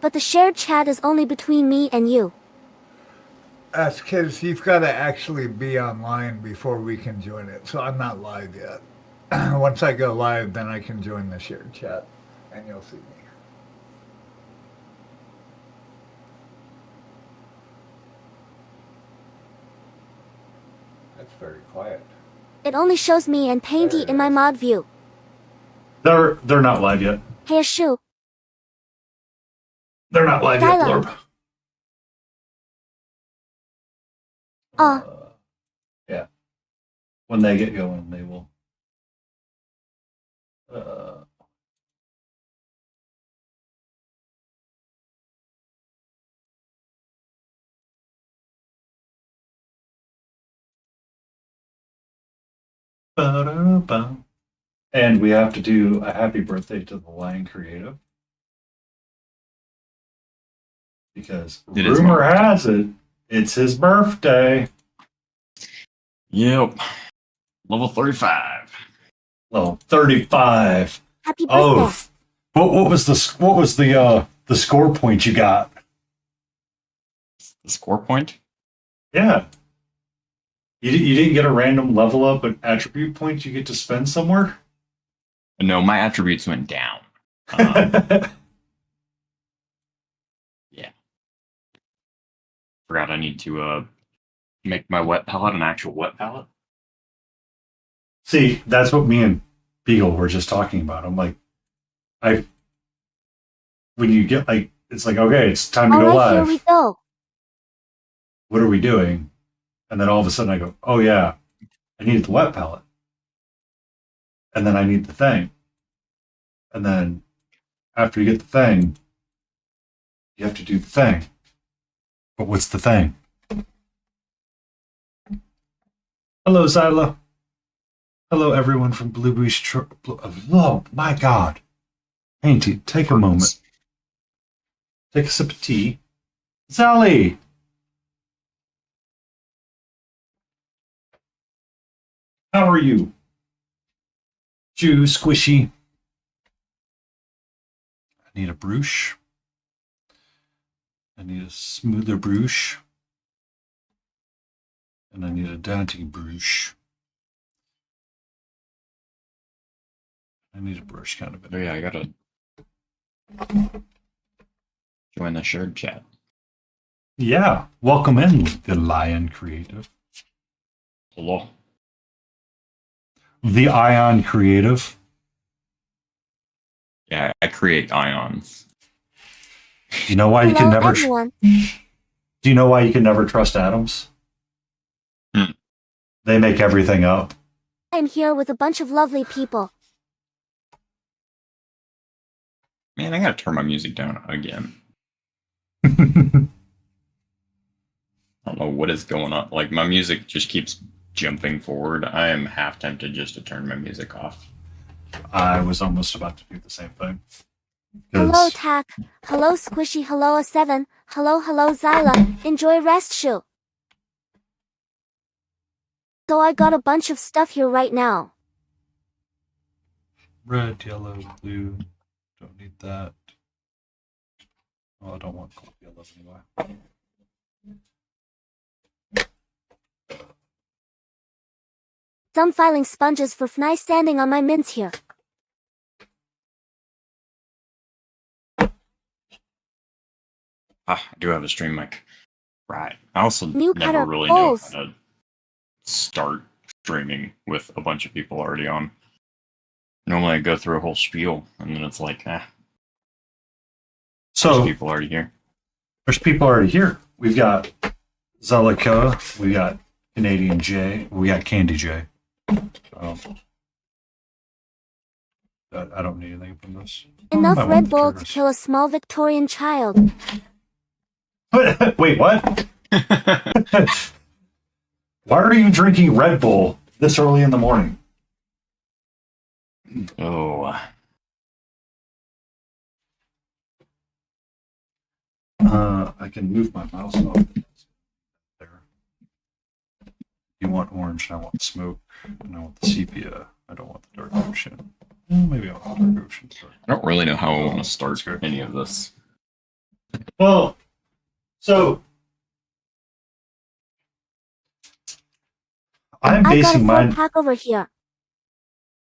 but the shared chat is only between me and you. That's because you've got to actually be online before we can join it. So I'm not live yet. Once I go live, then I can join the shared chat, and you'll see me. That's very quiet. It only shows me and Painty in my mod view. They're not live yet. Hey, Shu. They're not live yet, Dialogue. Blurb. Yeah. When they get going, they will. Ba-da-ba. And we have to do a happy birthday to the Lion Creative. Because rumor has it, it's his birthday. Yep. Level 35. Level 35. Happy birthday. Oh, what was the score point you got? The score point? Yeah. You didn't get a random level up, but attribute points you get to spend somewhere? No, my attributes went down. Yeah. Forgot I need to make my wet palette an actual wet palette. See, that's what me and Beagle were just talking about. I'm like, when you get like, it's like, okay, it's time to go live. Here we go. What are we doing? And then all of a sudden I go, oh yeah, I need the wet palette. And then I need the thing. And then after you get the thing, you have to do the thing. But what's the thing? Hello, Zyla. Hello, everyone from Blue Beach. Oh, my God. Painty, take a moment. Take a sip of tea. Sally! How are you? Jew, squishy. I need a brush. I need a smoother brush. And I need a dainty brush. I need a brush kind of. Oh yeah, I gotta join the shared chat. Yeah, welcome in, the Lion Creative. Hello. The Ion Creative. Yeah, I create ions. You know why you can never? Everyone. Do you know why you can never trust atoms? They make everything up. I'm here with a bunch of lovely people. Man, I gotta turn my music down again. I I don't know what is going on. Like, my music just keeps jumping forward. I am half tempted just to turn my music off. was almost about to do the same thing. Hello, Tack. Hello, Squishy. Hello, A7. Hello, Zyla. Enjoy rest, Shu. So I got a bunch of stuff here right now. Red, yellow, blue. Don't need that. Oh, I don't want gold yellow anyway. Some filing sponges for Fny standing on my mints here. I do have a stream mic. Right. I also New never cutter really know bowls. how to start streaming with a bunch of people already on. Normally I go through a whole spiel, and then it's like, there's So people already here. there's people already here. We've got Zelika, we got Canadian J, we got Candy J. I don't need anything from this. Enough I Red want Bull to Turtles. kill a small Victorian child. Wait, what? Why are you drinking Red Bull this early in the morning? Oh. I can move my mouse off. There. You want orange, and I want smoke, and I want the sepia. I don't want the dark ocean. Maybe I want the dark ocean. I don't really know how I want to start any of this. Well, so I'm I got a basing mine. 4-pack over here.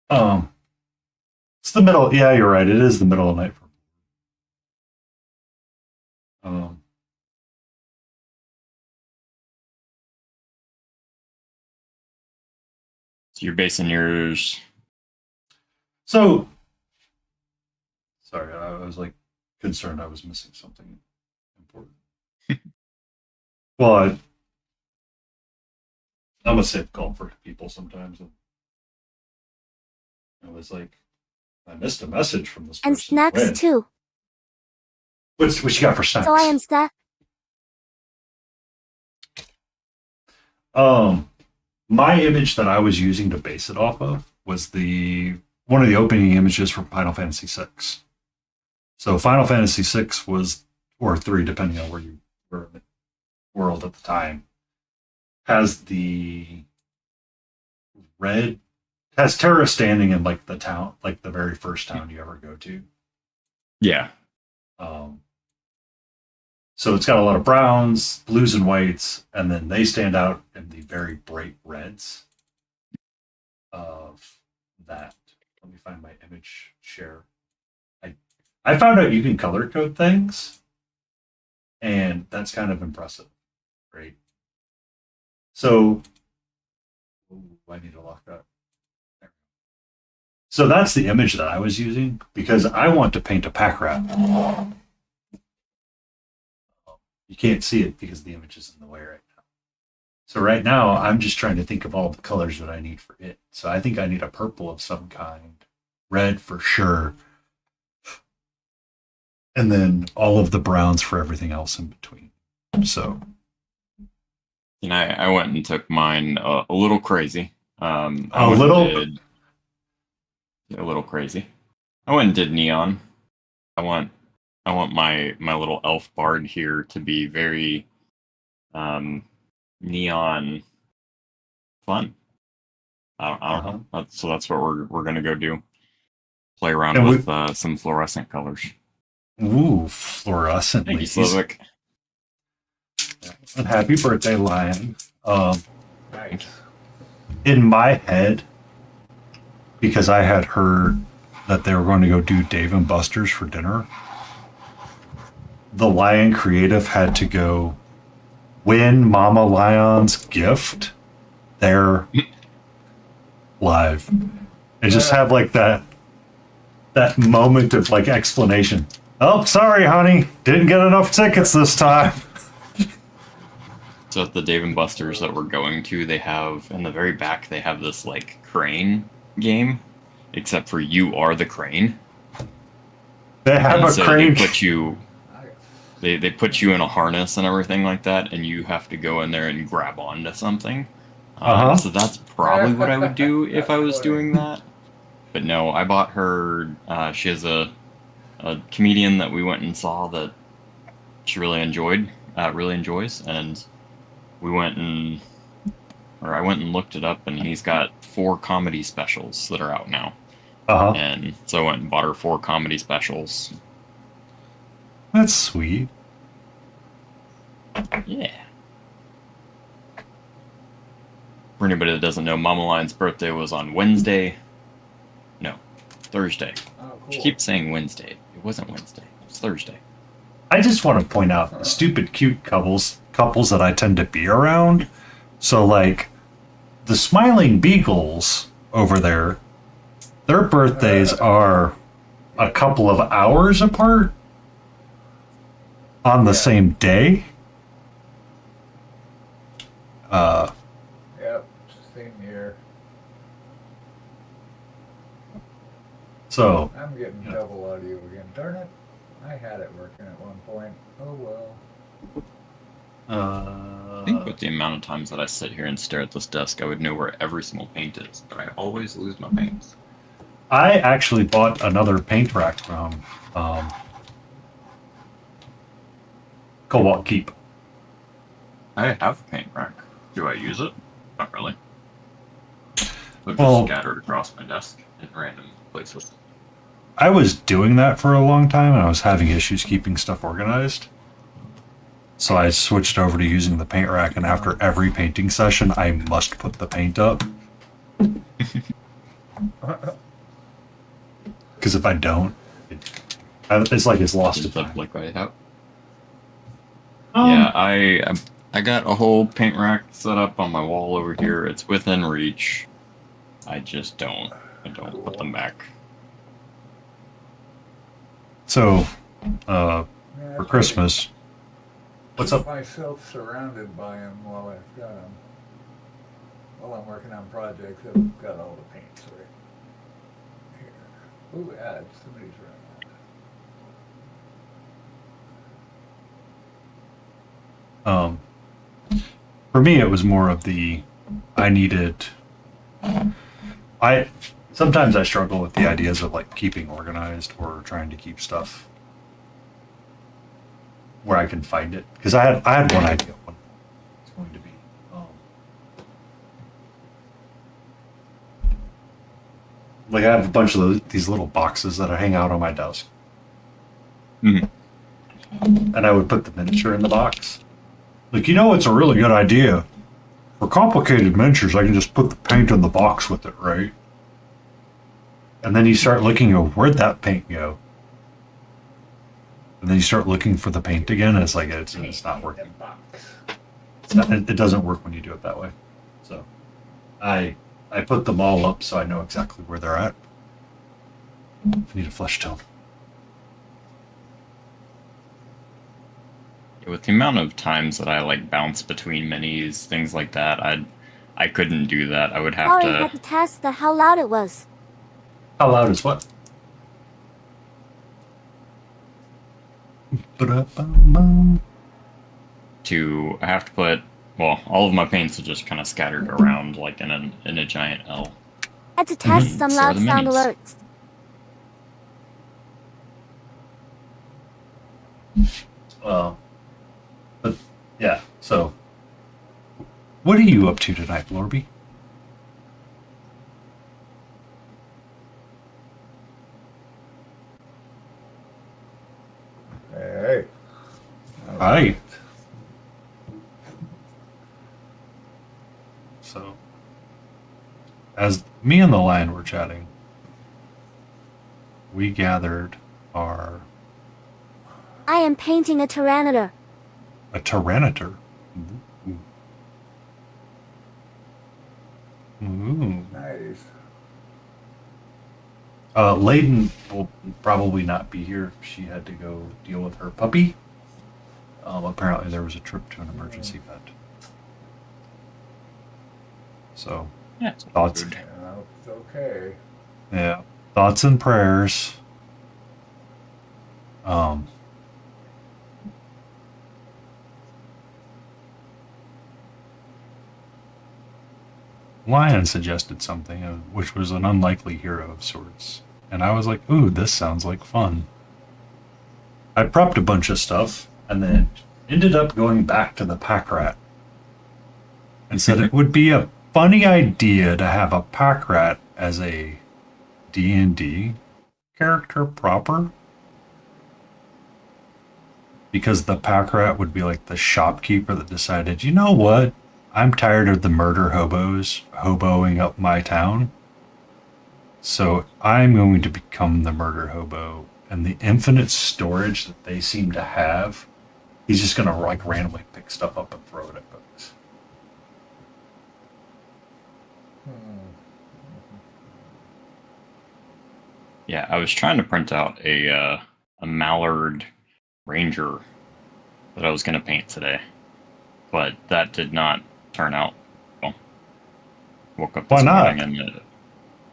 It's the middle. Yeah, you're right. It is the middle of the night. Um, So you're basing yours. so sorry, I was like concerned I was missing something important. Well, I'm a safe call for people sometimes. And I was like, I missed a message from this person. And snacks When? too. What you got for snacks? So I am set. My image that I was using to base it off of was one of the opening images from Final Fantasy VI. So Final Fantasy VI was, or 3, depending on where you were in the world at the time, has Terra standing in like the town, like the very first town you ever go to. Yeah. So it's got a lot of browns, blues, and whites, and then they stand out in the very bright reds of that. Let me find my image share. I found out you can color code things, and that's kind of impressive, right? So, I need to lock that. So that's the image that I was using because I want to paint a pack rat. You can't see it because the image is in the way right now. So right now, I'm just trying to think of all the colors that I need for it. So I think I need a purple of some kind, red for sure, and then all of the browns for everything else in between. So, And I went and took mine a little crazy. A little crazy. I went and did neon. I want my little elf bard here to be very neon fun. I don't know. So that's what we're gonna go do. Play around And with some fluorescent colors. Ooh, fluorescent. Thank you, ladies. Slovic. And happy birthday, Lion. Nice. In my head, because I had heard that they were going to go do Dave and Buster's for dinner, the Lion Creative had to go win Mama Lion's gift there live. And just have like that moment of like explanation. Oh, sorry, honey. Didn't get enough tickets this time. So at the Dave and Buster's that we're going to, they have in the very back they have this like crane game, except for you are the crane. They have And a so crane. they put you in a harness and everything like that, and you have to go in there and grab onto something. So that's probably what I would do if I was doing that. But no, I bought her. She has a comedian that we went and saw that she really enjoys, and I went and looked it up, and he's got 4 comedy specials that are out now. And so I went and bought her 4 comedy specials. That's sweet. Yeah. For anybody that doesn't know, Mama Lion's birthday was on Wednesday. No, Thursday. Oh, cool. She keeps saying Wednesday. It wasn't Wednesday. It was Thursday. I just want to point out the stupid cute couples that I tend to be around. So like the Smiling Beagles over there, their birthdays are a couple of hours apart on the same day. Yep, same here. So I'm getting double audio again. Darn it. I had it working at one point. Oh well. I think with the amount of times that I sit here and stare at this desk, I would know where every single paint is, but I always lose my paints. I actually bought another paint rack from Cobalt Keep. I have a paint rack. Do I use it? Not really. They're Well- just scattered across my desk in random places. I was doing that for a long time and I was having issues keeping stuff organized. So I switched over to using the paint rack, and after every painting session, I must put the paint up. Because if I don't, it's like it's lost its like right out. Yeah, I got a whole paint rack set up on my wall over here. It's within reach. I just don't put them back. So, for Christmas, what's up? Myself surrounded by them while I've got them. While I'm working on projects, I've got all the paints right here. Ooh, yeah, somebody's running. For me, it was more of sometimes I struggle with the ideas of like keeping organized or trying to keep stuff where I can find it. Because I had one idea of what it's going to be. Like I have a bunch of these little boxes that I hang out on my desk. Mm-hmm. And I would put the miniature in the box. Like, it's a really good idea. For complicated miniatures, I can just put the paint in the box with it, right? And then you start looking at where'd that paint go? And then you start looking for the paint again, and it's like, it's not working. It doesn't work when you do it that way. So I put them all up so I know exactly where they're at. I need a flesh tone. With the amount of times that I like bounce between minis, things like that, I couldn't do that. I would have Sorry, I had to test how loud it was. How loud is what? I have to put, well, all of my paints are just kind of scattered around like in a giant L. I had to test some So loud the sound minis. alerts. But yeah, so what are you up to tonight, Lorby? Hey. Hi. So, as me and the Lion were chatting, we gathered our... I am painting a Tyranitar. A Tyranitar? Ooh. Nice. Layden will probably not be here. She had to go deal with her puppy. Apparently there was a trip to an emergency vet. So, Yeah, thoughts. Yeah, it's okay. Yeah, thoughts and prayers. Lion suggested something, which was an unlikely hero of sorts. And I was like, ooh, this sounds like fun. I prepped a bunch of stuff, and then ended up going back to the pack rat. And said it would be a funny idea to have a pack rat as a D&D character proper. Because the pack rat would be like the shopkeeper that decided, you know what? I'm tired of the murder hobos hoboing up my town. So I'm going to become the murder hobo. And the infinite storage that they seem to have, he's just going to like randomly pick stuff up and throw it at folks. Yeah, I was trying to print out a mallard ranger that I was going to paint today, but that did not turn out well. Woke up this morning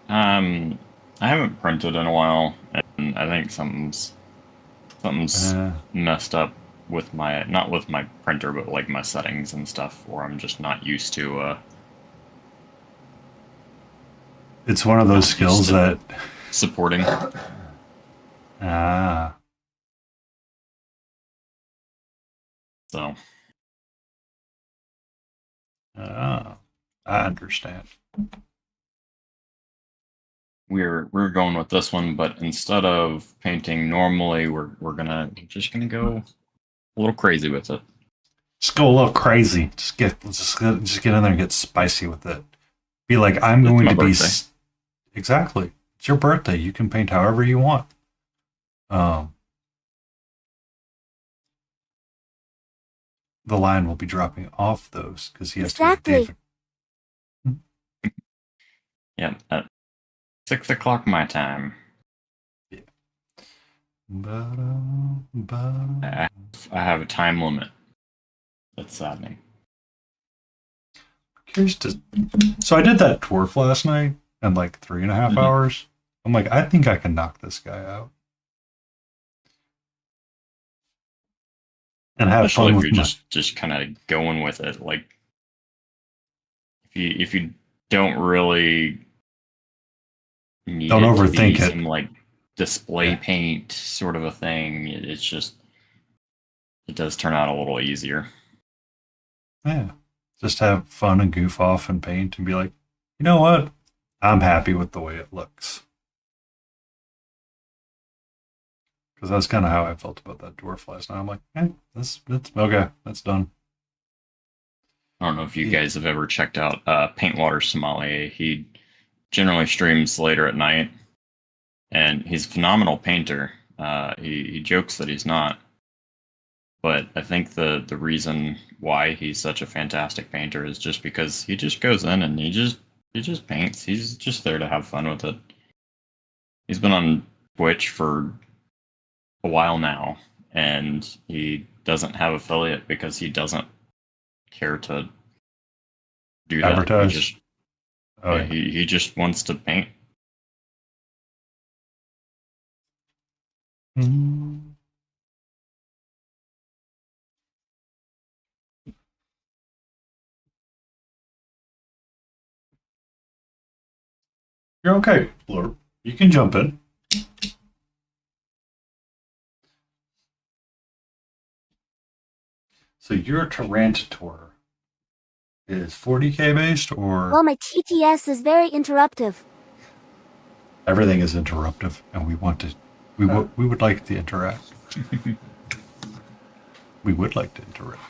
and I haven't printed in a while, and I think something's messed up with not with my printer, but like my settings and stuff, where I'm just not used to. It's one of those skills that supporting. So. I understand. We're going with this one, but instead of painting normally, we're just gonna go a little crazy with it. Just go a little crazy. Just get in there and get spicy with it. Be like, I'm going to be exactly. It's your birthday. You can paint however you want. The Lion will be dropping off those because he has to go to David. Yeah, at 6 o'clock my time. Yeah. I have a time limit. That's saddening. So I did that dwarf last night in like 3.5 hours. I'm like, I think I can knock this guy out. And have Especially fun if you're just kind of going with it. Like, if you don't really need don't it overthink to be it. some like display paint sort of a thing, it's just it does turn out a little easier. Yeah. Just have fun and goof off and paint and be like, you know what? I'm happy with the way it looks. Because that's kind of how I felt about that dwarf last night. I'm like, that's okay. That's done. I don't know if you guys have ever checked out Paintwater Sommelier. He generally streams later at night, and he's a phenomenal painter. He jokes that he's not, but I think the reason why he's such a fantastic painter is just because he just goes in and he just paints. He's just there to have fun with it. He's been on Twitch for a while now, and he doesn't have affiliate because he doesn't care to do Advertise. That. He just wants to paint. You're okay, Blur. You can jump in. So your Tarantator is 40k based, or Well, my TTS is very interruptive. everything is interruptive, and we want to. We would like to interact. We would like to interact.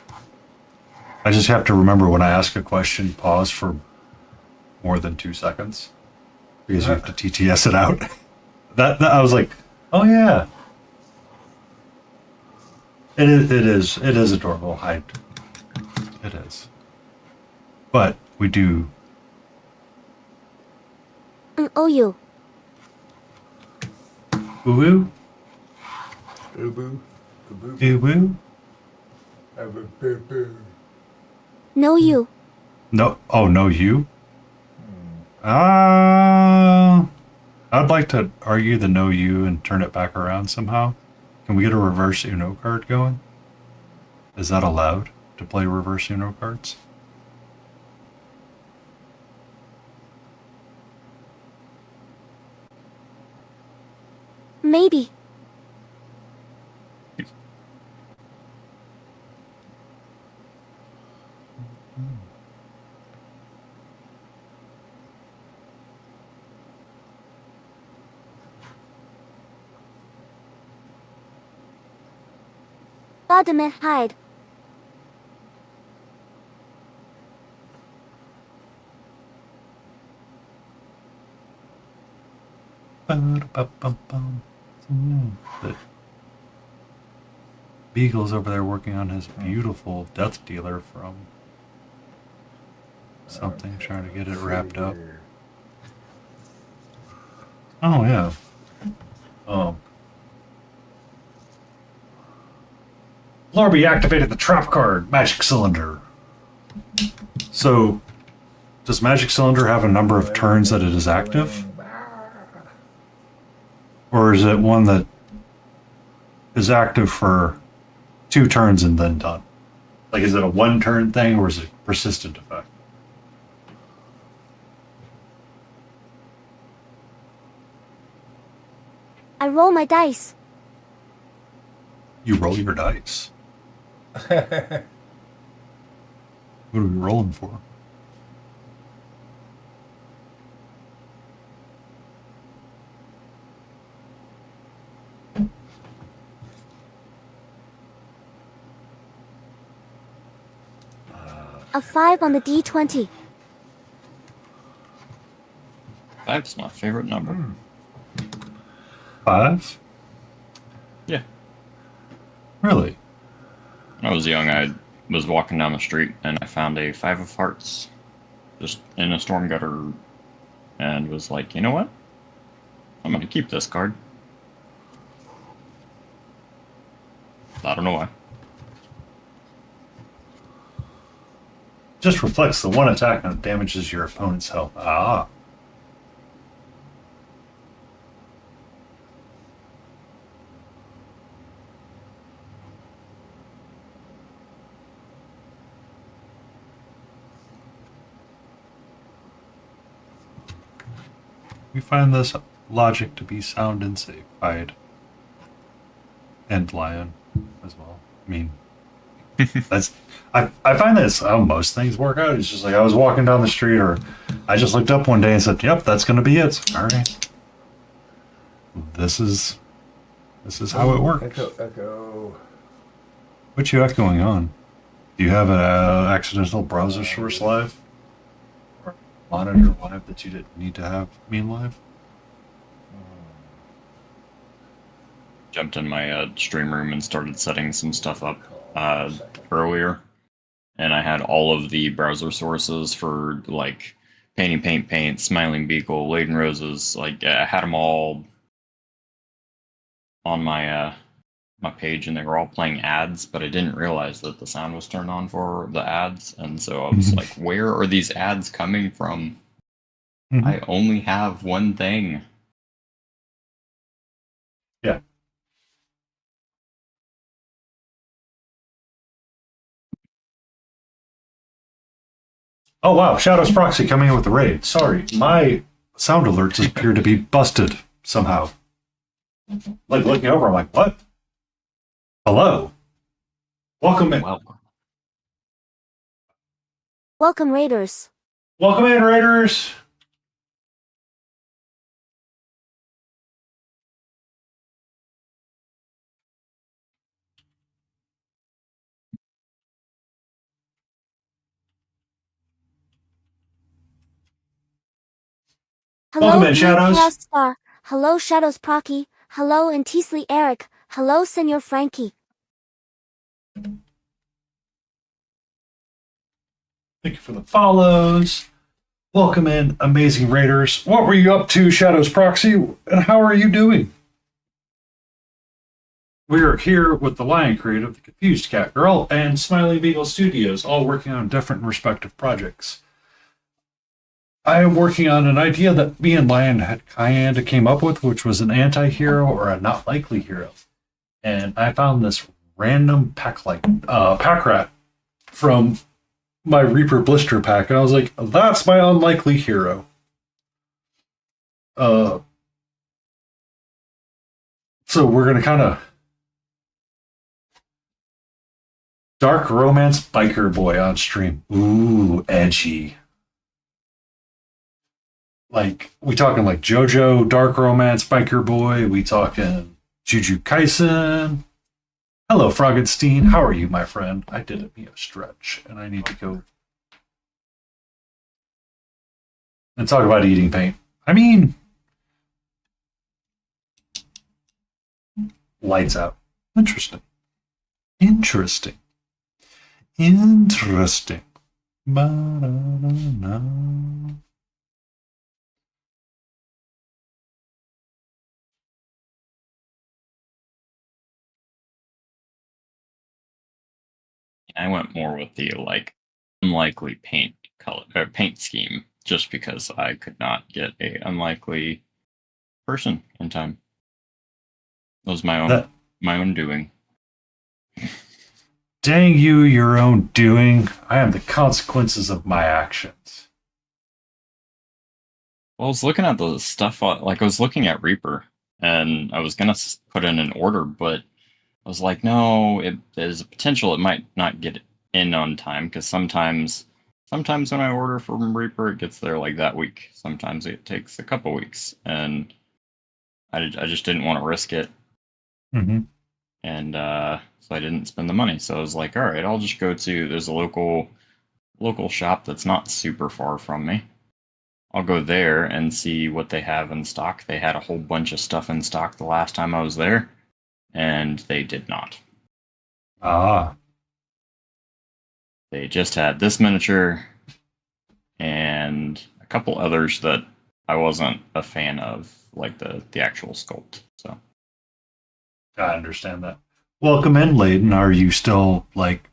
I just have to remember when I ask a question, pause for more than 2 seconds because you have to TTS it out. that I was like, oh yeah. It is adorable. It is. But we do. Oh, you. Boo Boo boo. boo boo. Boo boo. No, you. No. Oh no, you. I'd like to argue the no you and turn it back around somehow. Can we get a reverse Uno card going? Is that allowed to play reverse Uno cards? Maybe. Vladimir, hide. The Beagle's over there working on his beautiful Death Dealer from something, trying to get it wrapped up. Oh yeah. Larby activated the trap card, Magic Cylinder. So, does Magic Cylinder have a number of turns that it is active? Or is it one that is active for 2 turns and then done? Like, is it a 1-turn thing or is it a persistent effect? I roll my dice. You roll your dice. What are we rolling for? A 5 on the D20. 5's my favorite number. 5? Yeah. Really? When I was young, I was walking down the street and I found a 5 of hearts just in a storm gutter and was like, you know what? I'm going to keep this card. I don't know why. Just reflects the one attack and it damages your opponent's health. Ah. We find this logic to be sound and safe. And Lion as well. I mean, I find that's how most things work out. It's just like I was walking down the street, or I just looked up one day and said, "Yep, that's going to be it." All right, this is how it works. Echo. What you echoing on? Do you have an accidental browser source live? Or monitor live that you didn't need to have mean live? Jumped in my stream room and started setting some stuff up earlier. And I had all of the browser sources for, like, Paint, Smiling Beagle, Laden Roses. Like, I had them all on my my page, and they were all playing ads, but I didn't realize that the sound was turned on for the ads. And so I was like, where are these ads coming from? I only have one thing. Yeah. Oh wow, Shadow's Proxy coming in with the raid. Sorry, my sound alerts appear to be busted somehow. Like looking over, I'm like, what? Hello. Welcome in. Welcome, Raiders. Welcome in, Raiders. Hello, Welcome in, Blue Shadows. Chaos Star. Hello, Shadows Procky. Hello, and Teasley Eric. Hello, Senor Frankie. Thank you for the follows. Welcome in, amazing Raiders. What were you up to, Shadows Proxy, and how are you doing? We are here with the Lion Creative, the Confused Cat Girl, and Smiling Beagle Studios, all working on different and respective projects. I am working on an idea that me and Lion had kind of came up with, which was an anti-hero or a not likely hero. And I found this random pack rat from my Reaper blister pack, and I was like, that's my unlikely hero. So we're gonna kind of dark romance biker boy on stream. Ooh, edgy. Like, we talking like JoJo, dark romance biker boy. We talking Juju Kaisen. Hello, Froggenstein. How are you, my friend? I did a stretch, and I need to go and talk about eating paint. I mean, lights out. Interesting. Ba-da-da-da. I went more with the, like, unlikely paint color or paint scheme, just because I could not get a unlikely person in time. That was my own doing. Dang you, your own doing. I am the consequences of my actions. Well, I was looking at the stuff, like, I was looking at Reaper, and I was gonna put in an order, but I was like, no, there's a potential it might not get in on time, because sometimes when I order from Reaper, it gets there like that week. Sometimes it takes a couple weeks, and I just didn't want to risk it. And so I didn't spend the money. So I was like, all right, I'll just go to, there's a local local shop that's not super far from me. I'll go there and see what they have in stock. They had a whole bunch of stuff in stock the last time I was there, and they did not. Ah. They just had this miniature and a couple others that I wasn't a fan of, like the actual sculpt. So I understand that. Welcome in, Layden. Are you still, like,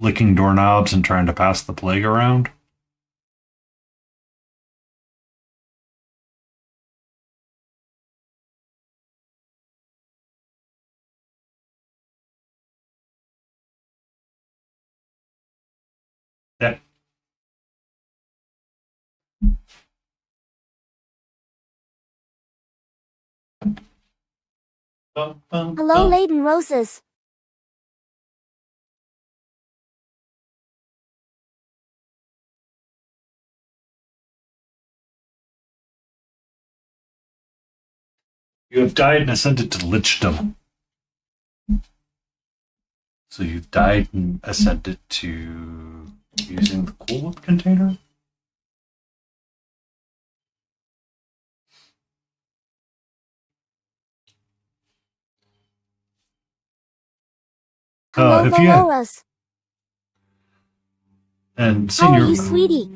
licking doorknobs and trying to pass the plague around? Yeah. Hello, Leyden Roses. You have died and ascended to lichdom. So you've died and ascended to using the Cool Whip container? Hello, If you had, Valoras. and How are senior, you, sweetie?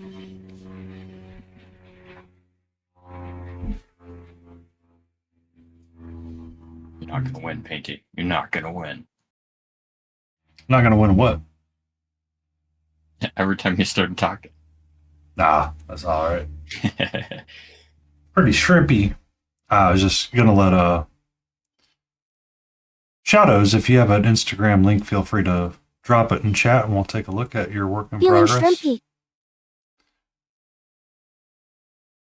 you're not gonna win, Painty. You're not gonna win. not going to win what? Every time you start talking. Nah, that's all right. Pretty shrimpy. I was just going to let Shadows, if you have an Instagram link, feel free to drop it in chat and we'll take a look at your work in Feeling progress. shrimpy.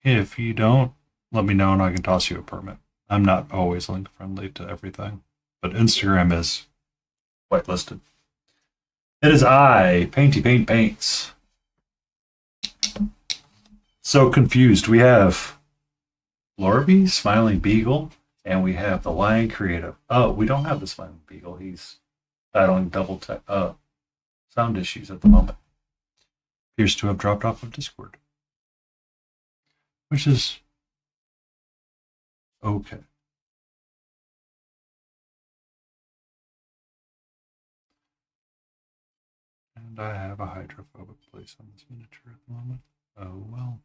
If you don't, let me know and I can toss you a permit. I'm not always link friendly to everything, but Instagram is whitelisted. It is I, Painty Paint Paints. So confused. We have Lorby, Smiling Beagle, and we have the Lion Creative. Oh, we don't have the Smiling Beagle. He's battling sound issues at the moment. Appears to have dropped off of Discord. Which is okay. And I have a hydrophobic place on this miniature at the moment. Oh well.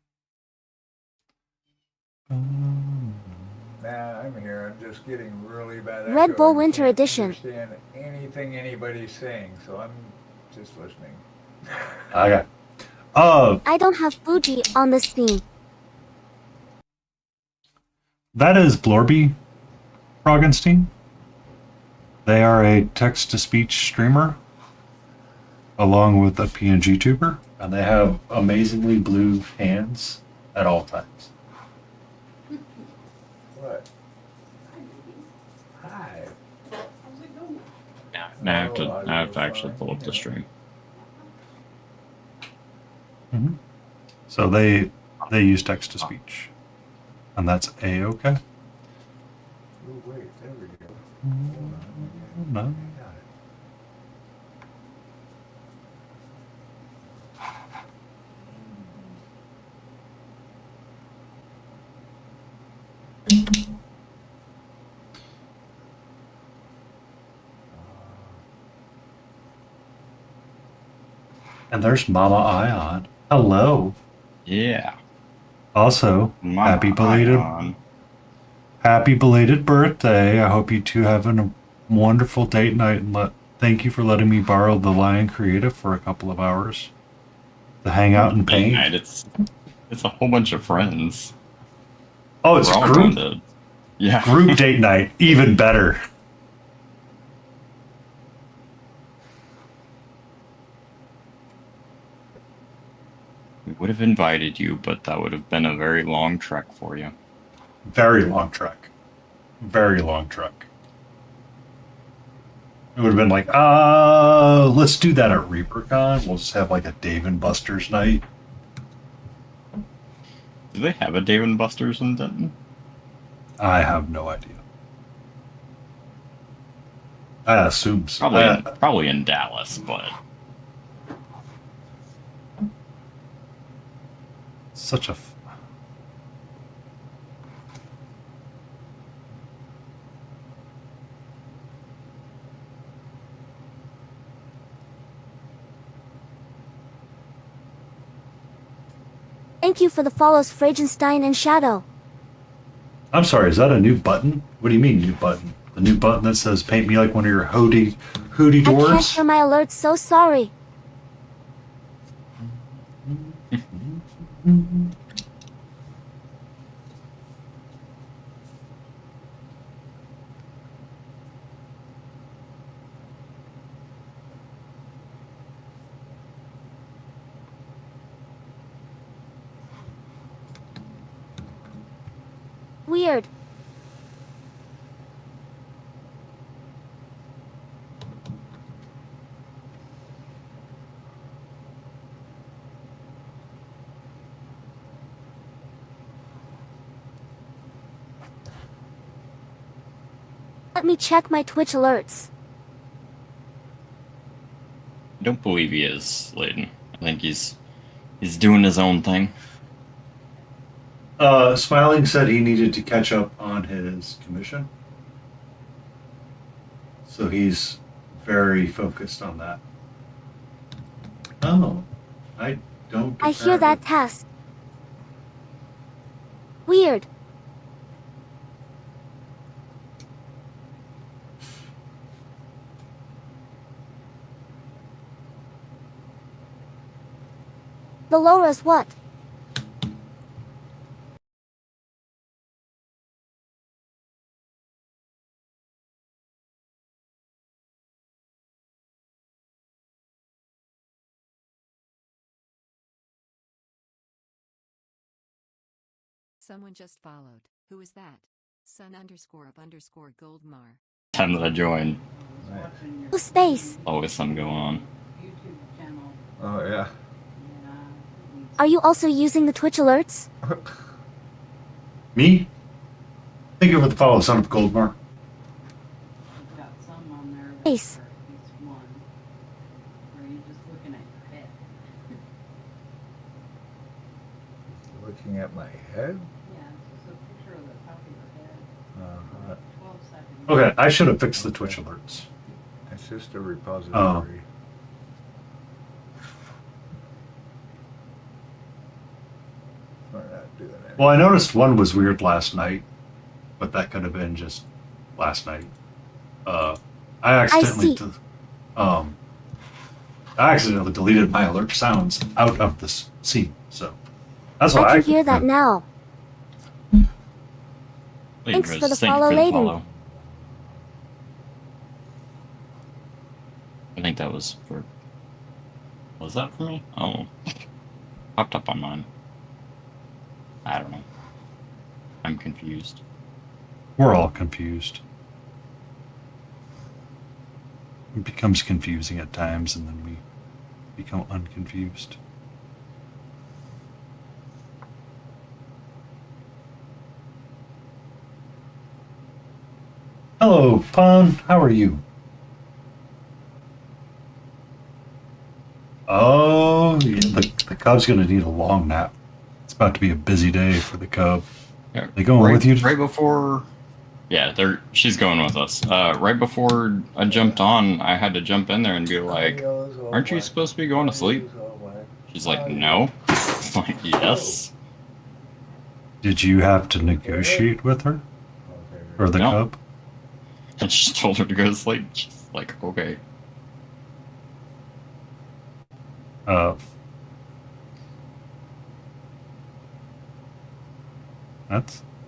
Nah, I'm here. I'm just getting really bad. Red echo. Bull I Winter can't Edition. Understand anything anybody's saying, so I'm just listening. Okay. I don't have Fuji on this theme. That is Blorby Frogenstein. They are a text-to-speech streamer along with a PNG tuber, and they have amazingly blue hands at all times. What? Hi. Yeah, now I have to actually pull up the stream. Mm-hmm. So they use text-to-speech, and that's A-okay. Oh, wait, there we go. No. Got it. And there's Mama Ion. Hello. Yeah. Also, Mama happy belated birthday. I hope you two have a wonderful date night, and thank you for letting me borrow the Lion Creative for a couple of hours to hang out and paint. Night. It's a whole bunch of friends. Oh, it's We're all group going to- yeah. group date night, even better. We would have invited you, but that would have been a very long trek for you. Very long trek. Very long trek. It would have been like, let's do that at ReaperCon. We'll just have like a Dave and Buster's night. Do they have a Dave & Buster's in Denton? I have no idea. I assume so. Probably in Dallas, but such a. Thank you for the follows, Fragenstein and Shadow. I'm sorry, is that a new button? What do you mean, new button? The new button that says paint me like one of your hootie I can't dwarves? hear my alerts, so sorry. Weird. Let me check my Twitch alerts. I don't believe he is, Layton. I think he's doing his own thing. Smiling said he needed to catch up on his commission. So he's very focused on that. Oh, I don't. I hear that task. Weird. The Laura's what? Someone just followed. Who is that? Sun_up_Goldmar. Time that I joined, Who's space? always something going on. Oh, yeah. Are you also using the Twitch alerts? Me? Thank you for the follow, son of Goldmar. Space. Looking at my head? Okay, I should have fixed the Twitch alerts. It's just a repository. We're not doing it. Well, I noticed one was weird last night, but that could have been just last night. I accidentally, I accidentally deleted my alert sounds out of this scene, so that's why I can hear that now. Layton, Thanks Chris, for the thank you follow, Layton. follow. I think that was for. Was that for me? Oh, popped up on mine. I don't know. I'm confused. we're all confused. It becomes confusing at times, and then we become unconfused. Hello, Pun. How are you? Oh, yeah, the Cub's going to need a long nap. It's about to be a busy day for the Cub. Yeah, They going with you? Right before. Yeah, she's going with us. Right before I jumped on, I had to jump in there and be like, "Aren't you supposed to be going to sleep?" She's like, "No." I'm like, "Yes." Did you have to negotiate with her? Or the No. Cub? I just told her to go to sleep. She's like, "Okay."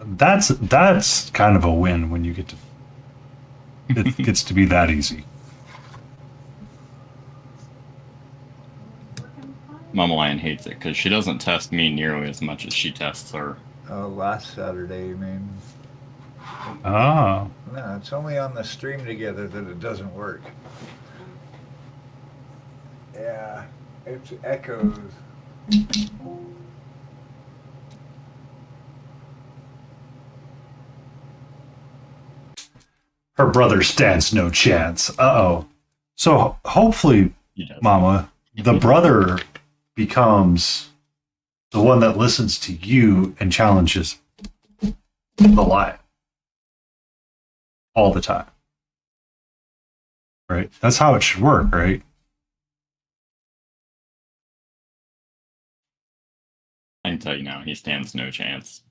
That's kind of a win when you get to it gets to be that easy. Mama Lion hates it because she doesn't test me nearly as much as she tests her. Last Saturday, you mean? Ah. No, it's only on the stream together that it doesn't work. Yeah, it's echoes. Her brother stands no chance. Uh-oh. So hopefully, He does. Mama, the brother becomes The one that listens to you and challenges the lie all the time. Right? That's how it should work, right? I can tell you now, he stands no chance.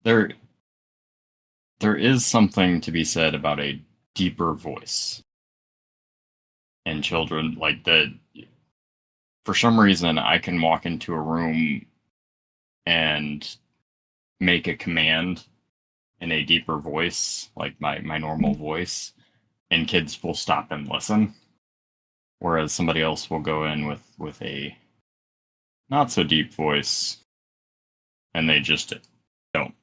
There is something to be said about a deeper voice in children. Like for some reason, I can walk into a room and make a command in a deeper voice, like my normal voice, and kids will stop and listen. Whereas somebody else will go in with a not so deep voice, and they just don't.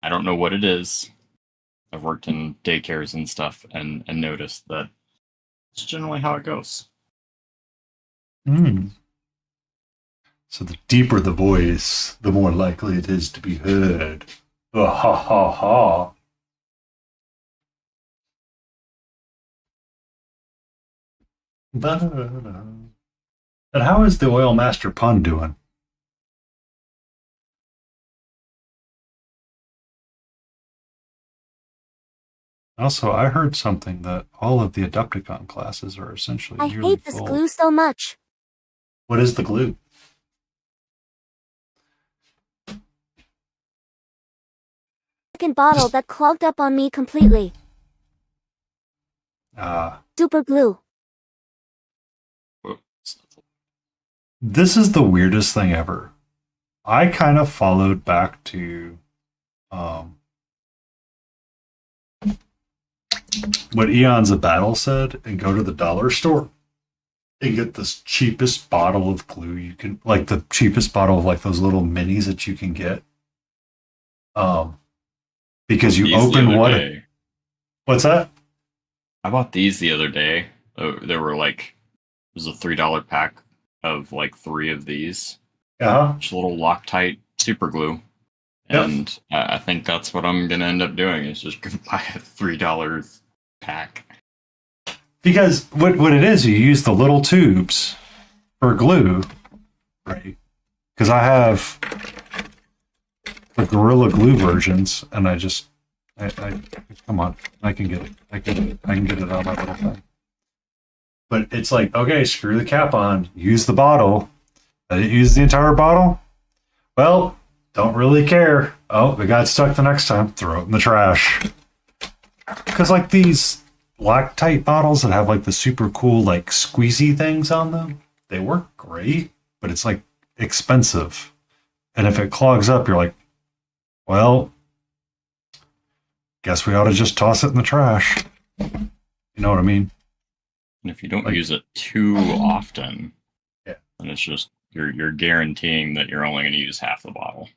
I don't know what it is. I've worked in daycares and stuff and noticed that it's generally how it goes. Mm. So the deeper the voice, the more likely it is to be heard. Oh, ha ha ha. And how is the Oil Master pun doing? Also, I heard something that all of the Adepticon classes are essentially I nearly hate this full. glue so much. What is the glue? Second bottle that clogged up on me completely. Super glue. This is the weirdest thing ever. I kind of followed back to what Eons of Battle said and go to the dollar store and get this cheapest bottle of glue you can, like the cheapest bottle of like those little minis that you can get. Because you open one. What's that? I bought these the other day. There were like, it was a $3 pack of like 3 of these. Just a little Loctite super glue. And yep. I think that's what I'm going to end up doing is just going to buy a $3 pack. Because what it is, you use the little tubes for glue, right? Because I have the Gorilla Glue versions, and I come on, I can get it. I can get it on my little thing. But it's like, okay, screw the cap on, use the bottle. I didn't use the entire bottle. Well, don't really care. Oh, it got stuck the next time. Throw it in the trash. Because like these Loctite bottles that have like the super cool like squeezy things on them, they work great, but it's like expensive. And if it clogs up, you're like, well, guess we ought to just toss it in the trash. You know what I mean? And if you don't use it too often, then it's just you're guaranteeing that you're only going to use half the bottle.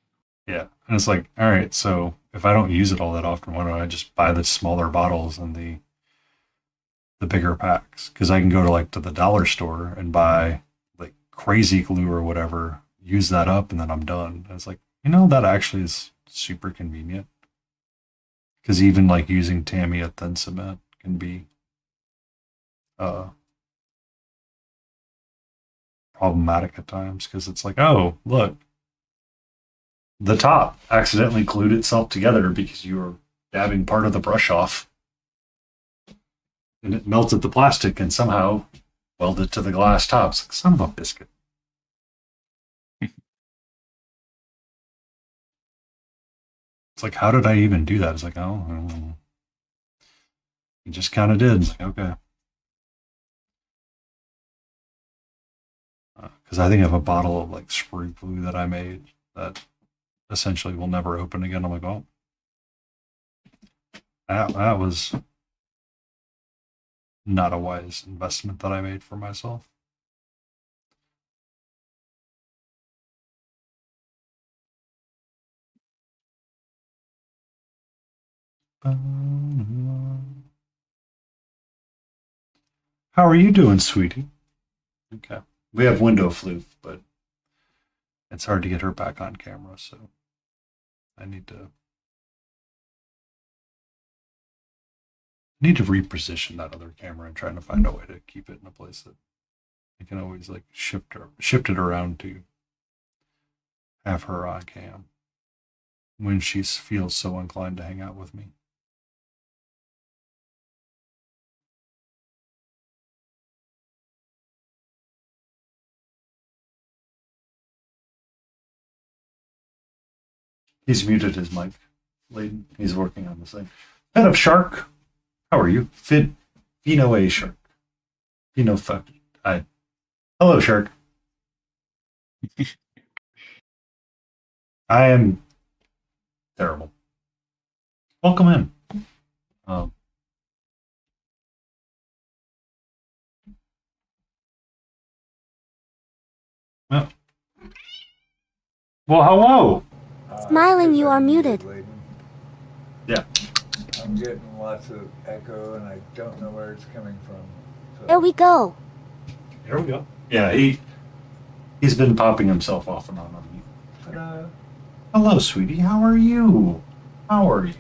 Yeah, and it's like, all right, so if I don't use it all that often, why don't I just buy the smaller bottles and the bigger packs? Because I can go to the dollar store and buy like crazy glue or whatever, use that up, and then I'm done. And it's like, that actually is super convenient. Because even like using Tamiya thin cement can be problematic at times because it's like, oh, look, the top accidentally glued itself together because you were dabbing part of the brush off. And it melted the plastic and somehow welded to the glass tops. Like, son of a biscuit. It's like, how did I even do that? It's like, oh, I don't know. You just kind of did. It's like, okay. Because I think I have a bottle of like spray glue that I made that essentially will never open again. I'm like, oh, that was not a wise investment that I made for myself. How are you doing, sweetie? Okay. We have window flute, but it's hard to get her back on camera, so I need to reposition that other camera and trying to find a way to keep it in a place that I can always like shift it around to have her on cam when she feels so inclined to hang out with me. He's muted his mic. Layden. He's working on this thing. Head of Shark. How are you? Fino A Shark. Fino fuck. Hello, Shark. I am terrible. Welcome in. Um, well, hello. Smiling, you are muted. Yeah. I'm getting lots of echo, and I don't know where it's coming from. So. There we go. Here we go. Yeah, he's been popping himself off and on me. Ta-da. Hello, sweetie. How are you? How are you?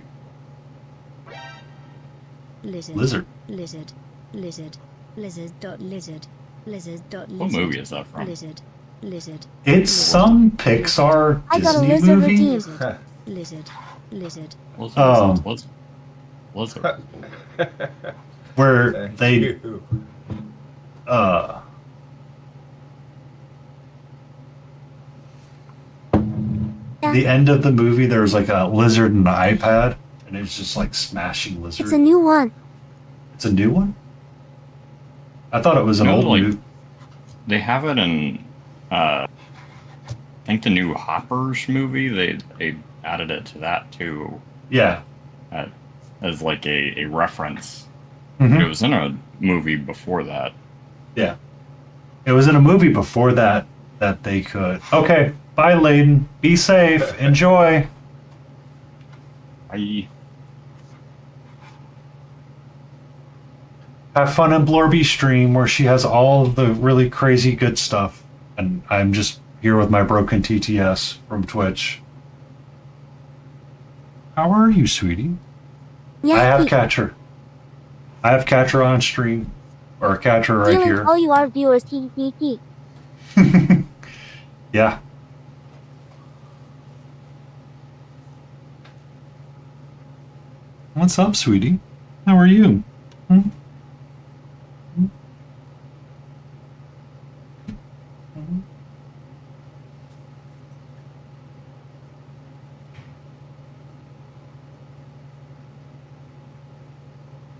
Lizard. Lizard. Lizard. Lizard. Lizard. Dot lizard. Lizard. Dot lizard. What movie is that from? Lizard. Lizard. It's some Pixar I got a Disney lizard movie. redeemed. Lizard. Lizard. Lizard. Lizard. Where Thank they you. the end of the movie, there was like a lizard and an iPad, and it's just like smashing lizard. It's a new one. It's a new one? I thought it was an No, old like- movie. They have it in, I think the new Hoppers movie. They added it to that too, Yeah. as like a reference. Mhm. It was in a movie before that. Yeah. It was in a movie before that they could. Okay. Bye, Layden. Be safe. Enjoy. Have fun in Blorby's stream where she has all of the really crazy good stuff. And I'm just here with my broken TTS from Twitch. How are you, sweetie? Yeah. I have Catcher. I have Catcher on stream. Or Catcher right Feeling here. all you are viewers. He. Yeah. What's up, sweetie? How are you? Hmm?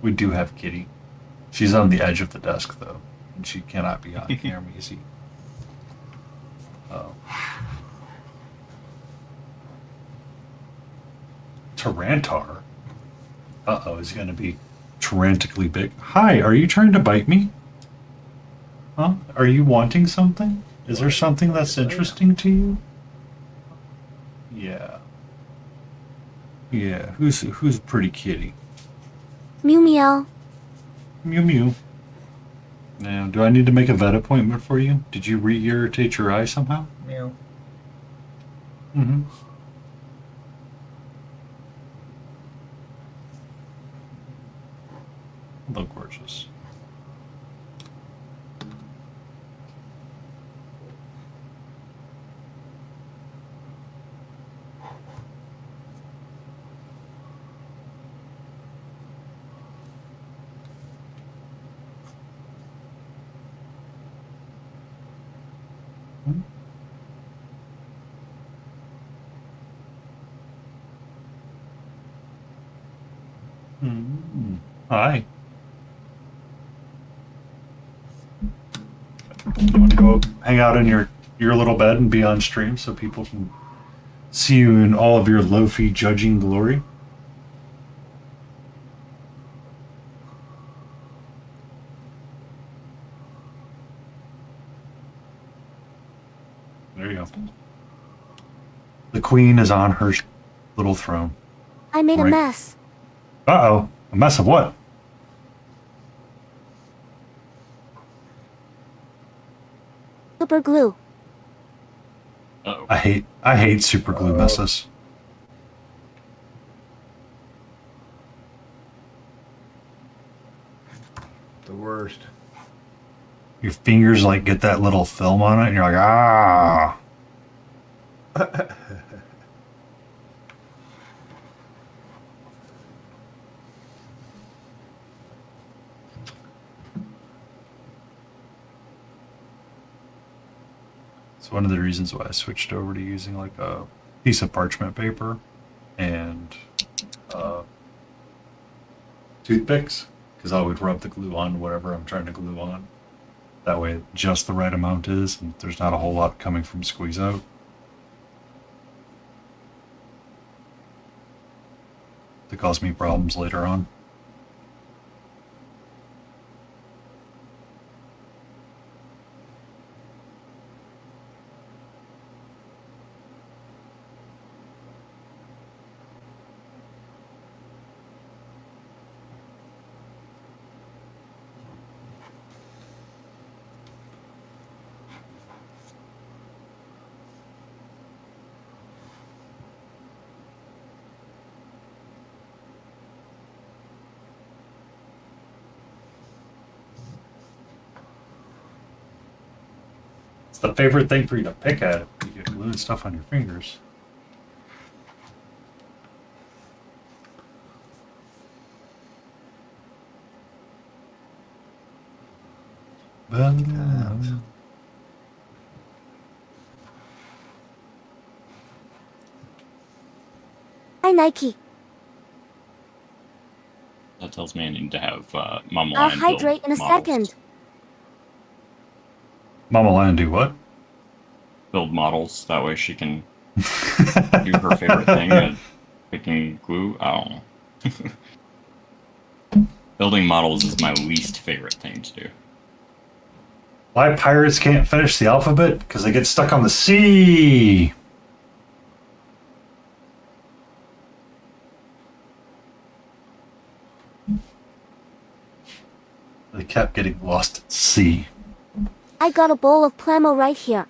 We do have Kitty. She's on the edge of the desk, though, and she cannot be on camera easy. Oh. Tarantar? Uh-oh, is he going to be tarantically big? Hi, are you trying to bite me? Huh? Are you wanting something? Is there something that's interesting to you? Yeah. Yeah, who's pretty kitty? Mew meow. Mew Mew. Now, do I need to make a vet appointment for you? Did you re-irritate your eye somehow? Meow. Mm-hmm. Look gorgeous. Mm. Hi. You want to go hang out in your little bed and be on stream so people can see you in all of your Lo-fi judging glory? There you go. The queen is on her little throne. I made a Right. mess. Uh-oh. A mess of what? Super glue. Uh-oh. I hate super glue messes. The worst. your fingers like get that little film on it, and you're like, ah. It's one of the reasons why I switched over to using like a piece of parchment paper and toothpicks, because I would rub the glue on whatever I'm trying to glue on. That way, just the right amount is, and there's not a whole lot coming from squeeze out. To cause me problems later on. It's the favorite thing for you to pick at. You get glue and stuff on your fingers. Hi, Nike. That tells me I need to have Mama I'll Lion hydrate in a models. second. Mama Lion do what? Build models. That way she can do her favorite thing of picking glue. I don't know. Building models is my least favorite thing to do. Why pirates can't finish the alphabet? Because they get stuck on the C. They kept getting lost at sea. I got a bowl of Plamo right here.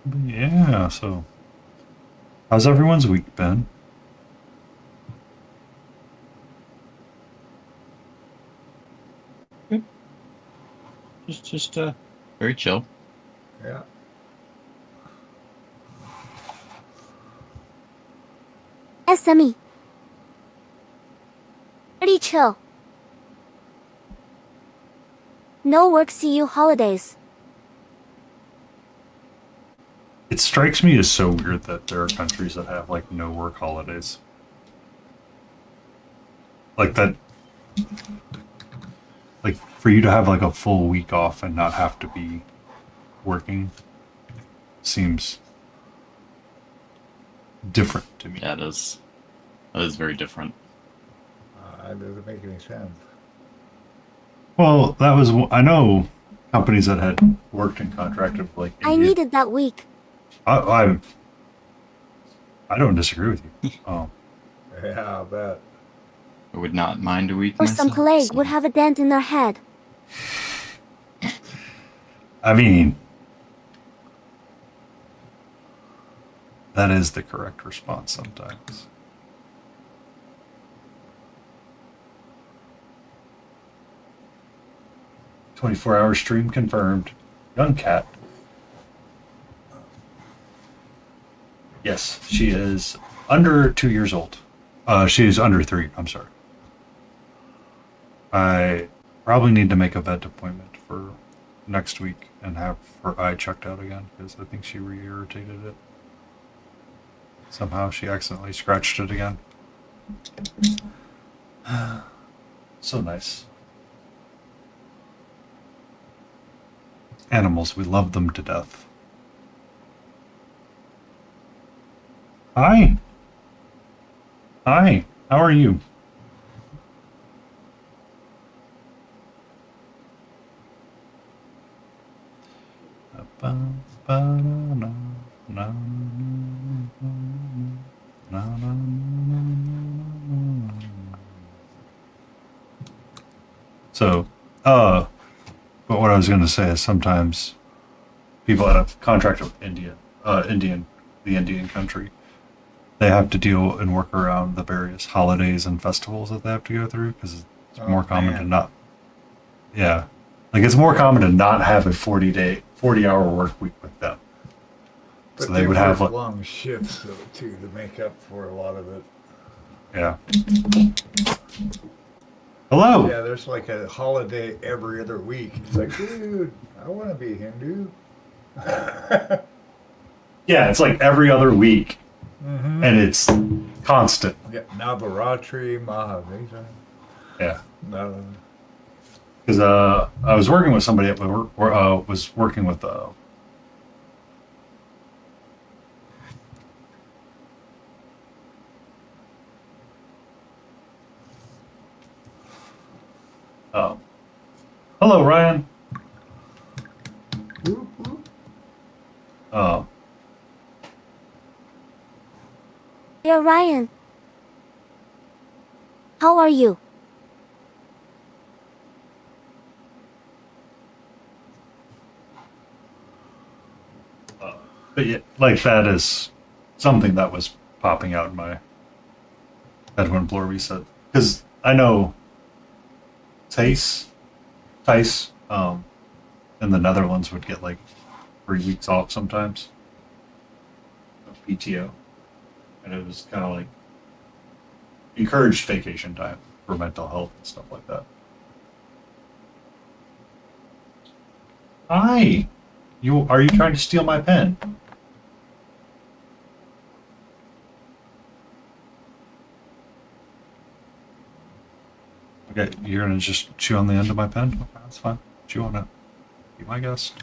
But yeah, so how's everyone's week been? Just very chill. Yeah. SME. Pretty chill. No work, see you holidays. It strikes me as so weird that there are countries that have like no work holidays. Like that, like for you to have like a full week off and not have to be working seems different to me. Yeah, it is. That is very different. That doesn't make any sense. Well, that was, I know companies that had worked and contracted like I India. needed that week. I don't disagree with you. Yeah, I bet. I would not mind a week Or myself. some colleague so- would have a dent in their head. I mean, that is the correct response sometimes. "24-hour stream confirmed. Young cat." Yes, she is under 2 years old. She is under 3. I'm sorry. I probably need to make a vet appointment for next week and have her eye checked out again because I think she re-irritated it. Somehow she accidentally scratched it again. So nice. animals. We love them to death. Hi. Hi. How are you? So, but what I was going to say is sometimes people that have contract with the Indian country, they have to deal and work around the various holidays and festivals that they have to go through because it's more common to not. Yeah, like it's more common to not have a 40-hour work week with them. But So they would have like, long shifts though too to make up for a lot of it. yeah. Hello. Yeah, there's like a holiday every other week. It's like, dude, I want to be Hindu. Yeah, it's like every other week, Mm-hmm. and it's constant. Yeah, Navaratri, Mahavira. Yeah. No. Because I was working with somebody that was working with hello, Ryan. Whoop, whoop. Hey Ryan. How are you? But yeah, like that is something that was popping out in my head when Blore said, because I know Tice, in the Netherlands would get like 3 weeks off sometimes of PTO, and it was kind of like encouraged vacation time for mental health and stuff like that. Hi, are you trying to steal my pen? Okay, you're gonna just chew on the end of my pen? Okay, that's fine. Chew on it. Be my guest.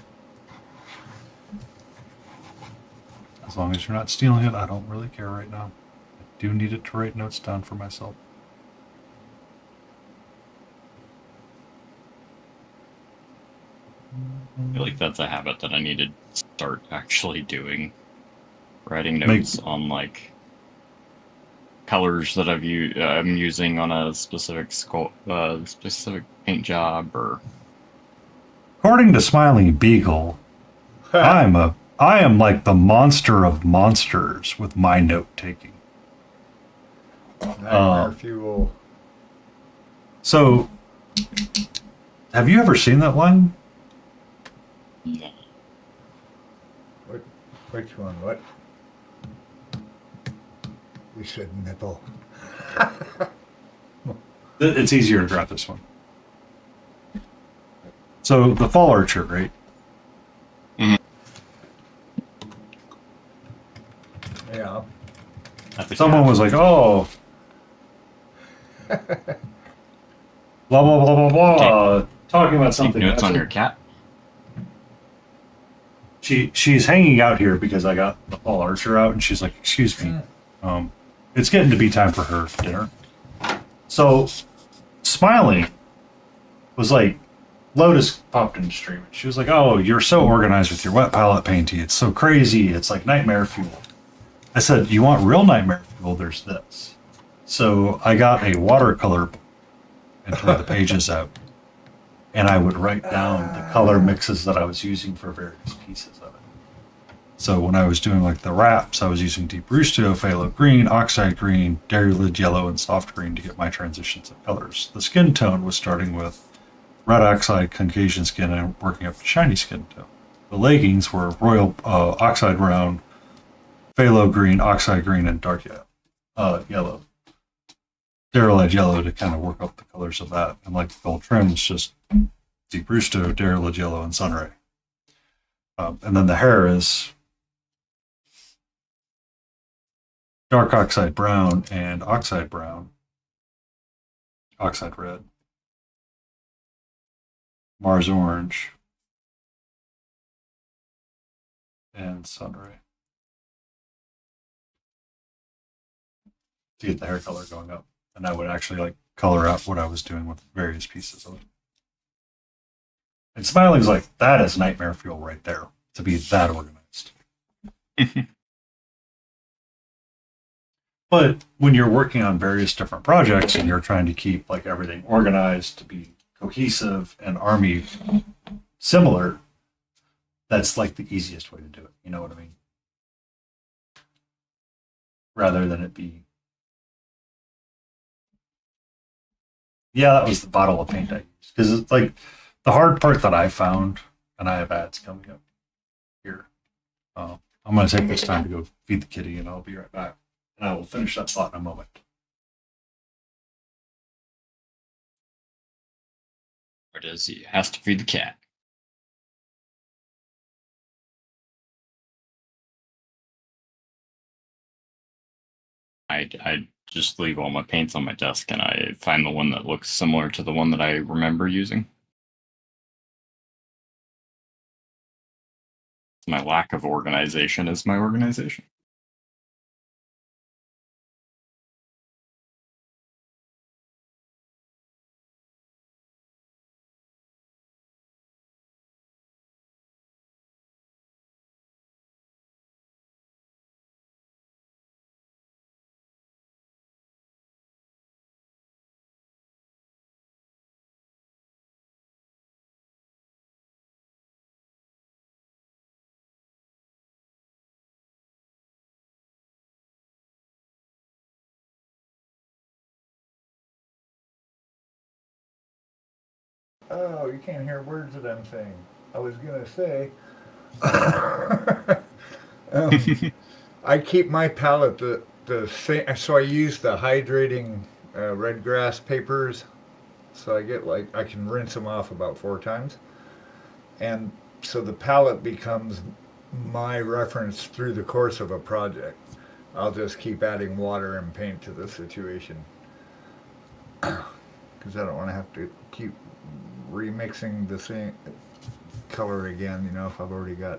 As long as you're not stealing it, I don't really care right now. I do need it to write notes down for myself. I feel like that's a habit that I need to start actually doing. Writing notes on like colors that I'm using on a specific specific paint job, or According to Smiling Beagle, I am like the monster of monsters with my note taking. Nightmare fuel. So, have you ever seen that line? no. Which one? What? You said nipple. It's easier to grab this one. So the Fall Archer, right? Yeah. Someone was like, "Oh, blah blah blah blah blah," talking about Take something. notes on your cat. She's hanging out here because I got the Fall Archer out, and she's like, "Excuse me, it's getting to be time for her dinner." So, Smiling was like, Lotus popped in the stream. She was like, "Oh, you're so organized with your wet palette painting. It's so crazy. It's like nightmare fuel." I said, "You want real nightmare fuel? There's this." So I got a watercolor book and tore the pages out, and I would write down the color mixes that I was using for various pieces of it. So when I was doing like the wraps, I was using Deep Rusto, Phthalo Green, Oxide Green, Dairy Lid Yellow, and Soft Green to get my transitions of colors. The skin tone was starting with Red Oxide, Caucasian Skin, and working up to Shiny Skin tone. The leggings were Royal Oxide Brown, Phthalo Green, Oxide Green, and Dark Yellow. Dairy Lid Yellow to kind of work up the colors of that. And like the gold trim was just Deep Rusto, Dairy Lid Yellow, and Sunray. And then the hair is Dark Oxide Brown and Oxide Brown, Oxide Red, Mars Orange, and Sunray to get the hair color going up. And I would actually like color out what I was doing with various pieces of it. And smiling's like, that is nightmare fuel right there, to be that organized. But when you're working on various different projects and you're trying to keep like everything organized to be cohesive and army similar, that's like the easiest way to do it. You know what I mean? Rather than it be, yeah, that was the bottle of paint I used. Because it's like the hard part that I found, and I have ads coming up here. I'm going to take this time to go feed the kitty, and I'll be right back. And I will finish that thought in a moment. It is. He has to feed the cat. I just leave all my paints on my desk, and I find the one that looks similar to the one that I remember using. My lack of organization is my organization. Oh, you can't hear words that I'm saying. I was gonna say, I keep my palette the same. So I use the hydrating red grass papers. So I get like I can rinse them off about 4 times, and so the palette becomes my reference through the course of a project. I'll just keep adding water and paint to the situation because I don't want to have to keep remixing the same color again. You know, if I've already got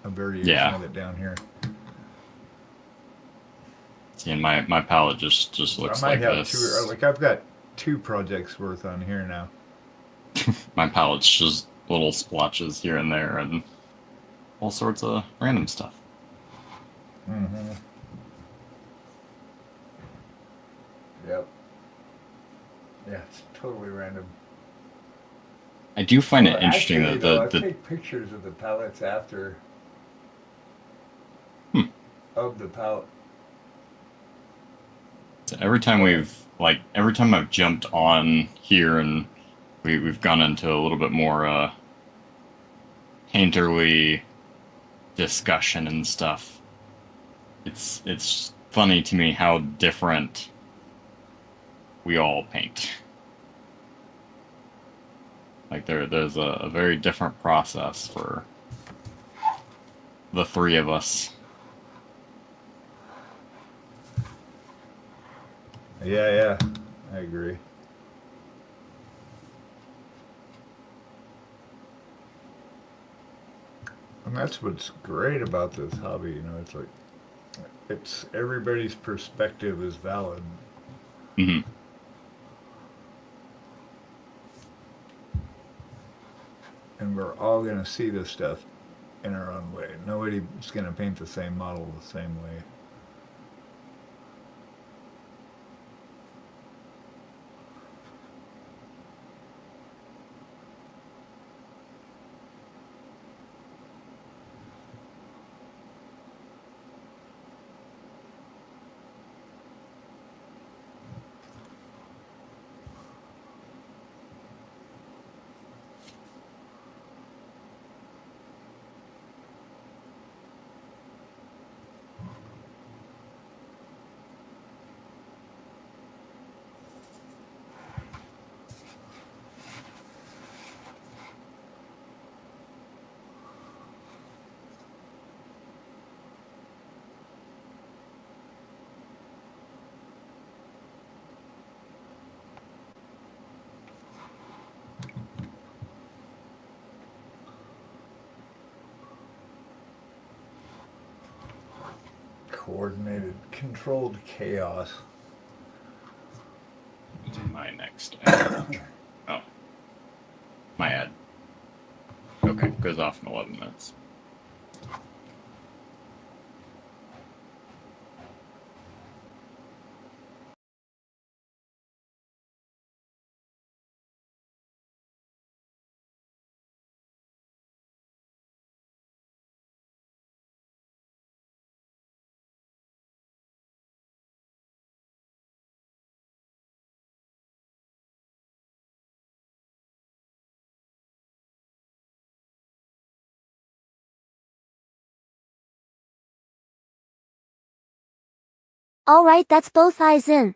a variation of it down here. See, and my palette just looks I might like have this. two. Like I've got 2 projects worth on here now. My palette's just little splotches here and there, and all sorts of random stuff. Mm-hmm. Yep. Yeah, it's totally random. I do find it Well, interesting actually, that though, I the take pictures of the palettes after of the palette. every time I've jumped on here and we've gone into a little bit more painterly discussion and stuff. It's funny to me how different we all paint. Like there's a very different process for the 3 of us. Yeah, I agree. And that's what's great about this hobby. You know, it's like it's everybody's perspective is valid. Mm-hmm. And we're all going to see this stuff in our own way. Nobody's going to paint the same model the same way. Coordinated, controlled chaos. What's my next ad? Oh. My ad. Okay, goes off in 11 minutes. Alright, that's both eyes in.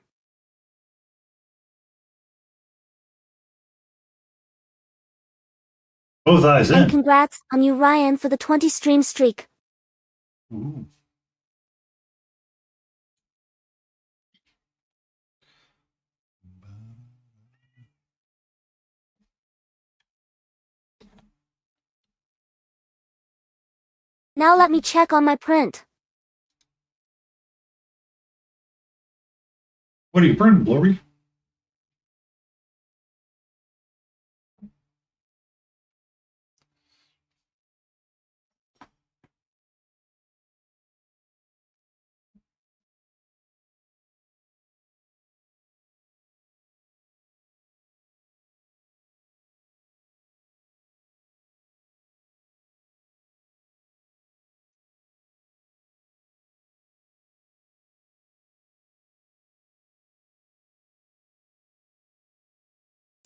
Both eyes And in. congrats on you, Ryan, for the 20 stream streak. Ooh. Now let me check on my print. What are you printing, Blurry?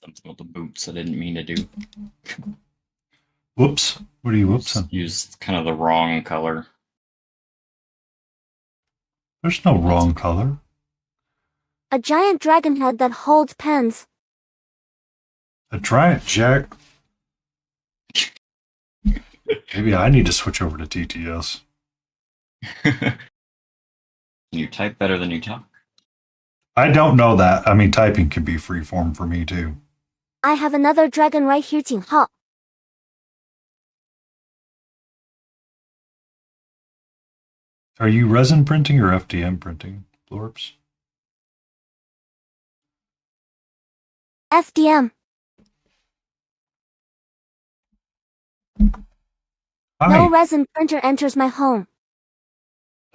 Something with the boots I didn't mean to do. Whoops. What are you whoopsing? Used kind of the wrong color. There's no wrong color. A giant dragon head that holds pens. A giant jack. Maybe I need to switch over to TTS. You type better than you talk. I don't know that. I mean, typing can be freeform for me too. I have another dragon right here, Ting Ha. Are you resin printing or FDM printing, Blorps? FDM. Hi. No resin printer enters my home.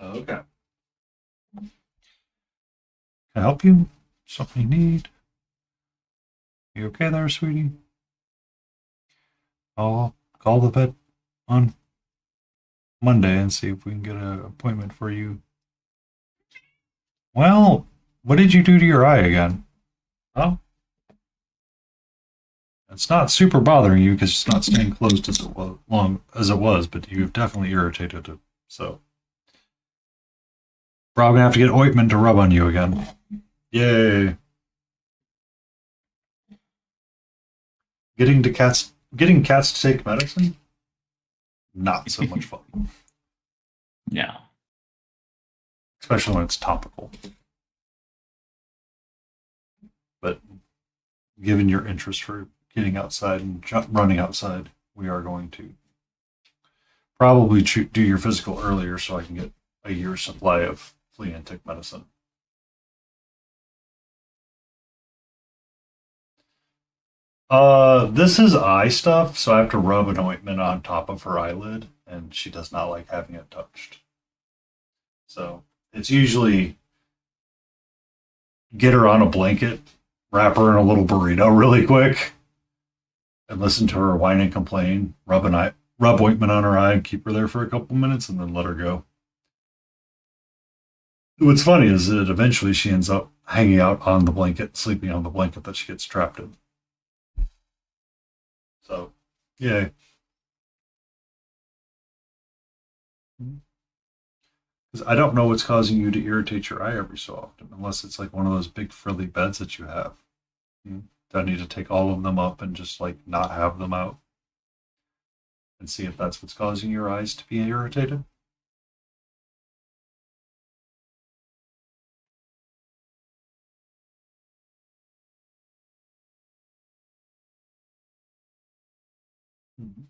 Okay. Can I help you? Something you need? You okay there, sweetie? I'll call the vet on Monday and see if we can get an appointment for you. Well, what did you do to your eye again? Oh, it's not super bothering you because it's not staying closed as long as it was, but you've definitely irritated it. So probably gonna have to get ointment to rub on you again. Yay! Getting cats to take medicine? Not so much fun. Yeah. Especially when it's topical. But given your interest for getting outside and running outside, we are going to probably do your physical earlier so I can get a year's supply of flea and tick medicine. This is eye stuff, so I have to rub an ointment on top of her eyelid, and she does not like having it touched. So it's usually get her on a blanket, wrap her in a little burrito really quick, and listen to her whine and complain, rub ointment on her eye, and keep her there for a couple minutes, and then let her go. What's funny is that eventually she ends up hanging out on the blanket, sleeping on the blanket that she gets trapped in. So, yay. Because I don't know what's causing you to irritate your eye every so often, unless it's like one of those big frilly beds that you have. Do I need to take all of them up and just like not have them out? And see if that's what's causing your eyes to be irritated? Mm-hmm.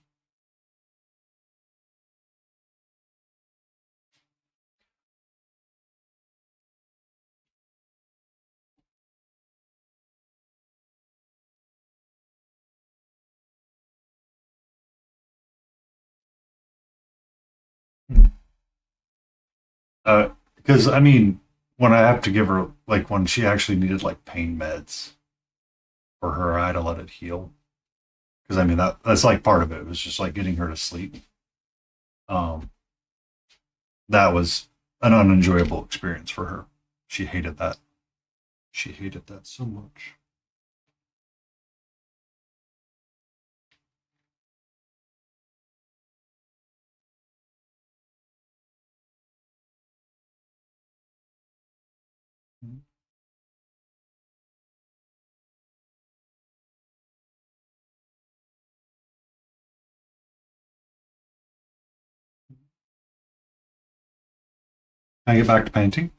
Because I mean, when I have to give her like when she actually needed like pain meds for her, I had to let it heal. Because I mean that's like part of it. It was just like getting her to sleep. Um, that was an unenjoyable experience for her. She hated that. She hated that so much. Can I get back to painting?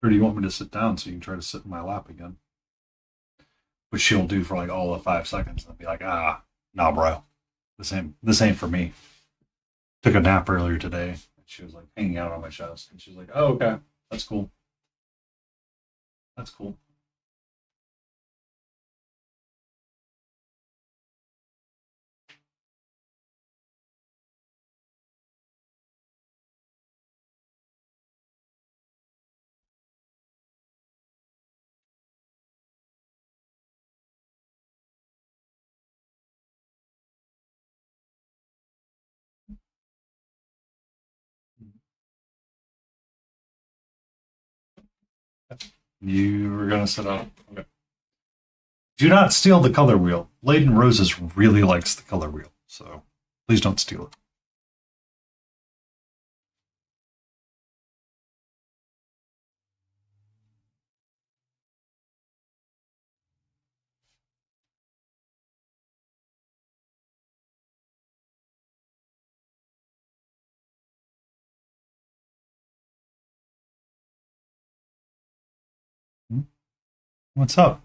Or do you want me to sit down so you can try to sit in my lap again? Which she'll do for like all of 5 seconds and be like, nah, bro. This ain't for me. Took a nap earlier today. And she was like hanging out on my chest. And she's like, oh, okay. That's cool. That's cool. You were gonna sit up. Okay. Do not steal the color wheel. Layden Roses really likes the color wheel, so please don't steal it. Hmm? What's up?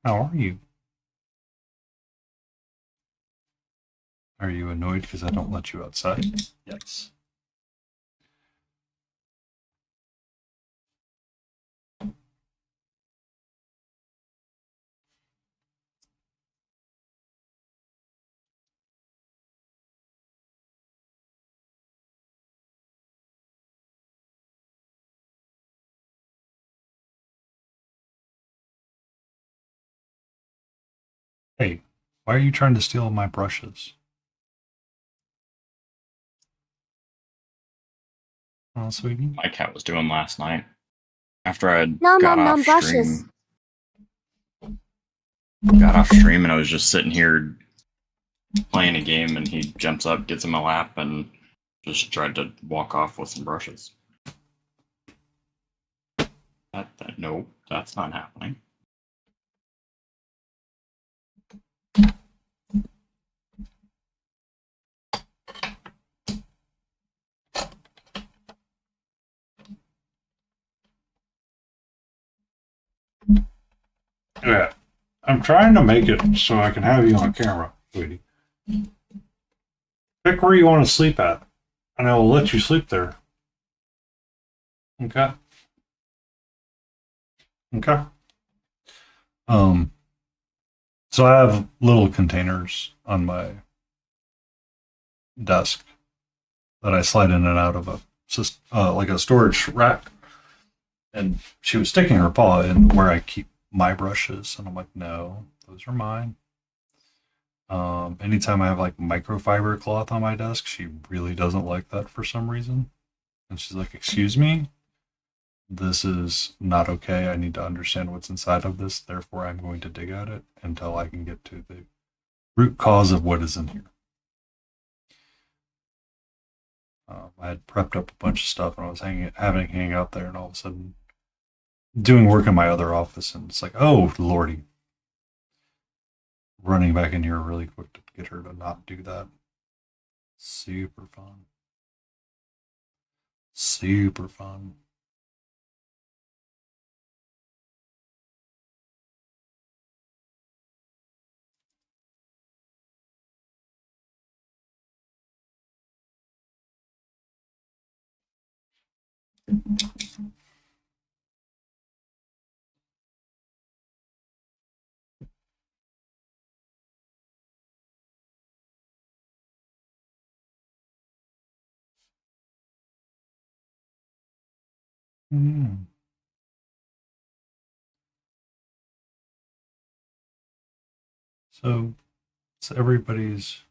How are you? Are you annoyed because I don't let you outside? Yes. Hey, why are you trying to steal my brushes? Oh, sweetie. My cat was doing last night after I had Nom got nom off nom brushes. stream. Got off stream and I was just sitting here playing a game, and he jumps up, gets in my lap, and just tried to walk off with some brushes. No, that's not happening. Yeah. I'm trying to make it so I can have you on camera, sweetie. Pick where you want to sleep at, and I will let you sleep there. Okay. Okay. Um, so I have little containers on my desk that I slide in and out of like a storage rack. And she was sticking her paw in where I keep my brushes, and I'm like, no, those are mine. Anytime I have like microfiber cloth on my desk, she really doesn't like that for some reason. And she's like, excuse me, this is not okay. I need to understand what's inside of this. Therefore, I'm going to dig at it until I can get to the root cause of what is in here. I had prepped up a bunch of stuff and I was having it hang out there, and all of a sudden, doing work in my other office, and it's like, oh lordy, running back in here really quick to get her to not do that. Super fun. Super fun. Hmm. So, what's everybody's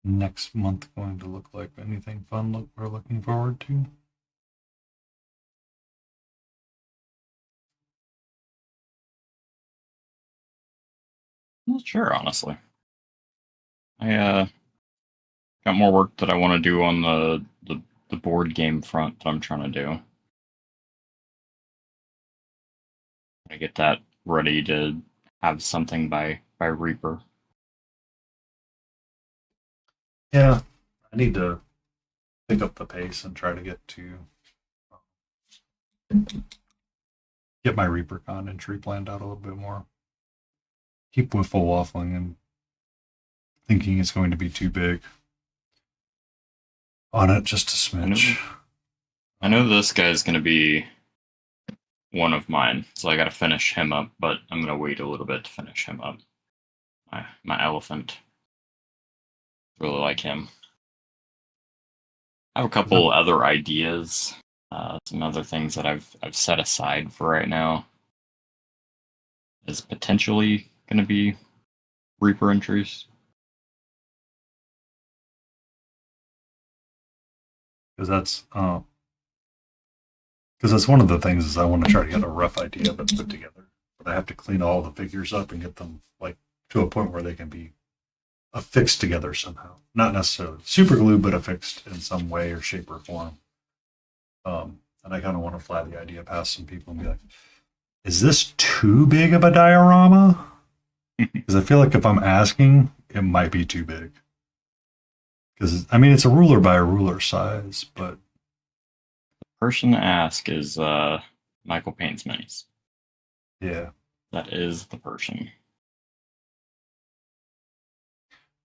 next month going to look like? Anything fun we're looking forward to? Well, sure, honestly. I got more work that I want to do on the board game front that I'm trying to do. I get that ready to have something by Reaper. Yeah, I need to pick up the pace and try to get my ReaperCon entry planned out a little bit more. Keep wiffle waffling and thinking it's going to be too big on it, just a smidge. I know this guy's going to be one of mine, so I got to finish him up, but I'm going to wait a little bit to finish him up. My elephant. Really like him. I have a couple other ideas, some other things that I've set aside for right now. Is potentially going to be Reaper entries. Because that's one of the things is I want to try to get a rough idea of it put together, but I have to clean all the figures up and get them like to a point where they can be affixed together somehow. Not necessarily super glue, but affixed in some way or shape or form. And I kind of want to fly the idea past some people and be like, is this too big of a diorama? Because I feel like if I'm asking, it might be too big. Because, I mean, it's a ruler by a ruler size, but... Person to ask is Michael Payne's Minis. Yeah. That is the person.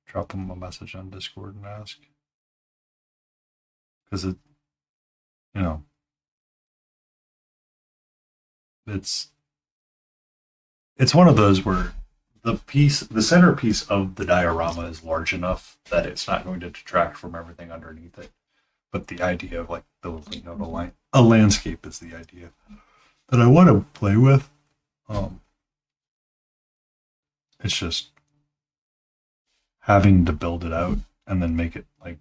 Drop him a message on Discord and ask. Because it, you know, it's one of those where the centerpiece of the diorama is large enough that it's not going to detract from everything underneath it. But the idea of like building out a landscape is the idea that I want to play with. It's just having to build it out and then make it like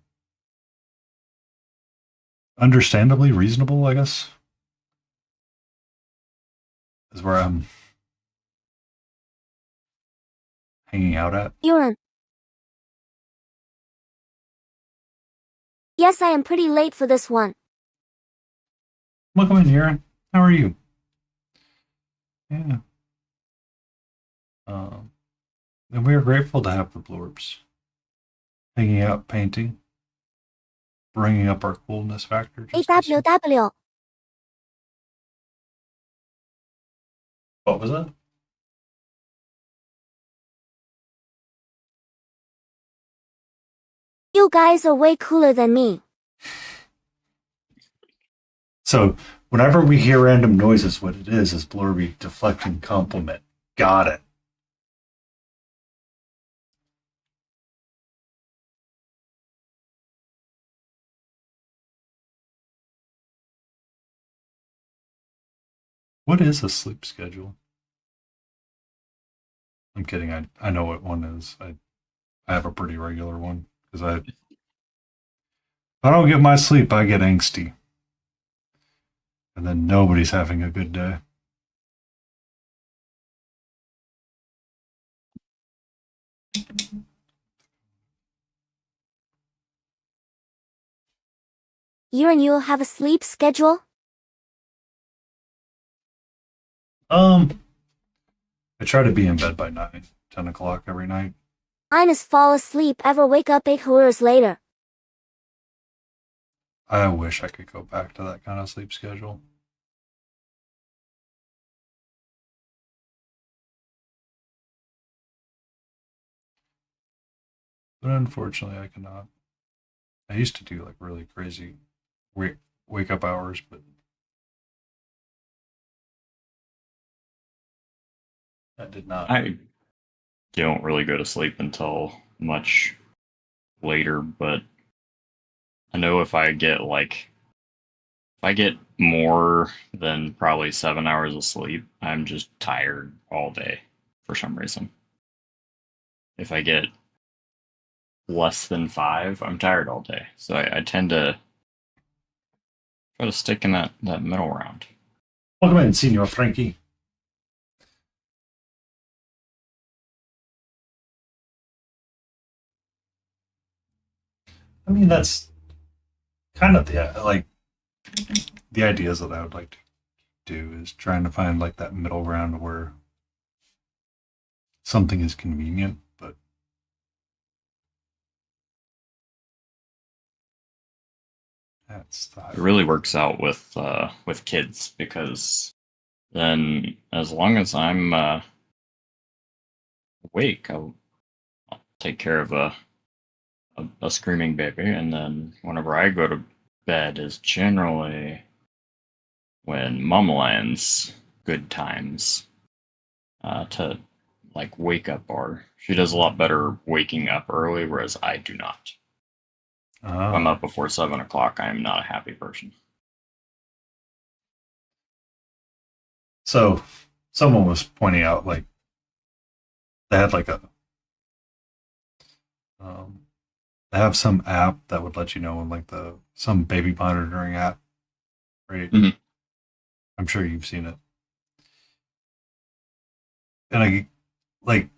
understandably reasonable, I guess, is where I'm hanging out at. Urine. Yes, I am pretty late for this one. Welcome in, Aaron. How are you? Yeah. And we are grateful to have the blurbs. Hanging out, painting, bringing up our coolness factor. AWW. What was that? You guys are way cooler than me. So whenever we hear random noises, what it is Blurby deflecting compliment. Got it. What is a sleep schedule? I'm kidding. I know what one is. I have a pretty regular one because if I don't get my sleep, I get angsty. And then nobody's having a good day. You and you'll have a sleep schedule? I try to be in bed by 9, 10 o'clock every night. Mine is fall asleep, ever wake up 8 hours later. I wish I could go back to that kind of sleep schedule. But unfortunately, I cannot. I used to do like really crazy, wake up hours, but that did not. I don't really go to sleep until much later, but I know if I get more than probably 7 hours of sleep, I'm just tired all day for some reason. If I get less than 5, I'm tired all day. So I tend to try to stick in that middle ground. Welcome in, Senor Frankie. I mean, that's kind of the ideas that I would like to do is trying to find like that middle ground where something is convenient, but it really works out with kids because then as long as I'm awake, I'll take care of a screaming baby, and then whenever I go to bed is generally when Mama Lion's good times to like wake up, or she does a lot better waking up early, whereas I do not. If I'm up before 7 o'clock, I am not a happy person. So someone was pointing out like they had like they have some app that would let you know when like some baby monitoring app, right? Mhm. I'm sure you've seen it. And the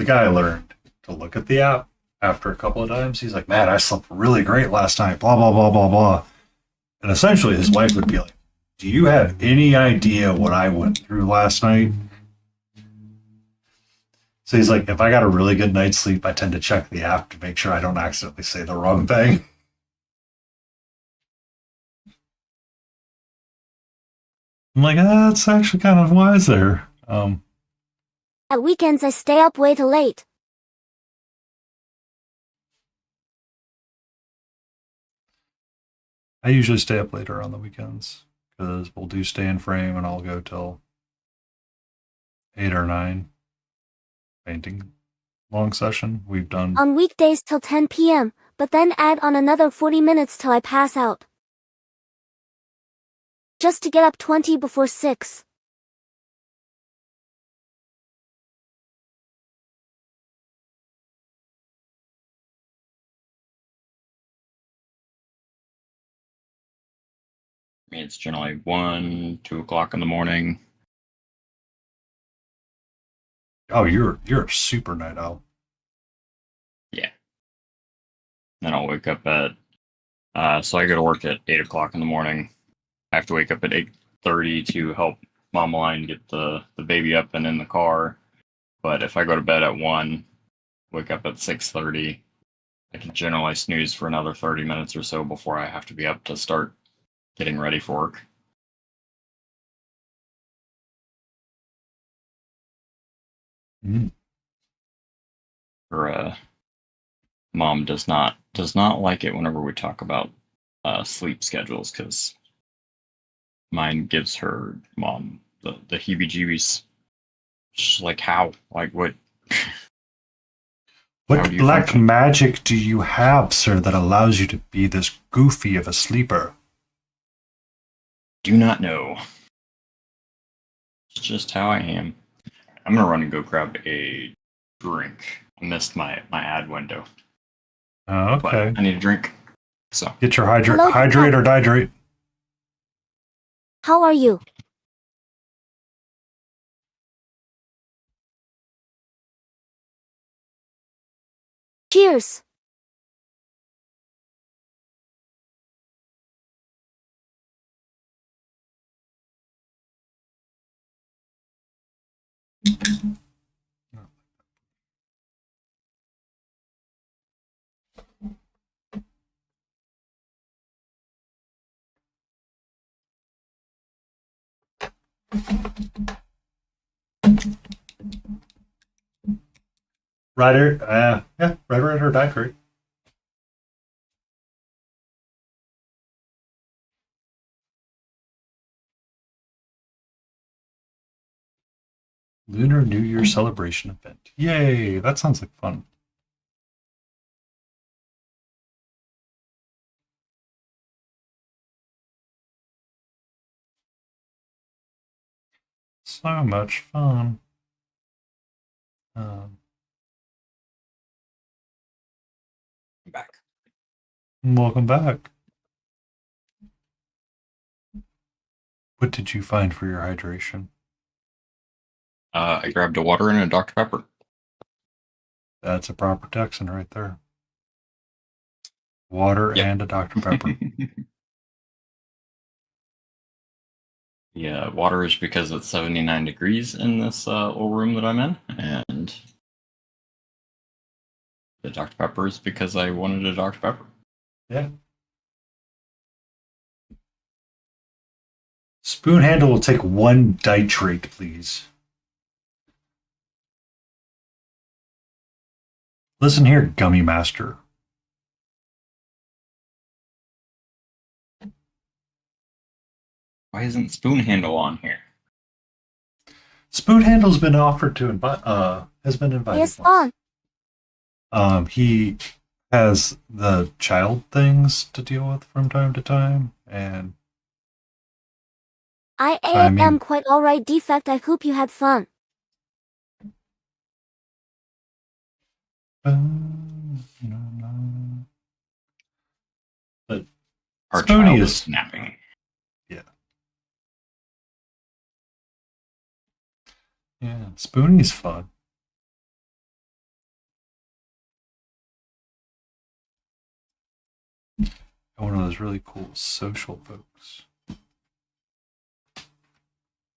guy learned to look at the app after a couple of times. He's like, man, I slept really great last night, blah, blah, blah, blah, blah. And essentially his wife would be like, do you have any idea what I went through last night? So he's like, if I got a really good night's sleep, I tend to check the app to make sure I don't accidentally say the wrong thing. I'm like, that's actually kind of wise there. At weekends I stay up way too late. I usually stay up later on the weekends because we'll do stay in frame and I'll go till 8 or 9 painting long session. We've done On weekdays till 10 p.m., but then add on another 40 minutes till I pass out. Just to get up 20 before 6. I mean, it's generally 1, 2 o'clock in the morning. Oh, you're a super night owl. Yeah. Then I'll wake up at so I go to work at 8 o'clock in the morning. I have to wake up at 8:30 to help Mama Lion get the baby up and in the car. But if I go to bed at 1, wake up at 6:30, I can generally snooze for another 30 minutes or so before I have to be up to start getting ready for work. Mm. Her mom does not like it whenever we talk about sleep schedules because mine gives her mom the heebie-jeebies. She's like, how? Like, what? How What do you black function? magic do you have, sir, that allows you to be this goofy of a sleeper? Do not know. It's just how I am. I'm gonna run and go grab a drink. I missed my ad window. Oh, But okay. I need a drink. So Get your Hello, hydrate or dihydrate. How are you? Cheers. Ryder, yeah, Ryder or dihydrate. Lunar New Year celebration event. Yay! That sounds like fun. So much fun. I'm back. Welcome back. What did you find for your hydration? I grabbed a water and a Dr. Pepper. That's a proper Texan right there. Water Yep. and a Dr. Pepper. Yeah, water is because it's 79 degrees in this little room that I'm in, and the Dr. Pepper is because I wanted a Dr. Pepper. Yeah. Spoon handle will take 1 ditrate, please. Listen here, Gummy Master. Why isn't Spoon Handle on here? Spoon handle's been offered to has been invited. Yes, on. He has the child things to deal with from time to time, and I I mean- am quite alright, Defect. I hope you had fun. but Our Spoony child is is snapping. Yeah, Spoonie's fun. One of those really cool social folks.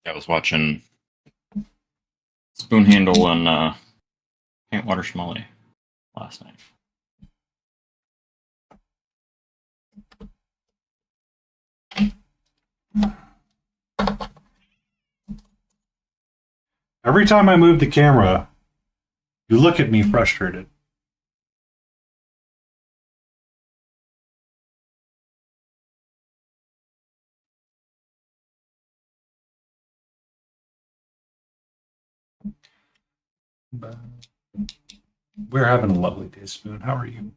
I was watching Spoon Handle and Paint Water Schmolly last night. Every time I move the camera, you look at me frustrated. We're having a lovely day, Spoon. How are you?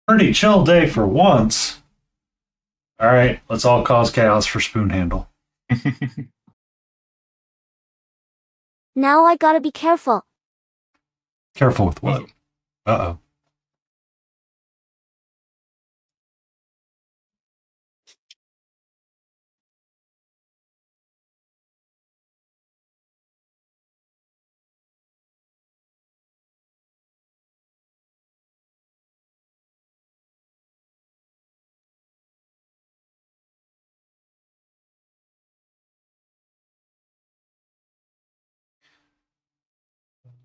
Pretty chill day for once. All right, let's all cause chaos for Spoon Handle. Now I gotta be careful. Careful with what? Uh-oh.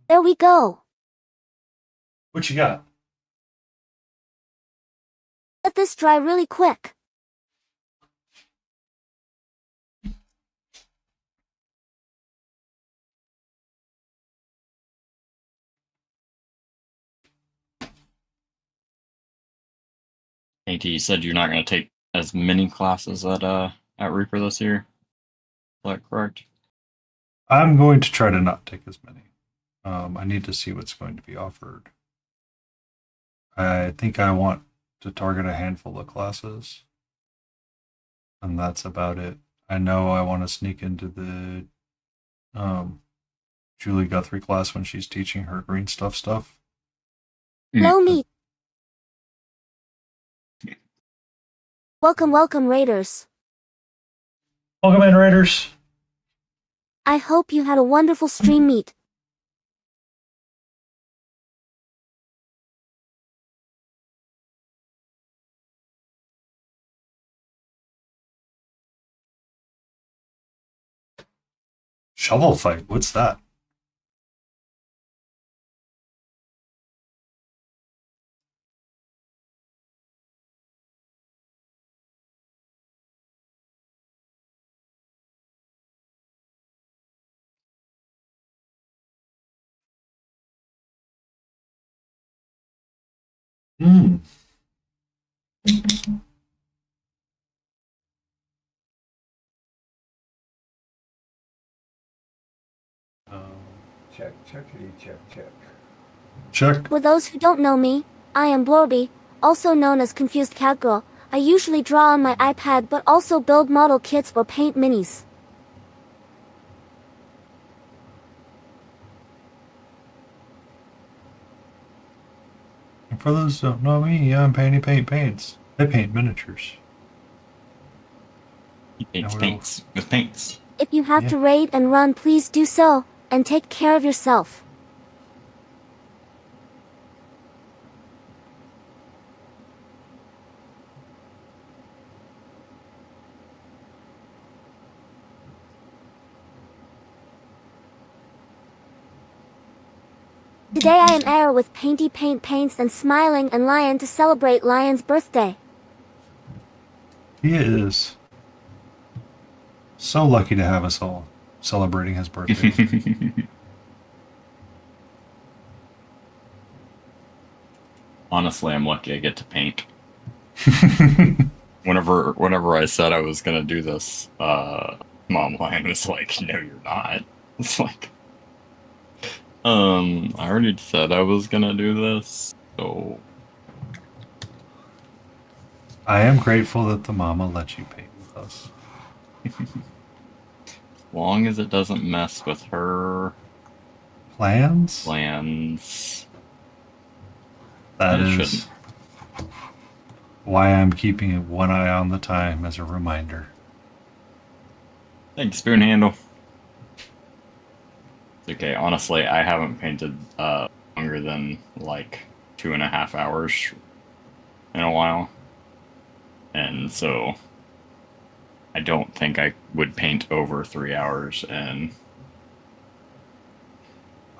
There we go. What you got? Let this dry really quick. AT, you said you're not going to take as many classes at Reaper this year. Is that correct? I'm going to try to not take as many. I need to see what's going to be offered. I think I want to target a handful of classes. And that's about it. I know I want to sneak into the Julie Guthrie class when she's teaching her green stuff. Hello, me. Welcome, Raiders. Welcome in, Raiders. I hope you had a wonderful stream meet. Shovel fight? What's that? Hmm. Check, checkity, check, check. Check. For those who don't know me, I am Blorby, also known as ConfusedCatGirl. I usually draw on my iPad but also build model kits or paint minis. And for those who don't know me, I'm Painty Paint Paints. I paint miniatures. He paints No, paints with paints. If you have Yeah. to raid and run, please do so, and take care of yourself. Today I am Arrow with Painty Paint Paints and Smiling and Lion to celebrate Lion's birthday. He is so lucky to have us all celebrating his birthday. Honestly, I'm lucky I get to paint. Whenever I said I was gonna do this, Mom Lion was like, "No, you're not." It's like, I already said I was gonna do this, so I am grateful that the mama let you paint with us. as long as it doesn't mess with her Plans? plans. That It is shouldn't. why I'm keeping one eye on the time as a reminder. Thanks, spoon handle. It's okay. Honestly, I haven't painted longer than like 2.5 hours in a while, and so I don't think I would paint over 3 hours. And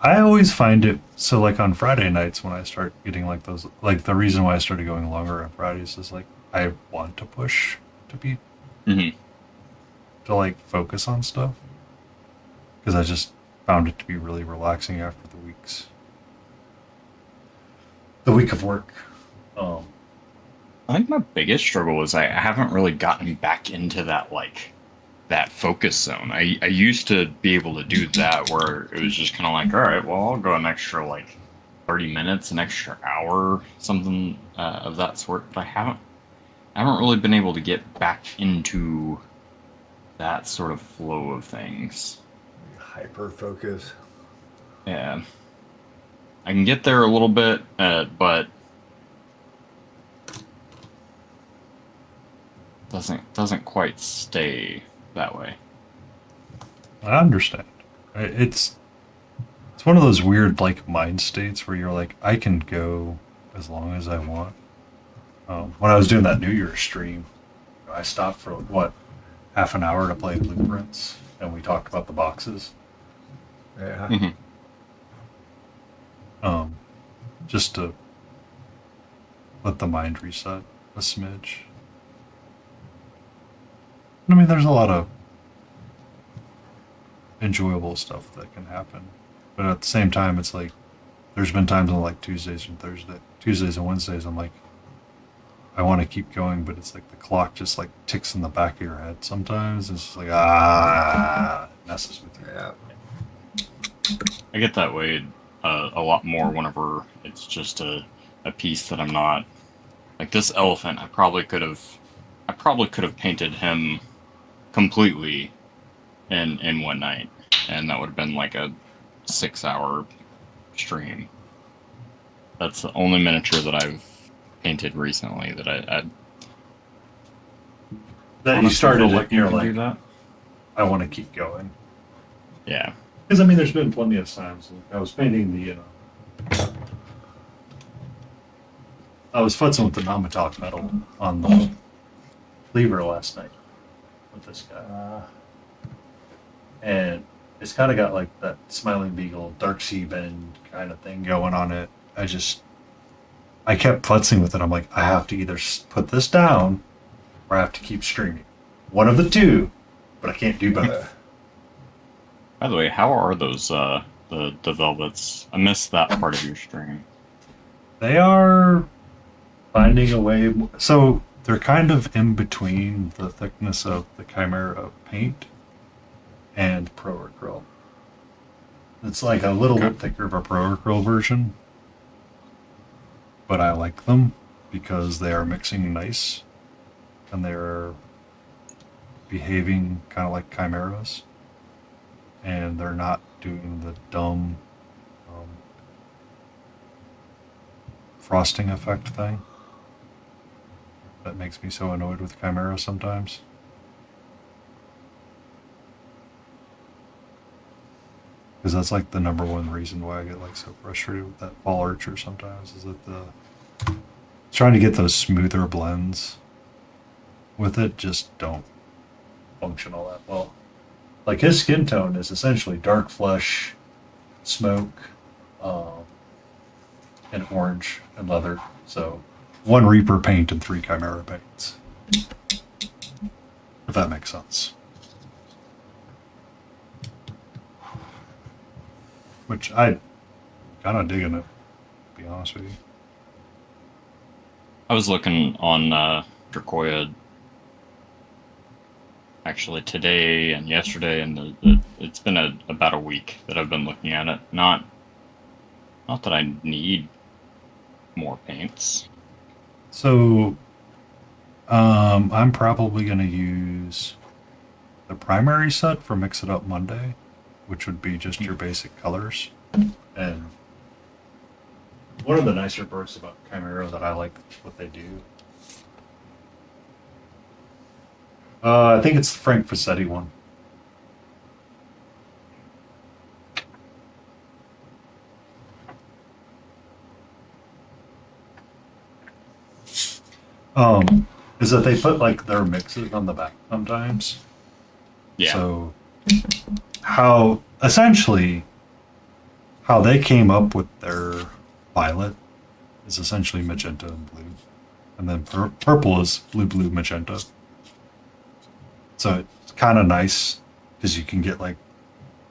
I always find it so like on Friday nights when I start getting like those, like the reason why I started going longer on Fridays is like I want to push to be Mhm. to like focus on stuff because I just found it to be really relaxing after the week of work. I think my biggest struggle is I haven't really gotten back into that focus zone. I used to be able to do that where it was just kind of like, all right, well, I'll go an extra like 30 minutes, an extra hour, something of that sort. But I haven't really been able to get back into that sort of flow of things. Hyper focus. Yeah, I can get there a little bit, but doesn't quite stay that way. I understand. It's one of those weird like mind states where you're like, I can go as long as I want. When I was doing that New Year's stream, I stopped for what, half an hour to play Blueprints, and we talked about the boxes. Yeah. Mhm. Just to let the mind reset a smidge. I mean, there's a lot of enjoyable stuff that can happen, but at the same time, it's like there's been times on like Tuesdays and Wednesdays, I'm like, I want to keep going, but it's like the clock just like ticks in the back of your head. Sometimes it's just like it messes with you. Yeah. I get that way a lot more whenever it's just a piece that I'm not like this elephant. I probably could have painted him completely in one night, and that would have been like a 6-hour stream. That's the only miniature that I've painted recently that I That you honestly started feel it, like you're you can do like, that. I want to keep going. Yeah. Because I mean, there's been plenty of times I was painting the. I was futzing with the non-metallic metal on the lever last night with this guy, and It's kind of got like that Smiling Beagle, Dark Sea Bend kind of thing going on it. I kept futzing with it. I'm like, I have to either put this down or I have to keep streaming. One of the two, but I can't do both. By the way, how are those the velvets? I missed that part of your stream. They are finding a way. So they're kind of in between the thickness of the Chimera paint and Pro Acryl. It's like a little bit thicker of a Pro Acryl version, but I like them because they are mixing nice and they're behaving kind of like chimeras, and they're not doing the dumb frosting effect thing that makes me so annoyed with chimeras sometimes. Because that's like the number one reason why I get like so frustrated with that fall archer sometimes, is that trying to get those smoother blends with it just don't function all that well. Like his skin tone is essentially dark flesh, smoke, and orange and leather. So 1 Reaper paint and 3 Chimera paints. If that makes sense. Which I kind of digging it, to be honest with you. I was looking on Dracoya actually today and yesterday, and it's been about a week that I've been looking at it. Not that I need more paints. So, I'm probably going to use the primary set for Mix It Up Monday, which would be just your basic colors. And one of the nicer parts about Chimera that I like what they do, I think it's the Frank Fassetti one. Is that they put like their mixes on the back sometimes. Yeah. So how they came up with their violet is essentially magenta and blue, and then purple is blue magenta. So it's kind of nice because you can get like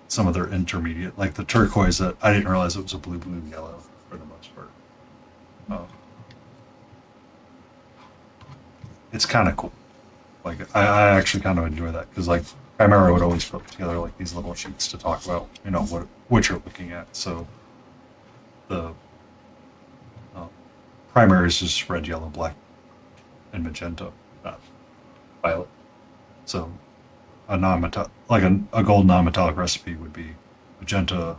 some of their intermediate, like the turquoise that I didn't realize it was a blue yellow for the most part. It's kind of cool. Like I actually kind of enjoy that because like Chimera would always put together like these little sheets to talk about, you know, what you're looking at. So the primary is just red, yellow, black, and magenta, not violet. So a non-metallic, like a gold non-metallic recipe would be magenta,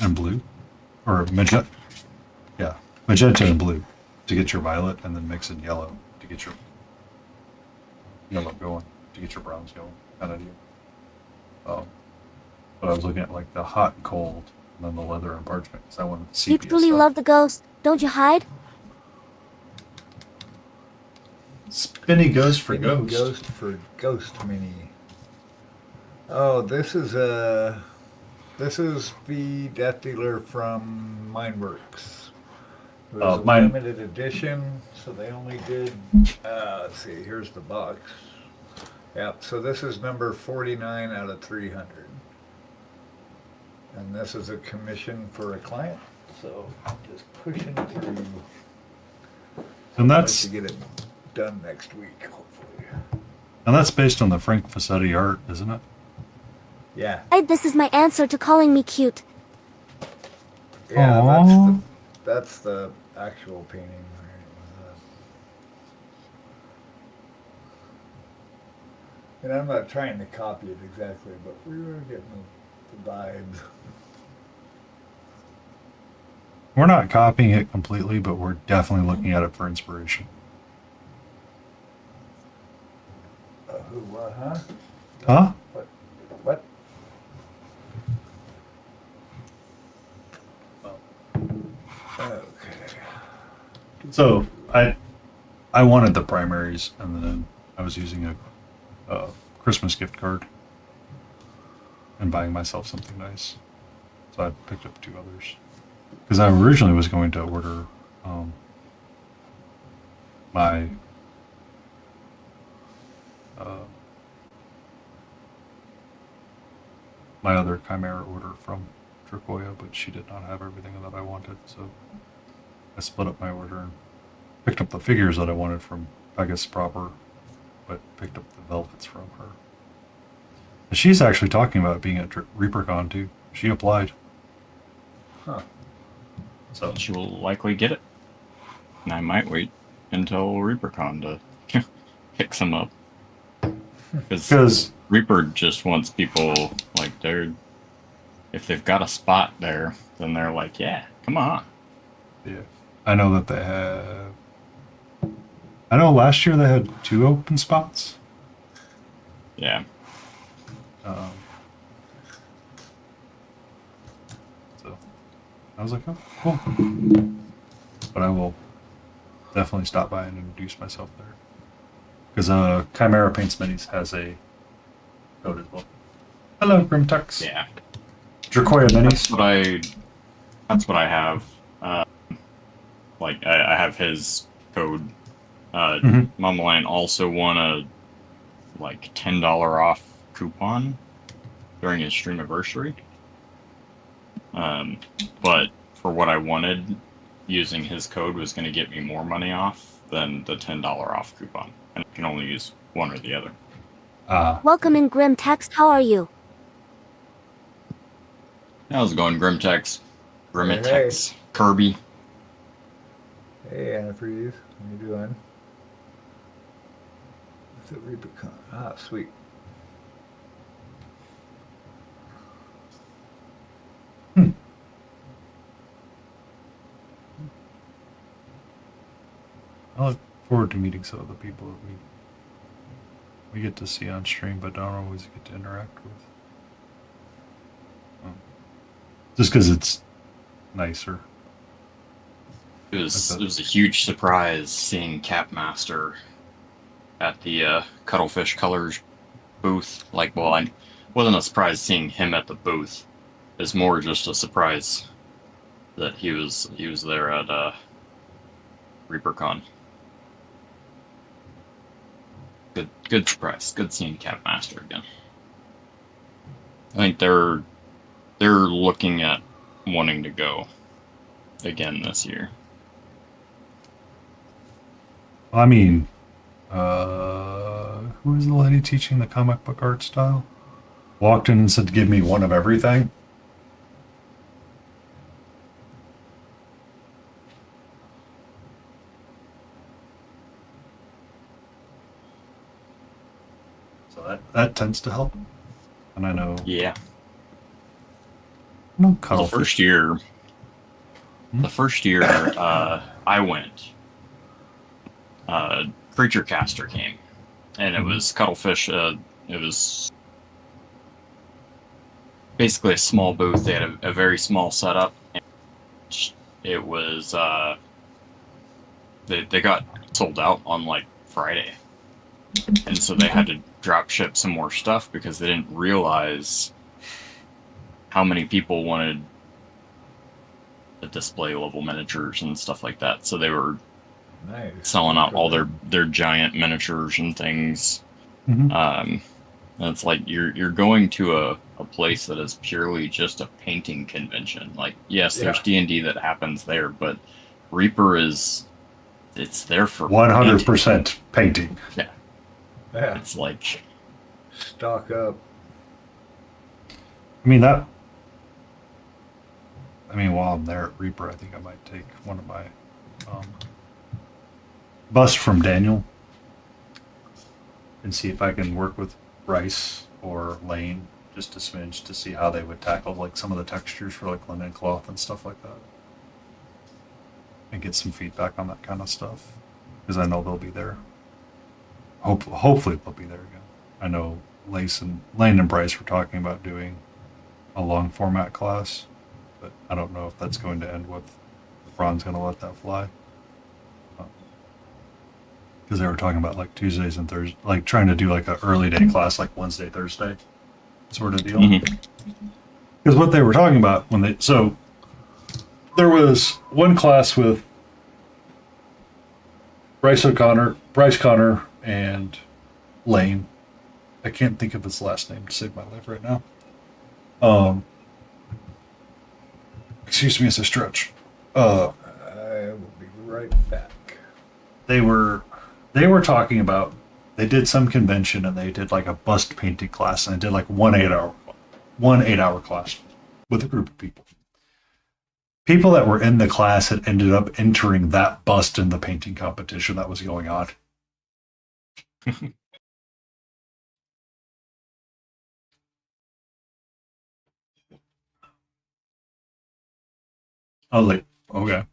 and blue, or magenta. Yeah, magenta and blue to get your violet, and then mix in yellow to get your yellow going, to get your browns going, kind of deal. But I was looking at like the hot and cold, and then the leather and parchment, because I wanted to You sepia truly stuff. love the ghost, don't you hide? Spinny Ghost for Spinny Ghost. Ghost for Ghost Mini. Oh, this is the Death Dealer from Mineworks. It was a limited edition, so they only did. Let's see. Here's the box. Yep. So this is number 49 out of 300, and this is a commission for a client. So just pushing through. And that's I'd like to get it done next week, hopefully. And that's based on the Frank Fassetti art, isn't it? Yeah. This is my answer to calling me cute. Yeah, Aww. that's the actual painting. And I'm not trying to copy it exactly, but we were getting the vibes. We're not copying it completely, but we're definitely looking at it for inspiration. Who, what, huh? Huh? What? Okay. So I wanted the primaries, and then I was using a Christmas gift card and buying myself something nice. So I picked up 2 others. Because I originally was going to order my my other Chimera order from Tricoya, but she did not have everything that I wanted, so I split up my order and picked up the figures that I wanted from Pegasus proper, but picked up the velvets from her. And she's actually talking about being at ReaperCon too. She applied. Huh. So She will likely get it. And I might wait until ReaperCon to pick some up. because Reaper just wants people, like, if they've got a spot there, then they're like, yeah, come on. yeah, I know that they have. I know last year they had 2 open spots. Yeah. So I was like, oh, cool. But I will definitely stop by and introduce myself there. Because Chimera Paints Minis has a code as well. Hello, Grimtux. Yeah. Dracoya Minis. That's what I have. Like, I have his code. Mama Lion also won a, like, $10 off coupon during his streamiversary. But for what I wanted, using his code was going to get me more money off than the $10 off coupon. And I can only use one or the other. Welcome in Grim Text. How are you? How's it going, Grimtex? Grimitex. Kirby. Hey, antifreeze. How you doing? What's it, ReaperCon? Ah, sweet. I look forward to meeting some of the people that we get to see on stream, but don't always get to interact with. Just because it's nicer. It was a huge surprise seeing Capmaster at the Cuttlefish Colors booth. Like, well, I wasn't a surprise seeing him at the booth. It's more just a surprise that he was there at ReaperCon. Good surprise. Good seeing Capmaster again. I think they're looking at wanting to go again this year. I mean, who is the lady teaching the comic book art style? Walked in and said, "Give me one of everything." So that tends to help. And I know. Yeah. No The cuttlefish. first year I went, Creature Caster came, and it was Cuttlefish. It was basically a small booth. They had a very small setup. And it was they got sold out on like Friday, and so they had to drop ship some more stuff because they didn't realize how many people wanted the display level miniatures and stuff like that. So they were selling out all their giant miniatures and things. And it's like you're going to a place that is purely just a painting convention. Like, yes, there's D&D that happens there, but Reaper it's there for 100% painting. Yeah. It's like Stock up. While I'm there at Reaper, I think I might take one of my busts from Daniel and see if I can work with Bryce or Lane just a smidge to see how they would tackle like some of the textures for like linen cloth and stuff like that, and get some feedback on that kind of stuff because I know they'll be there. Hopefully they'll be there again. I know Lane and Bryce were talking about doing a long format class, but I don't know if that's going to end with Ron's going to let that fly. because they were talking about like Tuesdays and Thursdays, like trying to do like an early day class, like Wednesday, Thursday, sort of deal. Because what they were talking about so there was one class with Bryce Connor, and Lane. I can't think of his last name to save my life right now. Excuse me as I stretch. I will be right back. They were talking about, they did some convention and they did like a bust painting class, and they did like one 8-hour class with a group of people. People that were in the class had ended up entering that bust in the painting competition that was going on. Oh, like, okay.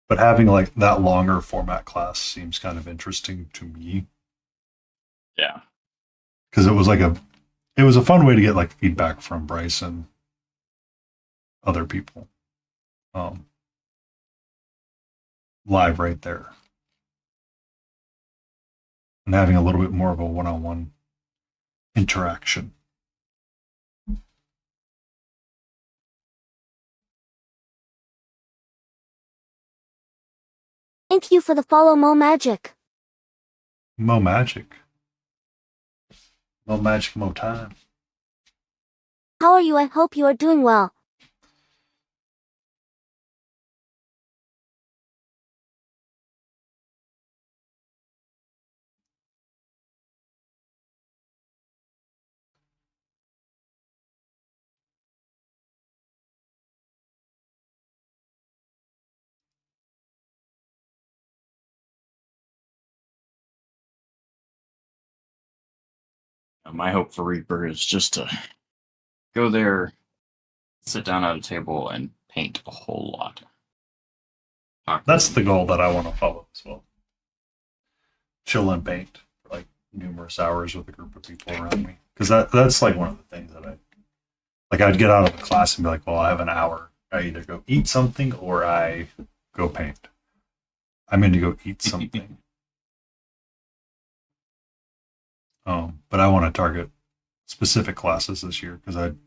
But having like that longer format class seems kind of interesting to me. Yeah. Because it was a fun way to get like feedback from Bryce and other people. Live right there. And having a little bit more of a one-on-one interaction. Thank you for the follow, Mo Magic. Mo Magic. Mo Magic, Mo Time. How are you? I hope you are doing well. My hope for Reaper is just to go there, sit down at a table, and paint a whole lot. That's the goal that I want to follow as well. Chill and paint for like numerous hours with a group of people around me. Because that's like one of the things that I'd get out of the class and be like, well, I have an hour. I either go eat something or I go paint. I'm going to go eat something. But I want to target specific classes this year because I've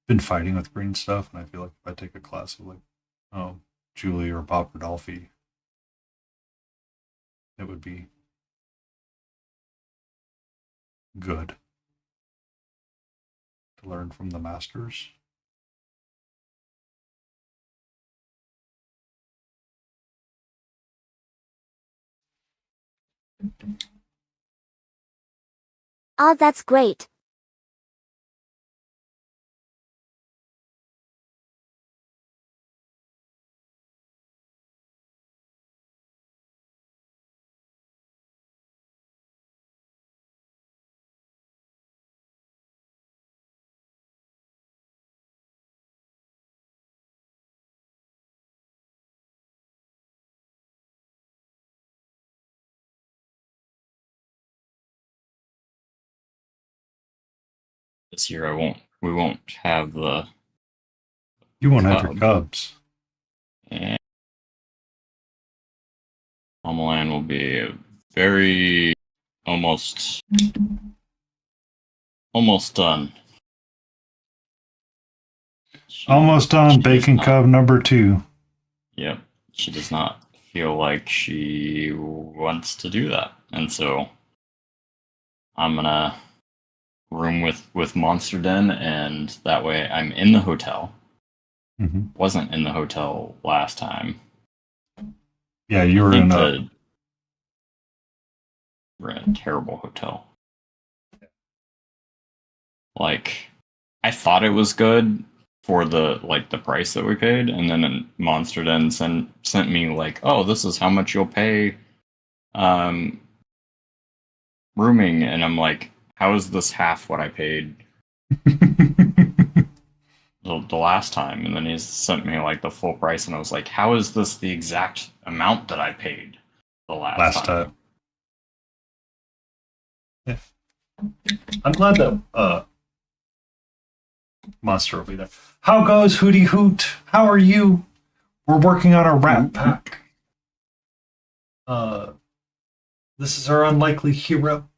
been fighting with green stuff, and I feel like if I take a class with like Julie or Bob Rodolphe, it would be good to learn from the masters. Ah, that's great. This year we won't have the You won't have your cubs. And Homeland will be very almost done. Almost done. Bacon Cub number 2. Yep. She does not feel like she wants to do that. And so I'm gonna room with Monster Den, and that way I'm in the hotel. Mm-hmm. Wasn't in the hotel last time. Yeah, you were we're in a terrible hotel. Like, I thought it was good for the price that we paid, and then Monster Den sent me like, oh, this is how much you'll pay rooming, and I'm like, how is this half what I paid the last time? And then he sent me like the full price, and I was like, how is this the exact amount that I paid the last time? Yeah. I'm glad that Monster will be there. How goes Hootie Hoot? How are you? We're working on a rap pack. This is our unlikely hero.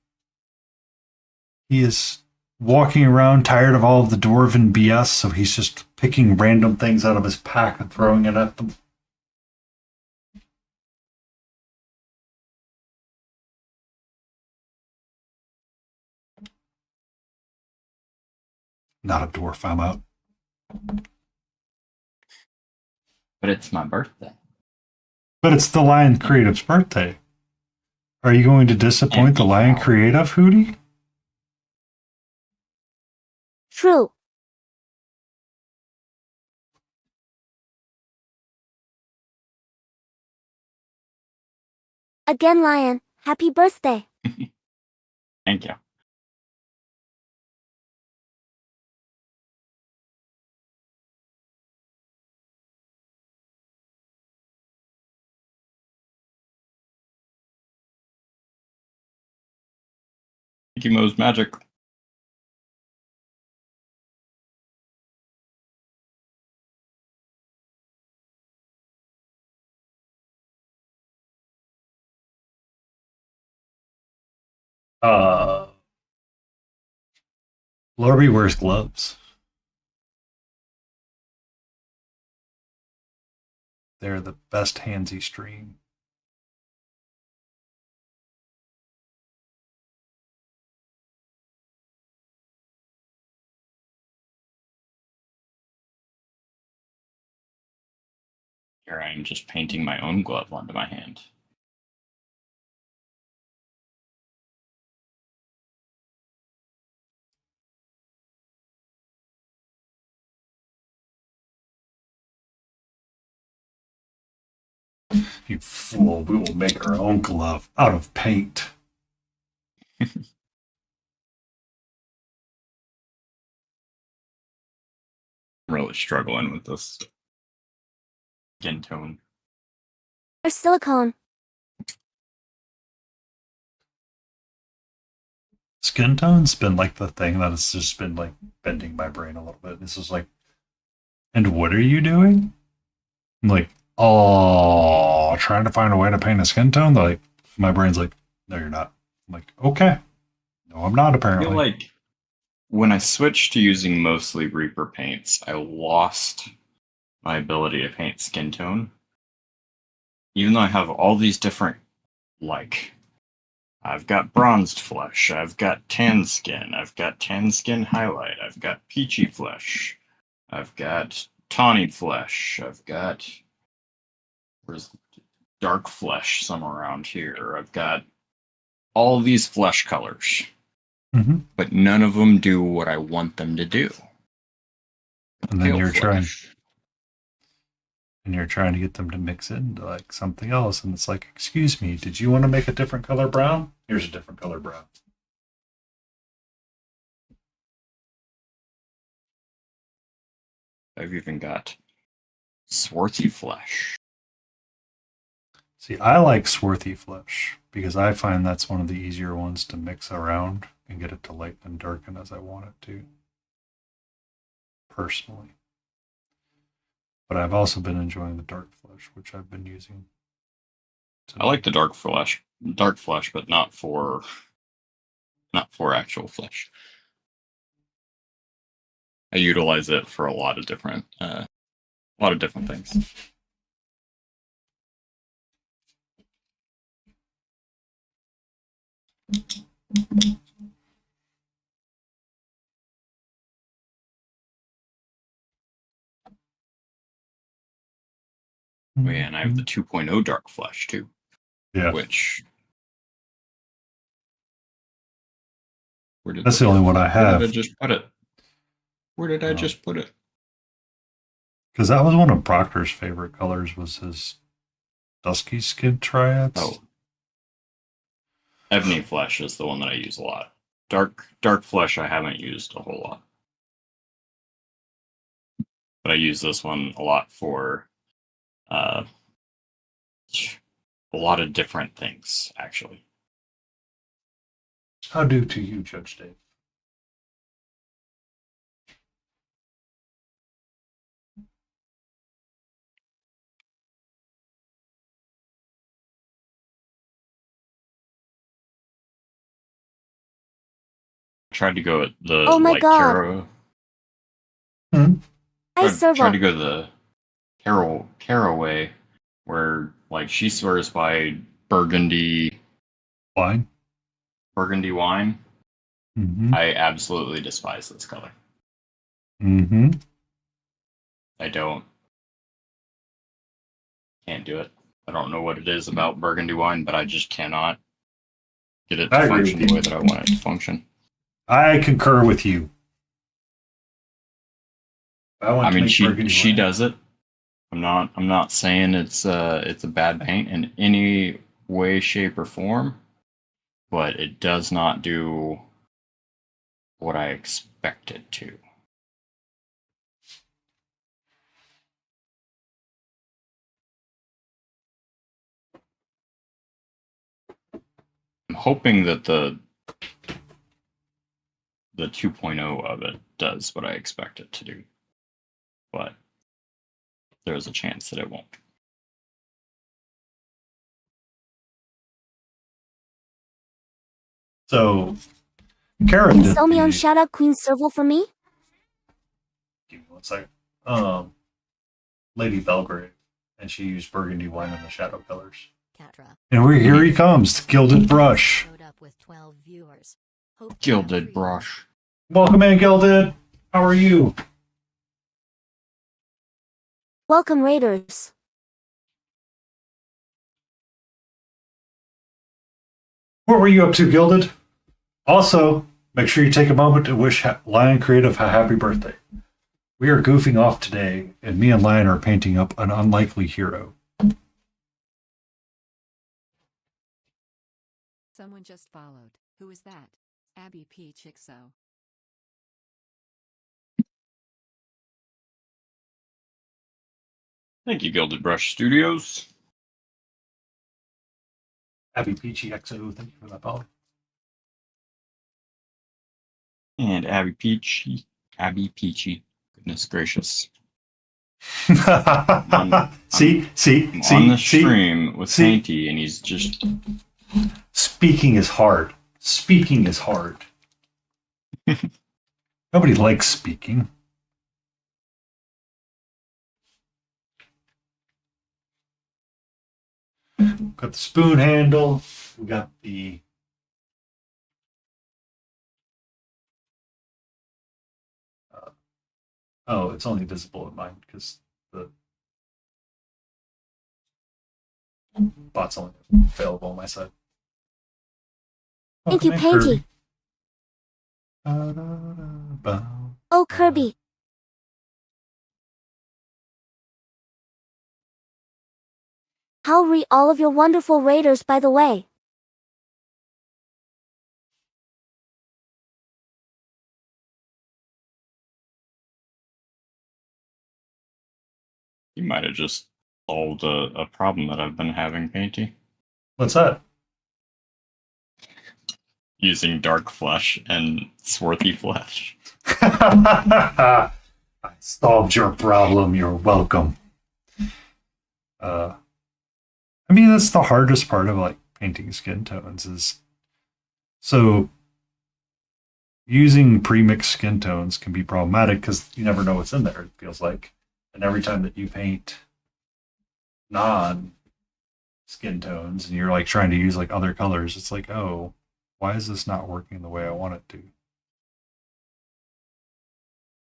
He is walking around tired of all of the dwarven BS, so he's just picking random things out of his pack and throwing it at them. Not a dwarf, I'm out. But it's my birthday. But it's the Lion Creative's birthday. Are you going to disappoint the Lion Anyhow. Creative, Hootie? True. Again, Lion, happy birthday. Thank you. Mickey Mo's magic. Lorby wears gloves. They're the best handsy stream. Here I am just painting my own glove onto my hand. You fool, we will make our own glove out of paint. I'm really struggling with this skin tone. Or silicone. Skin tone's been like the thing that has just been like bending my brain a little bit. This is like, and what are you doing? I'm like, oh, trying to find a way to paint a skin tone? They're like, my brain's like, no, you're not. I'm like, okay. No, I'm not I apparently. feel like when I switched to using mostly Reaper paints, I lost my ability to paint skin tone. Even though I have all these different, like, I've got bronzed flesh, I've got tan skin highlight, I've got peachy flesh, I've got tawny flesh, I've got, where's dark flesh somewhere around here, I've got all these flesh colors. Mm-hmm. But none of them do what I want them to do. And then Pale you're flesh. trying to get them to mix into like something else, and it's like, excuse me, did you want to make a different color brown? Here's a different color brown. I've even got swarthy flesh. See, I like swarthy flesh because I find that's one of the easier ones to mix around and get it to lighten and darken as I want it to. Personally. But I've also been enjoying the dark flesh, which I've been using. I like the dark flesh, but not for actual flesh. I utilize it for a lot of different things. Oh, yeah, and I have the 2.0 dark flesh too. Yeah. Which that's the only one I have. Where did I just put it? Where did I just put it? Because that was one of Proctor's favorite colors, was his dusky skin triads. Oh. Ebony flesh is the one that I use a lot. Dark flesh I haven't used a whole lot. But I use this one a lot for a lot of different things, actually. How do to you, Judge Dave? tried to go at the Oh my God. Caro. I Tried servo. to go the Caro way, where like she swears by Burgundy Wine. wine. Mm-hmm. I absolutely despise this color. Mm-hmm. I can't do it. I don't know what it is about Burgundy wine, but I just cannot get it to I agree function with the you. way that I want it to function. I concur with you. I mean, she wine. does it. I'm not saying it's a bad paint in any way, shape, or form, but it does not do what I expect it to. I'm hoping that the 2.0 of it does what I expect it to do, but there's a chance that it won't. So, Karen Can did sell me on the- shout out Queen Serval for me? Give me 1 second. Lady Belgrade, and she used Burgundy wine on the shadow colors. Catra. And here he comes, the Gilded Brush. Showed up with 12 viewers. Hope to have Gilded three. brush. Welcome in, Gilded. How are you? Welcome, Raiders. What were you up to, Gilded? Also, make sure you take a moment to wish Lion Creative a happy birthday. We are goofing off today, and me and Lion are painting up an unlikely hero. Someone just followed. Who is that? Abby P. Chickso. Thank you, Gilded Brush Studios. Abby Peachy XO, thank you for that follow. And Abby Peachy. Goodness gracious. See, I'm on the stream with Painty, and he's just... Speaking is hard. Speaking is hard. Nobody likes speaking. Got the spoon handle. We got the oh, it's only visible in mine because the bot's only available on my side. Thank you, Welcome in, Painty. Kirby. Oh, Kirby. How re all of your wonderful Raiders, by the way. You might have just solved a problem that I've been having, Painty. What's that? Using dark flesh and swarthy flesh. I solved your problem. You're welcome. I mean, that's the hardest part of like painting skin tones is so using pre-mixed skin tones can be problematic because you never know what's in there, it feels like. And every time that you paint non-skin tones and you're like trying to use like other colors, it's like, oh, why is this not working the way I want it to?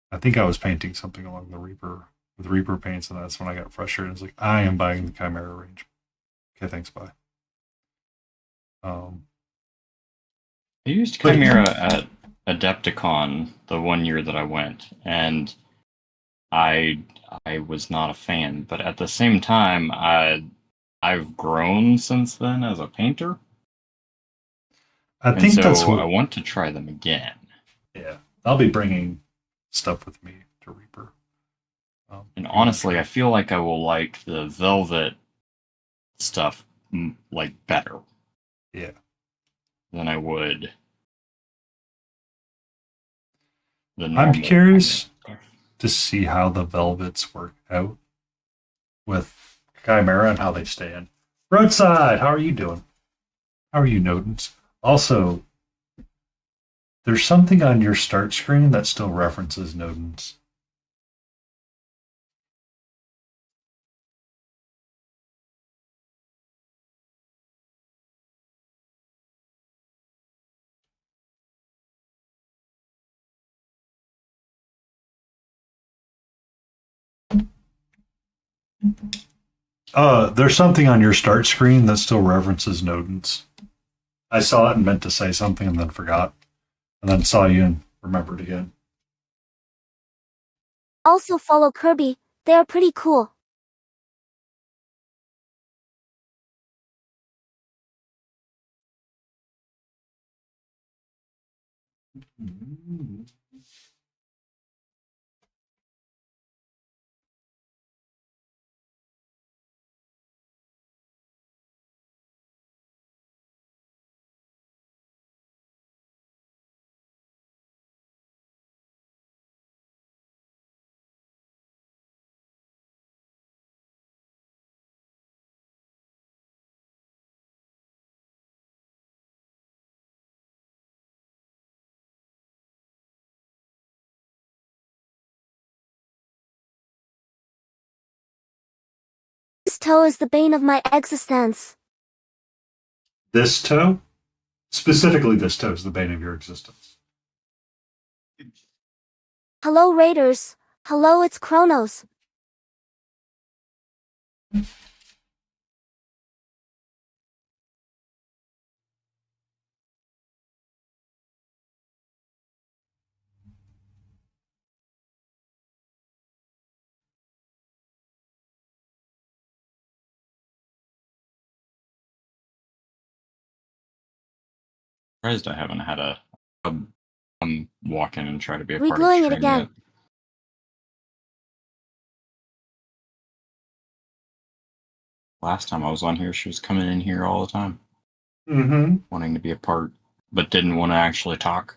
I think I was painting something along the Reaper with Reaper paints, and that's when I got frustrated. It's like, I am buying the Chimera range. Okay, thanks, bye. I used Chimera at Adepticon the 1 year that I went, and I was not a fan. But at the same time, I've grown since then as a painter. I think that's what I want to try them again. Yeah, I'll be bringing stuff with me to Reaper. And honestly, I feel like I will like the velvet stuff like better. Yeah. Than I would. I'm curious to see how the velvets work out with Chimera and how they stay in. Roadside, how are you doing? How are you, Nodens? Also, There's something on your start screen that still references Nodens. There's something on your start screen that still references Nodens. I saw it and meant to say something and then forgot. And then saw you and remembered again. Also follow Kirby, they are pretty cool. This toe is the bane of my existence. This toe? Specifically, this toe is the bane of your existence. Hello Raiders. Hello, it's Kronos. Surprised I haven't had a walk in and try to be a part of the Regluing it stream again. yet. Last time I was on here, she was coming in here all the time, wanting to be a part, but didn't want to actually talk.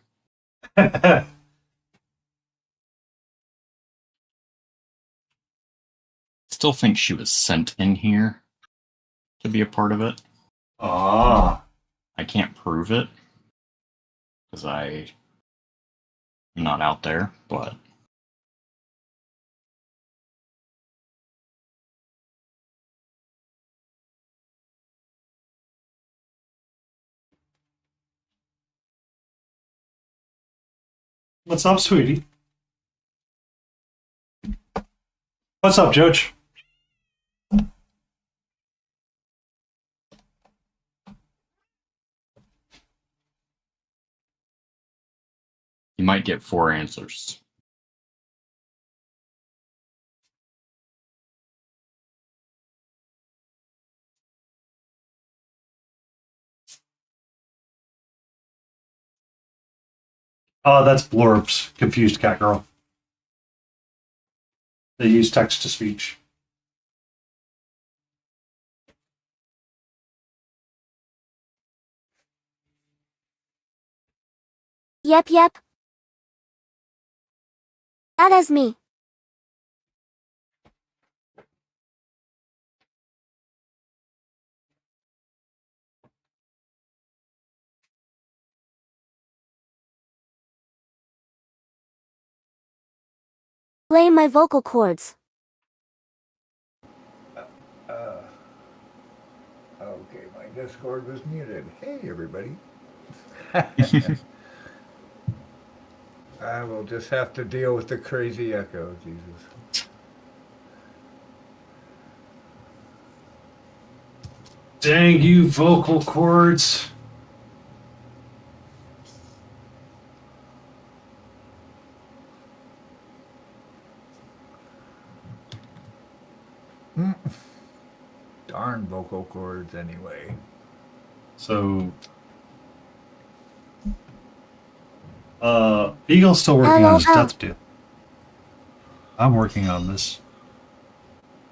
Still think she was sent in here to be a part of it. Ah. I can't prove it because I'm not out there, but What's up, sweetie? What's up, Judge? you might get 4 answers. Oh, that's Blorb's confused cat girl. They use text to speech. Yep. That is me. Blame my vocal cords. Okay, my Discord was muted. Hey, everybody. I will just have to deal with the crazy echo, Jesus. Dang you, vocal cords. Darn vocal cords, anyway. So, Eagle's still working on his death deal. I'm working on this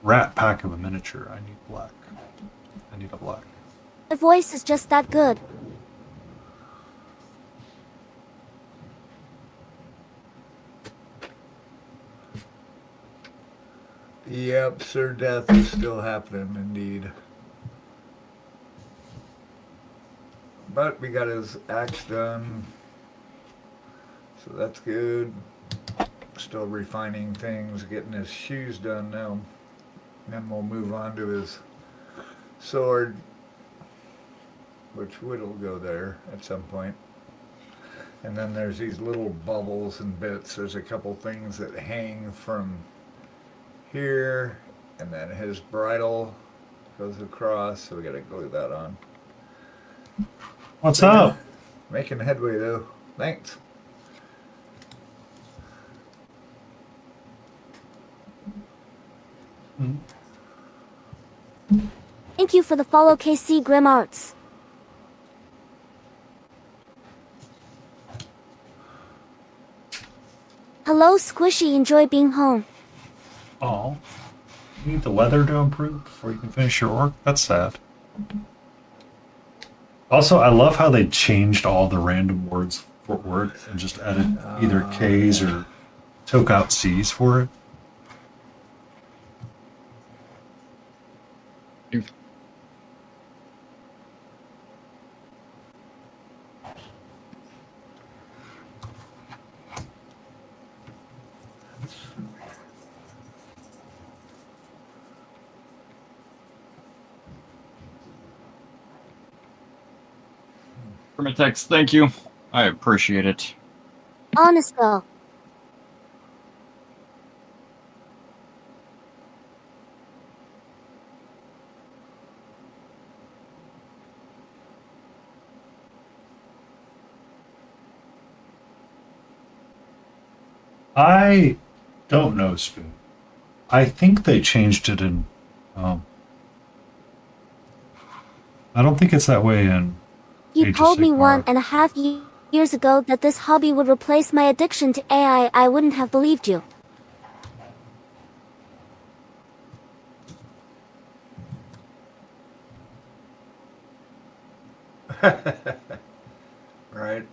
rat pack of a miniature. I need black. I need a black. My voice is just that good. Yep, Sir Death is still happening, indeed. But we got his axe done. So that's good. Still refining things, getting his shoes done now. Then we'll move on to his sword, which will go there at some point. And then there's these little bubbles and bits. There's a couple things that hang from here, and then his bridle goes across, so we gotta glue that on. What's up? Making headway though. Thanks. Thank you for the follow, KC Grim Arts. Hello, Squishy. Enjoy being home. Oh, you need the weather to improve before you can finish your work? That's sad. Also, I love how they changed all the random words for words and just added either K's or took out C's for it. Text, thank you. I appreciate it. Honest though. I don't know, Spoon. I think they changed it in. I don't think it's that way in. You told me 1.5 years ago that this hobby would replace my addiction to AI. I wouldn't have believed you. Right.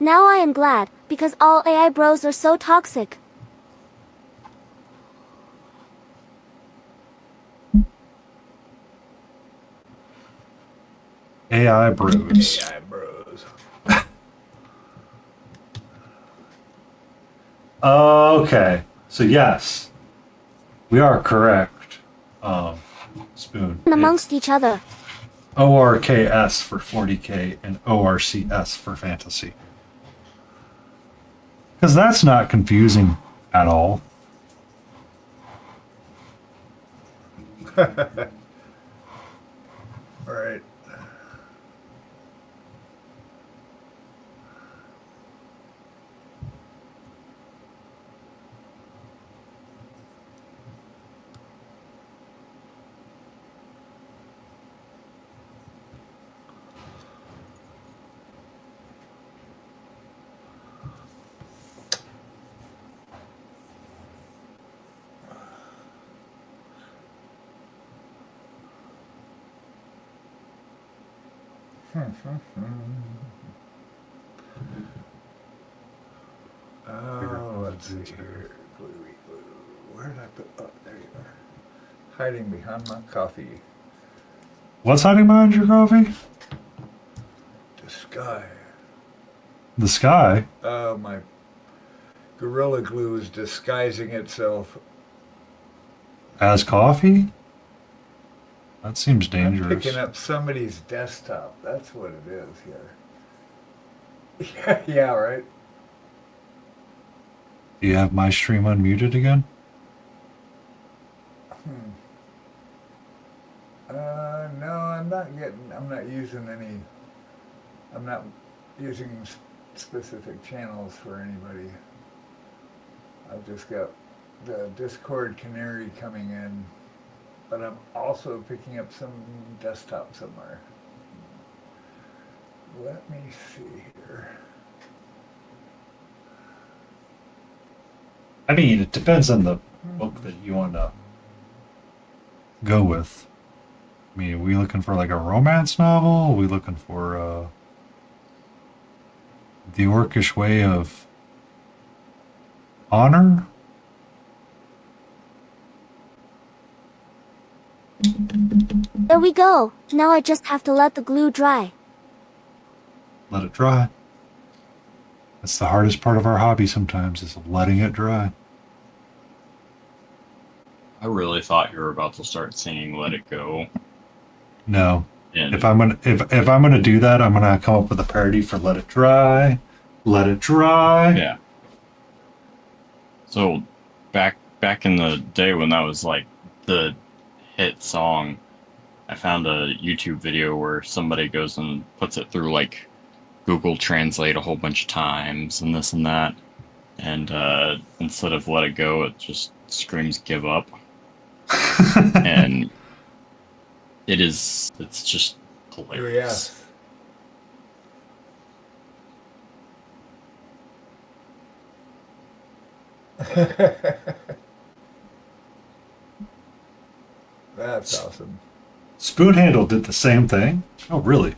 Now I am glad, because all AI bros are so toxic. AI bros. AI bros. Okay, so yes, we are correct. Spoon. And amongst each other. ORKS for 40K and ORCS for fantasy. Because that's not confusing at all. Right. Let's see here. Gluey glue. Where did I put? Oh, there you are. Hiding behind my coffee. What's hiding behind your coffee? The sky. The sky? My Gorilla Glue is disguising itself. As coffee? That seems dangerous. Picking up somebody's desktop. That's what it is here. Yeah, right. Do you have my stream unmuted again? No, I'm not using specific channels for anybody. I've just got the Discord canary coming in, but I'm also picking up some desktop somewhere. Let me see here. I mean, it depends on the book that you want to go with. I mean, are we looking for like a romance novel? Are we looking for The Orcish Way of Honor? There we go. Now I just have to let the glue dry. Let it dry. That's the hardest part of our hobby sometimes, is letting it dry. I really thought you were about to start singing "Let It Go." No. And If I'm gonna do that, I'm gonna come up with a parody for "Let It Dry." Let it dry. yeah. So back in the day when that was like the hit song, I found a YouTube video where somebody goes and puts it through like Google Translate a whole bunch of times and this and that, and instead of "Let It Go," it just screams "Give Up," and it's just hilarious. That's awesome. Spoon Handle did the same thing. Oh, really?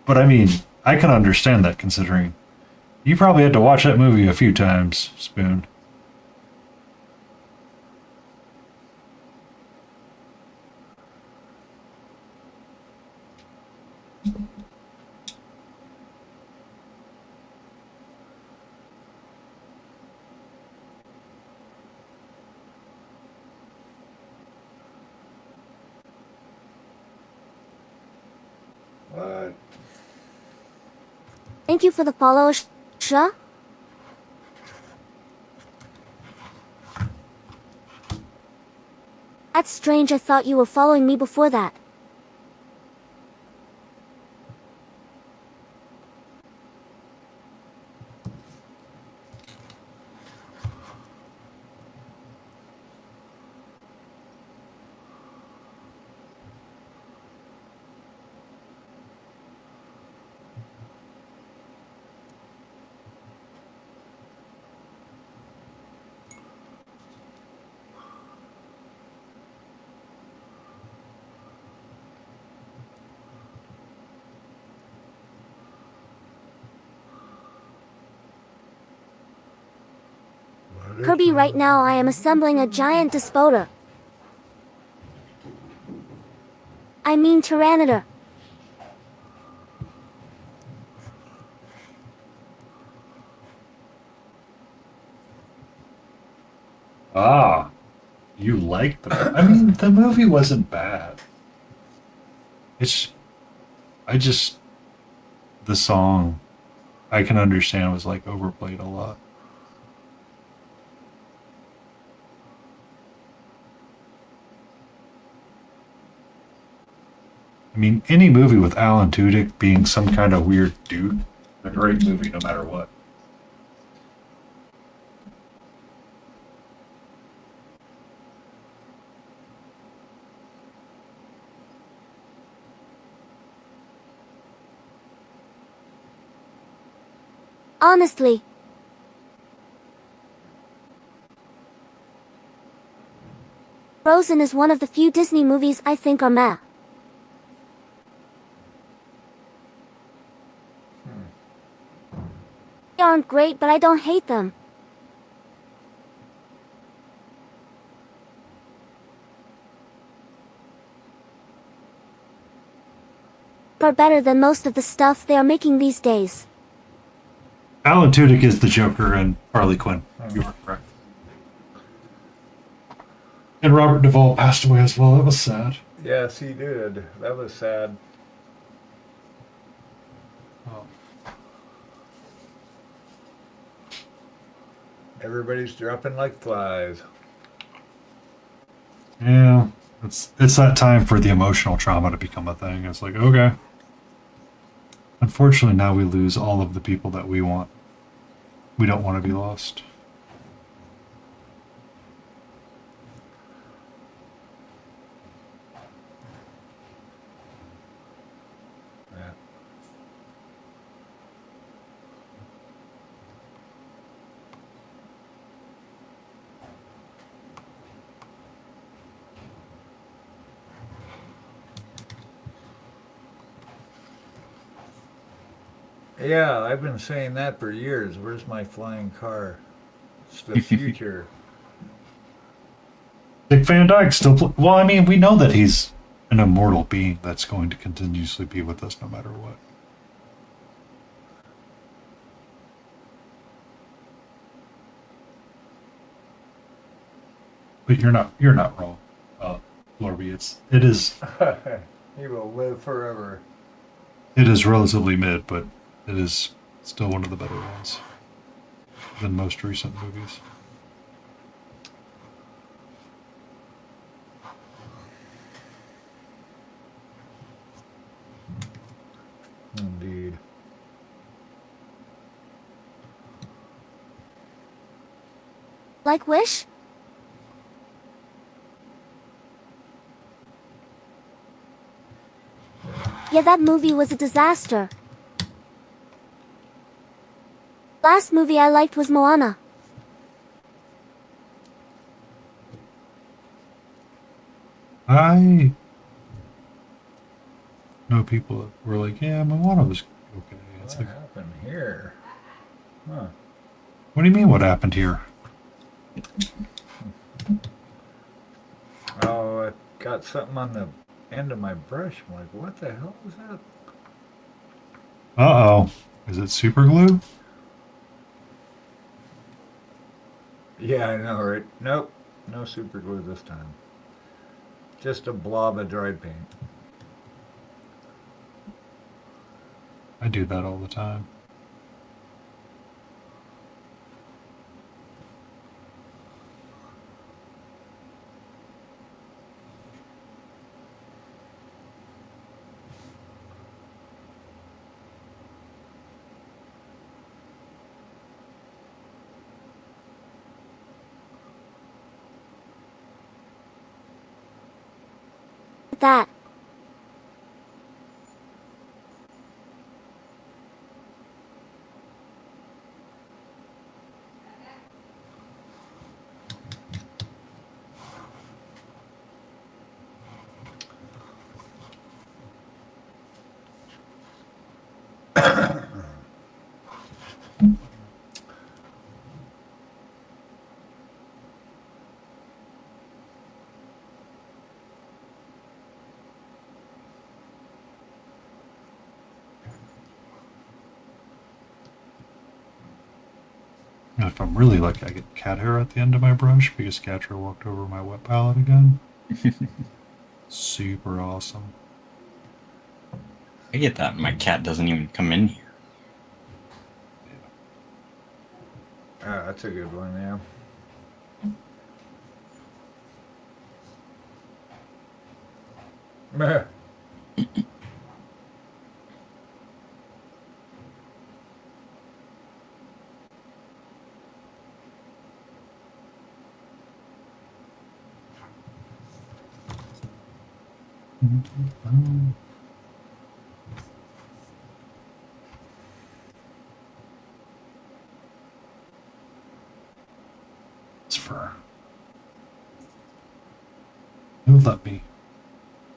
But I mean, I can understand that, considering you probably had to watch that movie a few times, Spoon. What? Thank you for the follow, Sha. That's strange, I thought you were following me before that. Kirby, right now I am assembling a giant Despoter. I mean Tyranitar. Ah, you liked the... I mean, the movie wasn't bad. The song, I can understand, was like overplayed a lot. I mean, any movie with Alan Tudyk being some kind of weird dude, a great movie no matter what. Honestly. Frozen is one of the few Disney movies I think are meh. They aren't great, but I don't hate them. Are better than most of the stuff they are making these days. Alan Tudyk is the Joker and Harley Quinn. You were correct. And Robert Duvall passed away as well. That was sad. Yes, he did. That was sad. Oh. Everybody's dropping like flies. Yeah, it's that time for the emotional trauma to become a thing. It's like, okay. Unfortunately, now we lose all of the people that we want. We don't want to be lost. Yeah. Yeah, I've been saying that for years. Where's my flying car? It's the future. Dick Van Dyke still. Well, I mean, we know that he's an immortal being that's going to continuously be with us no matter what. But you're not wrong, Lorby. It is He will live forever. It is relatively mid, but it is still one of the better ones than most recent movies. Indeed. Like Wish? Yeah, that movie was a disaster. Last movie I liked was Moana. I know people that were like, yeah, Moana was okay. It's What like, happened here? Huh. what do you mean what happened here? Oh, I got something on the end of my brush. I'm like, what the hell was that? Uh-oh. Is it super glue? Yeah, I know, right? Nope. No super glue this time. Just a blob of dried paint. I do that all the time. That. And if I'm really lucky, I get cat hair at the end of my brush because Catra walked over my wet palette again. Super awesome. I get that. My cat doesn't even come in here. Ah, that's a good one, yeah. Meh. It's fur. Who let me?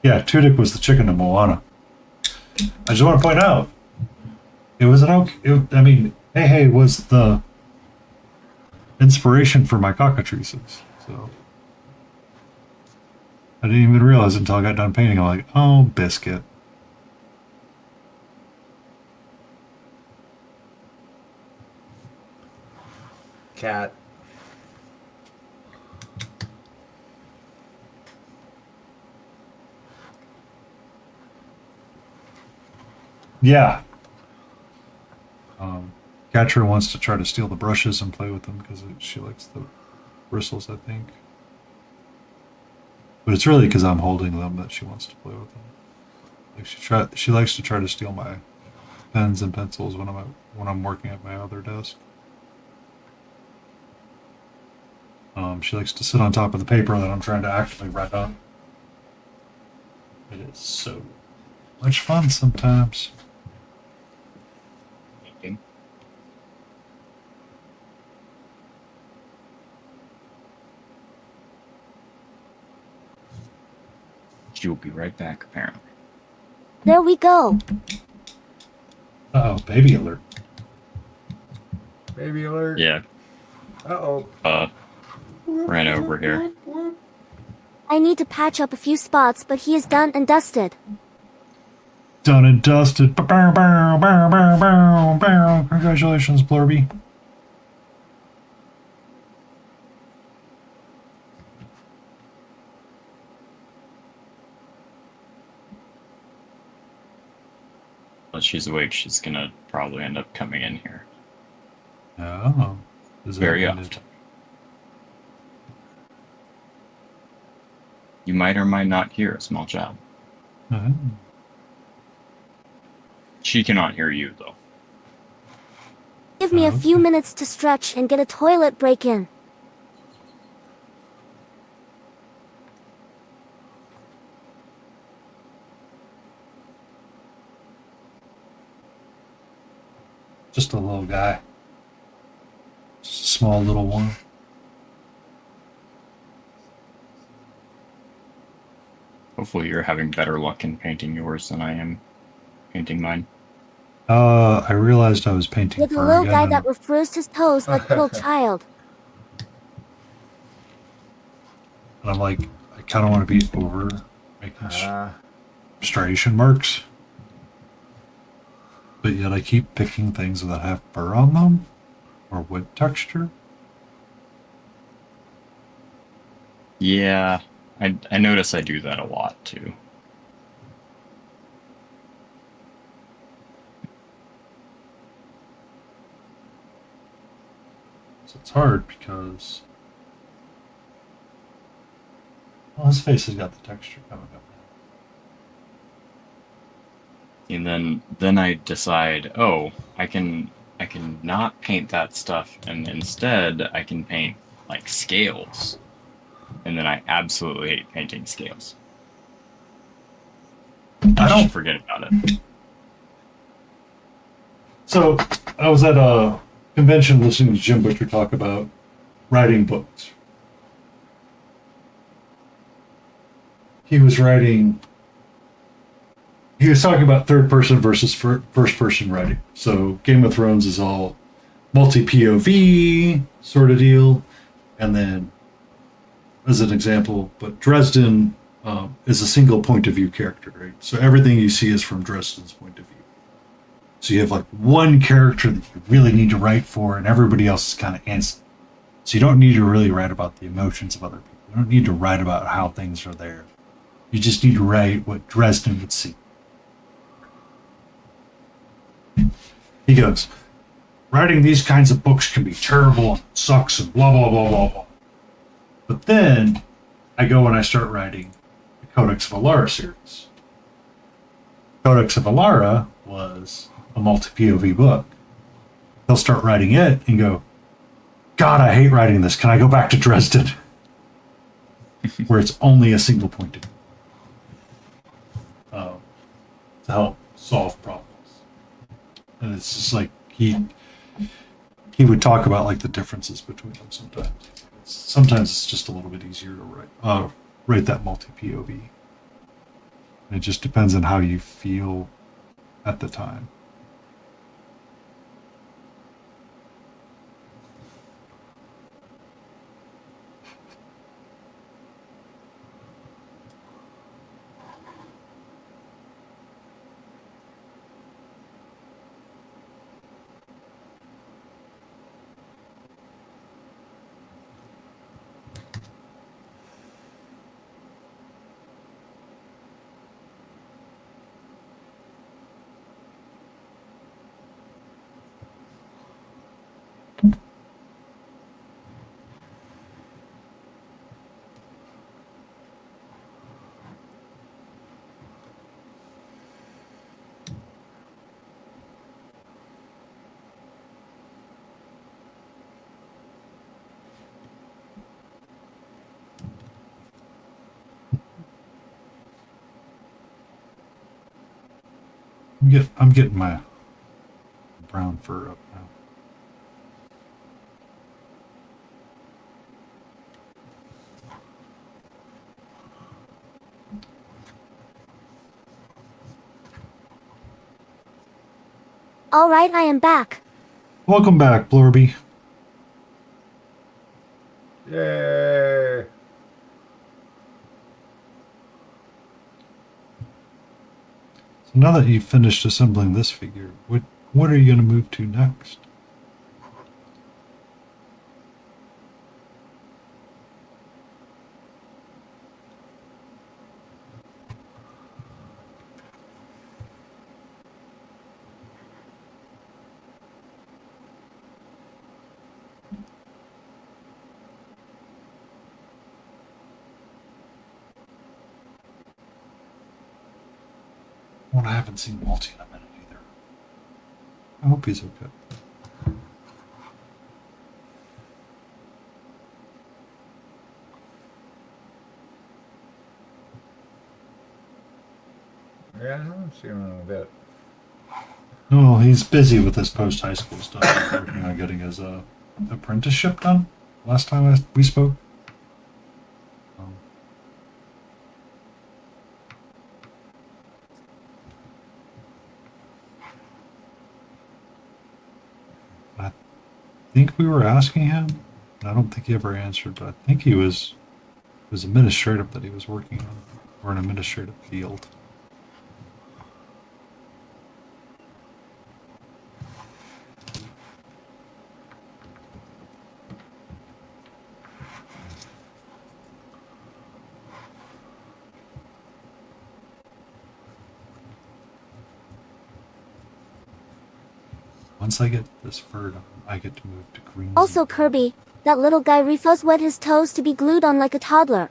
Yeah, Tudyk was the chicken in Moana. I just want to point out, it was an okay. I mean, Hey was the inspiration for my cockatrices. So I didn't even realize until I got done painting. I'm like, oh, biscuit. Cat. Yeah. Catra wants to try to steal the brushes and play with them because she likes the bristles, I think. But it's really because I'm holding them that she wants to play with them. Like she likes to try to steal my pens and pencils when I'm working at my other desk. She likes to sit on top of the paper that I'm trying to actively write on. It is so much fun sometimes. She will be right back, apparently. There we go. Uh-oh, baby alert. Baby alert. Yeah. Uh-oh. Ran over here. I need to patch up a few spots, but he is done and dusted. Done and dusted. Bow, bow, bow, bow, bow, bow. Congratulations, Blurby. Once she's awake, she's gonna probably end up coming in here. Oh. Is that Very what it often. You might or might not hear a small child. is? Oh. She cannot hear you, though. Give me a few Okay. minutes to stretch and get a toilet break in. Just a little guy. Just a small little one. Hopefully you're having better luck in painting yours than I am painting mine. I realized I was painting With a fur little again, guy and that refused his toes like a little child. I'm like, I kind of want to be over making Ah, striation marks. But yet I keep picking things that have fur on them or wood texture. Yeah, I notice I do that a lot, too. So it's hard because, well, his face has got the texture coming up. And then I decide, oh, I can not paint that stuff, and instead I can paint like scales. And then I absolutely hate painting scales. I don't. Just forget about it. So I was at a convention listening to Jim Butcher talk about writing books. He was talking about third person versus first person writing. So Game of Thrones is all multi POV sort of deal. And then, as an example, but Dresden is a single point of view character, right? So everything you see is from Dresden's point of view. So you have like one character that you really need to write for, and everybody else is kind of instant. So you don't need to really write about the emotions of other people. You don't need to write about how things are there. You just need to write what Dresden would see. He goes, writing these kinds of books can be terrible and sucks and blah, blah, blah, blah, blah. But then I go and I start writing the Codex of Alara series. Codex of Alara was a multi-POV book. They'll start writing it and go, God, I hate writing this. Can I go back to Dresden? Where it's only a single point of view. To help solve problems. And it's just like he would talk about like the differences between them sometimes. Sometimes it's just a little bit easier to write that multi-POV. It just depends on how you feel at the time. I'm getting my brown fur up now. Alright, I am back. Welcome back, Blorby. yay! Now that you've finished assembling this figure, what are you going to move to next? Well, I haven't seen Walty in a minute either. I hope he's okay. Yeah, I haven't seen him in a bit. No, he's busy with his post-high school stuff. He's working on getting his apprenticeship done. Last time we spoke. I think we were asking him. I don't think he ever answered, but I think it was administrative that he was working on, or an administrative field. Once I get this fur done, I get to move to green. Also, Kirby, that little guy refused wet his toes to be glued on like a toddler.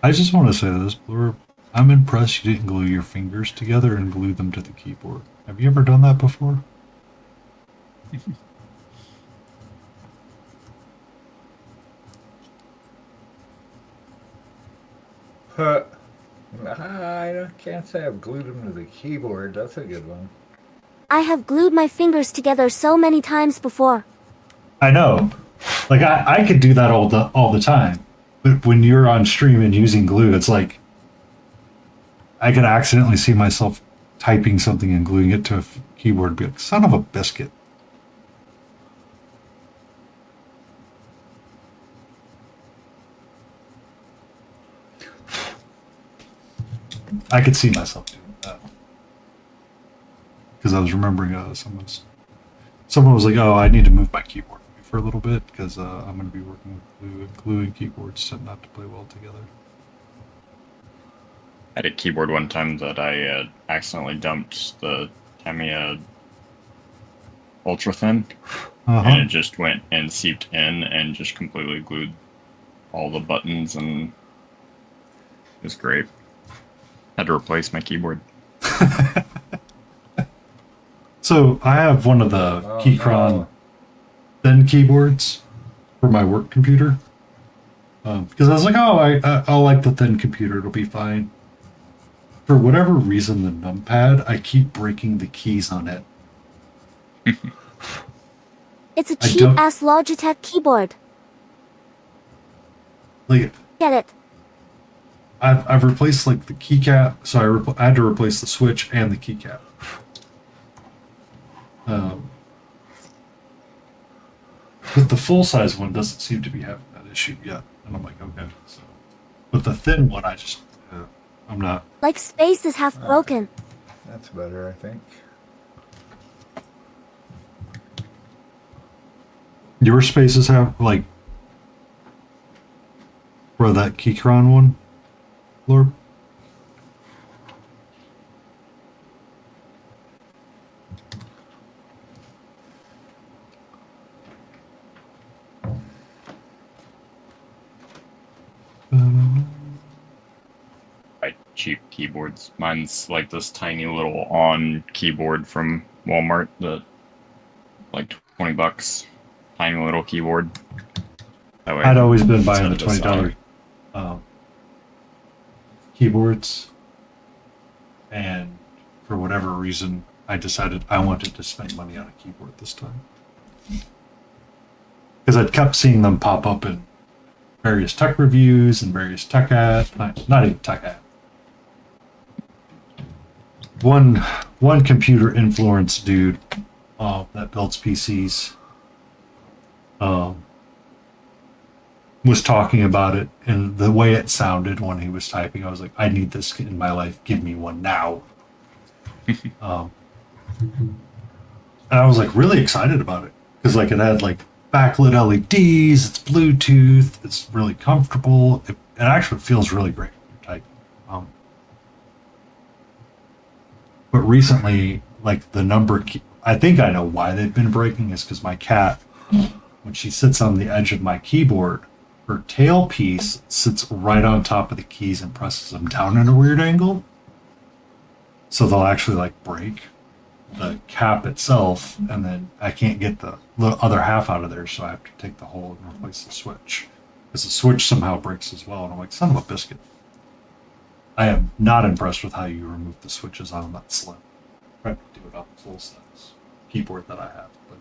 I just want to say this, Blur. I'm impressed you didn't glue your fingers together and glue them to the keyboard. Have you ever done that before? I can't say I've glued them to the keyboard. That's a good one. I have glued my fingers together so many times before. I know. Like I could do that all the time. But when you're on stream and using glue, it's like I can accidentally see myself typing something and gluing it to a keyboard and be like, son of a biscuit. I could see myself doing that. Because I was remembering someone was like, oh, I need to move my keyboard for a little bit because I'm going to be working with glue, and glue and keyboards tend not to play well together. I had a keyboard one time that I accidentally dumped the Tamiya ultra thin, and it just went and seeped in and just completely glued all the buttons, and it was great. Had to replace my keyboard. So I have one of the Keychron thin keyboards for my work computer because I was like, oh, I'll like the thin computer, it'll be fine. For whatever reason, the numpad, I keep breaking the keys on it. It's a cheap-ass Logitech keyboard. Like, Get it? I've replaced like the keycap, so I had to replace the switch and the keycap. But the full-size one doesn't seem to be having that issue yet, and I'm like, okay. So, but the thin one, I'm not. Like space is half broken. That's better, I think. Your spaces have like, bro, that Keychron one, Lord. Cheap keyboards. Mine's like this tiny little on keyboard from Walmart that like $20. Tiny little keyboard. That way I'd always been buying the $20 keyboards, and for whatever reason, I decided I wanted to spend money on a keyboard this time. because I'd kept seeing them pop up in various tech reviews and various tech ads, not even tech ads. One computer influence dude that builds PCs was talking about it, and the way it sounded when he was typing, I was like, I need this in my life. Give me one now. And I was like really excited about it because like it had like backlit LEDs, it's Bluetooth, it's really comfortable. It actually feels really great when you're typing. But recently, like the number key, I think I know why they've been breaking is because my cat, when she sits on the edge of my keyboard, her tail piece sits right on top of the keys and presses them down in a weird angle. So they'll actually like break the cap itself, and then I can't get the other half out of there, so I have to take the hole and replace the switch. Because the switch somehow breaks as well, and I'm like, son of a biscuit. I am not impressed with how you remove the switches on that slim. I tried to do it on the full size keyboard that I have, but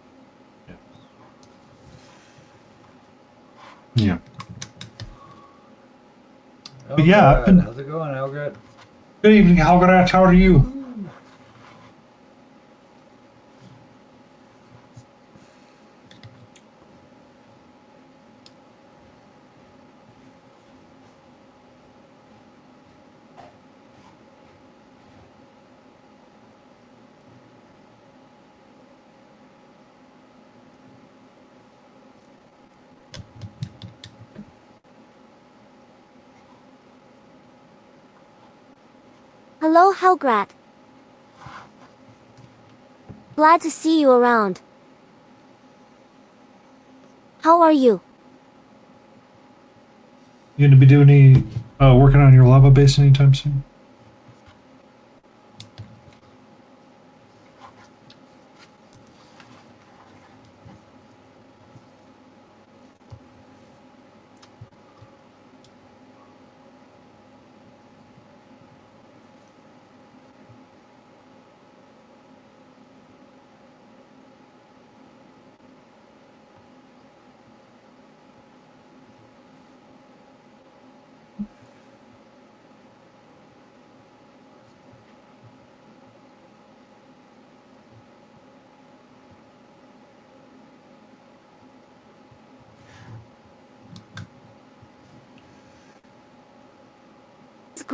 yeah. Oh, But yeah, I've been. how's it going, Algret? Good evening, Algret. How are you? Hello, Helgrat. Glad to see you around. How are you? You going to be doing any working on your lava base anytime soon?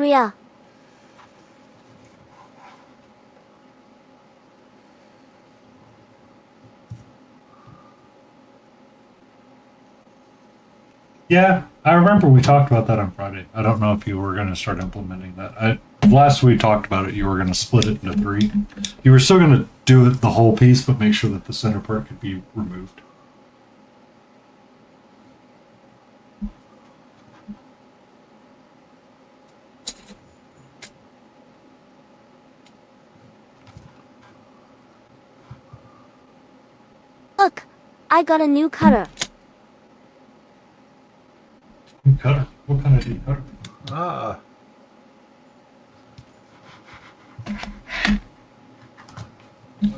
Gria. Yeah, I remember we talked about that on Friday. I don't know if you were going to start implementing that. Last we talked about it, you were going to split it into 3. You were still going to do it the whole piece, but make sure that the center part could be removed. Look, I got a new cutter. New cutter? What kind of new cutter? Ah,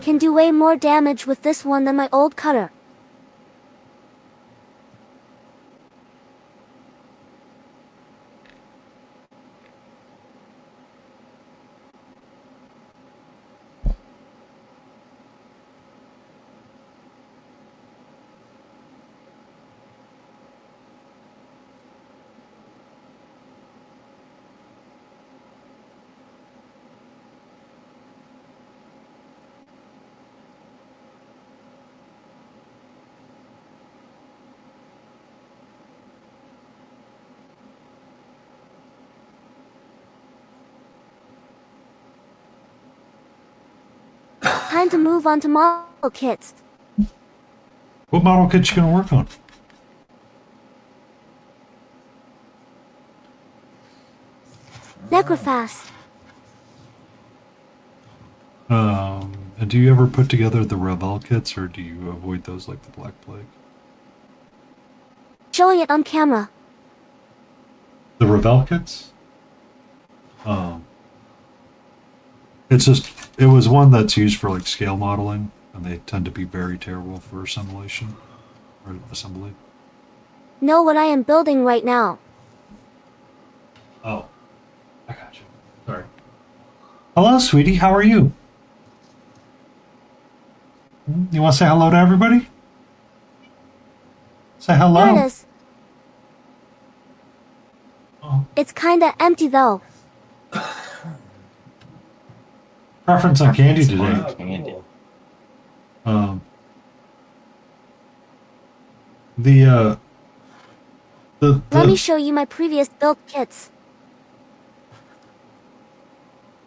Can do way more damage with this one than my old cutter. Time to move on to model kits. What model kit you going to work on? Necrofast. And do you ever put together the Revel kits, or do you avoid those like the Black Plague? Showing it on camera. The Revel kits? It's just, it was one that's used for like scale modeling, and they tend to be very terrible for assimilation or assembly. Know what I am building right now. Oh, I got you. Sorry. Hello, sweetie. How are you? You want to say hello to everybody? Say hello. Here it is. Oh. It's kinda empty though. Preference on candy today. Wow, Candy. cool. Um, the Let me show you my previous build kits.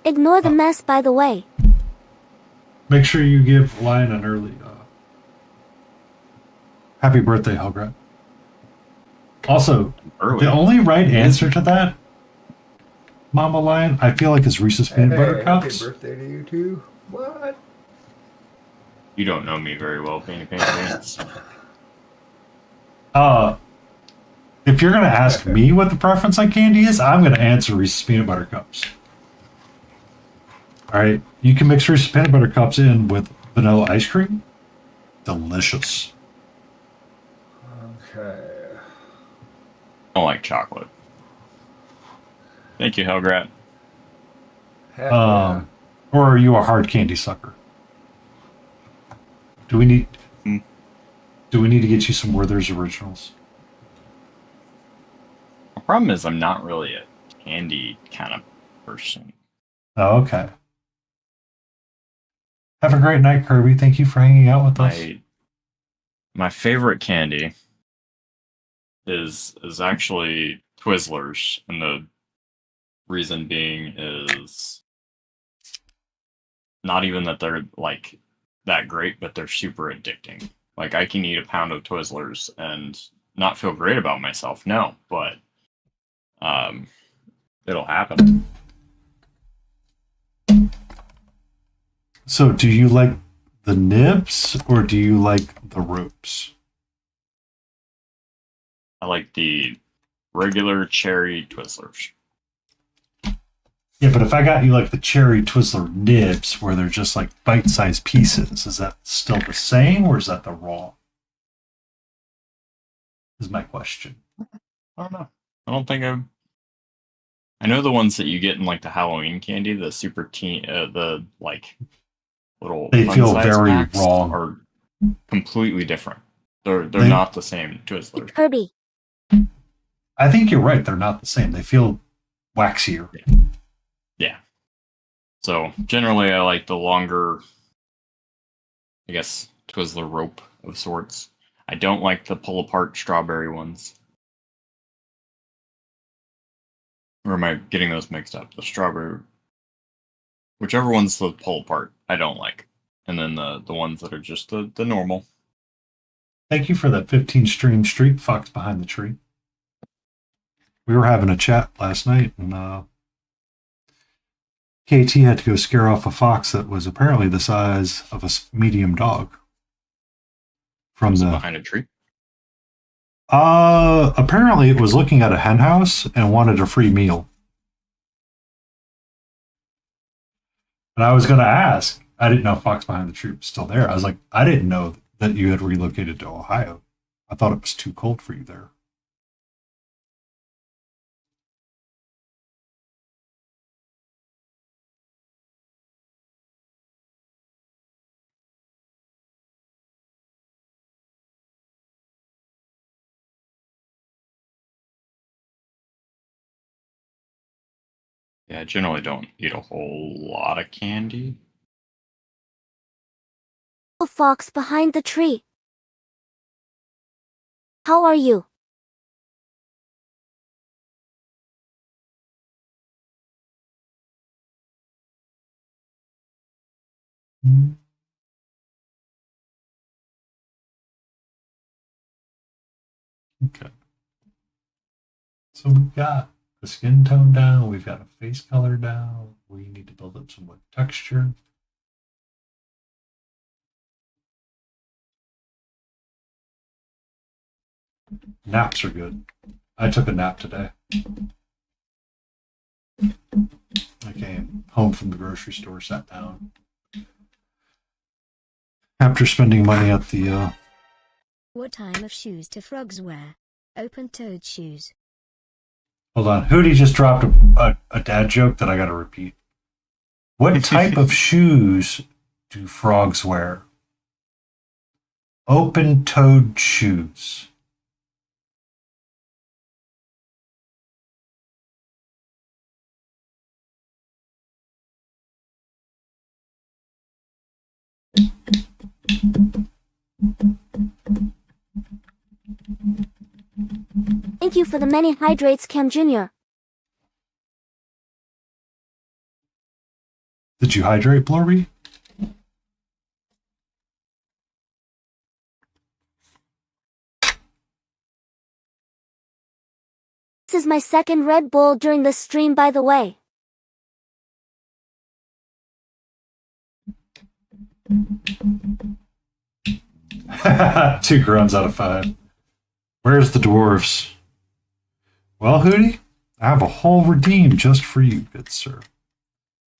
Ignore the mess, by the way. make sure you give Lyon an early happy birthday, Helgrat. Also, Early. the only right answer to that, Mama Lion, I feel like is Reese's peanut butter Hey, cups. happy birthday to you too. What? You don't know me very well, Painty Pants. If you're gonna ask me what the preference on candy is, I'm gonna answer Reese's peanut butter cups. All right, you can mix Reese's peanut butter cups in with vanilla ice cream. Delicious. Okay. I don't like chocolate. Thank you, Helgrat. Heck yeah. Or are you a hard candy sucker? Do we need to get you some Werther's Originals? The problem is I'm not really a candy kind of person. Oh, okay. Have a great night, Kirby. Thank you for hanging out with us. My favorite candy is actually Twizzlers, and the reason being is not even that they're like that great, but they're super addicting. Like I can eat a pound of Twizzlers and not feel great about myself, no, but it'll happen. So, do you like the nibs or do you like the ropes? I like the regular cherry Twizzlers. Yeah, but if I got you like the cherry Twizzler nibs where they're just like bite-sized pieces, is that still the same or is that the raw? Is my question. I don't know. I don't think I know the ones that you get in like the Halloween candy, the super the like little They feel fun-sized very packs wrong. are completely different. They're They- not the same Twizzlers. Kirby. I think you're right. They're not the same. They feel waxier. Yeah. So generally, I like the longer, I guess, Twizzler rope of sorts. I don't like the pull apart strawberry ones. Or am I getting those mixed up? The strawberry, whichever one's the pull apart, I don't like. And then the ones that are just the normal. Thank you for that 15 stream street fox behind the tree. We were having a chat last night and KT had to go scare off a fox that was apparently the size of a medium dog. From Was it the behind a tree? apparently it was looking at a hen house and wanted a free meal. And I was going to ask, I didn't know Fox Behind the Tree was still there. I was like, I didn't know that you had relocated to Ohio. I thought it was too cold for you there. Yeah, I generally don't eat a whole lot of candy. A fox behind the tree. How are you? Okay. So we've got the skin tone down. We've got a face color down. We need to build up some more texture. Naps are good. I took a nap today. I came home from the grocery store, sat down, After spending money at the, What time of shoes do frogs wear? Open-toed shoes. hold on, Hootie just dropped a dad joke that I gotta repeat. What type of shoes do frogs wear? Open-toed shoes. Thank you for the many hydrates, Cam Jr. Did you hydrate, Blurby? This is my second Red Bull during this stream, by the way. Two grunts out of 5. Where's the dwarves? Well, Hootie, I have a whole redeem just for you, good sir.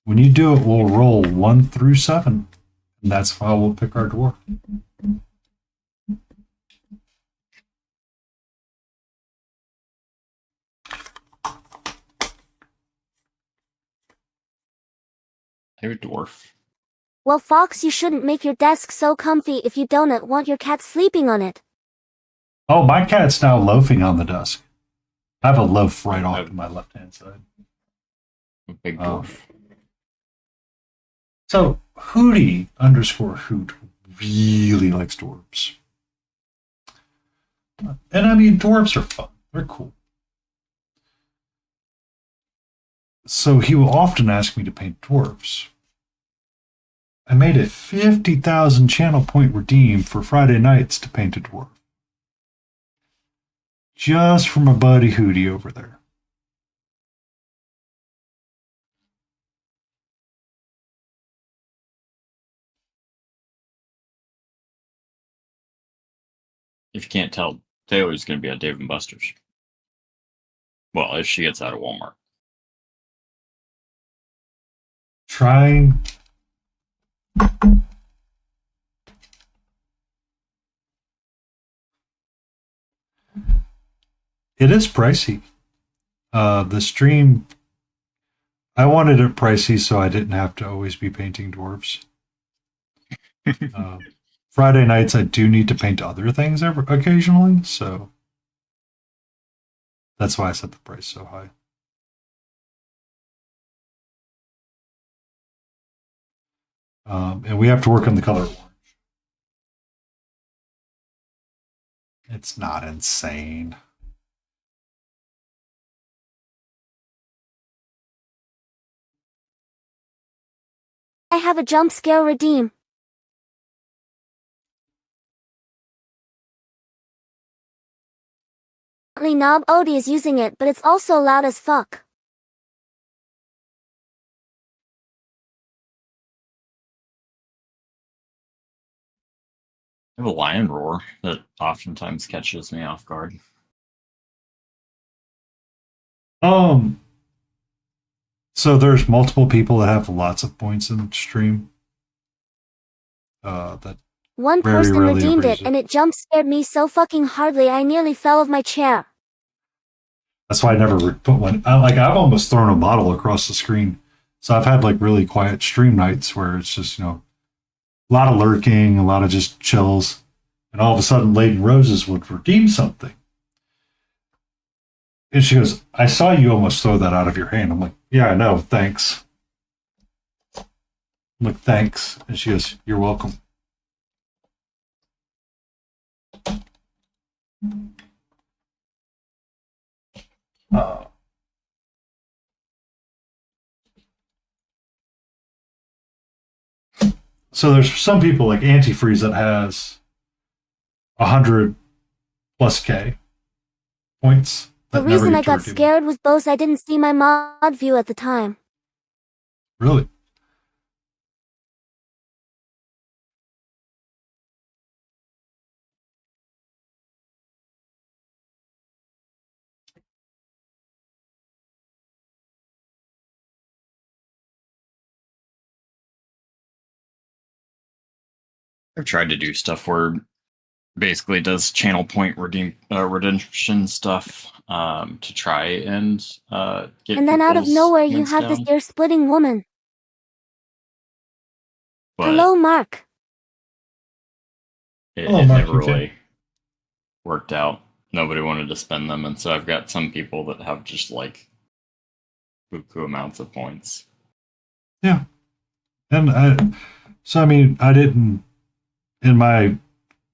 When you do it, we'll roll 1 through 7, and that's how we'll pick our dwarf. You're a dwarf. Well, Fox, you shouldn't make your desk so comfy if you don't want your cat sleeping on it. Oh, my cat's now loafing on the desk. I have a loaf right off to my left-hand side. A big dwarf. So, Hootie _ Hoot really likes dwarves. And I mean, dwarves are fun. They're cool. So he will often ask me to paint dwarves. I made a 50,000 channel point redeem for Friday nights to paint a dwarf. Just for my buddy Hootie over there. If you can't tell, Taylor's going to be at Dave & Buster's. Well, if she gets out of Walmart. Trying. It is pricey. The stream, I wanted it pricey so I didn't have to always be painting dwarves. Friday nights, I do need to paint other things occasionally, so that's why I set the price so high. And we have to work on the color orange. It's not insane. I have a jump scare redeem. Knob Odie is using it, but it's also loud as fuck. I have a lion roar that oftentimes catches me off guard. So there's multiple people that have lots of points in the stream. That One very person rarely redeemed ever it, use it. and it jump scared me so fucking hardly I nearly fell off my chair. That's why I never put one. I've almost thrown a model across the screen. So I've had like really quiet stream nights where it's just, a lot of lurking, a lot of just chills. And all of a sudden, Lady Roses would redeem something. And she goes, I saw you almost throw that out of your hand. I'm like, yeah, I know. Thanks. I'm like, thanks. And she goes, you're welcome. So there's some people like Antifreeze that has 100 plus K points. The reason I got scared was because I didn't see my mod view at the time. Really? I've tried to do stuff where basically does channel point redemption stuff to try and get And then out of people's nowhere you points have this down. ear-splitting woman. But Hello, Mark. it Hello, Mark, never you okay? really worked out. Nobody wanted to spend them, and so I've got some people that have just like buku amounts of points. Yeah. And I mean, I didn't, in my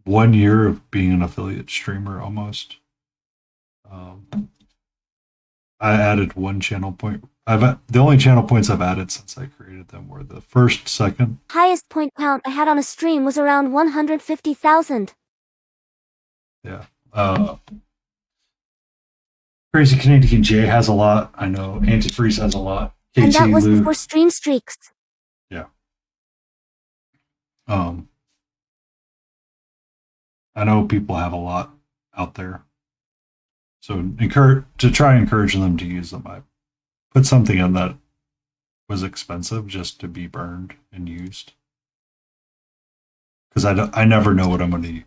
1 year of being an affiliate streamer almost, I added one channel point. The only channel points I've added since I created them were the first, second. Highest point count I had on a stream was around 150,000. Yeah. Crazy Canadian J has a lot. I know Antifreeze has a lot. KT And that was Lou. before stream streaks. Yeah. I know people have a lot out there. So try and encourage them to use them. I put something in that was expensive just to be burned and used. Because I never know what I'm going to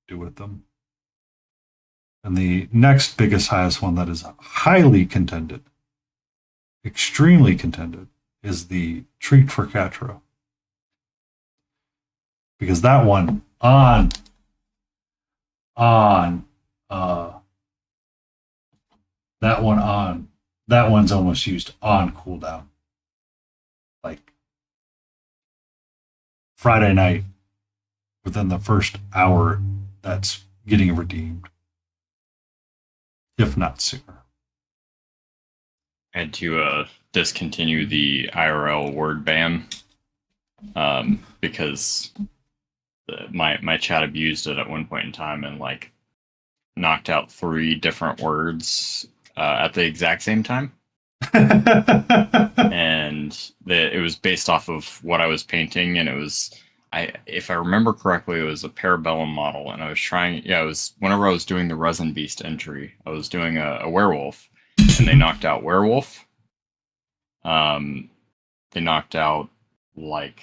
do with them. And the next biggest, highest one that is highly contended, extremely contended, is the Treat for Catro. Because that one that one's almost used on cooldown. Like Friday night, within the first hour, that's getting redeemed. If not sooner. I had to discontinue the IRL word ban because my chat abused it at one point in time and like knocked out 3 different words at the exact same time. And it was based off of what I was painting, and it was, if I remember correctly, it was a Parabellum model, and I was trying, it was whenever I was doing the Resin Beast entry, I was doing a werewolf, and they knocked out werewolf. They knocked out like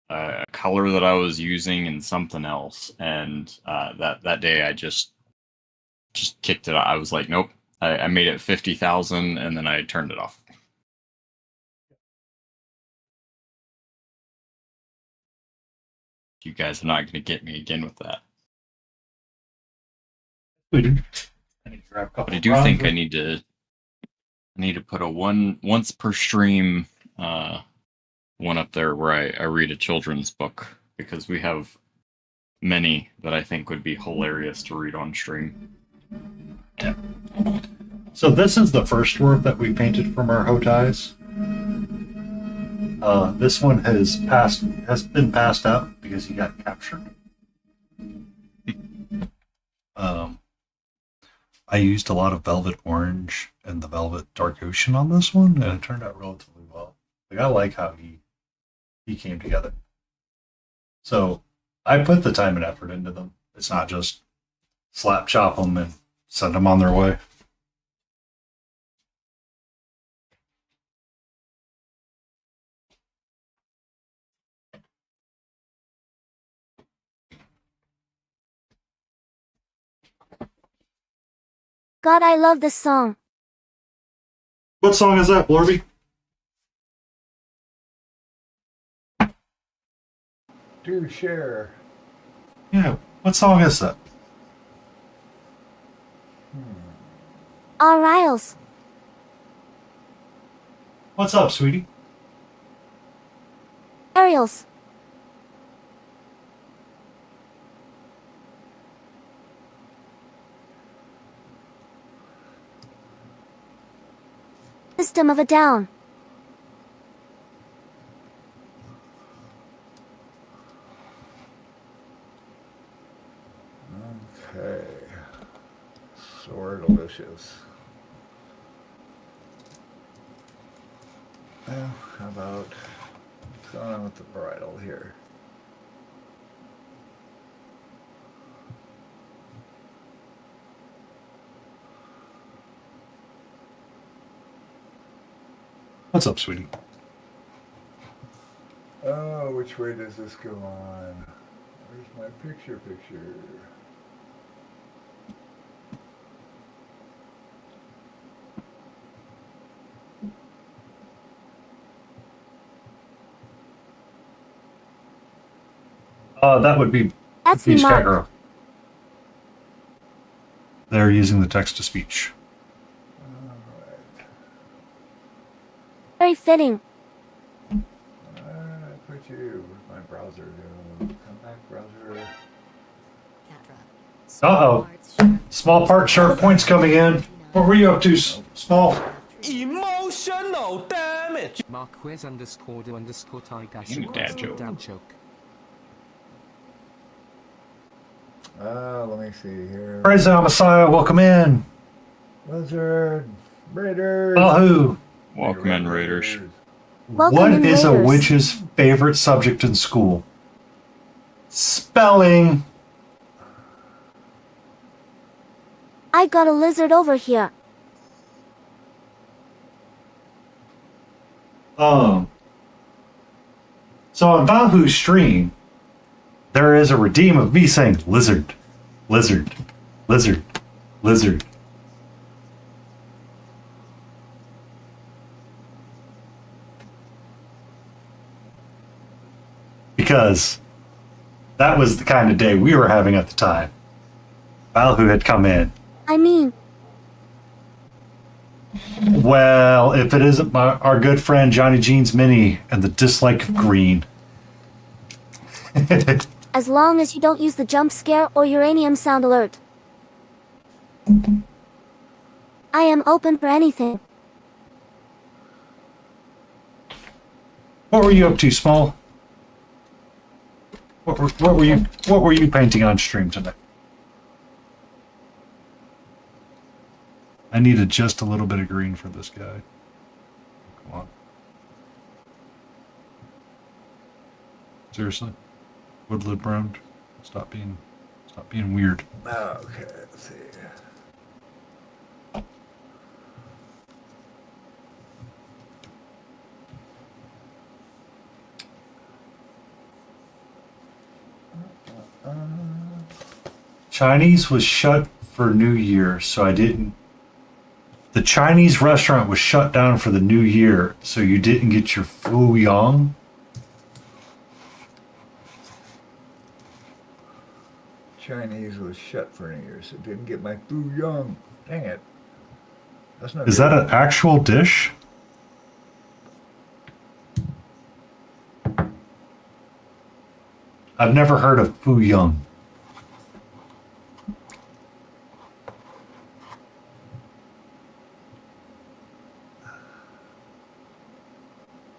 a color that I was using and something else, and that day I just kicked it out. I was like, nope. I made it 50,000, and then I turned it off. You guys are not going to get me again with that. But I do think I need to put a once per stream one up there where I read a children's book, because we have many that I think would be hilarious to read on stream. Yeah. So this is the first dwarf that we painted from our Hotais. This one has been passed out because he got captured. I used a lot of Velvet Orange and the Velvet Dark Ocean on this one, and it turned out relatively well. Like, I like how he came together. So I put the time and effort into them. It's not just slap chop them and send them on their way. God, I love this song. What song is that, Blorby? Do share. Yeah, what song is that? Riles. What's up, sweetie? Ariels. System of a Down. Okay. So delicious. Well, how about what's going on with the bridle here? What's up, sweetie? Oh, which way does this go on? Where's my picture? That would be That's me, Mark. CatGirl. They're using the text to speech. Very fitting. Put you. Where's my browser go? Come back, browser. Uh-oh. Small part sharp points coming in. What were you up to, Small? Emotional damage. Marquez __ tie dash Dad joke. dad joke. Let me see here. Praise thou Messiah, welcome in. Lizard. Raiders. Wahoo. Welcome in, Raiders. Welcome What in, is a Raiders. witch's favorite subject in school? Spelling. I got a lizard over here. So on Vahu's stream, there is a redeem of me saying lizard, lizard, lizard, lizard. Because that was the kind of day we were having at the time. Vahu had come in. I mean, Well, if it isn't our good friend Johnny Jeans Mini and the dislike of green. as long as you don't use the jump scare or uranium sound alert. I am open for anything. What were you up to, Small? What were you painting on stream today? I needed just a little bit of green for this guy. Come on. Seriously? Woodland brown? Stop being weird. Okay, let's see. Chinese was shut for New Year, so I didn't. The Chinese restaurant was shut down for the New Year, so you didn't get your Fu Yang? Chinese was shut for New Year, so didn't get my Fu Young. Dang it. That's not Is good. that an actual dish? I've never heard of Fu Yang.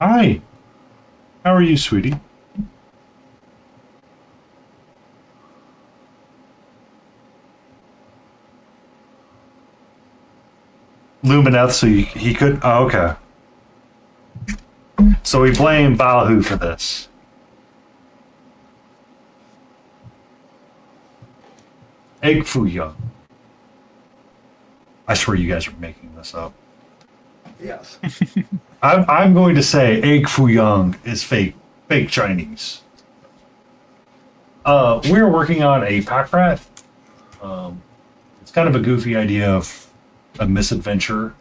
Hi. How are you, sweetie? Lumineth, so he could. Oh, okay. So we blame Balahu for this. Egg Fu Young. I swear you guys are making this up. Yes. I'm going to say Egg Fu Young is fake Chinese. We're working on a pack rat. It's kind of a goofy idea of a misadventure.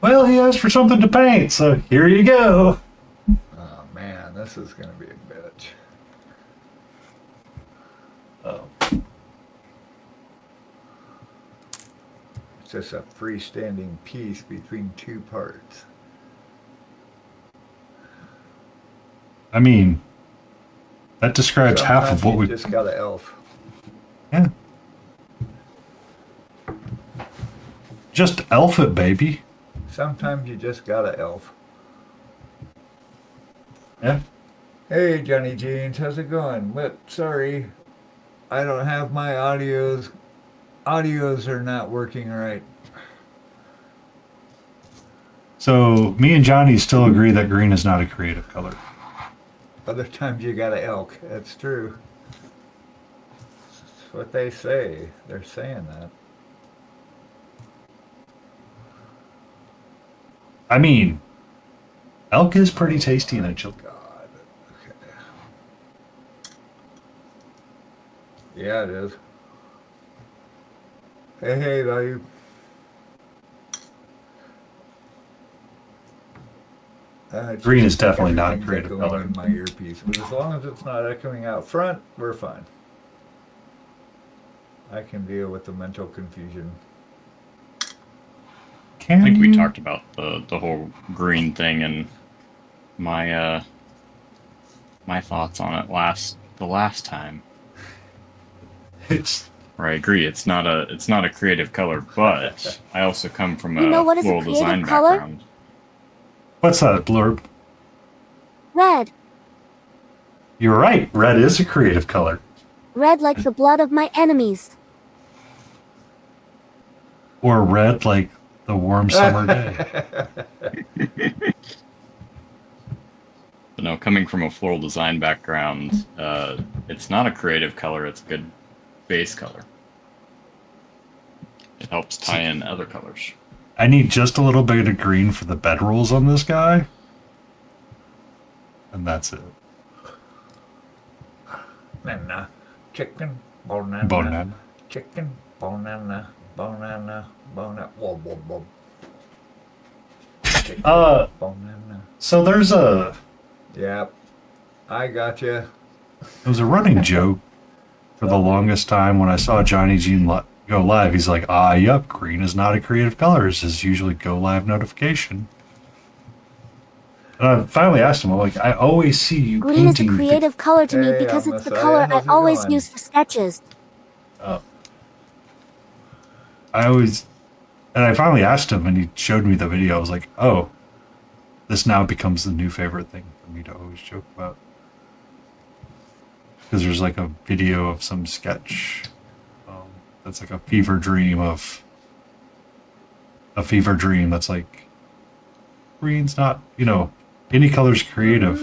Well, he asked for something to paint, so here you go. Oh man, this is gonna be a bitch. Oh. It's just a freestanding piece between two parts. I mean, that describes half of what we just got an elf. Yeah. Just elf it, baby. Sometimes you just got an elf. Yeah. Hey, Johnny Jeans, how's it going? But sorry, I don't have my audios. Audios are not working right. So Me and Johnny still agree that green is not a creative color. other times you got an elk. That's true. That's what they say. They're saying that. I mean, Elk is pretty tasty in a chili. God. Okay. Yeah, it is. Hey, value. Green is definitely not a creative echoing color. in my earpiece, but as long as it's not echoing out front, we're fine. I can deal with the mental confusion. Can I think we you- talked about the whole green thing and my my thoughts on it the last time. It's Where I agree, it's not a creative color, but I also come from You know a what is a floral creative design color? background. what's that, Blurb? Red. You're right. Red is a creative color. Red like the blood of my enemies. Or red like the warm summer day. But no, coming from a floral design background, it's not a creative color, it's a good base color. It helps tie in other colors. I need just a little bit of green for the bedrolls on this guy. And that's it. Banana, chicken, banana, Banana. chicken, banana, banana, banana, whoa, whoa, whoa. Chicken, banana. So there's a Yep, I got you. it was a running joke for the longest time when I saw Johnny Jean go live. He's like, yep, green is not a creative color. It's just usually go live notification. And I finally asked him, I'm like, I always see you Green is a painting. creative color to me Hey, because I'm it's the Messiah. color I How's it always going? use for sketches. I finally asked him and he showed me the video. I was like, oh, this now becomes the new favorite thing for me to always joke about. Because there's like a video of some sketch that's like a fever dream that's like, green's not, any color's creative.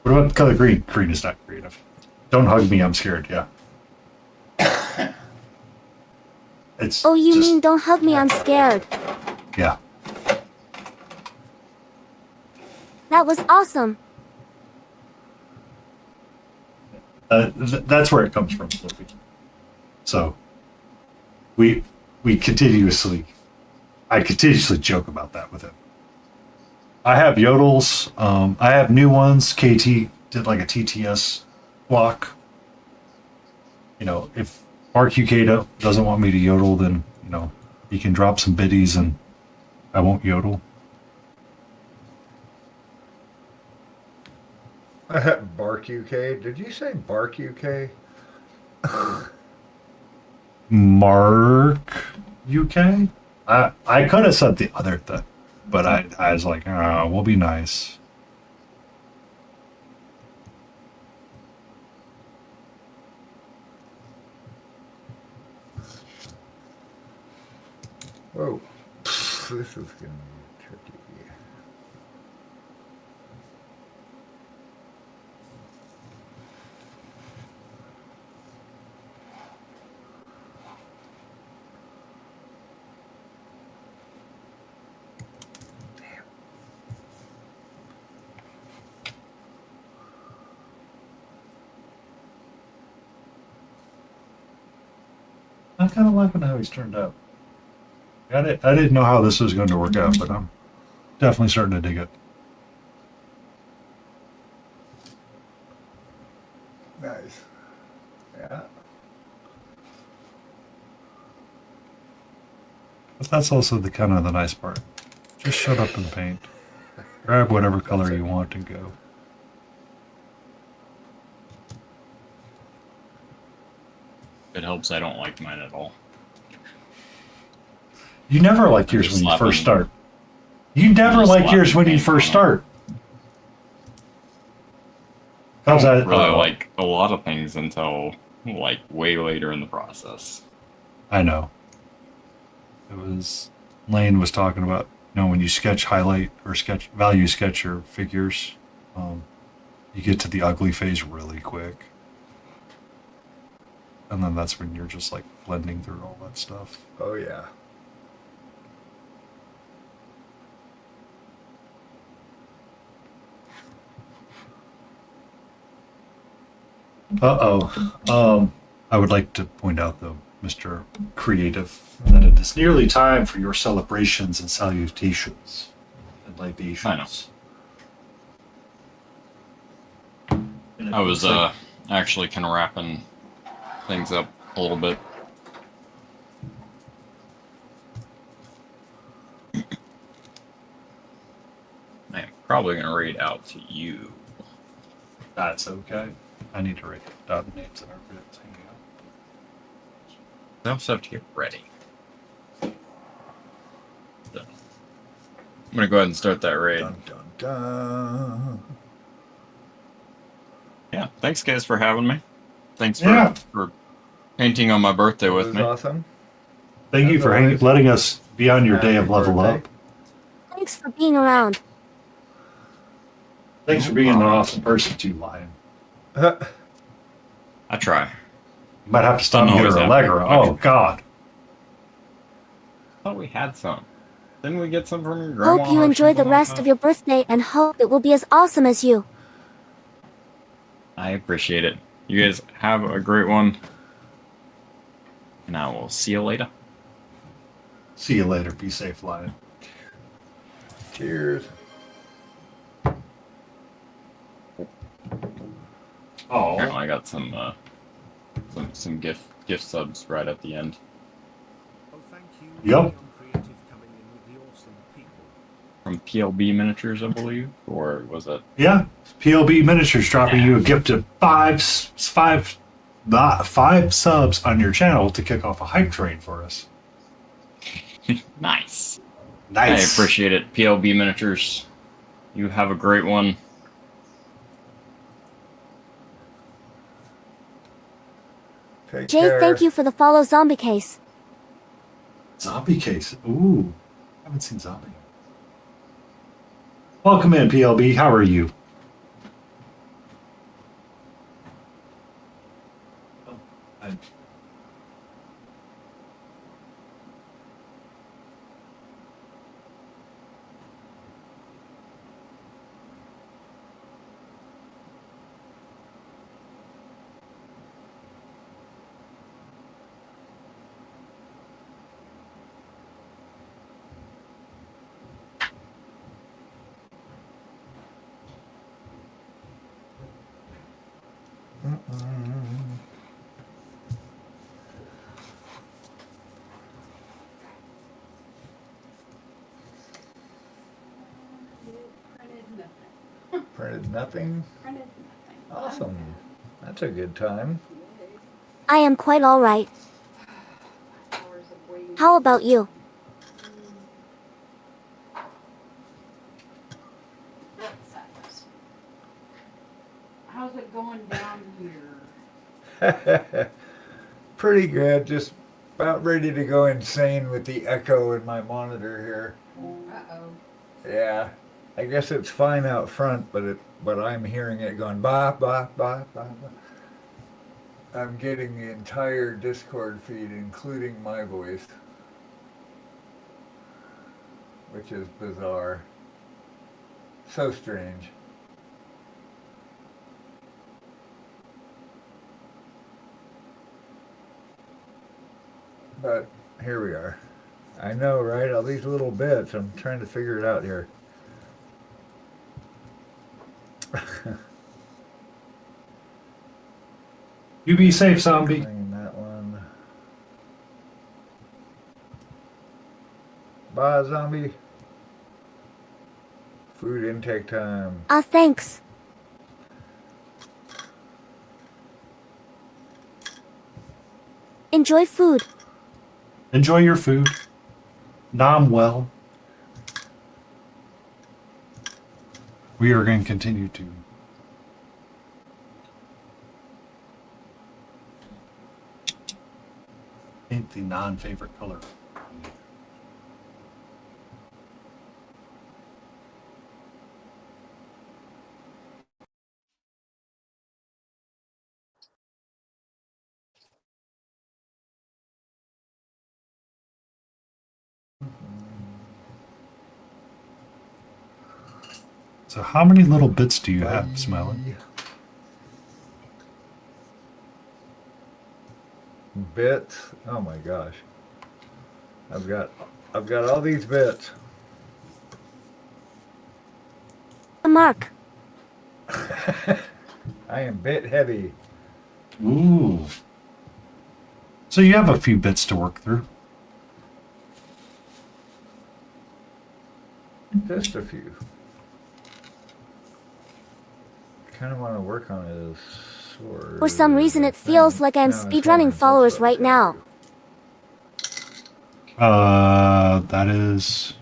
What about the color green? Green is not creative. Don't hug me, I'm scared, yeah. It's Oh, you just- mean don't hug me, I'm scared. Yeah. That was awesome. That's where it comes from. So, I continuously joke about that with him. I have yodels. I have new ones. KT did like a TTS block. If Mark UK doesn't want me to yodel, then he can drop some biddies and I won't yodel. Bark UK. Did you say Bark UK? Mark UK? I could have said the other thing, but I was like, we'll be nice. Whoa. This is going to be tricky. I'm kind of liking how he's turned out. I didn't know how this was going to work out, but I'm definitely starting to dig it. Nice. Yeah. But that's also the kind of the nice part. Just shut up and paint. Grab whatever color you want and go. It helps I don't like mine at all. You never like yours when you first start. You never like yours when you first start. I don't really like a lot of things until like way later in the process. I know. Lane was talking about, when you sketch highlight or value sketch your figures, you get to the ugly phase really quick. And then that's when you're just like blending through all that stuff. Oh, yeah. I would like to point out, though, Mr. Creative, that it is nearly time for your celebrations and salutations and libations. I know. I was actually kind of wrapping things up a little bit. I am probably going to read out to you. That's okay. I need to write down the names that are hanging out. I also have to get ready. So, I'm going to go ahead and start that raid. Dun, dun, dun. Yeah, thanks guys for having me. Thanks for painting on my birthday with me. Awesome. Thank you for letting us be on your day of level up. Thanks for being around. Thanks for being an awesome person too, Lion. I try. You might have to stop and get her Allegra. Oh, God. I thought we had some. Didn't we get some from your grandma? Hope you enjoy the rest of your birthday and hope it will be as awesome as you. I appreciate it. You guys have a great one. And I will see you later. See you later. Be safe, Lion. Cheers. Oh, I got some gift subs right at the end. Yep. From PLB Miniatures, I believe, or was it? Yeah, PLB Miniatures dropping you a gift of five subs on your channel to kick off a hype train for us. Nice. Nice. I appreciate it, PLB Miniatures. You have a great one. Jay, thank you for the follow zombie case. Zombie case. Ooh, I haven't seen zombie. Welcome in, PLB. How are you? Printed nothing? Awesome. That's a good time. I am quite alright. How about you? How's it going down here? Pretty good. Just about ready to go insane with the echo in my monitor here. Uh-oh. Yeah. I guess it's fine out front, but I'm hearing it going bah bah bah bah bah. I'm getting the entire Discord feed, including my voice, which is bizarre. So strange. But here we are. I know, right? All these little bits. I'm trying to figure it out here. You be safe, zombie. That one. Bye, zombie. Food intake time. Thanks. Enjoy food. Enjoy your food. Nom well. We are going to continue to paint the non-favorite color. So how many little bits do you have, Smiley? bits. Oh my gosh. I've got all these bits. Mark. I am bit heavy. Ooh. So you have a few bits to work through. Just a few. Kind of want to work on his sword. For some reason it feels like I'm speedrunning followers right now. That is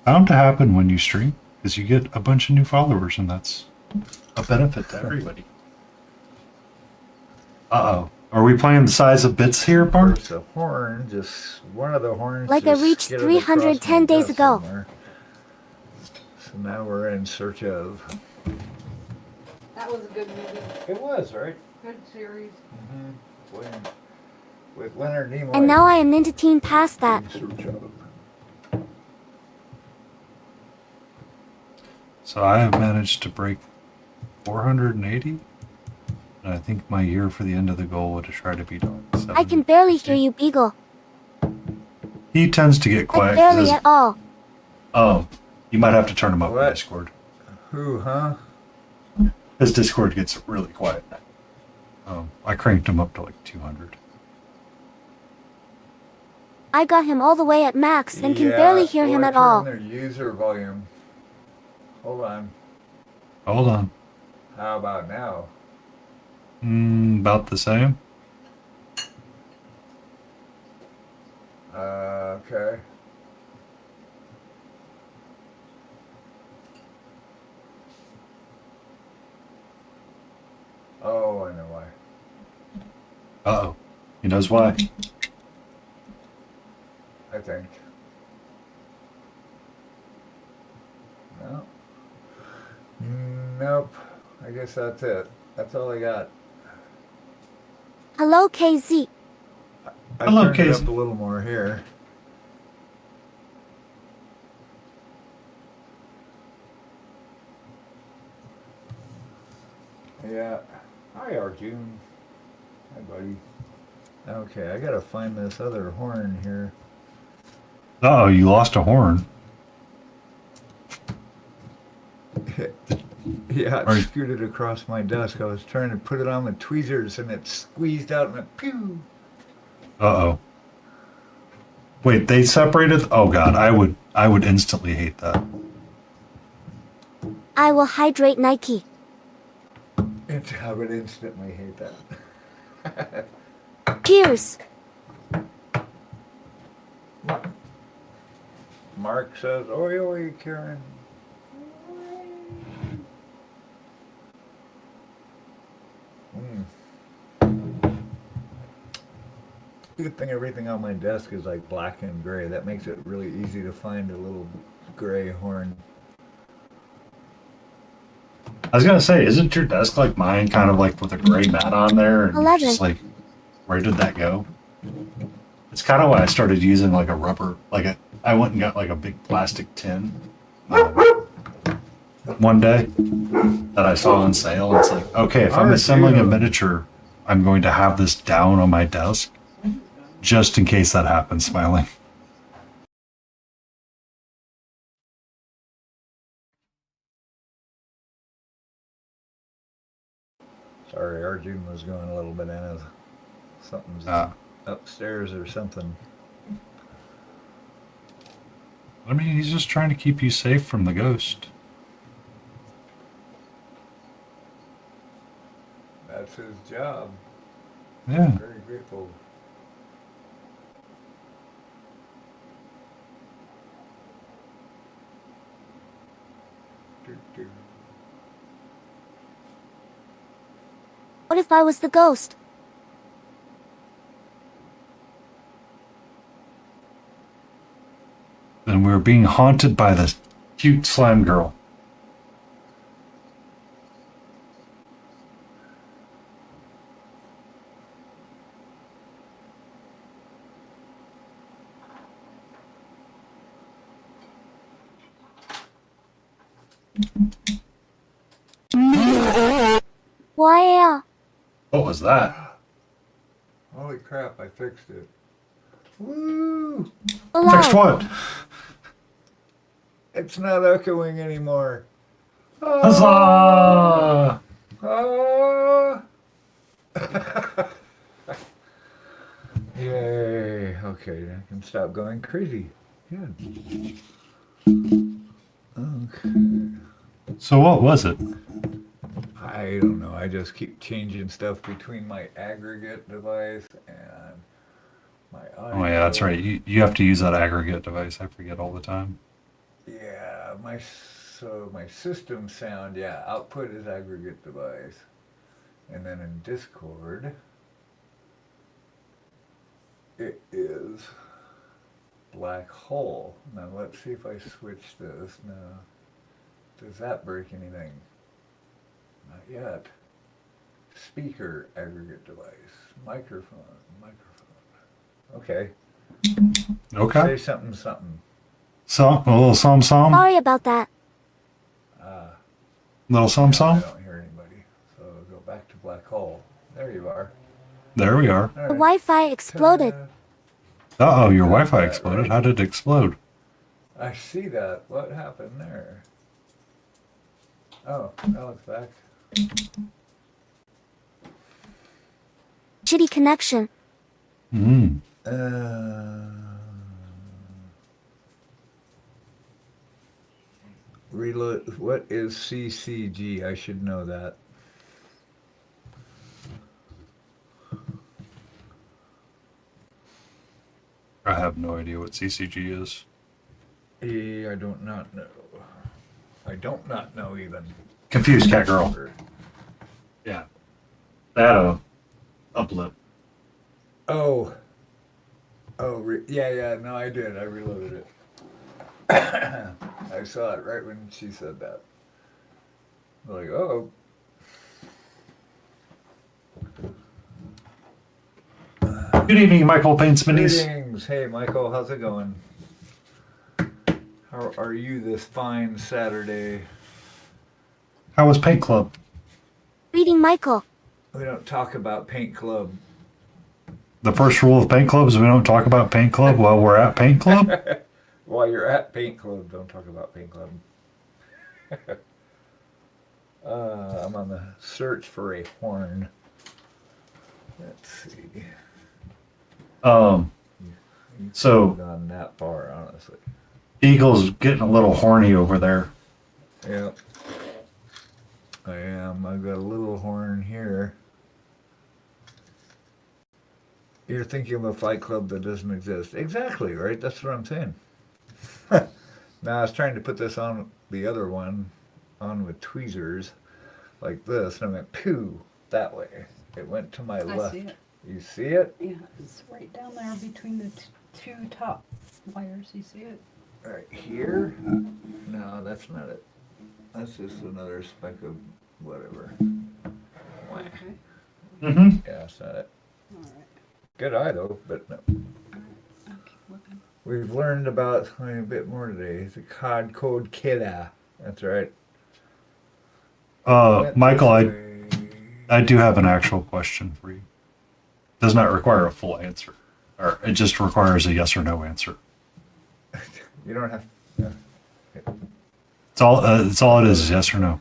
bound to happen when you stream, because you get a bunch of new followers, and that's a benefit to everybody. Uh-oh. Are we playing the size of bits here, Bart? The horn, just one of the horns. Like I reached 310 days ago. Somewhere. So now we're in search of. That was a good movie. It was, right? Good series. Mm-hmm. With Leonard Nimoy. And now I am Ninja Team past that. So I have managed to break 480. And I think my year for the end of the goal would try to be done. I can barely hear you, Beagle. He tends to get quiet. Like barely at all. Oh, you might have to turn him up in Discord. Who, huh? His Discord gets really quiet. I cranked him up to like 200. I got him all the way at max and can barely hear him at all. Their user volume. Hold on. Hold on. How about now? About the same. Okay. Oh, I know why. Uh-oh. He knows why. I think. No. Nope. I guess that's it. That's all I got. Hello, KZ. Hello, turned it KZ. up a little more here. Yeah. Hi, Arjun. Hi, buddy. Okay, I gotta find this other horn here. Uh-oh, you lost a horn. Yeah, it scooted across my desk. I was trying to put it on the tweezers and it squeezed out and it pew. Uh-oh. Wait, they separated? Oh god, I would instantly hate that. I will hydrate Nike. I would instantly hate that. Cheers. Mark says, oi, oi, Karen. Good thing everything on my desk is like black and gray. That makes it really easy to find a little gray horn. I was gonna say, isn't your desk like mine, kind of like with a gray mat on there? And 11. just like, where did that go? It's kind of why I started using like a rubber, I went and got like a big plastic tin one day that I saw on sale. It's like, okay, if I'm assembling a miniature, I'm going to have this down on my desk just in case that happens, smiling. Sorry, Arjun was going a little bananas. Something's upstairs or something. I mean, he's just trying to keep you safe from the ghost. That's his job. Yeah. I'm very grateful. What if I was the ghost? And we're being haunted by this cute slime girl. Why? What was that? Holy crap, I fixed it. Woo! Fixed what? It's not echoing anymore. Huzzah! Ah! Yay. Okay, I can stop going crazy. Good. Okay. So what was it? I don't know. I just keep changing stuff between my aggregate device and my audio. Oh yeah, that's right. You have to use that aggregate device. I forget all the time. Yeah, my system sound, yeah, output is aggregate device. And then in Discord, it is black hole. Now let's see if I switch this. Now, does that break anything? Not yet. Speaker aggregate device. Microphone. Okay. Okay. Say something. So, a little some. Sorry about that. Little some. I don't hear anybody. So go back to black hole. There you are. There we are. All The right. Wi-Fi exploded. Uh-oh, your Wi-Fi exploded. How did it explode? I see that. What happened there? Oh, Alex back. Shitty connection. Mm. Reload. What is CCG? I should know that. I have no idea what CCG is. I do not know. I don't not know even. Confused cat girl. Yeah. They had a blip. Oh. Yeah, no, I did. I reloaded it. I saw it right when she said that. Like, oh. Good evening, Michael Painsmanies. Greetings. Hey, Michael, how's it going? How are you this fine Saturday? How was Paint Club? Reading Michael. We don't talk about Paint Club. The first rule of Paint Club is we don't talk about Paint Club while we're at Paint Club. While you're at Paint Club, don't talk about Paint Club. I'm on the search for a horn. Let's see. So Gone that far, honestly. Eagle's getting a little horny over there. Yep. I am. I've got a little horn here. You're thinking of a fight club that doesn't exist. Exactly, right? That's what I'm saying. Now, I was trying to put this on the other one, on with tweezers, like this, and I went, pooh, that way. It went to my left. I see it. You see it? Yeah, it's right down there between the two top wires. You see it? Right here? No, that's not it. That's just another speck of whatever. Okay. Mm-hmm. Yeah, that's not it. All right. Good eye, though, but no. I'll keep looking. We've learned about a bit more today. The COD code killer. That's right. Michael, I do have an actual question for you. Does not require a full answer, or it just requires a yes or no answer. You don't have. Yeah. It's all it is yes or no.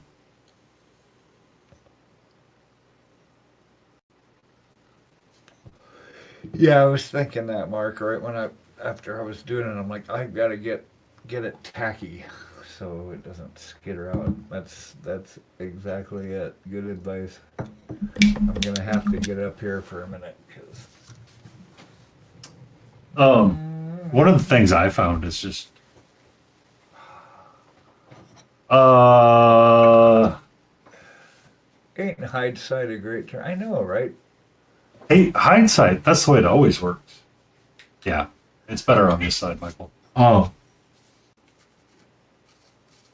Yeah, I was thinking that, Mark. Right when after I was doing it, I'm like, I gotta get it tacky, so it doesn't skitter out. That's exactly it. Good advice. I'm gonna have to get up here for a minute because. One of the things I found is just Ain't hindsight a great term? I know, right? hey, hindsight, that's the way it always works. Yeah, it's better on this side, Michael.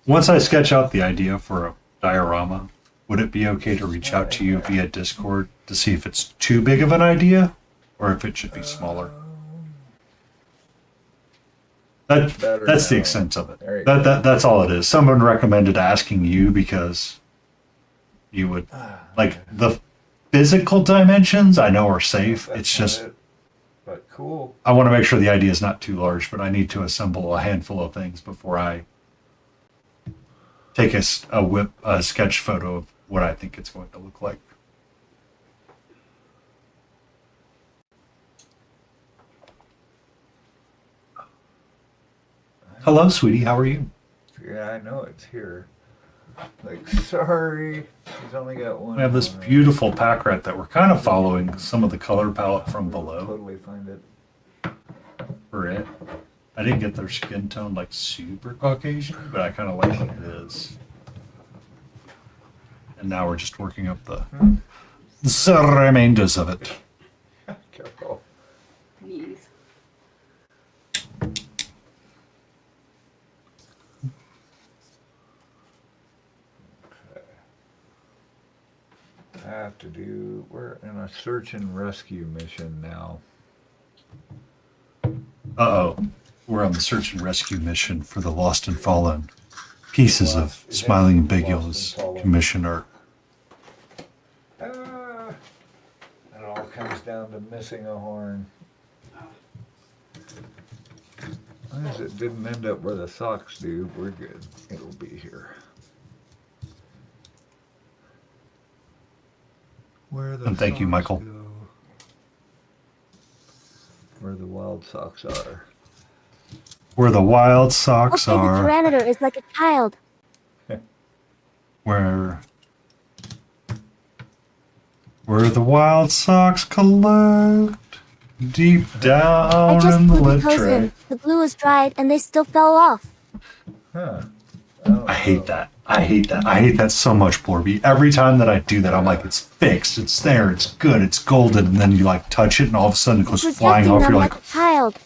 Once I sketch out the idea for a diorama, would it be okay to reach out to you via Discord to see if it's too big of an idea or if it should be smaller? That's the extent of it. That's all it is. Someone recommended asking you because you would like physical dimensions I know are safe. That's It's not just it. But cool. I want to make sure the idea is not too large, but I need to assemble a handful of things before I take a sketch photo of what I think it's going to look like. Hello, sweetie. How are you? Yeah, I know it's here. Like, sorry, he's only got one. We have this beautiful pack rat that we're kind of following some of the color palette from below Totally find it. for it. I didn't get their skin tone like super Caucasian, but I kind of like what it is. And now we're just working up the remainders of it. Careful. Knees. I have to do, we're in a search and rescue mission now. Uh-oh. We're on the search and rescue mission for the lost and fallen pieces of Smiling Bigula's commission art. It all comes down to missing a horn. As long as it didn't end up where the socks do, we're good. It'll be here. Where the And thank you, socks Michael. go. Where the wild socks are. Where the wild socks Okay, the are. janitor is like a child. Where the wild socks collect deep I down just in the put the lit hose tray. in. The glue is dried and they still fell off. Huh. I hate that. I hate that. I hate that so much, Blorby. Every time that I do that, I'm like, it's fixed, it's there, it's good, it's golden, and then you like touch it, and all of a sudden it goes He's flying rejecting off. them You're like like, a child,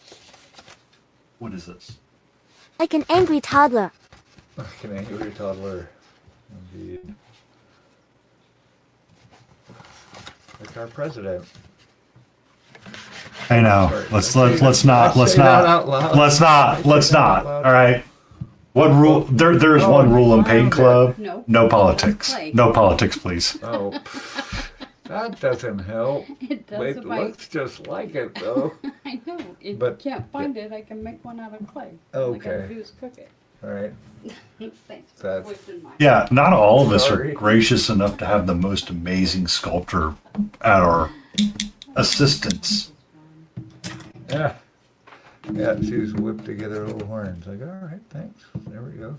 what is this? like an angry toddler. Like an angry toddler. Indeed. Like our president. Hey now, Sorry, let's say that out loud. not. All right. What rule? There's one rule in Paint Club. No politics. No politics, please. Oh, that doesn't help. It does It if I, looks just like it though. I know. If But- you can't find it, I can make one out of clay. All I Okay. gotta do is cook it. All right. Thanks for That's- wasting my Yeah, not all of us Sorry. are gracious enough to have the most amazing sculptor at our assistance. Yeah. Yeah, she's whipped together little horns. Like, all right, thanks. There we go.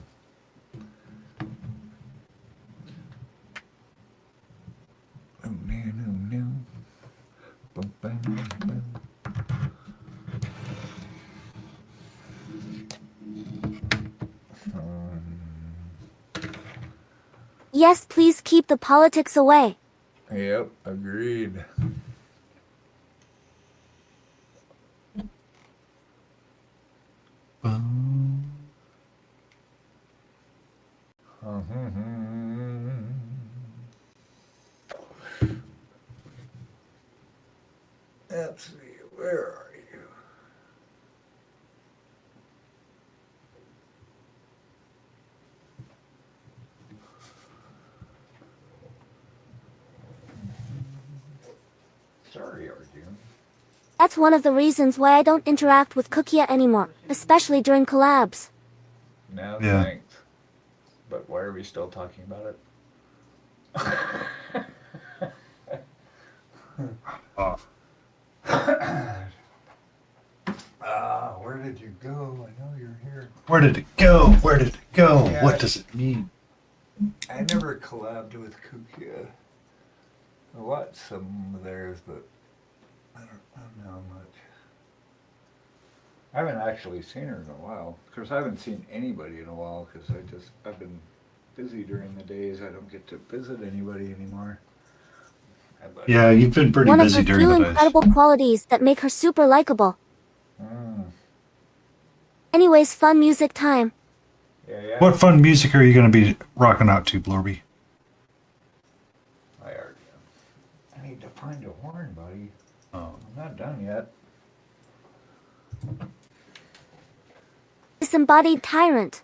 Oh, no, no, no. Bum, bum, bum. Yes, please keep the politics away. Yep, agreed. Let's see, where are you? Sorry, Arjun. That's one of the reasons why I don't interact with Cookia anymore, especially during collabs. Now, Yeah. thanks. But why are we still talking about it? Where did you go? I know you're here. Where did it go? Where did it go? Yeah. What does it mean? I never collabed with Kukia. I watched some of theirs, but I don't know much. I haven't actually seen her in a while. Of course, I haven't seen anybody in a while because I've been busy during the days. I don't get to visit anybody anymore. But- Yeah, you've been pretty One of busy her during few the days. incredible qualities that make her super likable. Mm. Anyways, fun music time. Yeah. What fun music are you going to be rocking out to, Blorby? I already am. I need to find a horn, buddy. Oh. I'm not done yet. Disembodied tyrant.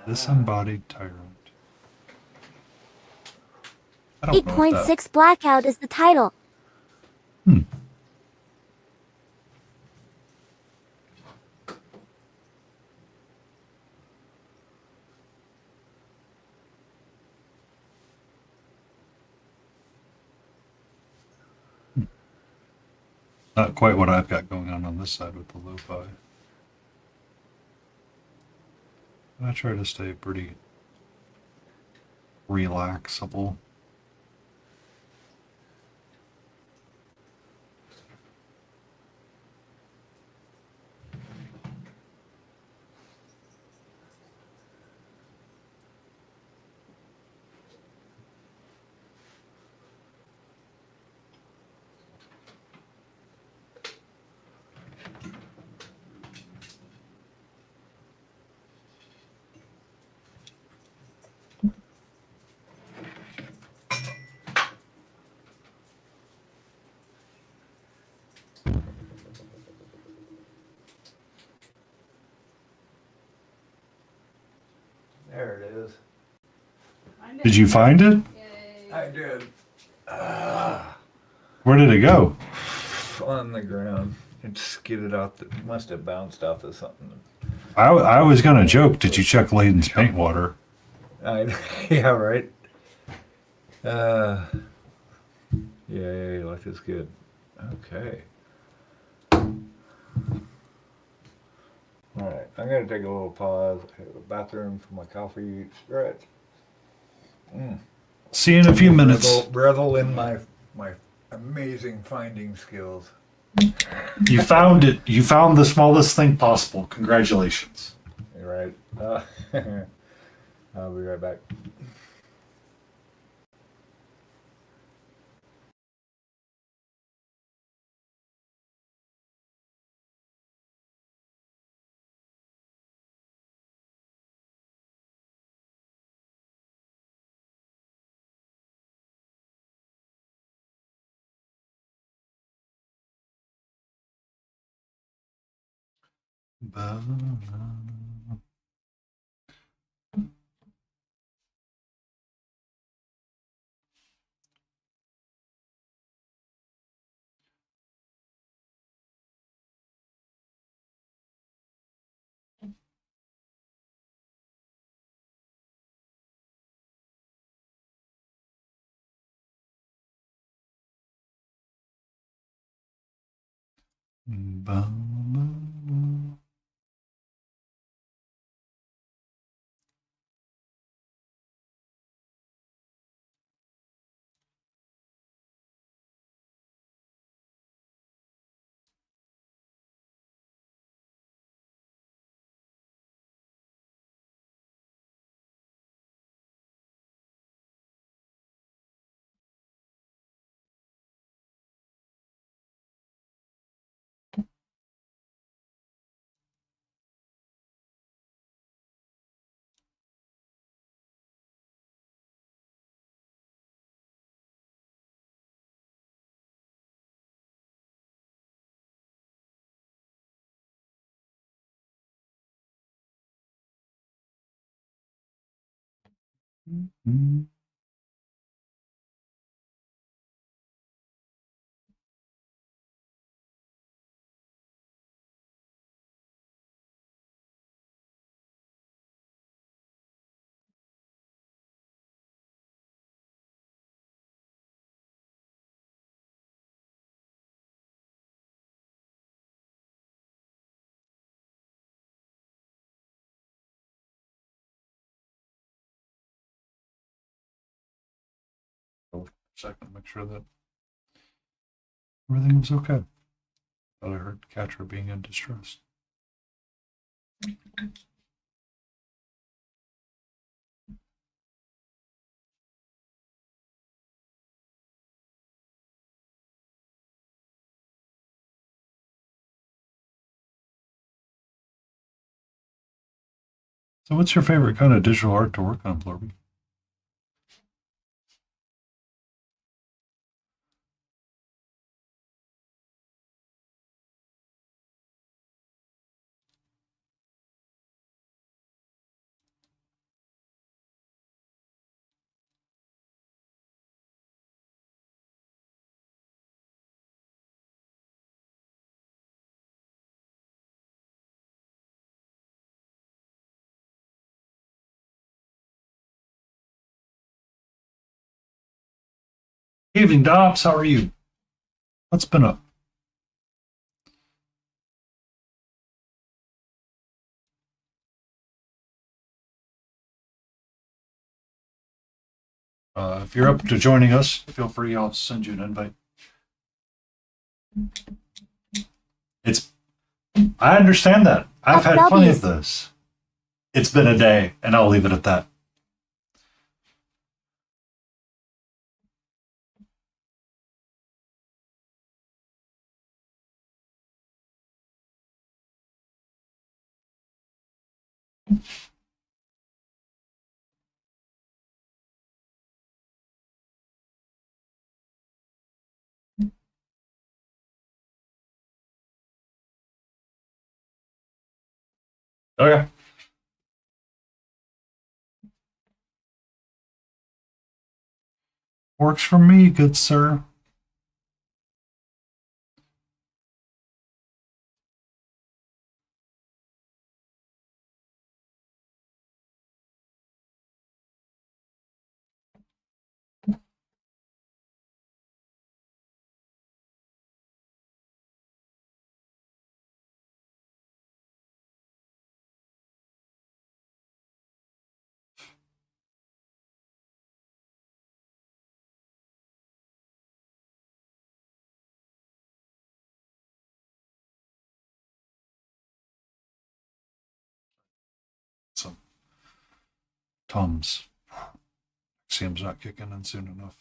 Disembodied tyrant. I don't know what that. 8.6 Blackout is the title. Hmm. Not quite what I've got going on this side with the lo-fi. I try to stay pretty relaxable. There it is. Did you find it? I did. Where did it go? On the ground. It skidded out. Must have bounced off of something. I was gonna joke. Did you check Layden's paint water? Yeah, right. Yay, life is good. Okay. Alright, I'm going to take a little pause. I have a bathroom for my coffee stretch. See you in a few minutes. Revel in my amazing finding skills. You found it. You found the smallest thing possible. Congratulations. You're right. I'll be right back. Second, make sure that everything was okay. Thought I heard Catra being in distress. So, what's your favorite kind of digital art to work on, Blorby? Evening, Dobbs. How are you? What's been up? If you're up to joining us, feel free. I'll send you an invite. I understand that. I've had plenty of this. It's been a day, and I'll leave it at that. Okay. Works for me, good sir. So, Tom's Sam's not kicking in soon enough.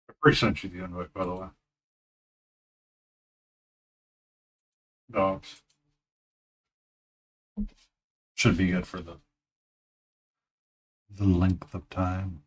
I pre-sent you the invite, by the way. Dogs. Should be good for the length of time.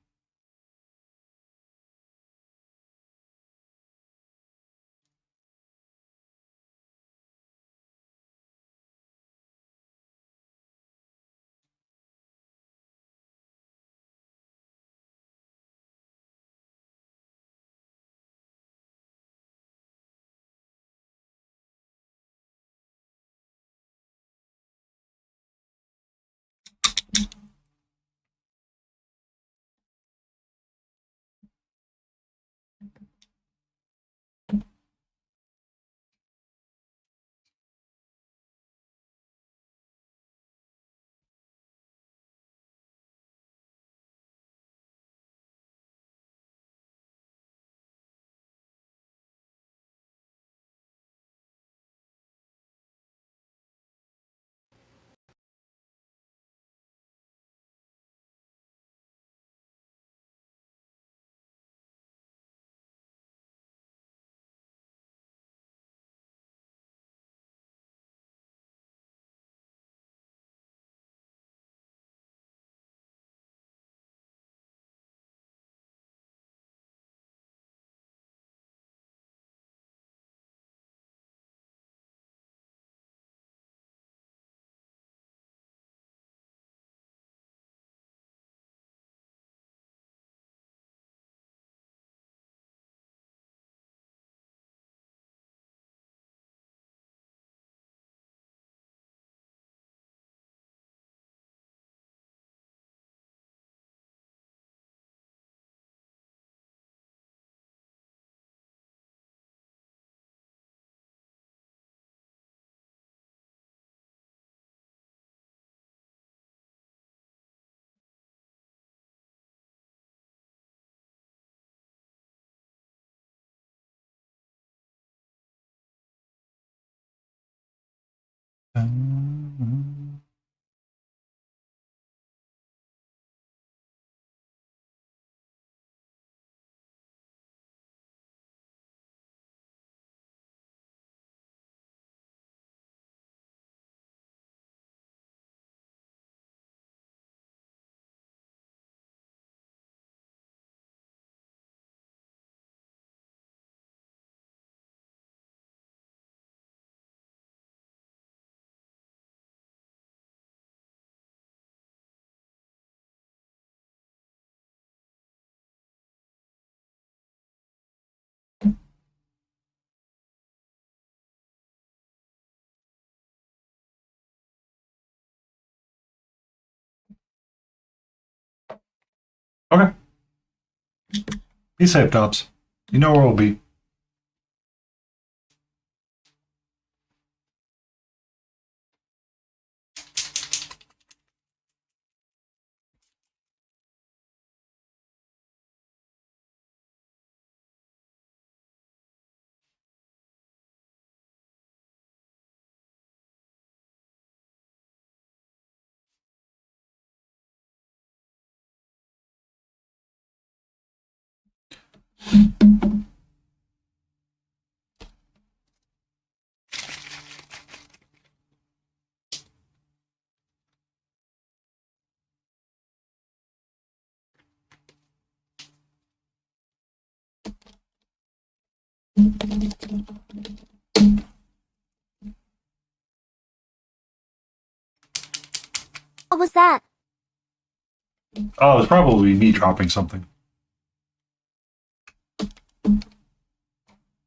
Okay. Be safe, Dobbs. You know where we'll be. What was that? Oh, it's probably me dropping something.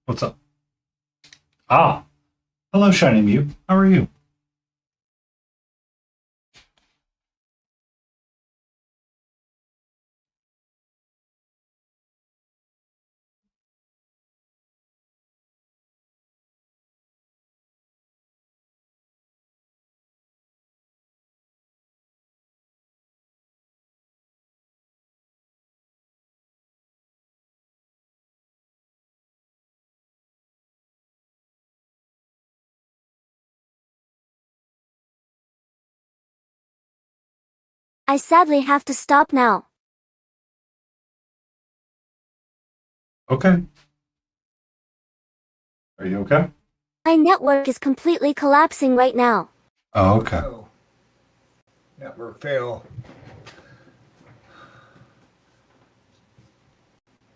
What's up? Ah, hello, Shiny Mew. How are you? I sadly have to stop now. Okay. Are you okay? My network is completely collapsing right now. Oh, okay. Oh. Network fail.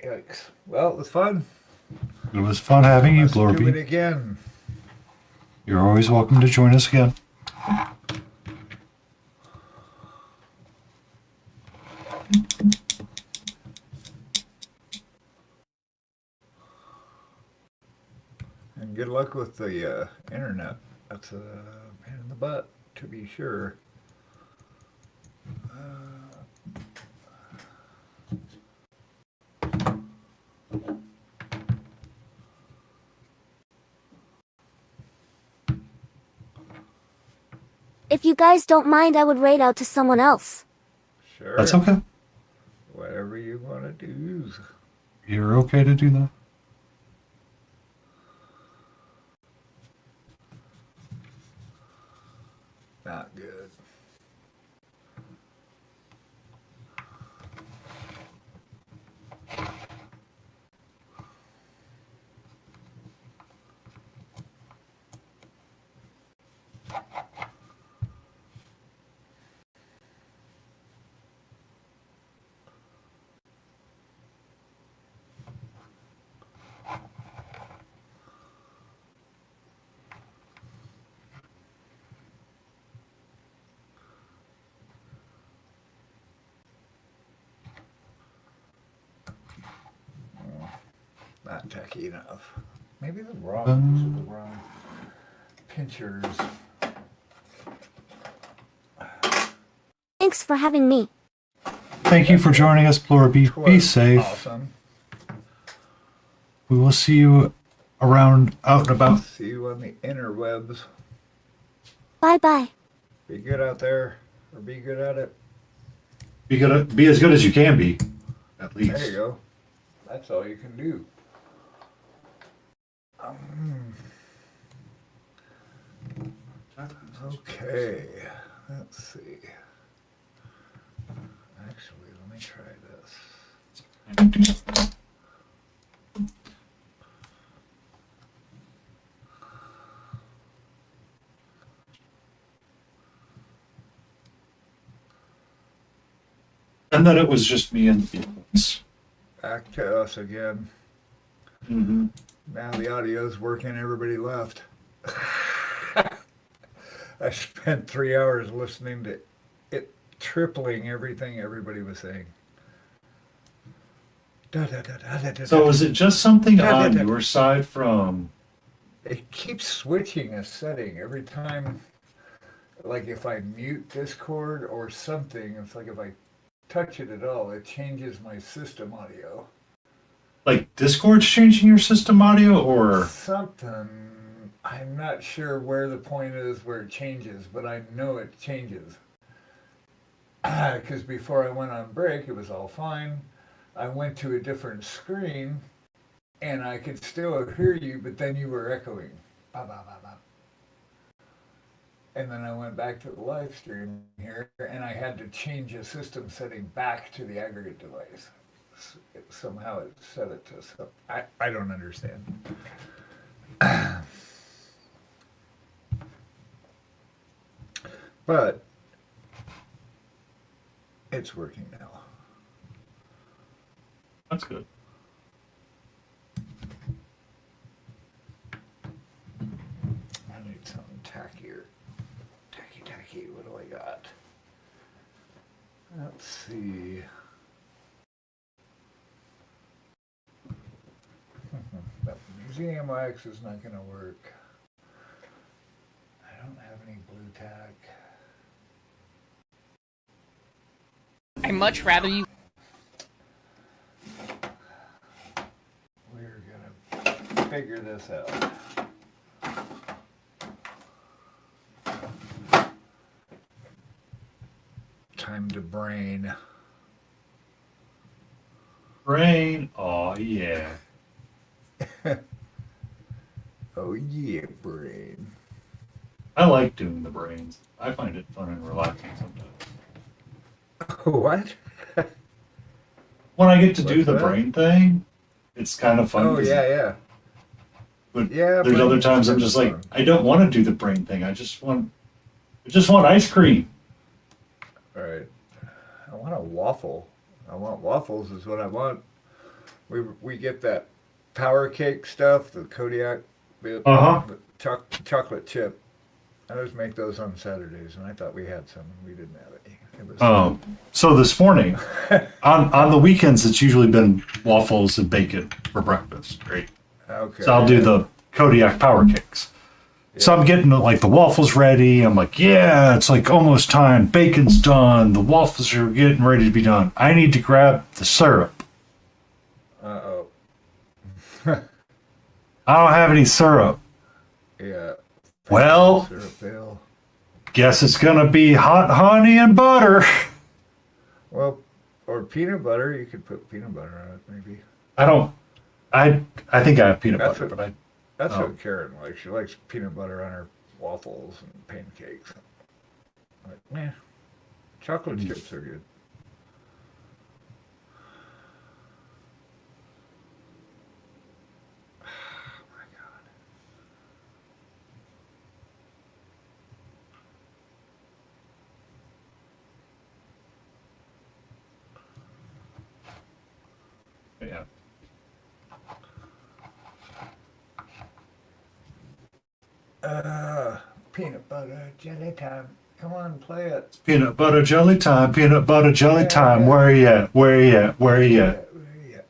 Yikes. Well, it was fun. It was fun having you, Let's do it Blorby. again. You're always welcome to join us again. And good luck with the internet. That's a pain in the butt, to be sure. If you guys don't mind, I would raid out to someone else. Sure. That's okay. Whatever you want to do. You're okay to do that. Not good. Not tacky enough. Maybe the wrong, these are the wrong pinchers. Thanks for having me. Thank you for joining us, Blorby. Be safe. Awesome. We will see you around, out and about. See you on the interwebs. Bye-bye. Be good out there, or be good at it. Be as good as you can be, at least. There you go. That's all you can do. Okay, let's see. Actually, let me try this. And then it was just me and the Beatles. Back to us again. Mm-hmm. Now the audio's working, everybody left. I spent 3 hours listening to it, tripling everything everybody was saying. So is it just something on your side from... It keeps switching a setting every time. Like if I mute Discord or something, it's like if I touch it at all, it changes my system audio. Like Discord's changing your system audio or... Something. I'm not sure where the point is where it changes, but I know it changes. Because before I went on break, it was all fine. I went to a different screen, and I could still hear you, but then you were echoing. Bah, bah, bah, bah. And then I went back to the live stream here, and I had to change a system setting back to the aggregate device. Somehow it set it to something. I don't understand. But it's working now. That's good. I need something tackier. Tacky. What do I got? Let's see. That museum wax is not going to work. I don't have any blue tack. I'd much rather you. We're gonna figure this out. Time to brain. Brain. Oh, yeah. Oh yeah, brain. I like doing the brains. I find it fun and relaxing sometimes. What? When I get to do What's the that? brain thing, it's kind of fun. Oh yeah. But Yeah, there's other brain's times I'm kinda just like, fun. I don't want to do the brain thing. I just want ice cream. All right. I want a waffle. I want waffles is what I want. We get that power cake stuff, the Kodiak bit, Uh-huh. the chocolate chip. I always make those on Saturdays, and I thought we had some, and we didn't have any. It was So this morning, on the weekends, it's usually been waffles and bacon for breakfast, right? okay. So I'll do the Kodiak power cakes. So I'm getting like the waffles ready. I'm like, yeah, it's like almost time. Bacon's done. The waffles are getting ready to be done. I need to grab the syrup. Uh-oh. I don't have any syrup. Yeah. Well, Syrup ale. guess it's gonna be hot honey and butter. Well, or peanut butter. You could put peanut butter on it, maybe. I think I have peanut That's butter, but That's Oh. what Karen likes. She likes peanut butter on her waffles and pancakes. Like, meh. Chocolate chips are good. Oh my God. yeah. Peanut butter jelly time. Come on, play it. Peanut butter jelly time. Peanut butter jelly time. Yeah. Where you at? Where you at? Where you at? Yeah.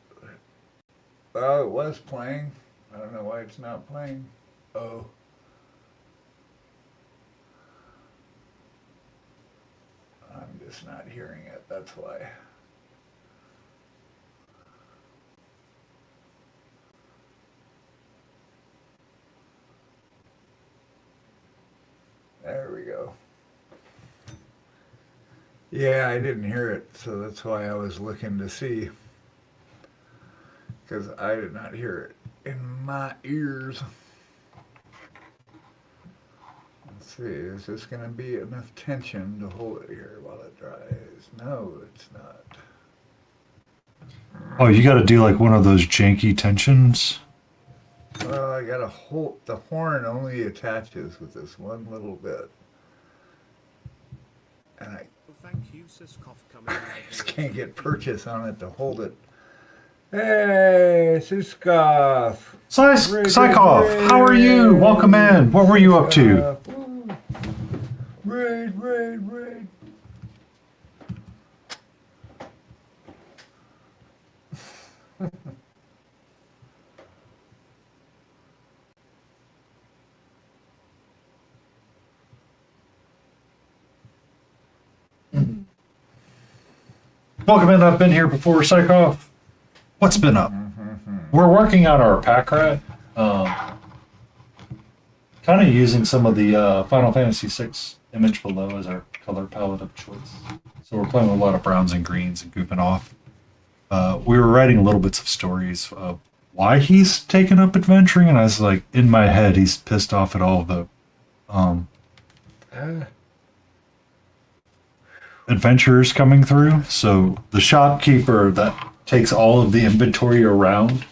Well, it was playing. I don't know why it's not playing. Oh. I'm just not hearing it. That's why. There we go. Yeah, I didn't hear it, so that's why I was looking to see. Because I did not hear it in my ears. Let's see, is this going to be enough tension to hold it here while it dries? No, it's not. Oh, you got to do like one of those janky tensions. Well, I got to hold, the horn only attaches with this one little bit. And I just can't get purchase on it to hold it. Hey, Suskov. Psychov, how are you? Welcome in. What were you up to? Raid. Welcome in. I've been here before, Psychov. What's been up? We're working on our pack rat. Kind of using some of the Final Fantasy VI image below as our color palette of choice. So we're playing with a lot of browns and greens and goofing off. We were writing little bits of stories of why he's taken up adventuring, and I was like, in my head, he's pissed off at all the adventurers coming through. So the shopkeeper that takes all of the inventory around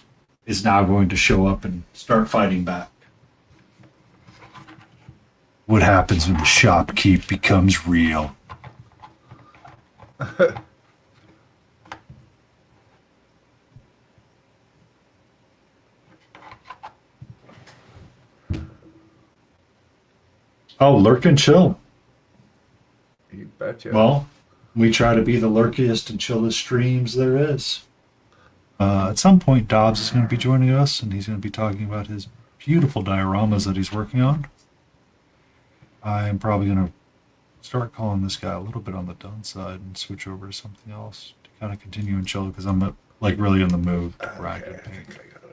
is now going to show up and start fighting back. What happens when the shopkeep becomes real? Oh, lurk and chill. You betcha. Well, we try to be the lurkiest and chillest streams there is. At some point, Dobbs is going to be joining us, and he's going to be talking about his beautiful dioramas that he's working on. I am probably going to start calling this guy a little bit on the done side and switch over to something else to kind of continue and chill, because I'm like really in the mood to rack and paint. I got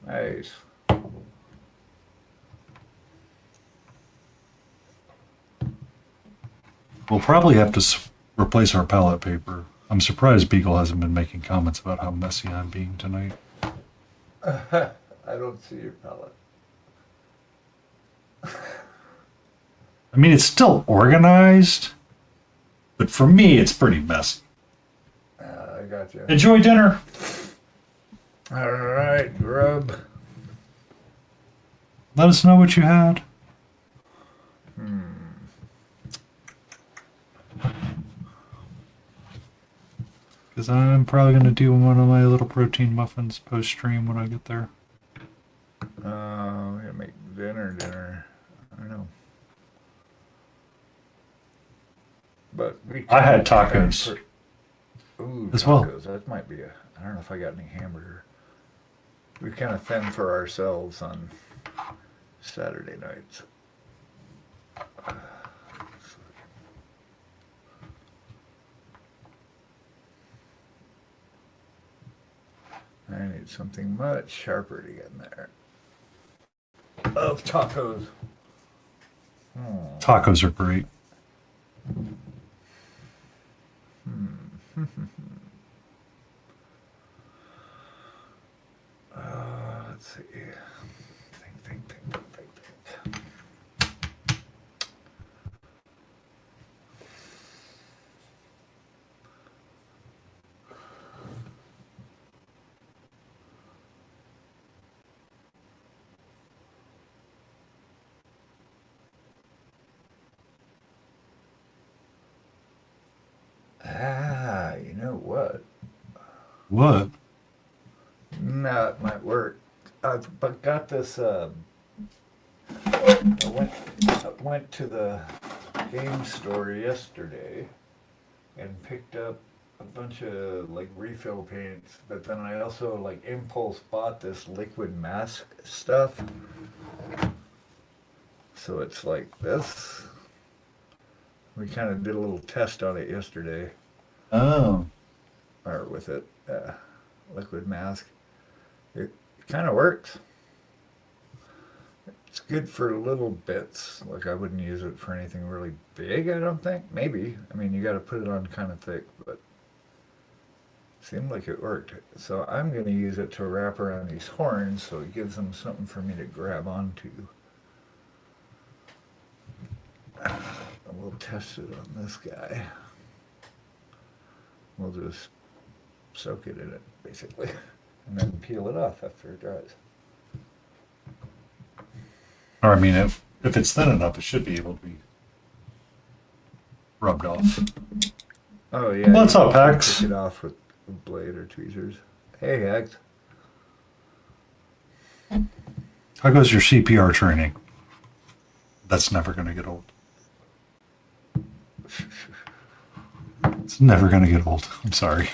it. Nice. We'll probably have to replace our palette paper. I'm surprised Beagle hasn't been making comments about how messy I'm being tonight. I don't see your palette. I mean, it's still organized, but for me, it's pretty messy. I got you. Enjoy dinner. All right, grub. Let us know what you had. Because I'm probably going to do one of my little protein muffins post-stream when I get there. We're gonna make dinner. I don't know. But I had tacos Ooh, as well. tacos. That might be I don't know if I got any hamburger. We kind of fend for ourselves on Saturday nights. I need something much sharper to get in there. Love tacos. Tacos are great. Let's see. Think. You know what? What? No, it might work. I've got this. I went to the game store yesterday and picked up a bunch of like refill paints, but then I also like impulse bought this liquid mask stuff. So it's like this. We kind of did a little test on it yesterday. Oh. Or with it, liquid mask. It kind of works. It's good for little bits. Like I wouldn't use it for anything really big, I don't think. Maybe. I mean, you got to put it on kind of thick, but Seemed like it worked. So I'm going to use it to wrap around these horns so it gives them something for me to grab onto. We'll test it on this guy. We'll just soak it in it, basically, and then peel it off after it dries. Or, I mean, if it's thin enough, it should be able to be rubbed off. Oh, yeah. What's up, Hex? Pick it off with a blade or tweezers. Hey, Hex. How goes your CPR training? That's never going to get old. It's never going to get old. I'm sorry.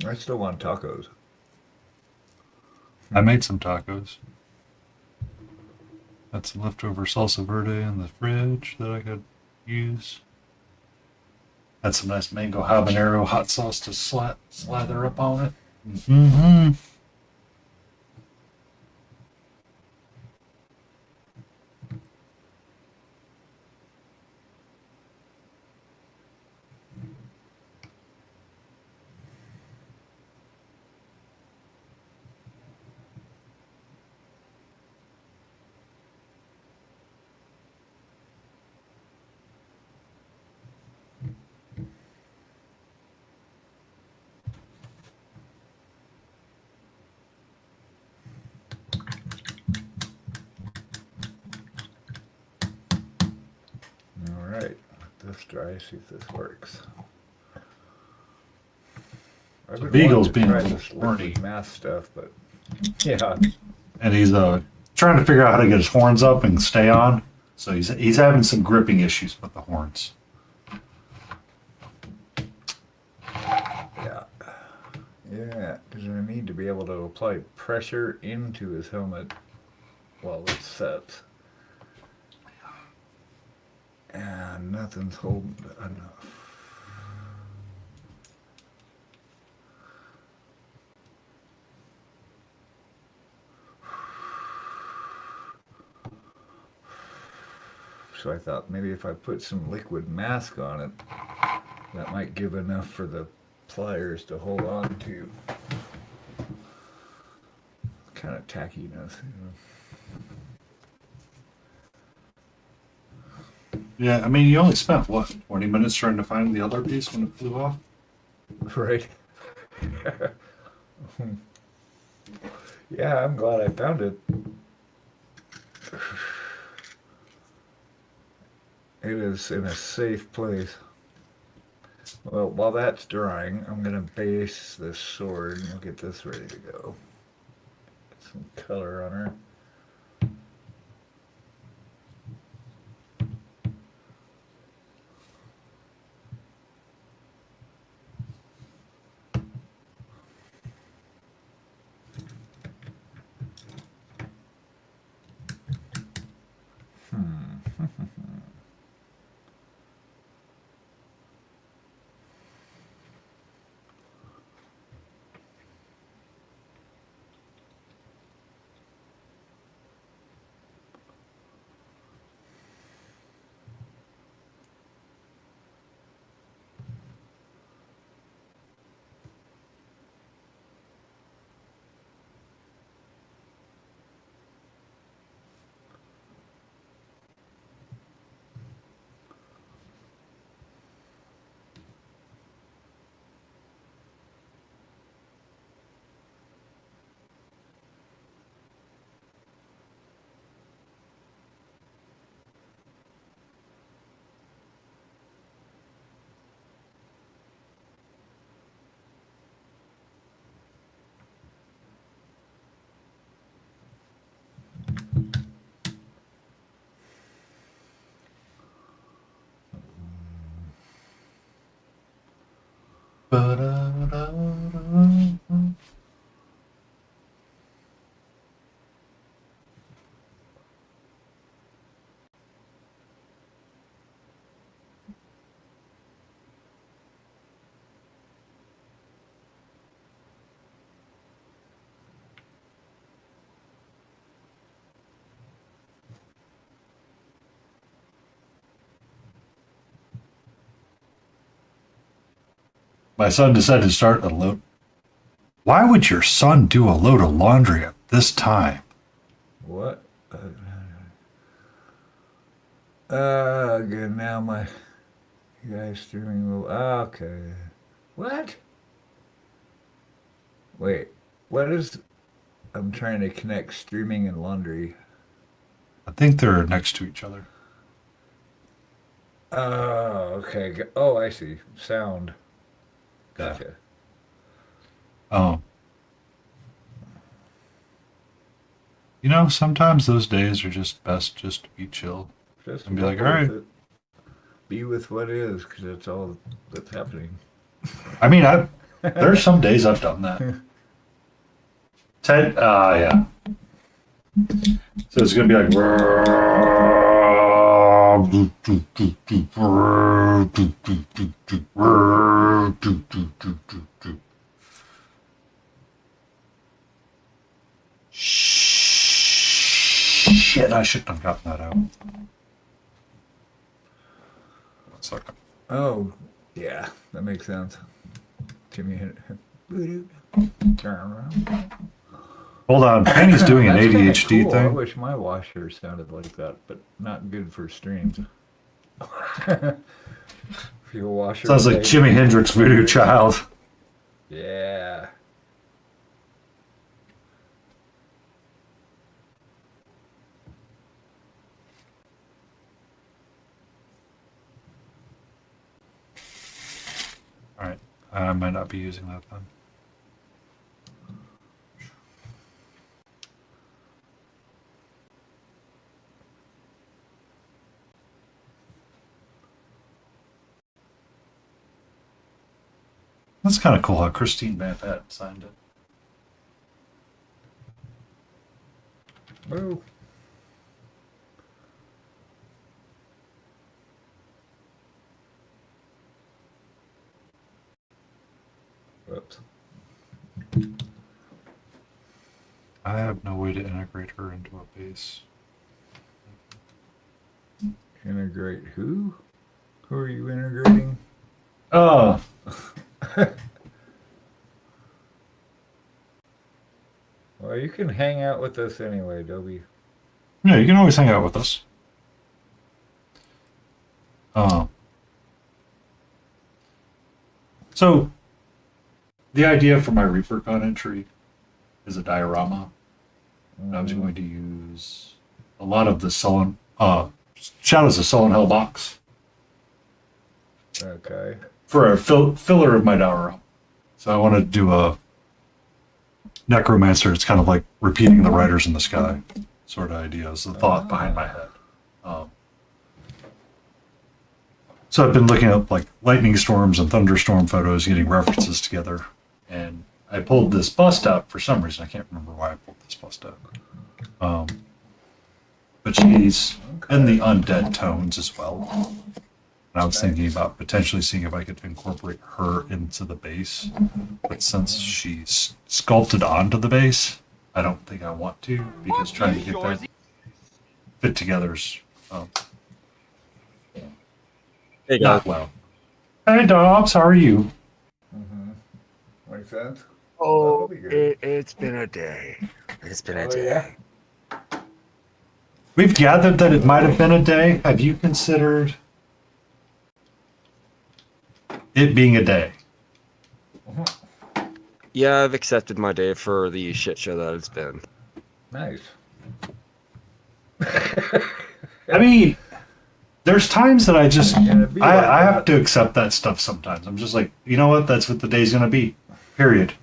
I still want tacos. I made some tacos. Had some leftover salsa verde in the fridge that I could use. Had some nice mango habanero hot sauce to slather up on it. Mm-hmm. All right, let this dry, see if this works. I've been Beagle's wanting to being try a little this horny. liquid math stuff, but yeah. And he's trying to figure out how to get his horns up and stay on. So he's having some gripping issues with the horns. Yeah. Yeah, because I need to be able to apply pressure into his helmet while it sets. And nothing's holding enough. So I thought maybe if I put some liquid mask on it, that might give enough for the pliers to hold on to. Kind of tackiness, Yeah, I mean, you only spent, what, 20 minutes trying to find the other piece when it flew off? Right. Yeah, I'm glad I found it. It is in a safe place. Well, while that's drying, I'm going to base this sword and we'll get this ready to go. Get some color on her. My son decided to start a load. Why would your son do a load of laundry at this time? What? Good. Now my guy's streaming. Okay. What? Wait. What is? I'm trying to connect streaming and laundry. I think they're next to each other. Oh, okay. Oh, I see. Sound. Gotcha. Oh. You know, sometimes those days are just best just to be chill. Just and be like, all right. Be with what is, because that's all that's happening. I mean, there's some days I've done that. Ted, yeah. So it's gonna be like. Shit, I shouldn't have gotten that out. 1 second. Oh, yeah, that makes sense. Jimmy hit it. Turn around. Hold on, Penny's doing an ADHD cool. I thing. wish my washer sounded like that, but not good for streams. For your washer. Sounds like Jimi Hendrix Voodoo Child. Yeah. Alright, I might not be using that then. That's kind of cool how Christine Van Patten signed it. Woo. Whoops. I have no way to integrate her into a base. Integrate who? Who are you integrating? Oh. Well, you can hang out with us anyway, Dobie. Yeah, you can always hang out with us. So, the idea for my ReaperCon entry is a diorama. I was going to use a lot of the Sullen, Shadows of Sullen Hell box. Okay. For a filler of my diorama. So I want to do a Necromancer. It's kind of like repeating the Riders in the Sky sort of idea is the thought behind my head. So I've been looking up like lightning storms and thunderstorm photos, getting references together, and I pulled this bust out for some reason. I can't remember why I pulled this bust out. But she's in the undead tones as well. And I was thinking about potentially seeing if I could incorporate her into the base. But since she's sculpted onto the base, I don't think I want to, because trying to get that fit together is hey, not well. Hey, Dobbs, how are you? Makes sense. Oh, it's been a day. It's been a day. Yeah. We've gathered that it might have been a day. Have you considered it being a day? Yeah, I've accepted my day for the shit show that it's been. Nice. I mean, there's times that I just I have to accept that stuff sometimes. I'm just like, you know what? That's what the day's gonna be. Period.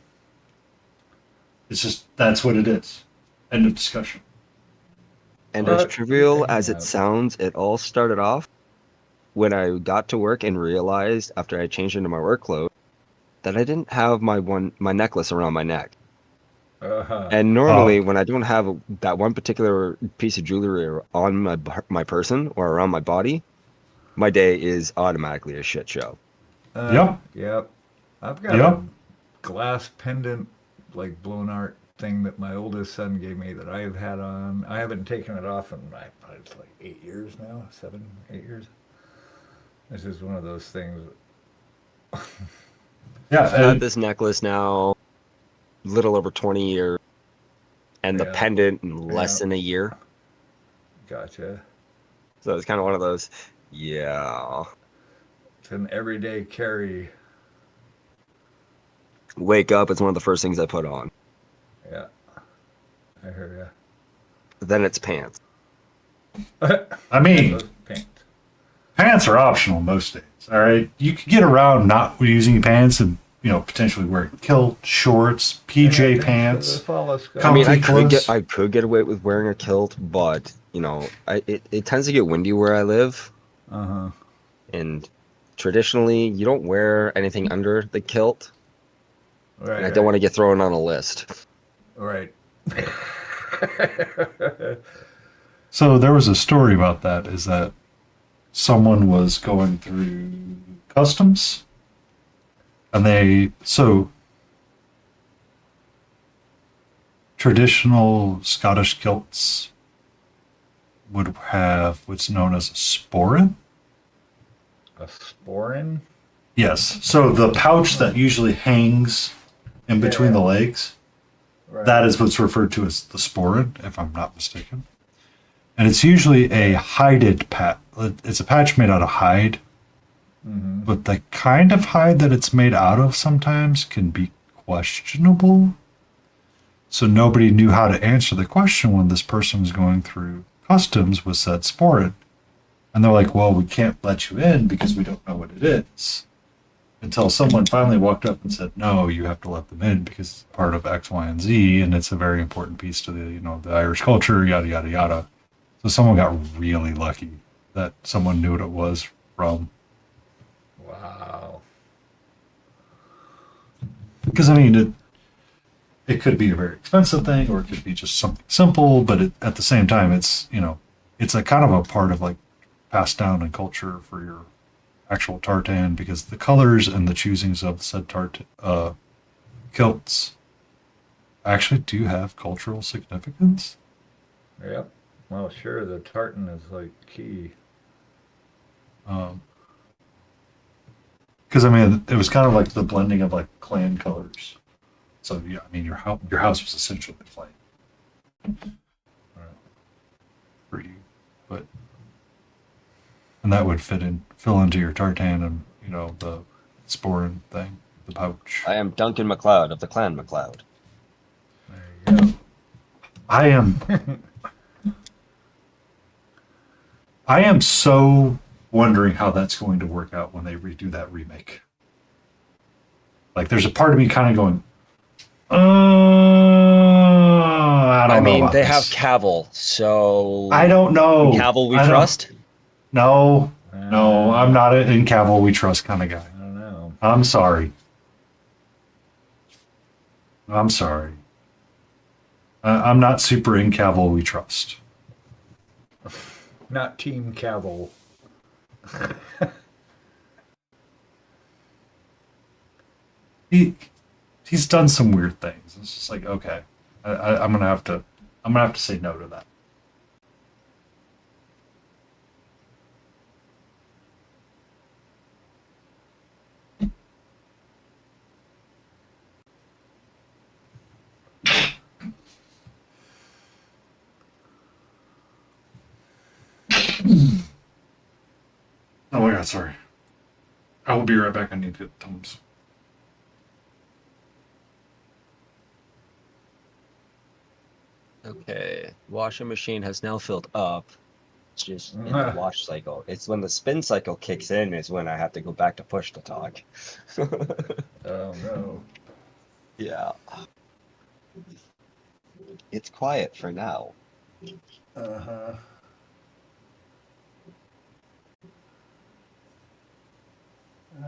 It's just that's what it is. End of discussion. And as trivial as it sounds, it all started off when I got to work and realized after I changed into my work clothes that I didn't have my necklace around my neck. Uh-huh. And normally, when I don't have that one particular piece of jewelry on my person or around my body, my day is automatically a shit show. Yep. I've got Yep. a glass pendant, like blown art thing that my oldest son gave me that I've had on. I haven't taken it off in it's like 8 years now, 7, 8 years. This is one of those things. I've had this necklace now little over 20 years, and the pendant in less than a year. Gotcha. So it's kind of one of those, yeah. It's an everyday carry. Wake up, it's one of the first things I put on. Yeah. I hear ya. Then it's pants. I mean, pants are optional most days. All right, you could get around not using pants and potentially wearing kilt, shorts, PJ pants. I mean, I could get away with wearing a kilt, but it tends to get windy where I live. And traditionally, you don't wear anything under the kilt. Right. And I don't want to get thrown on a list. Right. So there was a story about that. Is that someone was going through customs, and traditional Scottish kilts would have what's known as a sporran. A sporran? Yes. So the pouch that usually hangs in between the legs, that is what's referred to as the sporran, if I'm not mistaken. And it's usually a hided patch. It's a patch made out of hide. But the kind of hide that it's made out of sometimes can be questionable. So nobody knew how to answer the question when this person was going through customs with said sporran. And they're like, well, we can't let you in because we don't know what it is. Until someone finally walked up and said, no, you have to let them in because it's part of X, Y, and Z, and it's a very important piece to the Irish culture, yada, yada, yada. So someone got really lucky that someone knew what it was from. Wow. Because, I mean, it could be a very expensive thing, or it could be just something simple, but at the same time, it's a kind of a part of, like, passed down in culture for your actual tartan, because the colors and the choosings of said kilts actually do have cultural significance. Yep. Well, sure, the tartan is, like, key. Because, I mean, it was kind of like the blending of, like, clan colors. So, yeah, I mean, your house was essentially clan. For you. But, and that would fill into your tartan and, the sporran thing, the pouch. I am Duncan MacLeod of the Clan MacLeod. There you go. I am so wondering how that's going to work out when they redo that remake. Like, there's a part of me kind of going, I don't know. I mean, they this. have Cavill, so I don't know. Cavill we trust? No, I'm not in Cavill we trust kind of guy. I don't know. I'm sorry. I'm not super in Cavill we trust. Not Team Cavill. He's done some weird things. It's just like, okay, I'm gonna have to say no to that. Oh my god, sorry. I will be right back. I need to get Tums. Okay, washing machine has now filled up. It's just in the wash cycle. It's when the spin cycle kicks in is when I have to go back to push to talk. Oh no. Yeah. It's quiet for now. Uh-huh.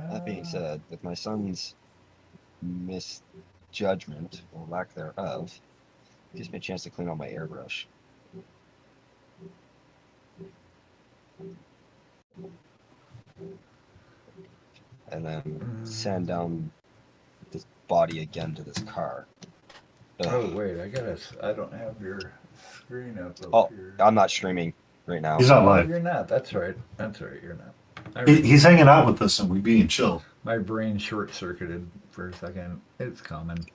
That being said, with my son's misjudgment or lack thereof. Gives me a chance to clean out my airbrush. And then sand down this body again to this car. Ugh. Oh wait, I don't have your screen up here. I'm not streaming right now. He's not live. You're not. That's right. You're not. He's hanging out with us and we being chill. My brain short-circuited for a second. It's coming.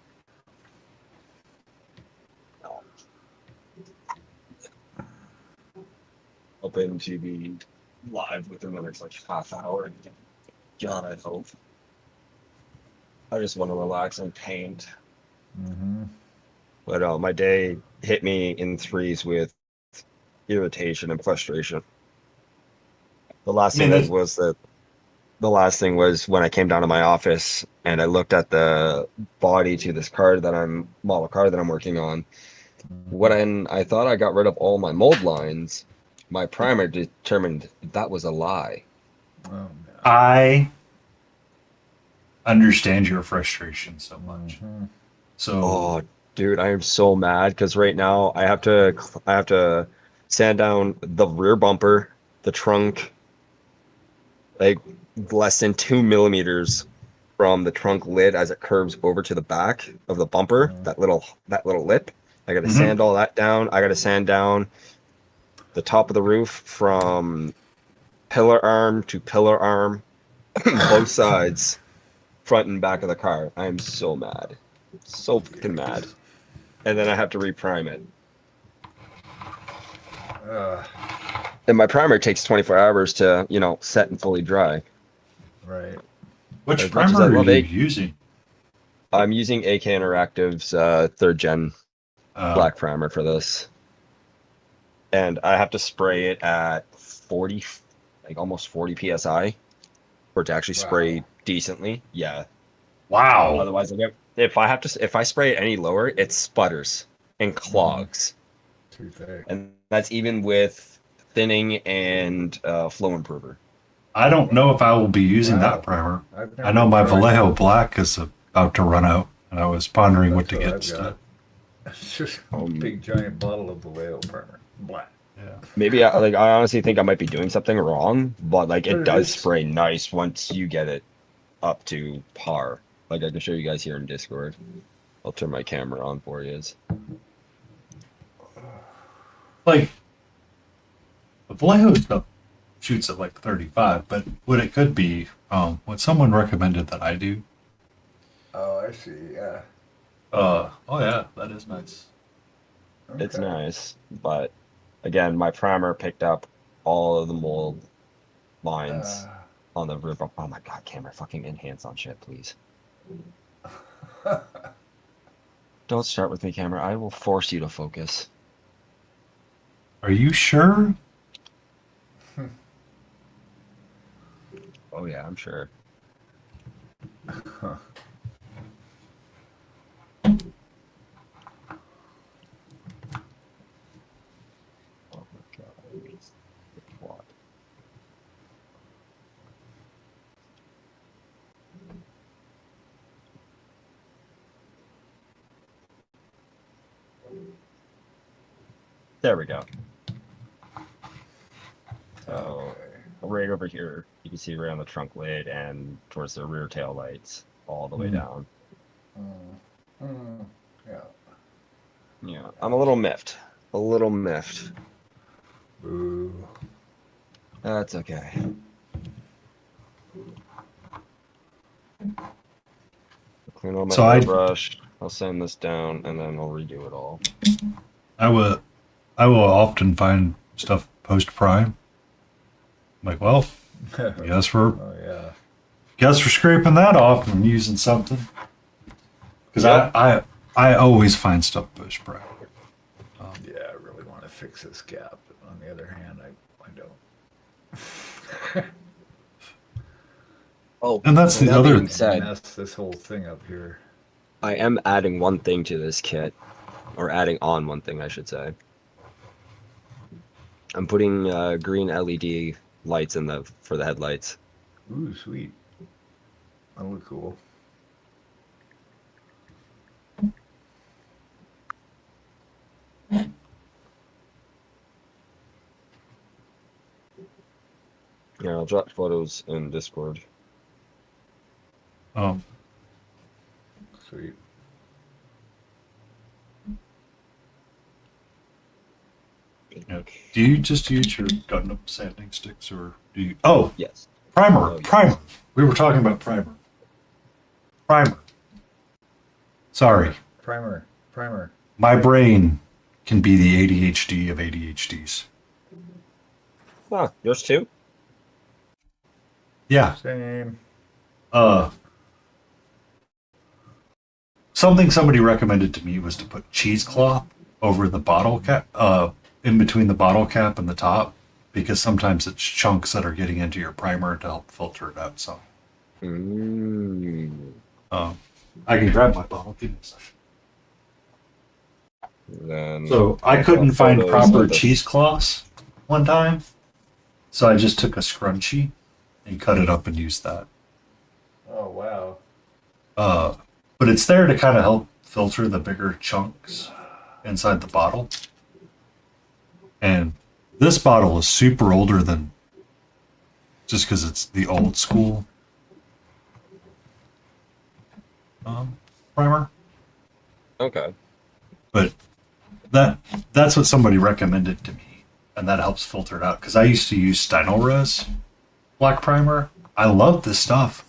Hoping to be live within the next like half hour. God, I hope. I just want to relax and paint. Mm-hmm. But my day hit me in threes with irritation and frustration. The last thing was when I came down to my office and I looked at the body to this model car that I'm working on. When I thought I got rid of all my mold lines, my primer determined that was a lie. Oh, no. I understand your frustration so much. Mm-hmm. So, dude, I am so mad because right now I have to sand down the rear bumper, the trunk, like less than 2 millimeters from the trunk lid as it curves over to the back of the bumper. That little lip. I got to sand all that down. I got to sand down the top of the roof from pillar arm to pillar arm, both sides, front and back of the car. I am so mad. So fucking mad. And then I have to reprime it. And my primer takes 24 hours to, set and fully dry. Right. Which primer are you using? I'm using AK Interactive's 3rd gen black primer for this. And I have to spray it at 40, like almost 40 psi for it to actually spray decently. Yeah. Wow. Otherwise, if I spray it any lower, it sputters and clogs. Too thick. And that's even with thinning and flow improver. I don't know if I will be using that primer. I know my Vallejo Black is about to run out, and I was pondering what to get instead. It's just a big giant bottle of Vallejo primer. Black. Yeah. Maybe I honestly think I might be doing something wrong, but it does spray nice once you get it up to par. I can show you guys here in Discord. I'll turn my camera on for you. The Vallejo stuff shoots at 35, but what it could be, what someone recommended that I do. Oh, I see. Yeah. Oh yeah, that is nice. Okay. It's nice, but again, my primer picked up all of the mold lines on the roof. Oh my god, camera, fucking enhance on shit, please. Don't start with me, camera. I will force you to focus. Are you sure? Oh yeah, I'm sure. There we go. So right over here, you can see right on the trunk lid and towards the rear tail lights, all the way down. Yeah. Yeah, I'm a little miffed. A little miffed. Boo. That's okay. Clean all my airbrush. I'll sand this down and then I'll redo it all. I will often find stuff post prime. I'm like, well, guess we're scraping that off and using something. Because I always find stuff post prime. Yeah, I really want to fix this gap. But on the other hand, I don't. And that's the other thing said. Mess this whole thing up here. I am adding one thing to this kit, or adding on one thing, I should say. I'm putting green LED lights for the headlights. Ooh, sweet. That look cool. Yeah, I'll drop photos in Discord. Sweet. Yeah. Do you just use your Gundam sanding sticks, or do you? Oh, yes. Primer. Oh, yes. Primer. We were talking about primer. Primer. Sorry. Primer. My brain can be the ADHD of ADHDs. Ah, yours too? Yeah. Same. Something somebody recommended to me was to put cheesecloth over the bottle cap, in between the bottle cap and the top, because sometimes it's chunks that are getting into your primer to help filter it out. So, I can grab my bottle. Give me a second. Then So I couldn't find proper cheesecloths one time, so I just took a scrunchie and cut it up and used that. Oh wow. But it's there to kind of help filter the bigger chunks inside the bottle. And this bottle is super older than, just because it's the old school primer. Okay. But that's what somebody recommended to me, and that helps filter it out. Because I used to use Stynylrez black primer. I love this stuff,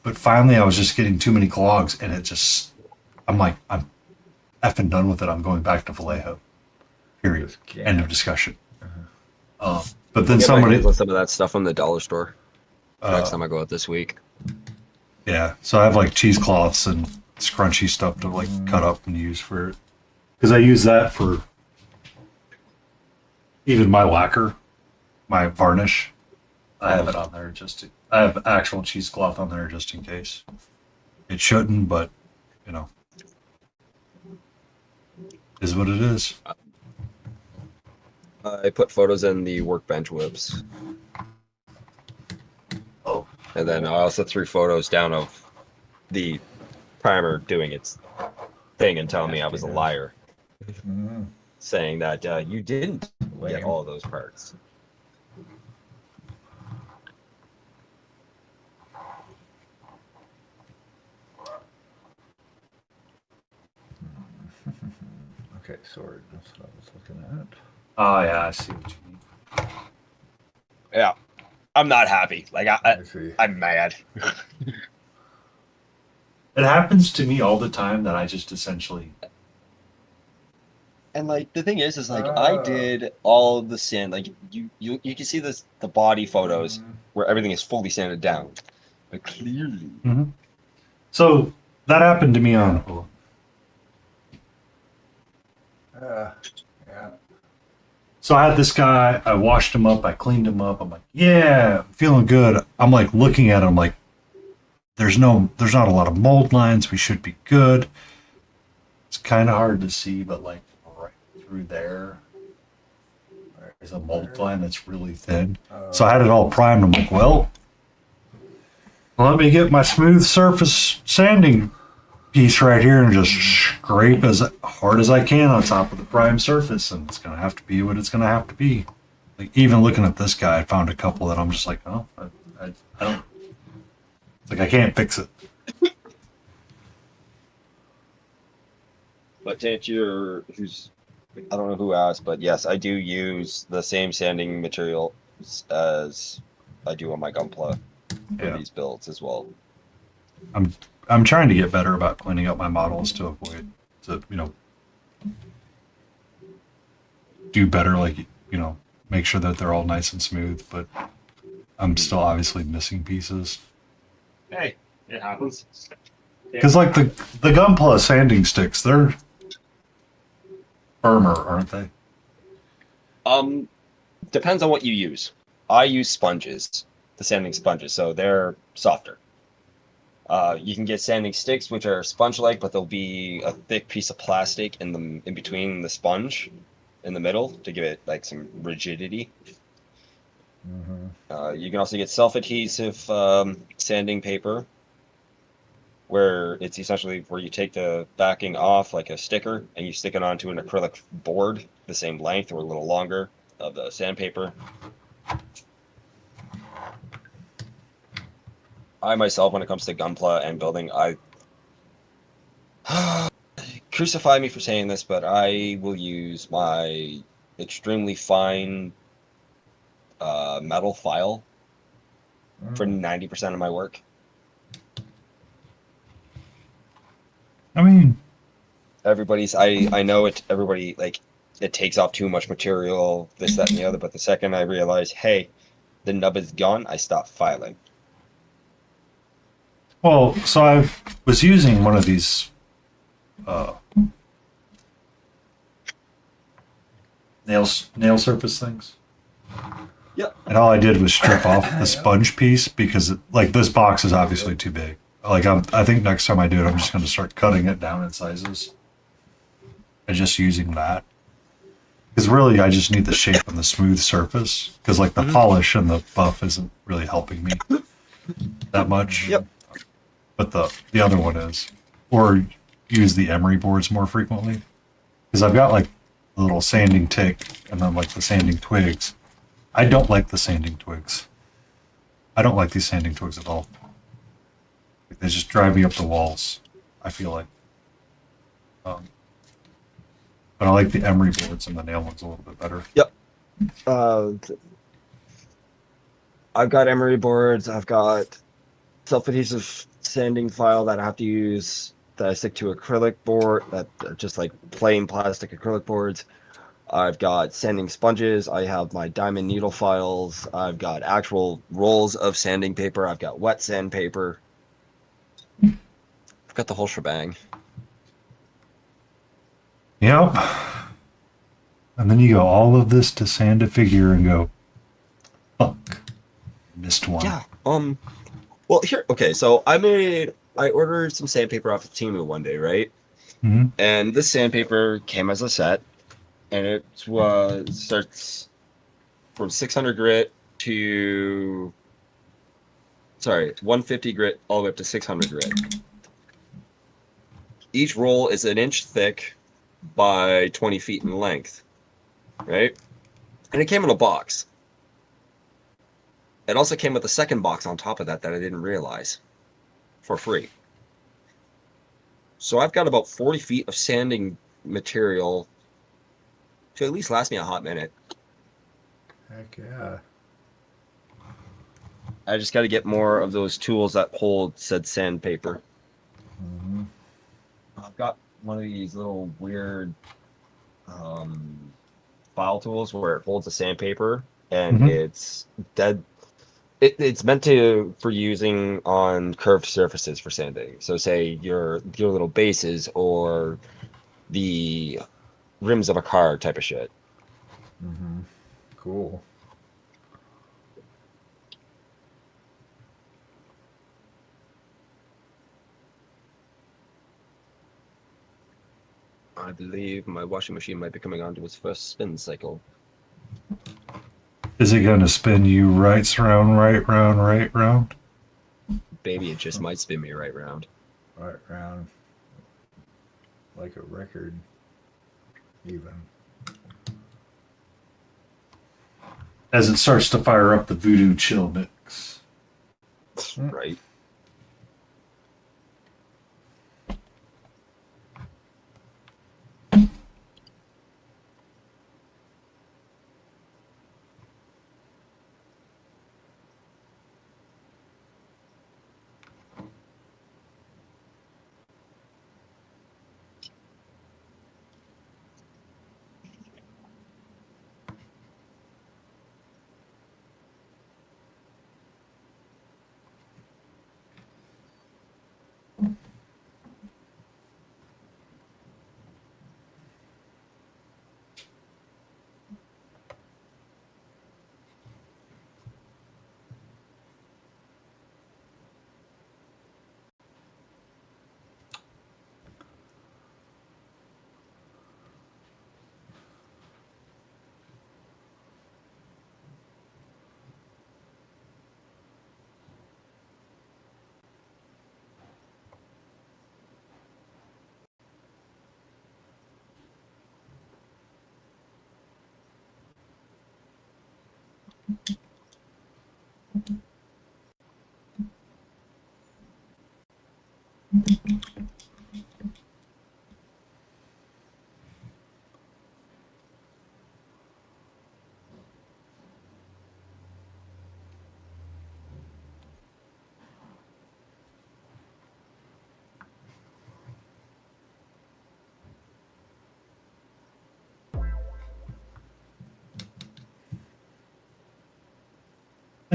but finally I was just getting too many clogs, and I'm effing done with it. I'm going back to Vallejo. Period. End of discussion. But then somebody some of that stuff from the dollar store next time I go out this week. Yeah, so I have like cheesecloths and scrunchy stuff to like cut up and use for it. Because I use that for even my lacquer, my varnish. I have it on there I have actual cheesecloth on there just in case. It shouldn't, but you know, is what it is. I put photos in the workbench whips. Oh. And then I also threw photos down of the primer doing its thing and telling me I was a liar. Saying that you didn't get all those parts. Okay, sword. That's what I was looking at. Oh yeah, I see what you mean. Yeah, I'm not happy. Like I'm mad. It happens to me all the time that I just essentially. And like the thing is like I did all of the sand. Like you can see the body photos where everything is fully sanded down, but clearly. Mm-hmm. So that happened to me on. Yeah. So I had this guy. I washed him up. I cleaned him up. I'm like, yeah, I'm feeling good. I'm like looking at him like, there's not a lot of mold lines. We should be good. It's kind of hard to see, but like right through there is a mold line that's really thin. So I had it all primed. I'm like, well, let me get my smooth surface sanding piece right here and just scrape as hard as I can on top of the prime surface, and it's gonna have to be what it's gonna have to be. Like even looking at this guy, I found a couple that I'm just like, oh, I don't. It's like I can't fix it. But to answer your, I don't know who asked, but yes, I do use the same sanding material as I do on my Gunpla for these builds as well. I'm trying to get better about cleaning up my models to avoid do better, like make sure that they're all nice and smooth, but I'm still obviously missing pieces. Hey, it happens. Because like the Gunpla sanding sticks, they're firmer, aren't they? Depends on what you use. I use sponges, the sanding sponges, so they're softer. You can get sanding sticks, which are sponge-like, but there'll be a thick piece of plastic in between the sponge, in the middle, to give it like some rigidity. You can also get self-adhesive sanding paper, where it's essentially where you take the backing off like a sticker and you stick it onto an acrylic board the same length or a little longer of the sandpaper. I myself, when it comes to gunpla and building, I crucify me for saying this, but I will use my extremely fine metal file for 90% of my work. I mean, I know it. Everybody like it takes off too much material, this, that, and the other. But the second I realize, hey, the nub is gone, I stop filing. well, so I was using one of these nail surface things. Yep. And all I did was strip off the sponge piece because, like, this box is obviously too big. Like, I think next time I do it, I'm just going to start cutting it down in sizes and just using that. Because really, I just need the shape and the smooth surface. Because, like, the polish and the buff isn't really helping me that much. Yep. But the other one is. Or use the emery boards more frequently. Because I've got, like, a little sanding tick and then, like, the sanding twigs. I don't like the sanding twigs. I don't like these sanding twigs at all. They just drive me up the walls, I feel like. But I like the emery boards and the nail ones a little bit better. Yep. I've got emery boards. I've got self-adhesive sanding file that I have to use that I stick to acrylic board, that just like plain plastic acrylic boards. I've got sanding sponges. I have my diamond needle files. I've got actual rolls of sanding paper. I've got wet sandpaper. I've got the whole shebang. Yep. And then you go all of this to sand a figure and go, fuck, missed one. Yeah. Well, here. Okay, so I ordered some sandpaper off of Temu one day, right? Mm-hmm. And this sandpaper came as a set, and it starts from 600 grit to 150 grit all the way up to 600 grit. Each roll is an inch thick by 20 feet in length, right? And it came in a box. It also came with a second box on top of that I didn't realize, for free. So I've got about 40 feet of sanding material to at least last me a hot minute. Heck yeah. I just got to get more of those tools that hold said sandpaper. Mm-hmm. I've got one of these little weird file tools where it holds the sandpaper and it's dead. It's meant for using on curved surfaces for sanding. So say your little bases or the rims of a car type of shit. Mm-hmm. Cool. I believe my washing machine might be coming on to its first spin cycle. Is it going to spin you right round, right round, right round? Baby, it just might spin me right round. Right round. Like a record. Even. As it starts to fire up the voodoo chill mix. Right.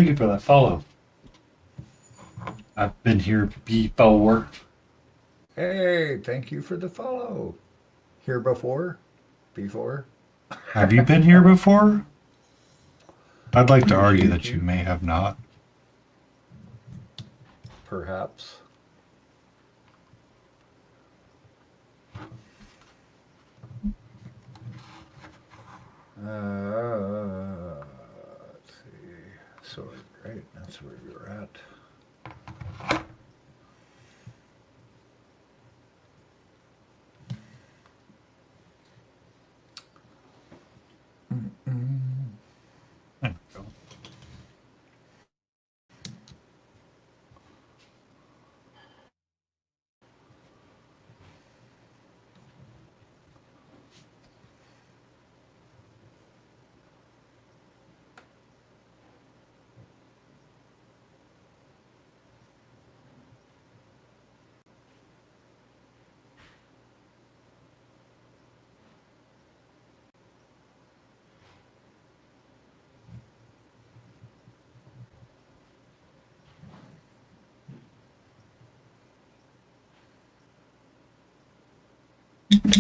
Thank you for that follow. I've been here before. Hey, thank you for the follow. Here before? Before? Have you been here before? I'd like to argue that you may have not. Perhaps. Let's see. So, right, that's where you're at. There we go.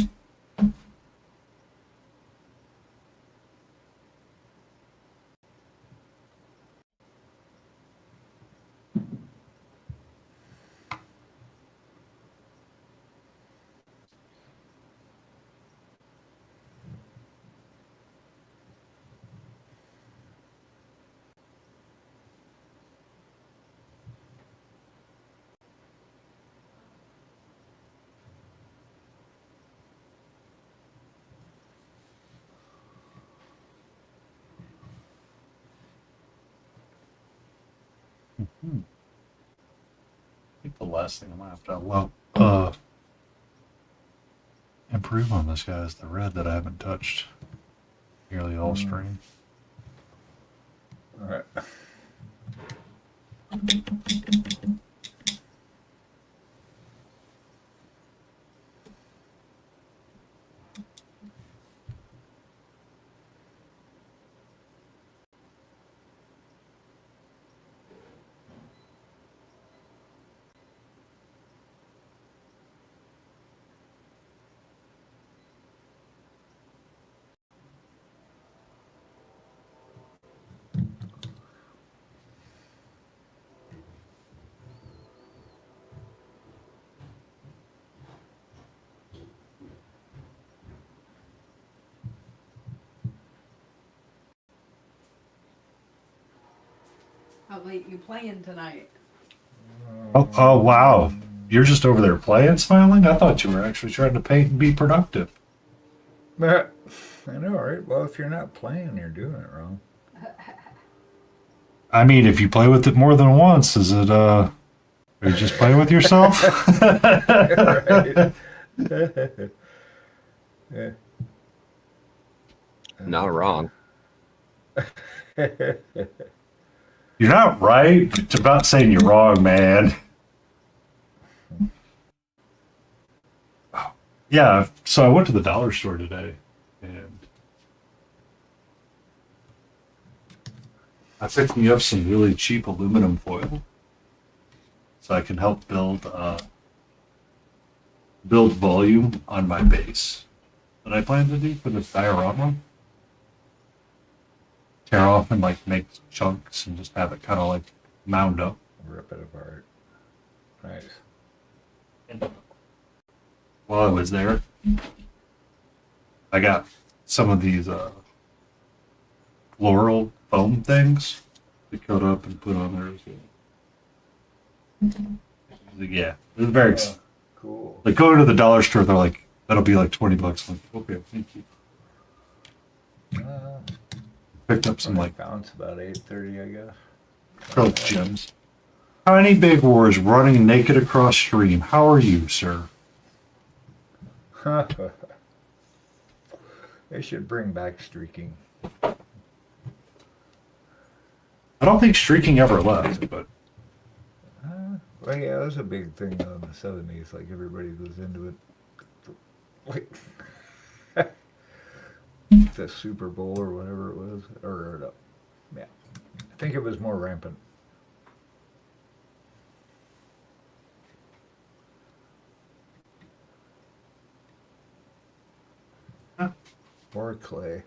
I think the last thing I'm gonna have to improve on this guy is the red that I haven't touched nearly all stream. All right. How late you playing tonight? Oh wow. You're just over there playing, smiling? I thought you were actually trying to paint and be productive. I know, right? Well, if you're not playing, you're doing it wrong. I mean, if you play with it more than once, is it are you just playing with yourself? Right. Yeah. Not wrong. You're not right. It's about saying you're wrong, man. Yeah, so I went to the dollar store today, and I picked me up some really cheap aluminum foil, so I can help build volume on my base that I plan to do for this diorama. Tear off and like make chunks and just have it kind of like mound up. Rip it apart. Nice. While I was there, I got some of these floral foam things to cut up and put on there as well. Yeah, it's very cool. Like going to the dollar store, they're like, that'll be like $20. I'm like, okay, thank you. Picked up some like bounce about 8:30, I guess. acrylic gems. How many big wars running naked across stream? How are you, sir? They should bring back streaking. I don't think streaking ever left, but Well, yeah, it was a big thing in the 70s. Like, everybody was into it. Like, the Super Bowl or whatever it was. Or yeah, think it was more rampant. Or clay.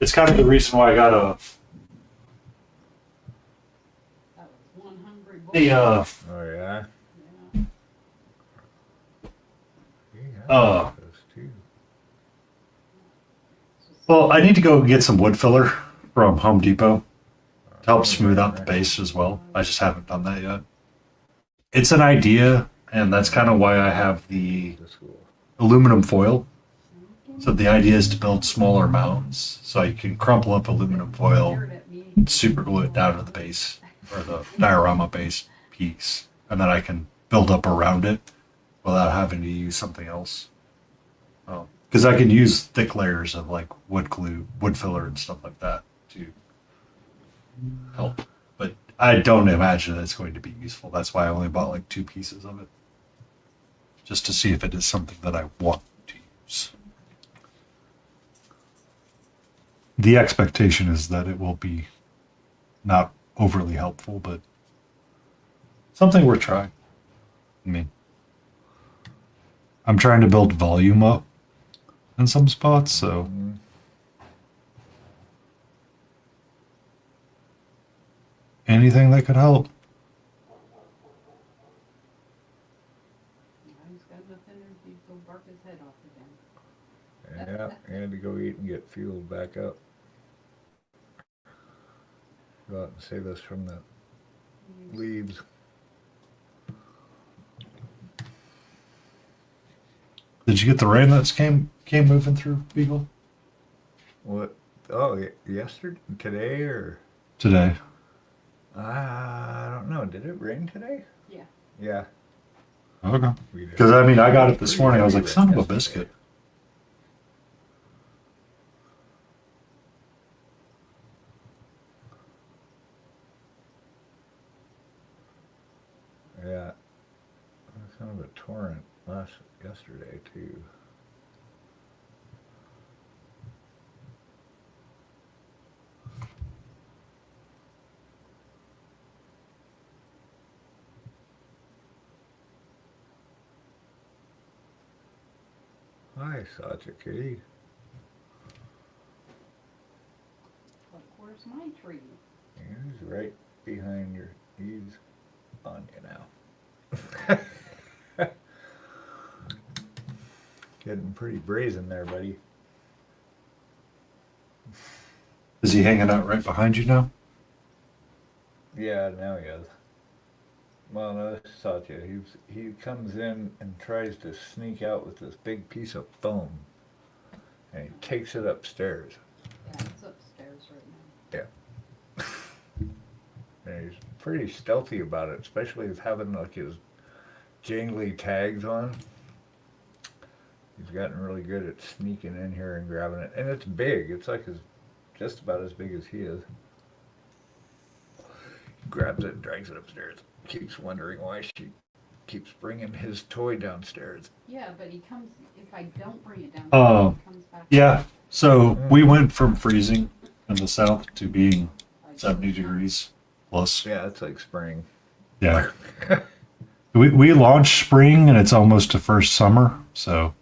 It's kind of the reason why I got Oh yeah. Well, I need to go get some wood filler from Home Depot to help smooth out the base as well. I just haven't done that yet. It's an idea, and that's kind of why I have the aluminum foil. So the idea is to build smaller mounds, so you can crumple up aluminum foil, super glue it down to the base, or the diorama base piece, and then I can build up around it without having to use something else. Because I can use thick layers of like wood glue, wood filler, and stuff like that to help. But I don't imagine that it's going to be useful. That's why I only bought like 2 pieces of it, just to see if it is something that I want to use. The expectation is that it will be not overly helpful, but something worth trying. I mean, I'm trying to build volume up in some spots, so anything that could help. Yeah, I had to go eat and get fueled back up. Go out and save us from the leaves. Did you get the rain that's came moving through, Beagle? What? Oh, yesterday? Today or? Today. I don't know. Did it rain today? Yeah. Yeah. Okay. Because I mean, I got it this morning. I was like, son of a biscuit. Yeah. Kind of a torrent yesterday too. Hi, Satya Kitty. Where's my tree? He's right behind your. He's on you now. Getting pretty brazen there, buddy. Is he hanging out right behind you now? Yeah, now he is. Well, no, this is Satya. He comes in and tries to sneak out with this big piece of foam. And he takes it upstairs. Yeah, it's upstairs right now. Yeah. And he's pretty stealthy about it, especially with having like his jangly tags on. He's gotten really good at sneaking in here and grabbing it. And it's big. It's like just about as big as he is. Grabs it, drags it upstairs. Keeps wondering why she keeps bringing his toy downstairs. Yeah, but he comes, if I don't bring it downstairs, he comes back. Yeah. So we went from freezing in the south to being 70 degrees plus. Yeah, it's like spring. Yeah. we launched spring and it's almost to first summer, so.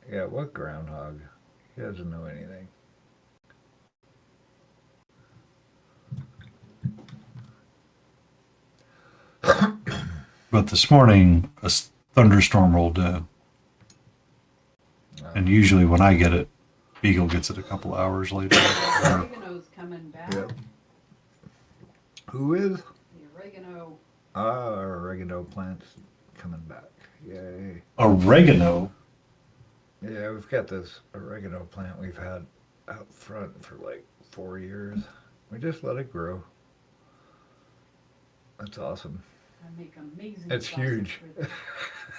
Yeah, what groundhog? He doesn't know anything. But this morning, a thunderstorm rolled in. And usually when I get it, Beagle gets it a couple hours later. Oregano's coming back. Yep. Who is? The oregano. Our oregano plant's coming back. Yay. Oregano? Yeah, we've got this oregano plant we've had out front for like 4 years. We just let it grow. That's awesome. I make amazing. It's sausage huge. with it.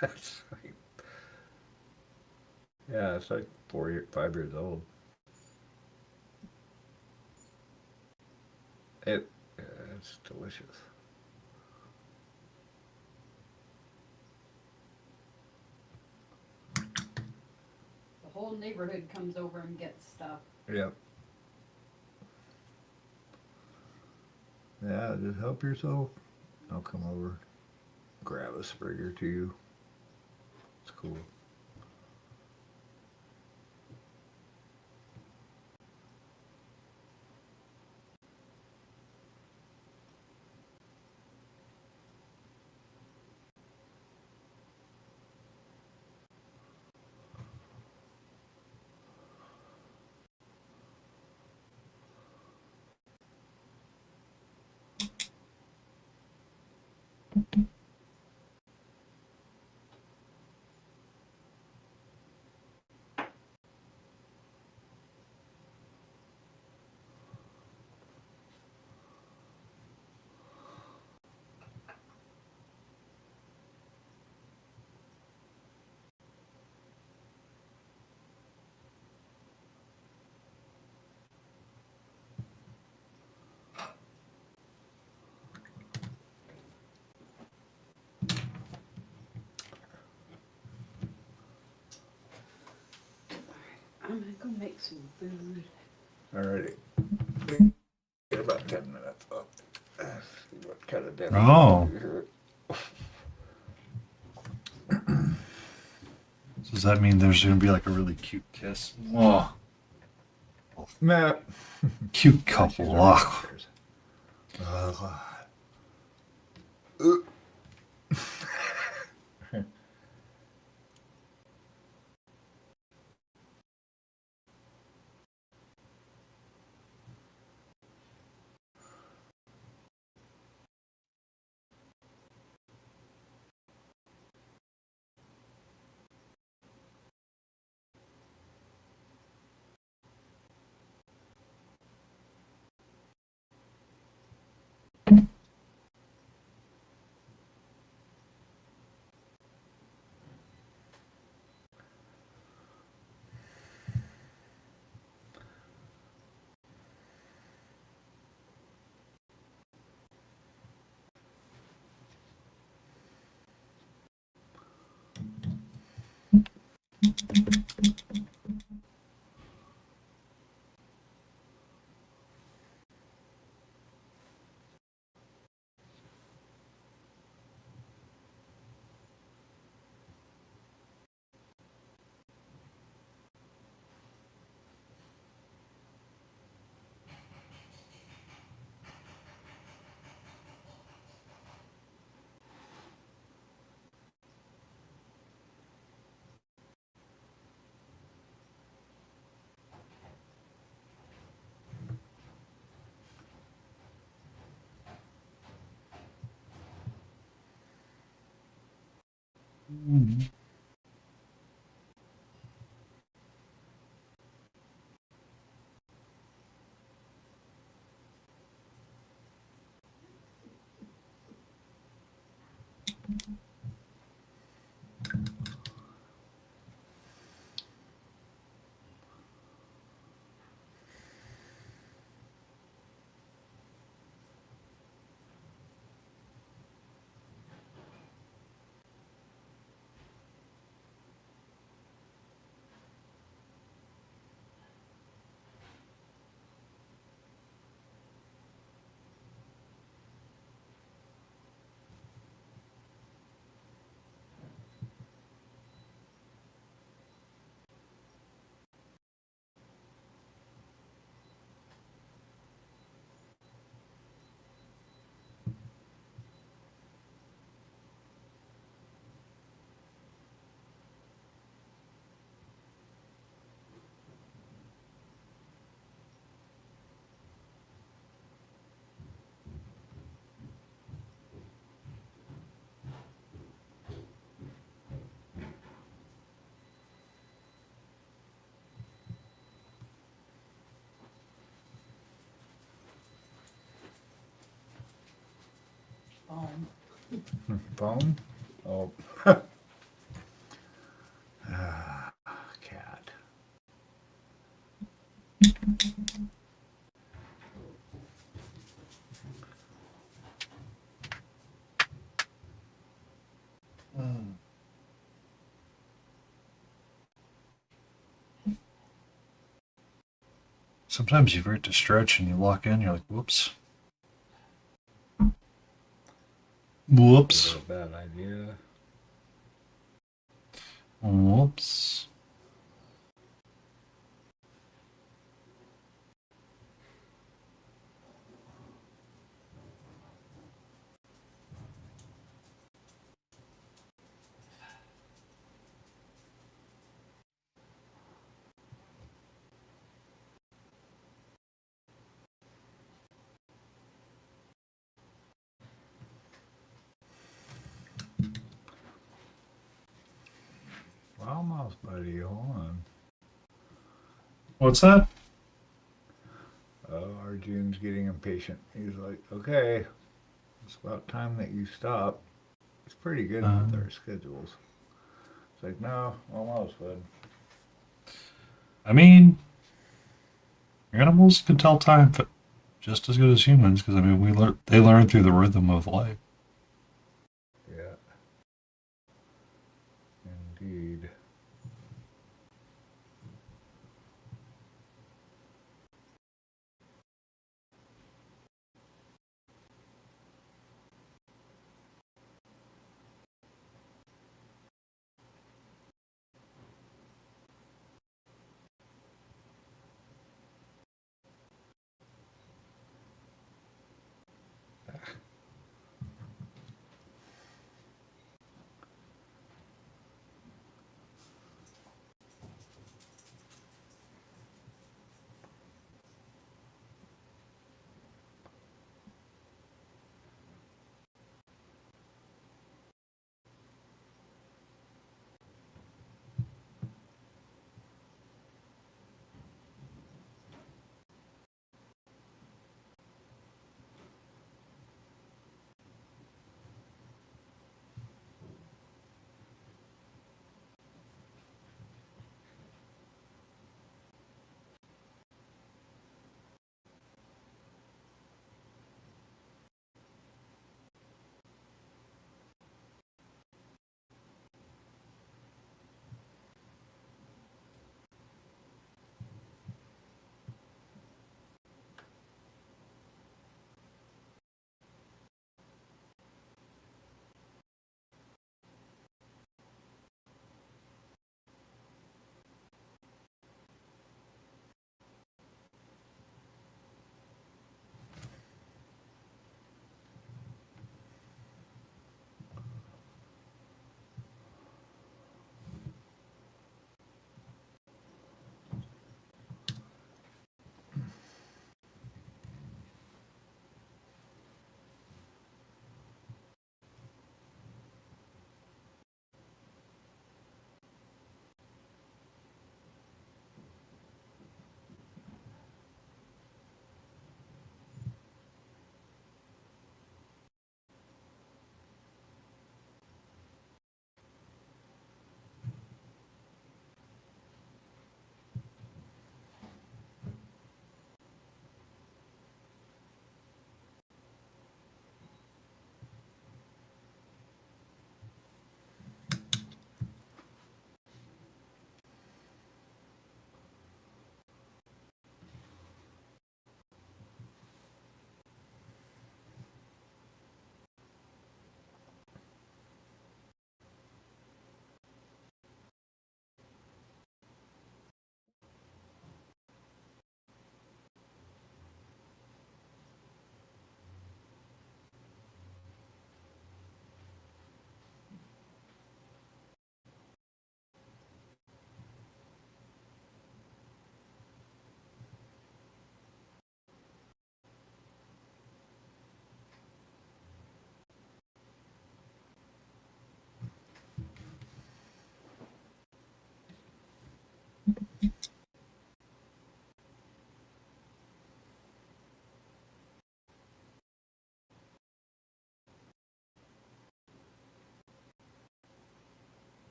That's like, yeah, it's like 5 years old. It's delicious. The whole neighborhood comes over and gets stuff. Yep. Yeah, just help yourself. I'll come over, grab a sprig or two. It's cool. I'm gonna go make some food. Alrighty. Get about 10 minutes up. See what kind of dinner Oh. we do here. So does that mean there's going to be like a really cute kiss? Whoa. Matt. Cute couple. Ugh. Phone? Oh. Cat. Sometimes you forget to stretch and you lock in, you're like, whoops. Whoops. Is that a bad idea? Whoops. Wow, mouse buddy, hold on. What's that? Oh, Arjun's getting impatient. He's like, okay, it's about time that you stop. It's pretty good with our schedules. It's like, no, almost, bud. I mean, animals can tell time just as good as humans, because I mean, they learn through the rhythm of life. Yeah. Indeed.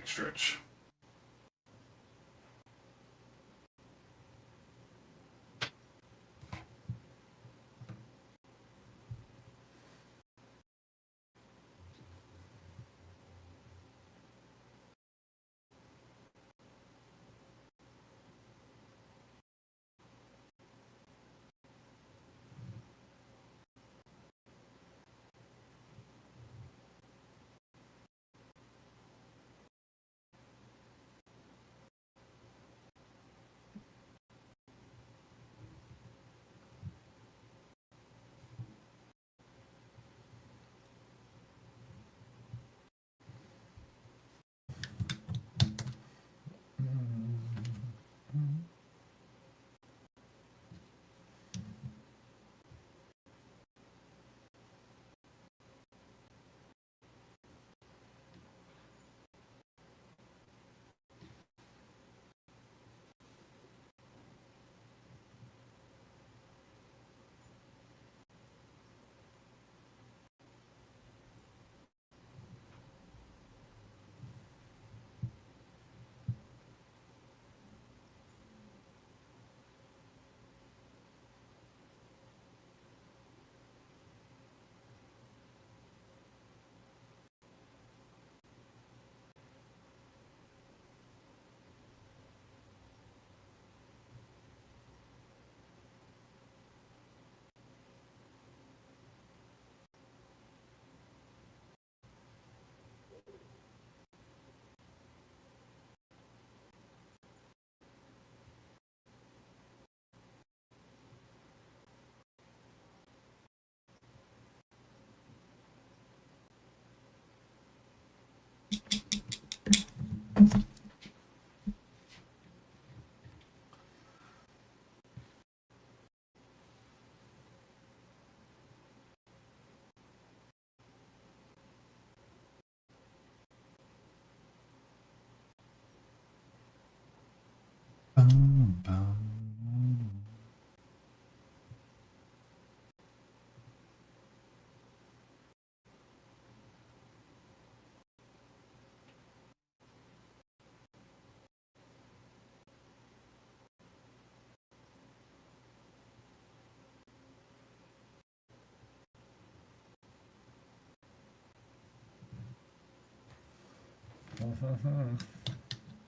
Stretch.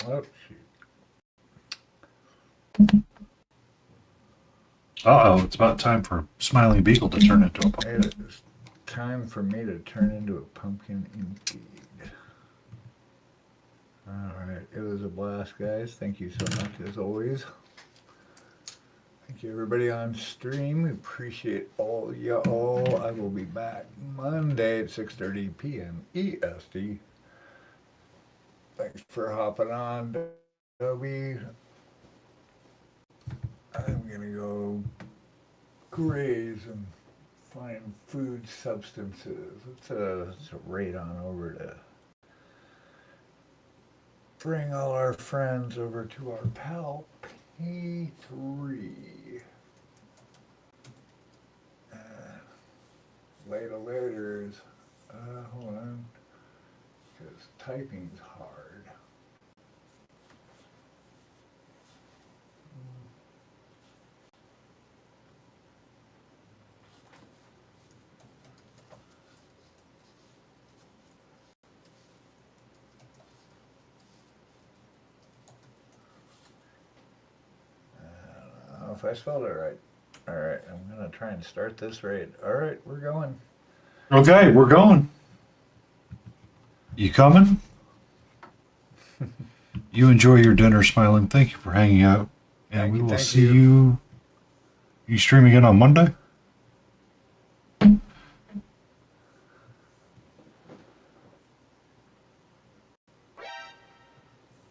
Oh, shoot. Uh-oh, it's about time for Smiling Beagle to turn into a pumpkin. It is time for me to turn into a pumpkin indeed. Alright, it was a blast, guys. Thank you so much, as always. Thank you, everybody on stream. We appreciate all y'all. I will be back Monday at 6:30 p.m. EST. Thanks for hopping on, Dobie. I'm gonna go graze and find food substances. Let's raid on over to bring all our friends over to our pal P3. Laters. Hold on, because typing's hard. I don't know if I spelled it right. Alright, I'm gonna try and start this raid. Alright, we're going. Okay, we're going. You coming? You enjoy your dinner, Smiling. Thank you for hanging out. And we will see you. You stream again on Monday?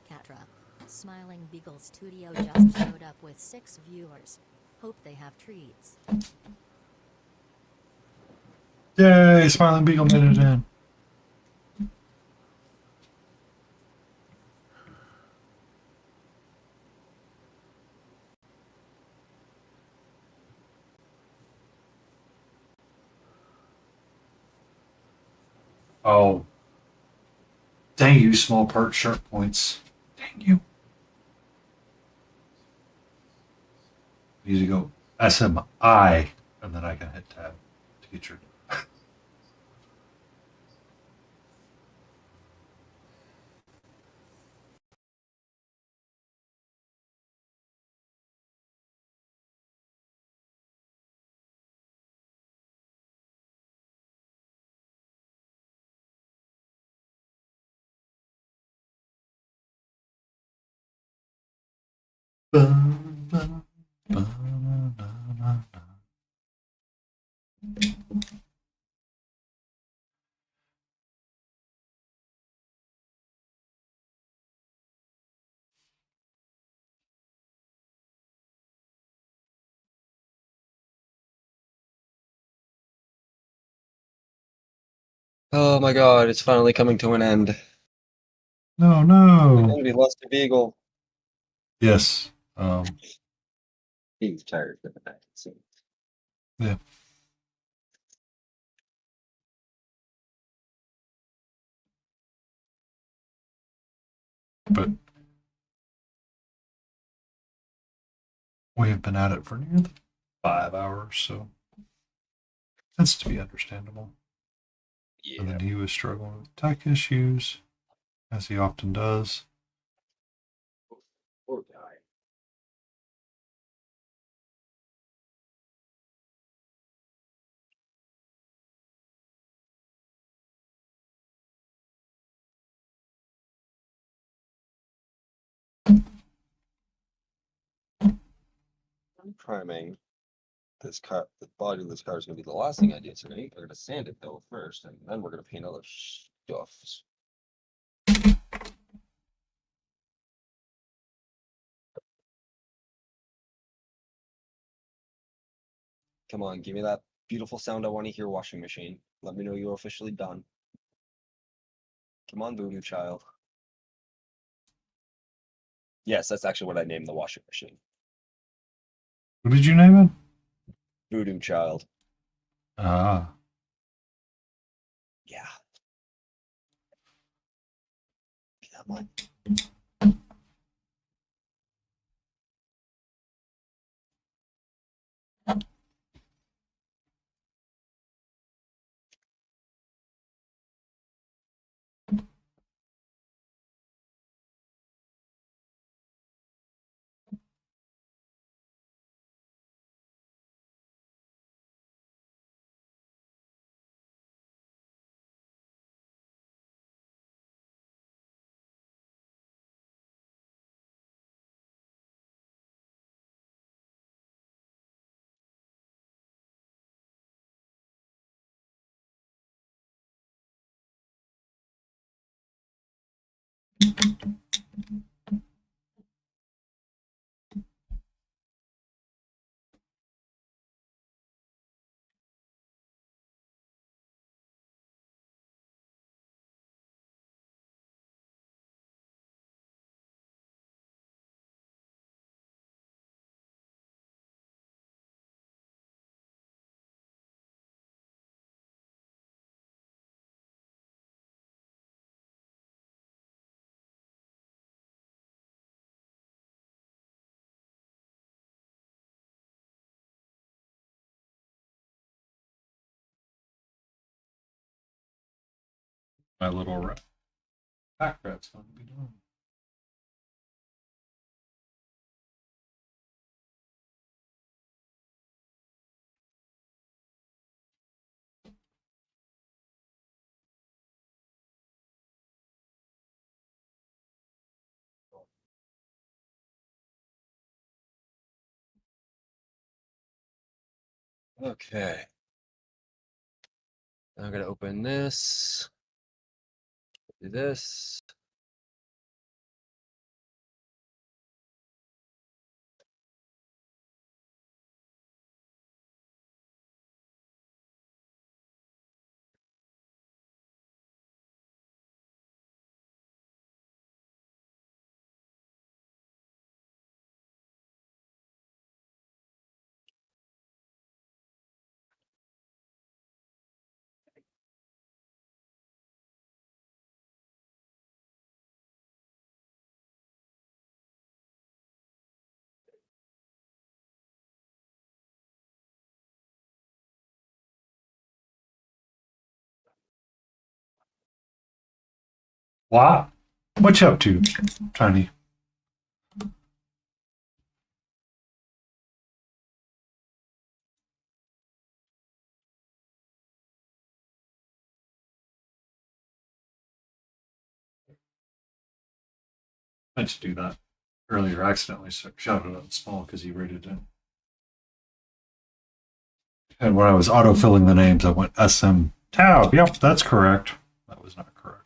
Catra. Smiling Beagle Studio just showed up with 6 viewers. Hope they have treats. Yay! Smiling Beagle made it in. Oh. Dang you, small part sharp points. Dang you. I need to go SMI, and then I can hit tab to get your. Oh my god, it's finally coming to an end. No, no. We lost a beagle. Yes. He's tired for the night, it seems. Yeah. But we have been at it for nearly 5 hours, so that's to be understandable. Yeah. And then he was struggling with tech issues, as he often does. Poor guy. I'm priming this car. The body of this car is going to be the last thing I do today. We're going to sand it though first, and then we're going to paint all the stuff. Come on, give me that beautiful sound I want to hear, washing machine. Let me know you're officially done. Come on, voodoo child. Yes, that's actually what I named the washing machine. What did you name it? Voodoo child. Ah. Yeah. Come on. My little pack rat's going to be doing. Okay. I'm going to open this. Do this. What? What you up to, Tiny? I meant to do that earlier accidentally, so shouted out small because he rated it. And when I was autofilling the names, I went SM Tab. Yep, that's correct. That was not correct.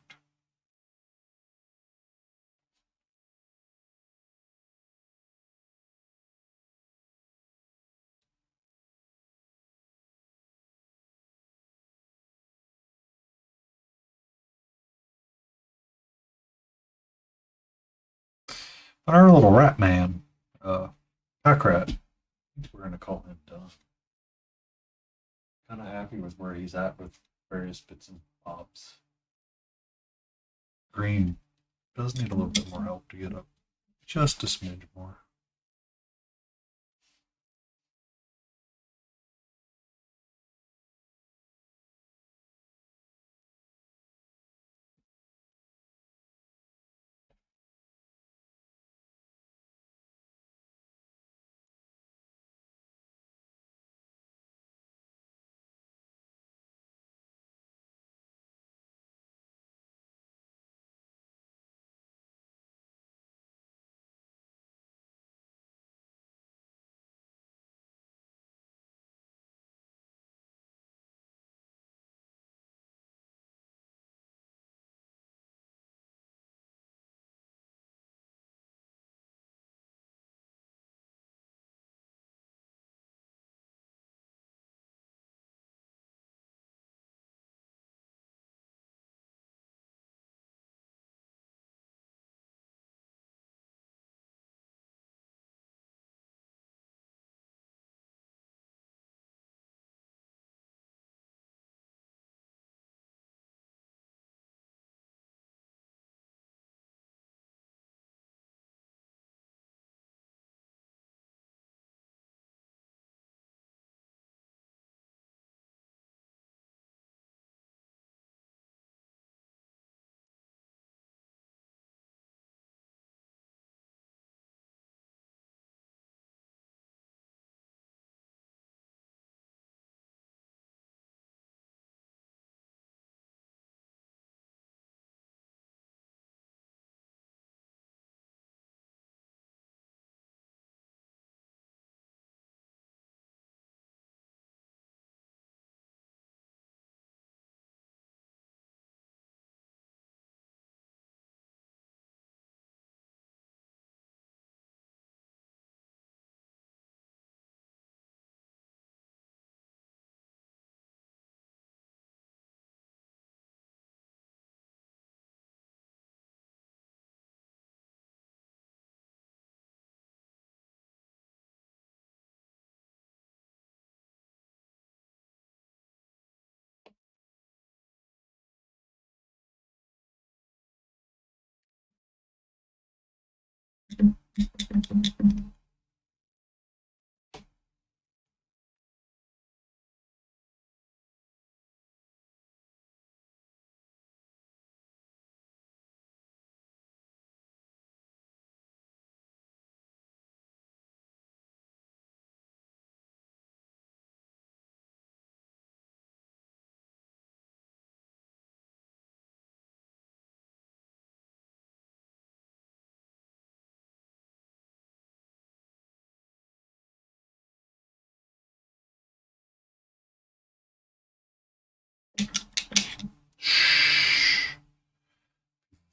But our little rat man, Pack Rat, we're going to call him Don. Kind of happy with where he's at with various bits and bobs. Green does need a little bit more help to get up just a smidge more.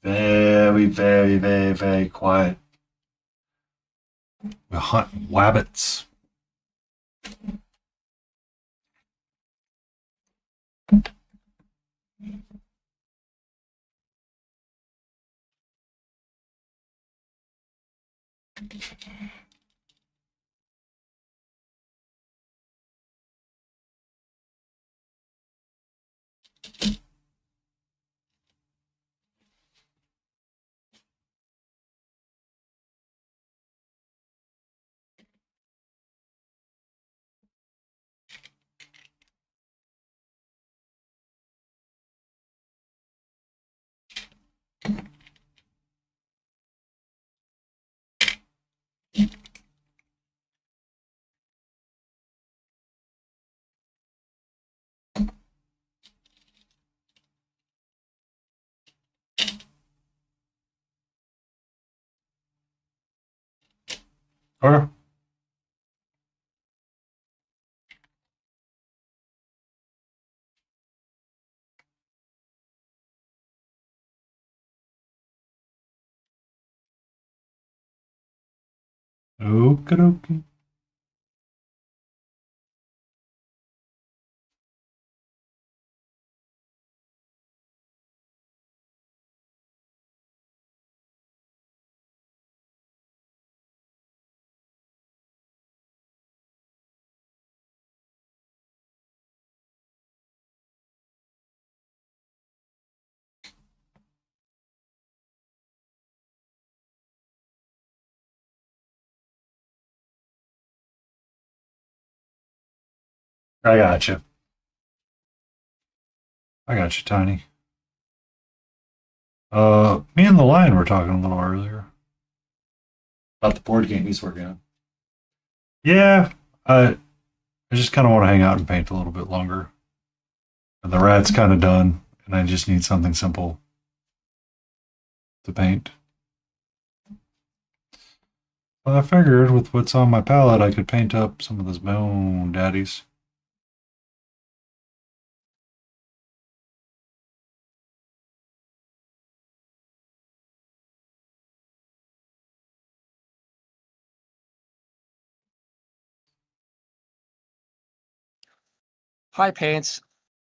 Very, very, very, very quiet. We're hunting wabbits. Okay. Okie dokie. I got you. I got you, Tiny. Me and the Lion were talking a little earlier about the board game he's working on. Yeah, I just kind of want to hang out and paint a little bit longer. And the rat's kind of done, and I just need something simple to paint. But I figured with what's on my palette, I could paint up some of those bone daddies. Hi, Paints.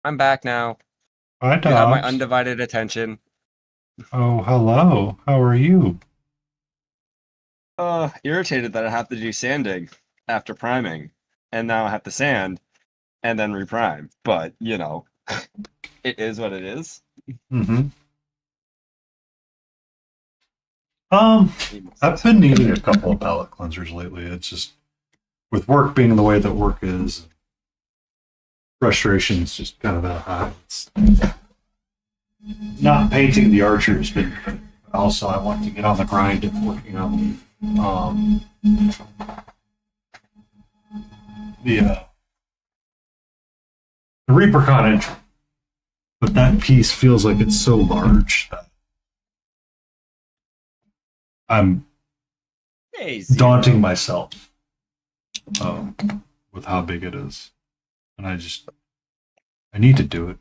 I'm back now. Hi, You have my Dobbs. undivided attention. Oh, hello. How are you? Irritated that I have to do sanding after priming, and now I have to sand and then reprime. But, you know, it is what it is. Mm-hmm. I've been needing a couple of palette cleansers lately. It's just, with work being the way that work is, frustration is just kind of that high. It's not painting the archer has been good. Also, I want to get on the grind of working on the Reaper Con entry. But that piece feels like it's so large that I'm daunting myself with how big it is. And I need to do it.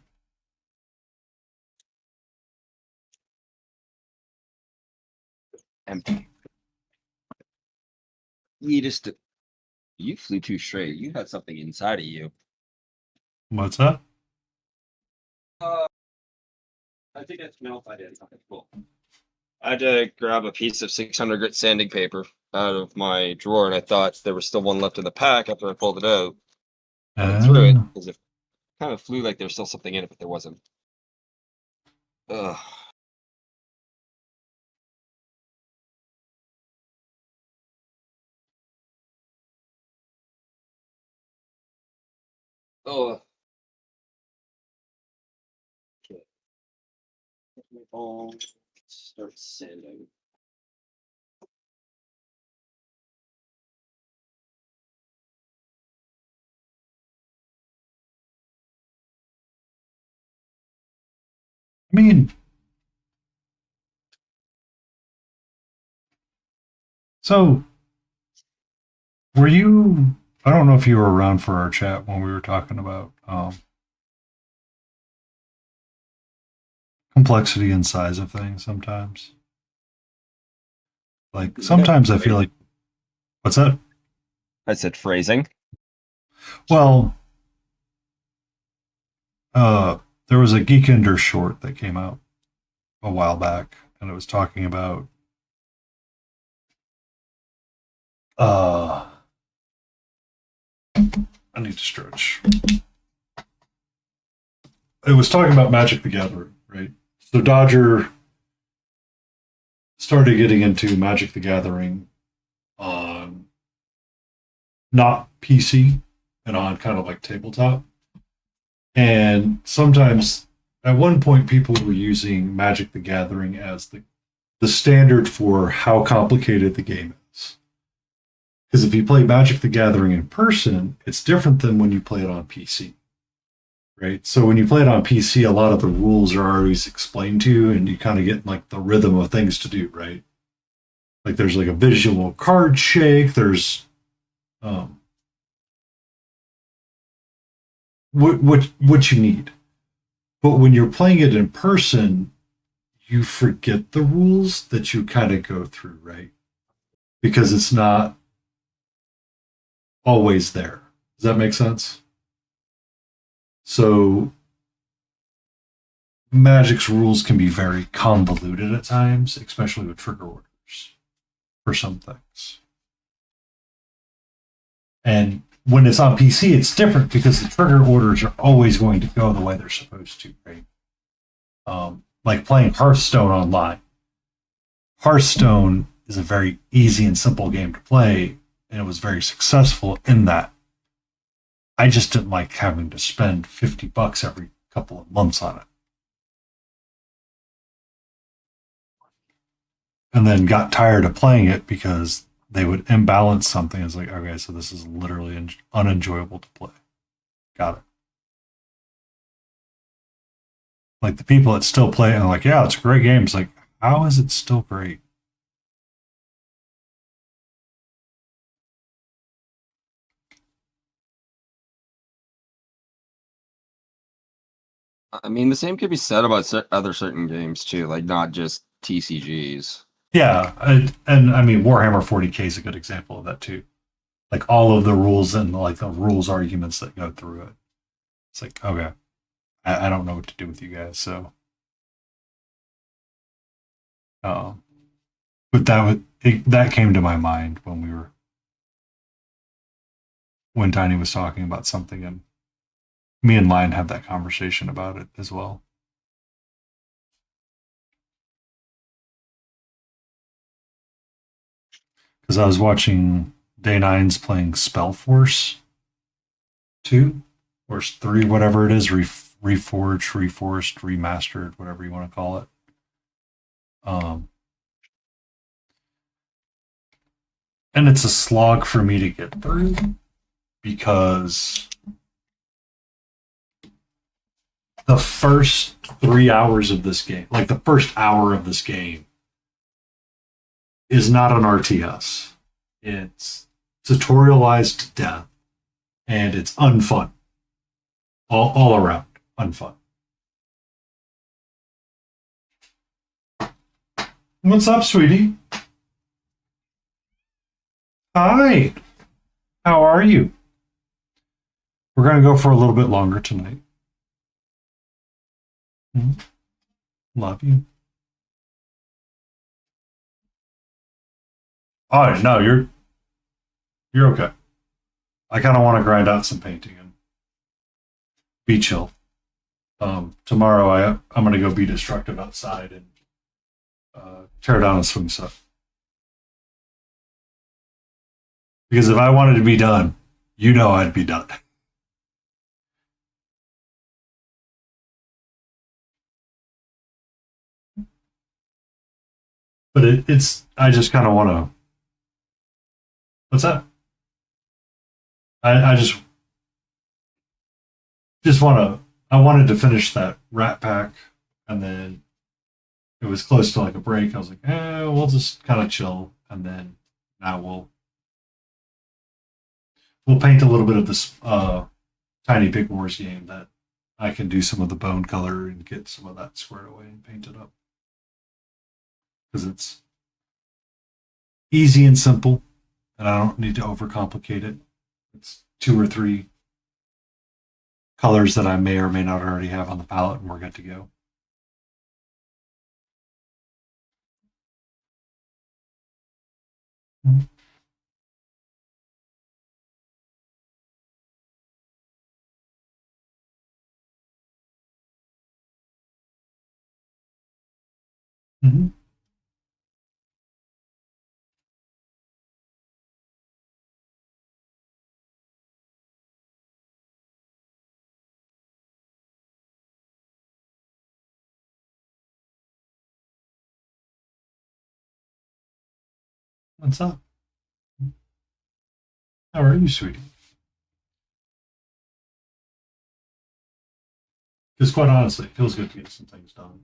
Empty. You flew too straight. You had something inside of you. What's that? I think that's melted in. Okay, cool. I had to grab a piece of 600 grit sanding paper out of my drawer, and I thought there was still one left in the pack after I pulled it out. I threw it because it kind of flew like there was still something in it, but there wasn't. Ugh. Oh. Okay. Start sanding. I mean, so were you? I don't know if you were around for our chat when we were talking about complexity and size of things. Sometimes, like sometimes I feel like, what's that? I said phrasing. Well, there was a Geekender short that came out a while back, and it was talking about I need to stretch. It was talking about Magic the Gathering, right? So Dodger started getting into Magic the Gathering on not PC and on kind of like tabletop. And sometimes at one point people were using Magic the Gathering as the standard for how complicated the game is. Because if you play Magic the Gathering in person, it's different than when you play it on PC. Right? So when you play it on PC, a lot of the rules are always explained to you and you kind of get like the rhythm of things to do, right? Like there's like a visual card shake. There's what you need. But when you're playing it in person, you forget the rules that you kind of go through, right? Because it's not always there. Does that make sense? So Magic's rules can be very convoluted at times, especially with trigger orders for some things. And when it's on PC, it's different because the trigger orders are always going to go the way they're supposed to, right? Like playing Hearthstone online. Hearthstone is a very easy and simple game to play, and it was very successful in that. I just didn't like having to spend $50 every couple of months on it. And then got tired of playing it because they would imbalance something. It's like, okay, so this is literally unenjoyable to play. Got it. Like the people that still play it and like, yeah, it's a great game. It's like, how is it still great? I mean, the same could be said about other certain games too, like not just TCGs. Yeah, and I mean, Warhammer 40K is a good example of that too. Like all of the rules and like the rules arguments that go through it. It's like, okay, I don't know what to do with you guys, so. But that came to my mind when Tiny was talking about something, and me and Lion had that conversation about it as well. Because I was watching Day 9's playing Spellforce 2 or 3, whatever it is, reforged, reforced, remastered, whatever you want to call it. And it's a slog for me to get through because the first 3 hours of this game, like the first hour of this game, is not an RTS. It's tutorialized to death, and it's unfun. All around unfun. What's up, sweetie? Hi. How are you? We're going to go for a little bit longer tonight. Love you. Oh, no, you're okay. I kind of want to grind out some painting and be chill. Tomorrow I'm going to go be destructive outside and tear down a swing set. Because if I wanted to be done, you know I'd be done. But I just kind of want to. What's that? I just want to. I wanted to finish that Rat Pack, and then it was close to like a break. I was like, we'll just kind of chill, and then now we'll paint a little bit of this Tiny Big Wars game that I can do some of the bone color and get some of that squared away and paint it up. Because it's easy and simple, and I don't need to overcomplicate it. It's 2 or 3 colors that I may or may not already have on the palette, and we're good to go. Mm-hmm. Mm-hmm. What's up? How are you, sweetie? Because quite honestly, it feels good to get some things done.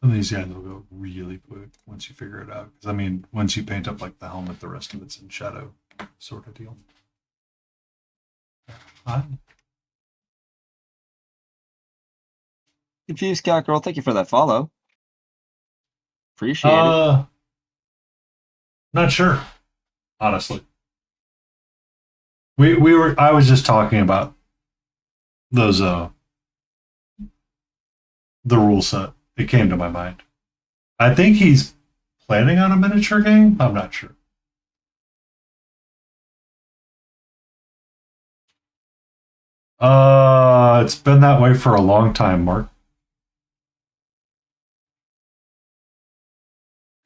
Some of these guys will go really quick once you figure it out. Because I mean, once you paint up like the helmet, the rest of it's in shadow, sort of deal. Huh? Confused Cat Girl, thank you for that follow. Appreciate it. Not sure, honestly. I was just talking about those the rule set. It came to my mind. I think he's planning on a miniature game. I'm not sure. It's been that way for a long time, Mark.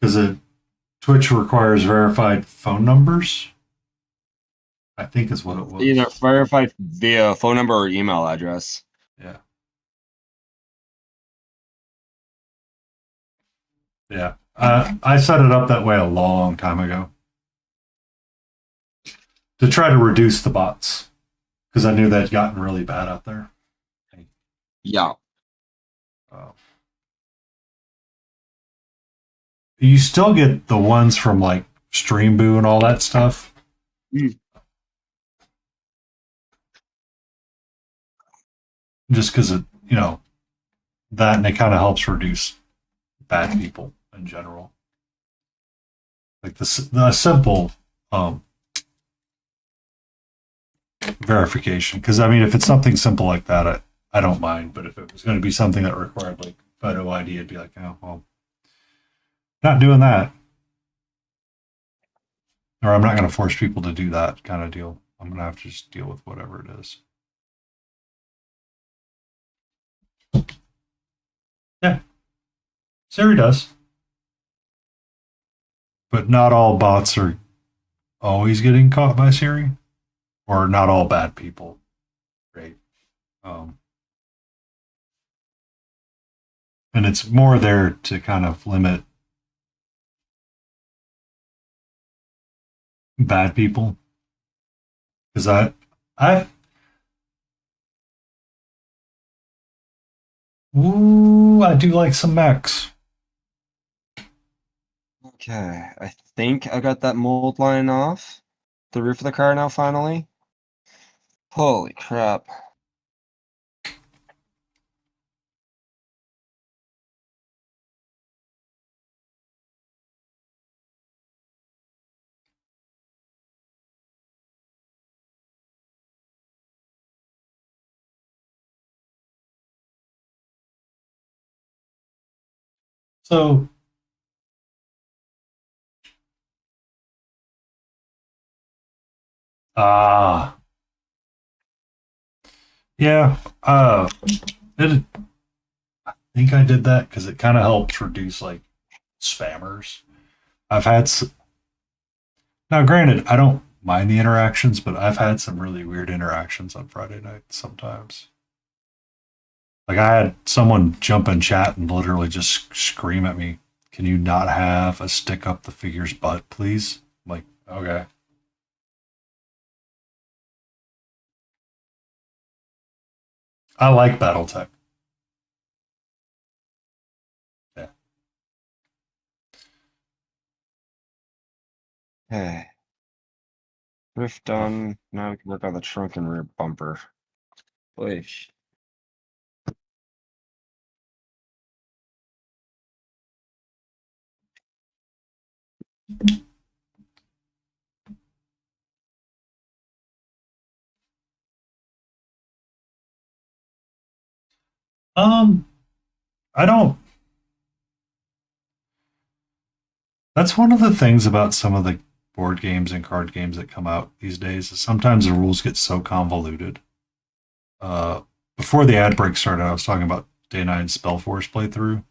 Because Twitch requires verified phone numbers. I think is what it was. Either verified via phone number or email address. Yeah. Yeah. I set it up that way a long time ago. To try to reduce the bots. Because I knew they'd gotten really bad out there. Yeah. You still get the ones from like Stream Boo and all that stuff. Just because it, that, and it kind of helps reduce bad people in general. Like the simple verification. Because I mean, if it's something simple like that, I don't mind. But if it was going to be something that required like photo ID, it'd be like, oh well, not doing that. Or I'm not going to force people to do that kind of deal. I'm going to have to just deal with whatever it is. Yeah. Siri does. But not all bots are always getting caught by Siri. Or not all bad people. Right. And it's more there to kind of limit bad people. Because I do like some mechs. Okay, I think I got that mold line off the roof of the car now finally. Holy crap. So yeah, I think I did that because it kind of helps reduce like spammers. I've had now, granted, I don't mind the interactions, but I've had some really weird interactions on Friday night sometimes. Like I had someone jump in chat and literally just scream at me, "Can you not have a stick up the figure's butt, please?" I'm like, okay. I like Battletech. Yeah. Okay. Roof done. Now we can work on the trunk and rear bumper. Please. I don't. That's one of the things about some of the board games and card games that come out these days is sometimes the rules get so convoluted. Before the ad break started, I was talking about Day 9 Spellforce playthrough.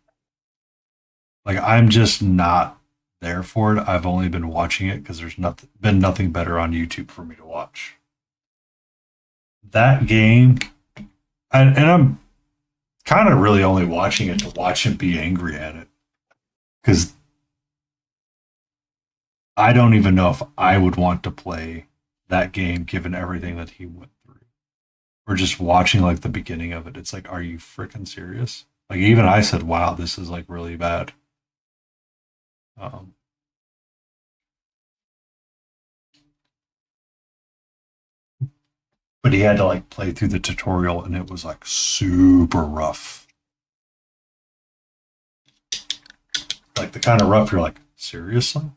Like, I'm just not there for it. I've only been watching it because there's been nothing better on YouTube for me to watch. That game, and I'm kind of really only watching it to watch him be angry at it. Because I don't even know if I would want to play that game given everything that he went through. Or just watching like the beginning of it. It's like, are you freaking serious? Like even I said, "Wow, this is like really bad." But he had to like play through the tutorial, and it was like super rough. Like the kind of rough you're like, seriously?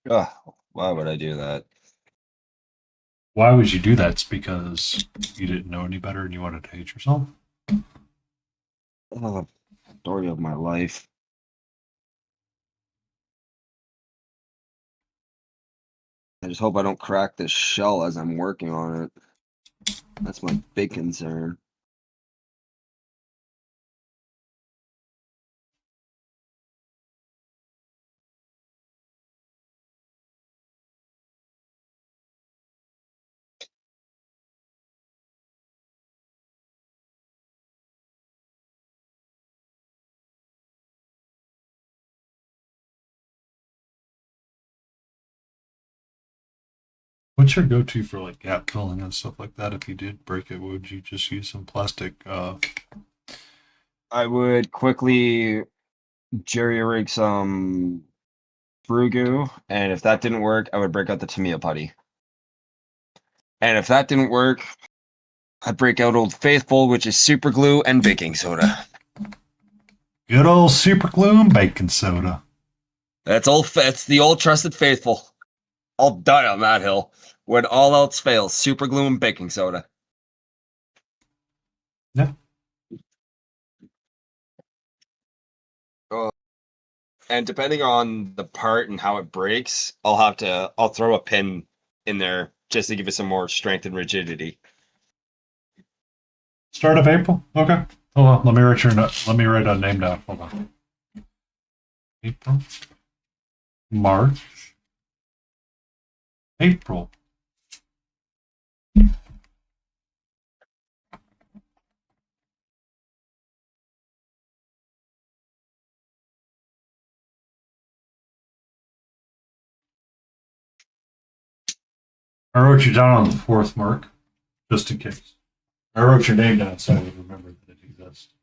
Ugh, why would I do that? Why would you do that? It's because you didn't know any better and you wanted to hate yourself. Oh, story of my life. I just hope I don't crack this shell as I'm working on it. That's my big concern. What's your go-to for like gap filling and stuff like that? If you did break it, would you just use some plastic? I would quickly jerry rig some brew goo, and if that didn't work, I would break out the Tamiya putty. And if that didn't work, I'd break out Old Faithful, which is super glue and baking soda. Good old super glue and baking soda. That's the old trusted faithful. I'll die on that hill. When all else fails, super glue and baking soda. Yeah. And depending on the part and how it breaks, I'll throw a pin in there just to give it some more strength and rigidity. Start of April. Okay. Hold on. Let me write a name down. Hold on. April. March. April. I wrote you down on the 4th, Mark, just in case. I wrote your name down so I would remember that it exists.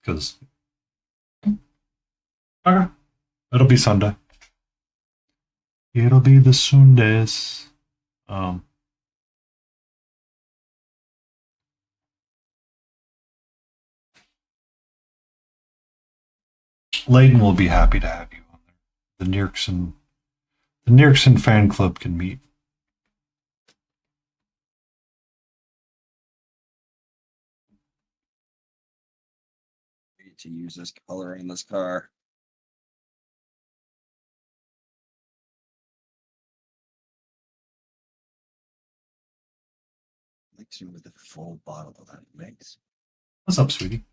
Because okay, it'll be Sunday. It'll be the Sundays. Layden will be happy to have you on there. The Nirksen fan club can meet. need to use this color in this car. Mixing with the full bottle of that mix. What's up, sweetie?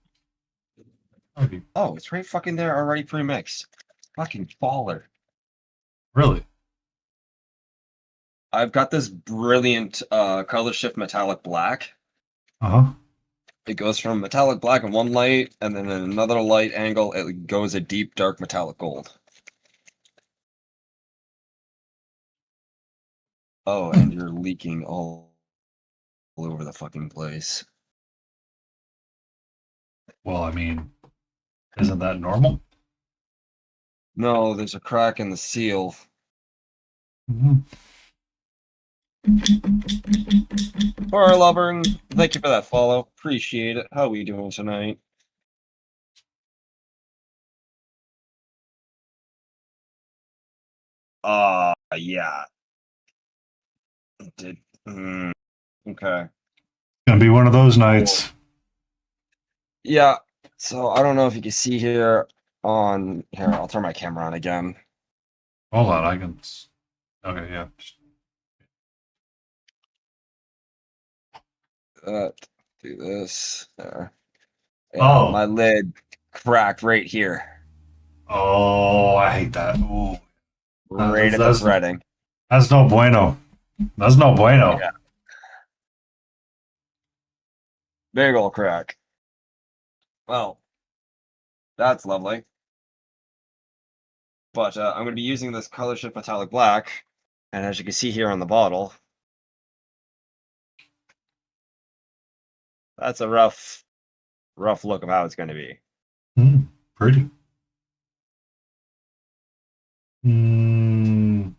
Okay. Oh, it's right fucking there already pre-mixed. Fucking baller. Really? I've got this brilliant color shift metallic black. Uh-huh. It goes from metallic black in one light, and then in another light angle, it goes a deep, dark metallic gold. Oh, and you're leaking all over the fucking place. Well, I mean, isn't that normal? No, there's a crack in the seal. Mm-hmm. Horror Lovering, thank you for that follow. Appreciate it. How are we doing tonight? Yeah. Did okay. Gonna be one of those nights. Yeah. So I don't know if you can see here on here. I'll turn my camera on again. Hold on, I can. Okay, yeah. Do this there. Yeah, Oh, my lid cracked right here. Oh, I hate that. Ooh. Right at the threading. That's no bueno. That's no bueno. Yeah. Big ol' crack. Well, that's lovely. But I'm going to be using this color shift metallic black, and as you can see here on the bottle, that's a rough look of how it's going to be. Pretty. 9.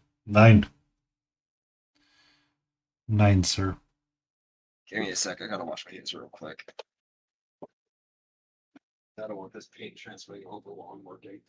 9, sir. Give me a sec. I gotta wash my hands real quick. I don't want this paint transferring over while I'm working.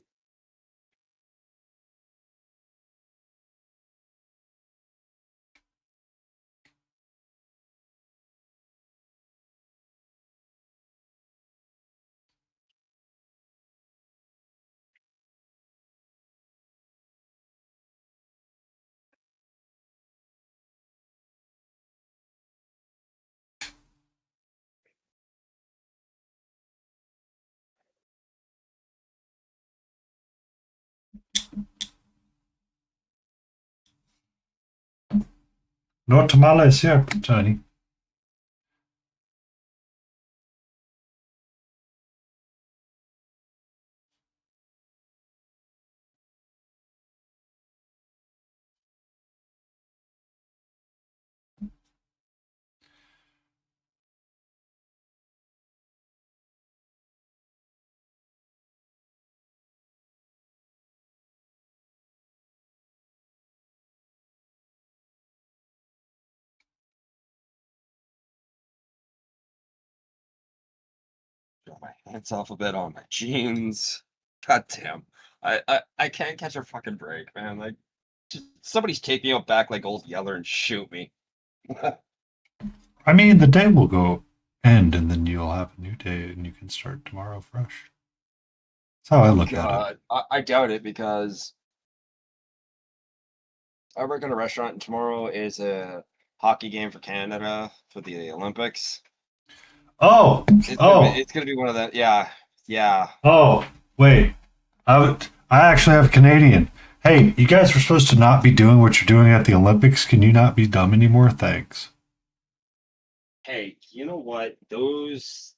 No tamales here, Tony. Got my hands off a bit on my jeans. God damn. I can't catch a fucking break, man. Like, just, somebody's take me out back like old Yeller and shoot me. I mean, the day will go end, and then you'll have a new day, and you can start tomorrow fresh. That's how I look at it. I doubt it because I work in a restaurant, and tomorrow is a hockey game for Canada for the Olympics. Oh, it's gonna be one of that. Yeah. Oh, wait. I actually have Canadian. Hey, you guys were supposed to not be doing what you're doing at the Olympics. Can you not be dumb anymore? Thanks. Hey, you know what? Those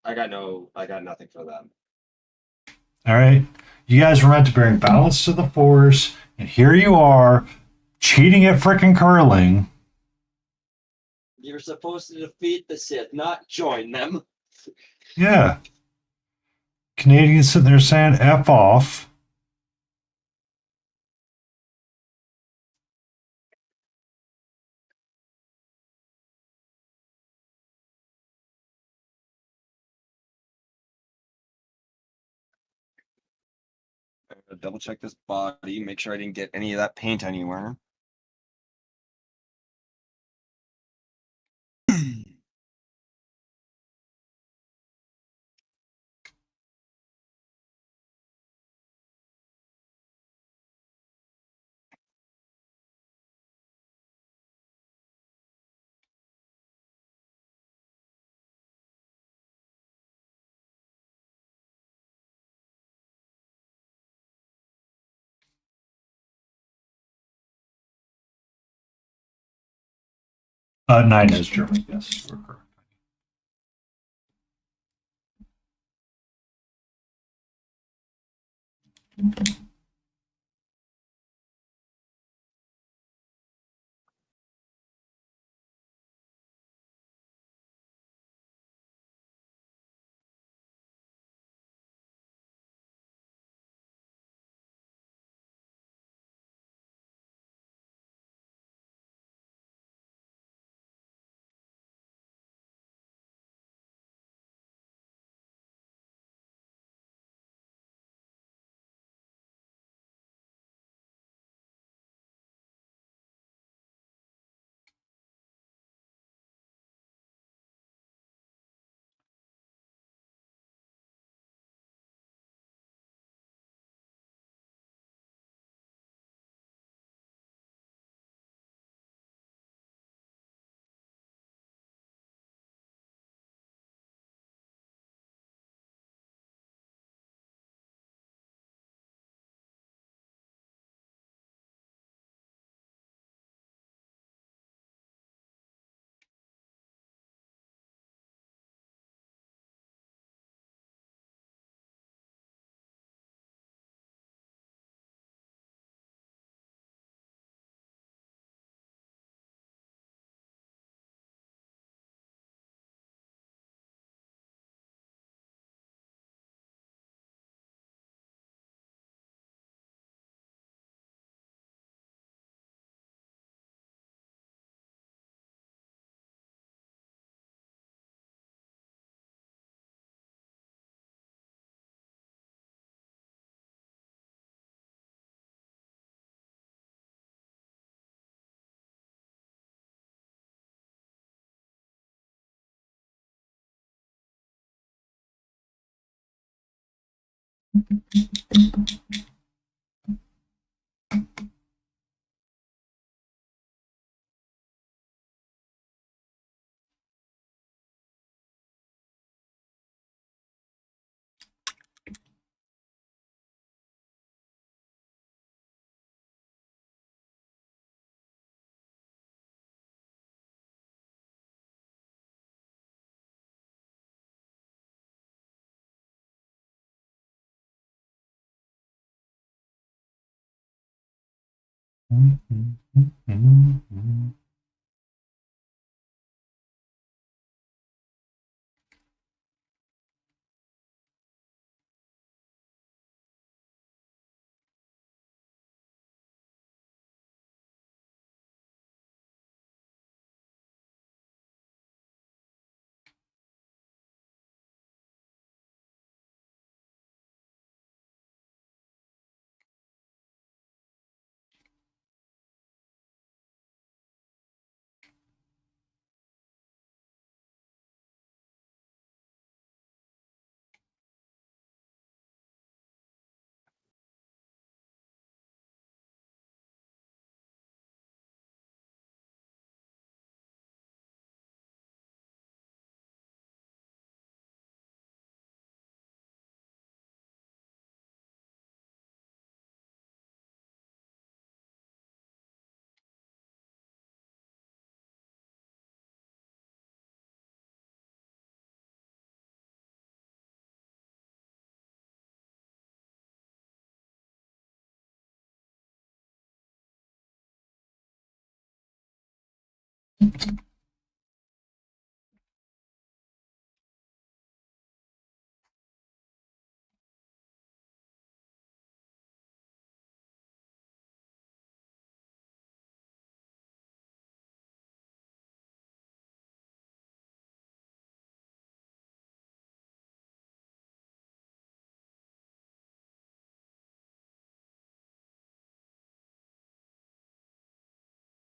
I got nothing for them. All right. You guys were meant to bring balance to the force, and here you are, cheating at frickin' curling. You're supposed to defeat the Sith, not join them. Yeah. Canadians sitting there saying F off. I'm gonna double check this body, make sure I didn't get any of that paint anywhere. 9 is German, yes. We're correct.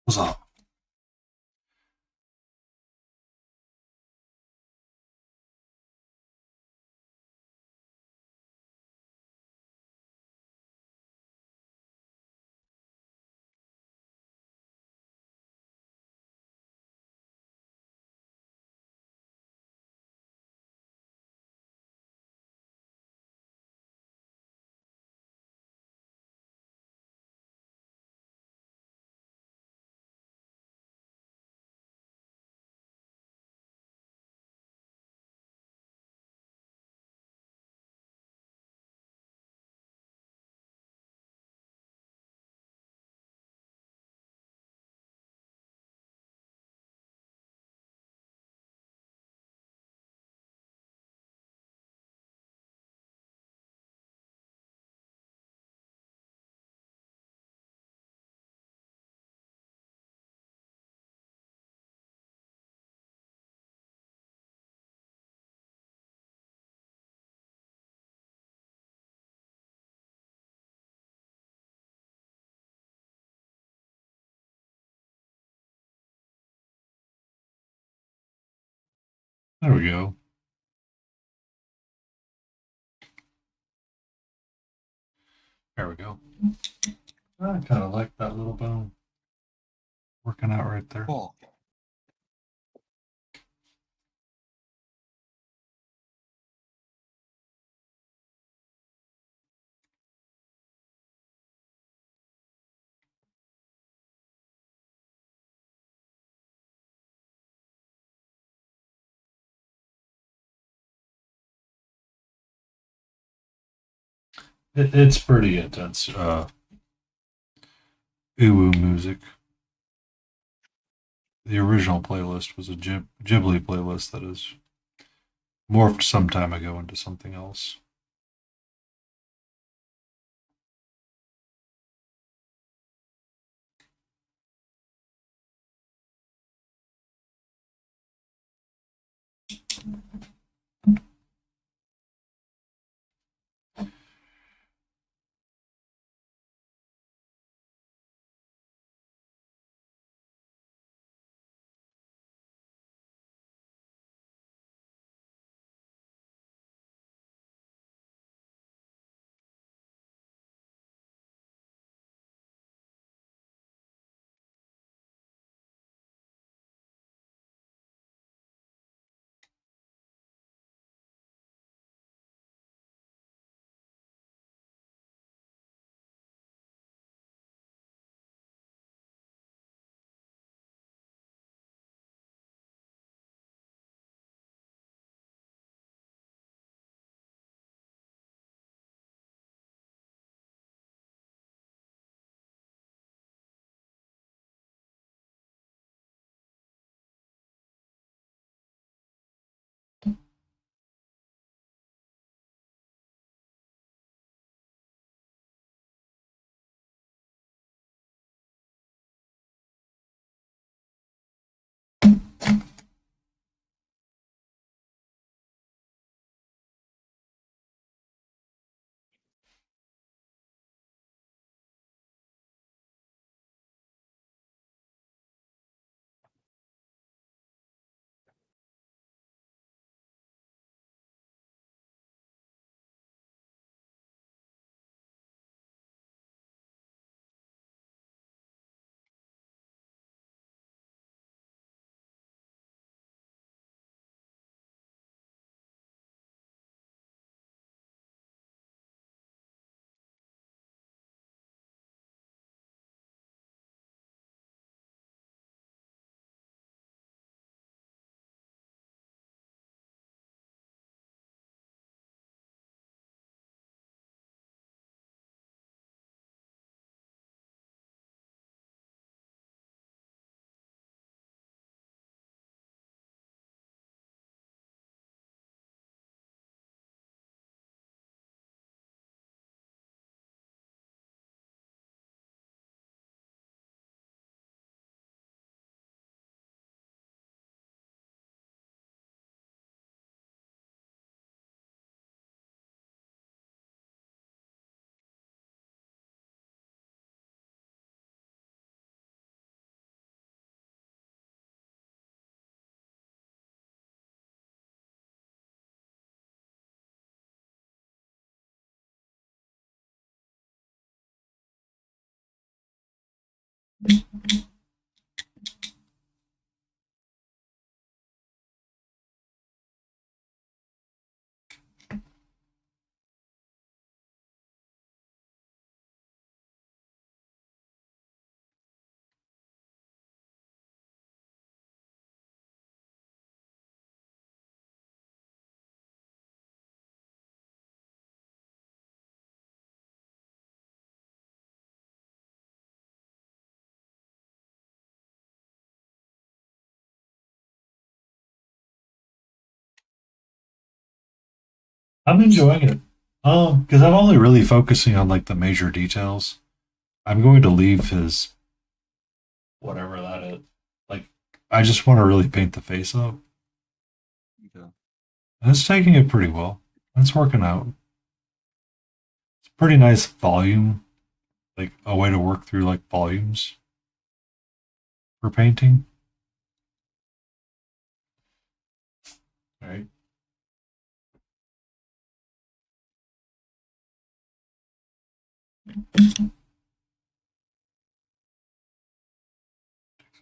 What's up? There we go. There we go. I kind of like that little bone working out right there. Oh. It's pretty intense. Uwu music. The original playlist was a Ghibli playlist that is morphed some time ago into something else. I'm enjoying it. Because I'm only really focusing on like the major details. I'm going to leave his whatever that is. Like, I just want to really paint the face up. Okay. And it's taking it pretty well. It's working out. It's pretty nice volume, like a way to work through like volumes for painting.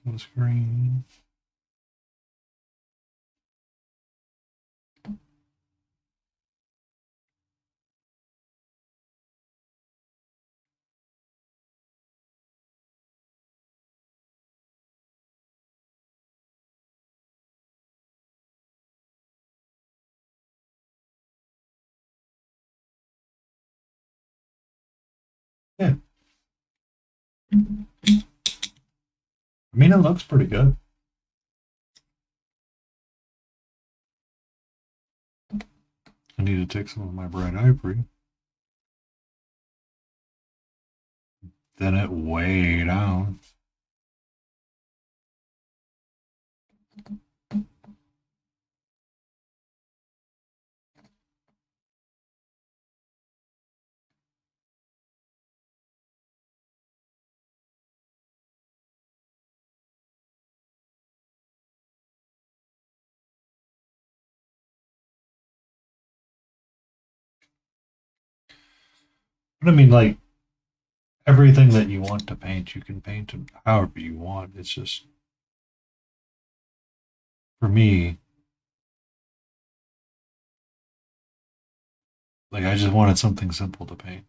On the screen. Yeah. I mean, it looks pretty good. I need to take some of my bright ivory. Then it way down. But I mean, like, everything that you want to paint, you can paint it however you want. It's just, for me, like, I just wanted something simple to paint.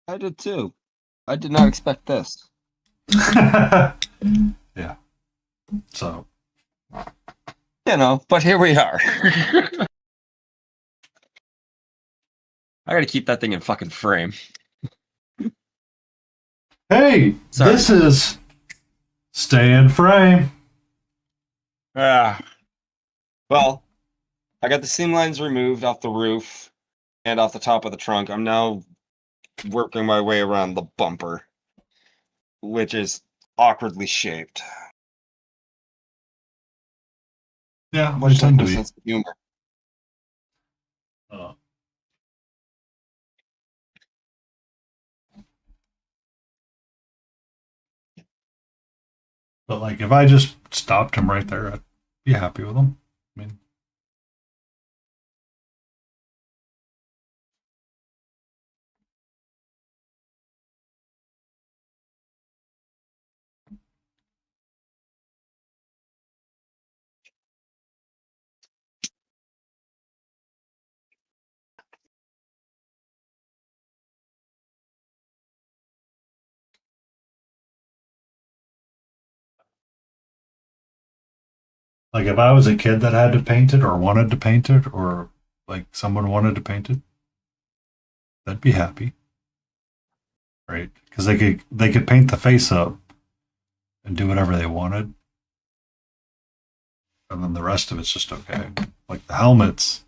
I did too. I did not expect this. Yeah. So. You know, but here we are. I gotta keep that thing in fucking frame. Hey, Sorry. this is stay in frame. Well, I got the seam lines removed off the roof and off the top of the trunk. I'm now working my way around the bumper, which is awkwardly shaped. Yeah, Much they like tend my to be. sense of humor. But like, if I just stopped him right there, I'd be happy with him. I mean, like if I was a kid that had to paint it or wanted to paint it, or like someone wanted to paint it, I'd be happy, right? Because they could paint the face up and do whatever they wanted, and then the rest of it's just okay. Like the helmets,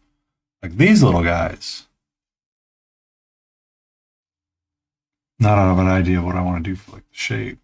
like these little guys. Not out of an idea of what I want to do for like the shape.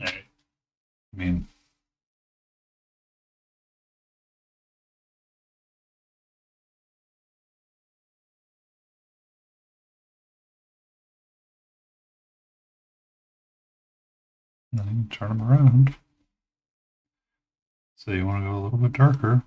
All right. I mean, then you can turn them around. So you want to go a little bit darker.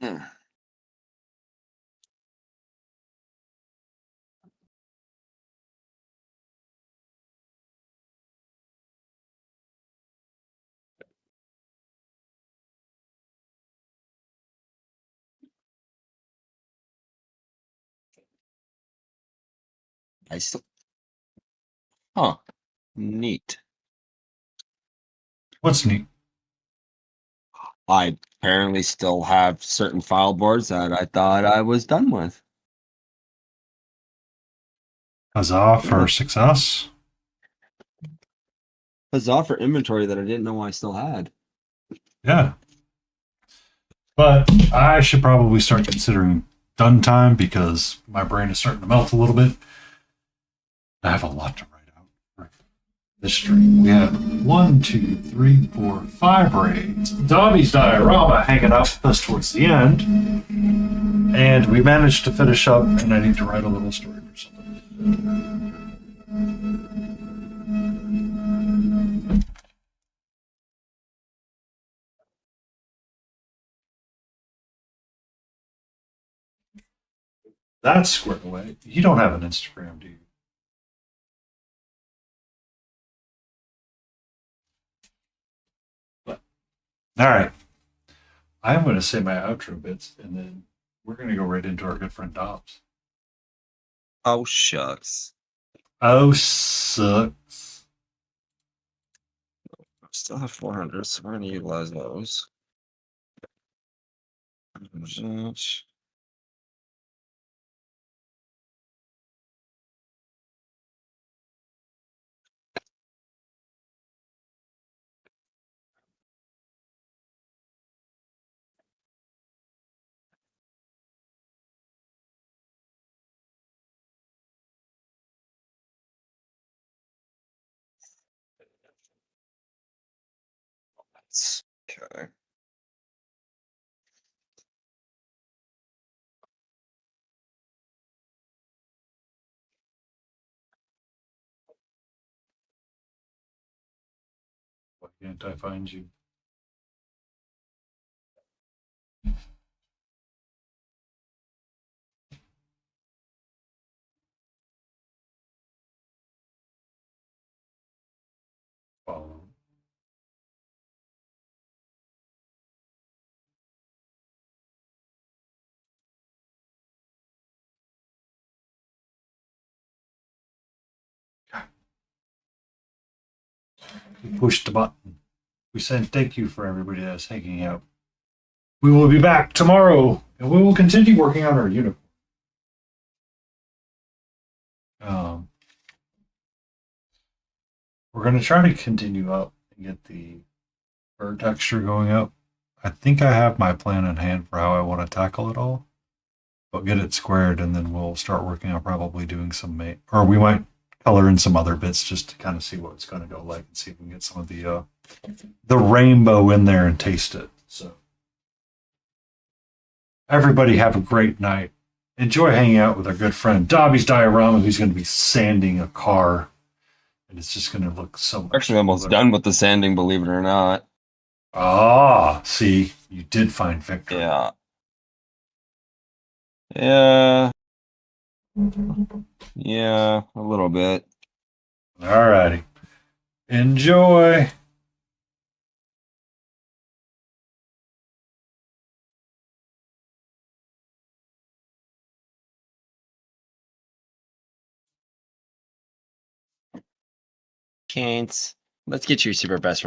Hmm. I still. Huh. Neat. What's neat? I apparently still have certain file boards that I thought I was done with. Huzzah for Yeah. success. Huzzah for inventory that I didn't know I still had. Yeah. But I should probably start considering done time because my brain is starting to melt a little bit. I have a lot to write out for this stream. We had 1, 2, 3, 4, 5 raids. Dobby's diorama hanging out with us towards the end. And we managed to finish up, and I need to write a little story or something. That's squared away. You don't have an Instagram, do you? But, all right. I'm going to say my outro bits, and then we're going to go right into our good friend Dobbs. Oh, shucks. Oh, sucks. I still have 400, so we're going to utilize those. Okay. Why can't I find you? Follow. We pushed the button. We said thank you for everybody that's hanging out. We will be back tomorrow, and we will continue working on our unicorn. We're going to try to continue up and get the bird texture going up. I think I have my plan in hand for how I want to tackle it all. But get it squared, and then we'll start working on probably doing some or we might color in some other bits just to kind of see what it's going to go like and see if we can get some of the rainbow in there and taste it. So everybody have a great night. Enjoy hanging out with our good friend Dobby's Diorama, who's going to be sanding a car. And it's just going to look so much Actually, almost done with the sanding, believe it or not. Ah, see, you did find victory. Yeah. Yeah. Yeah, a little bit. All righty. Enjoy. Can't. Let's get your super best friend.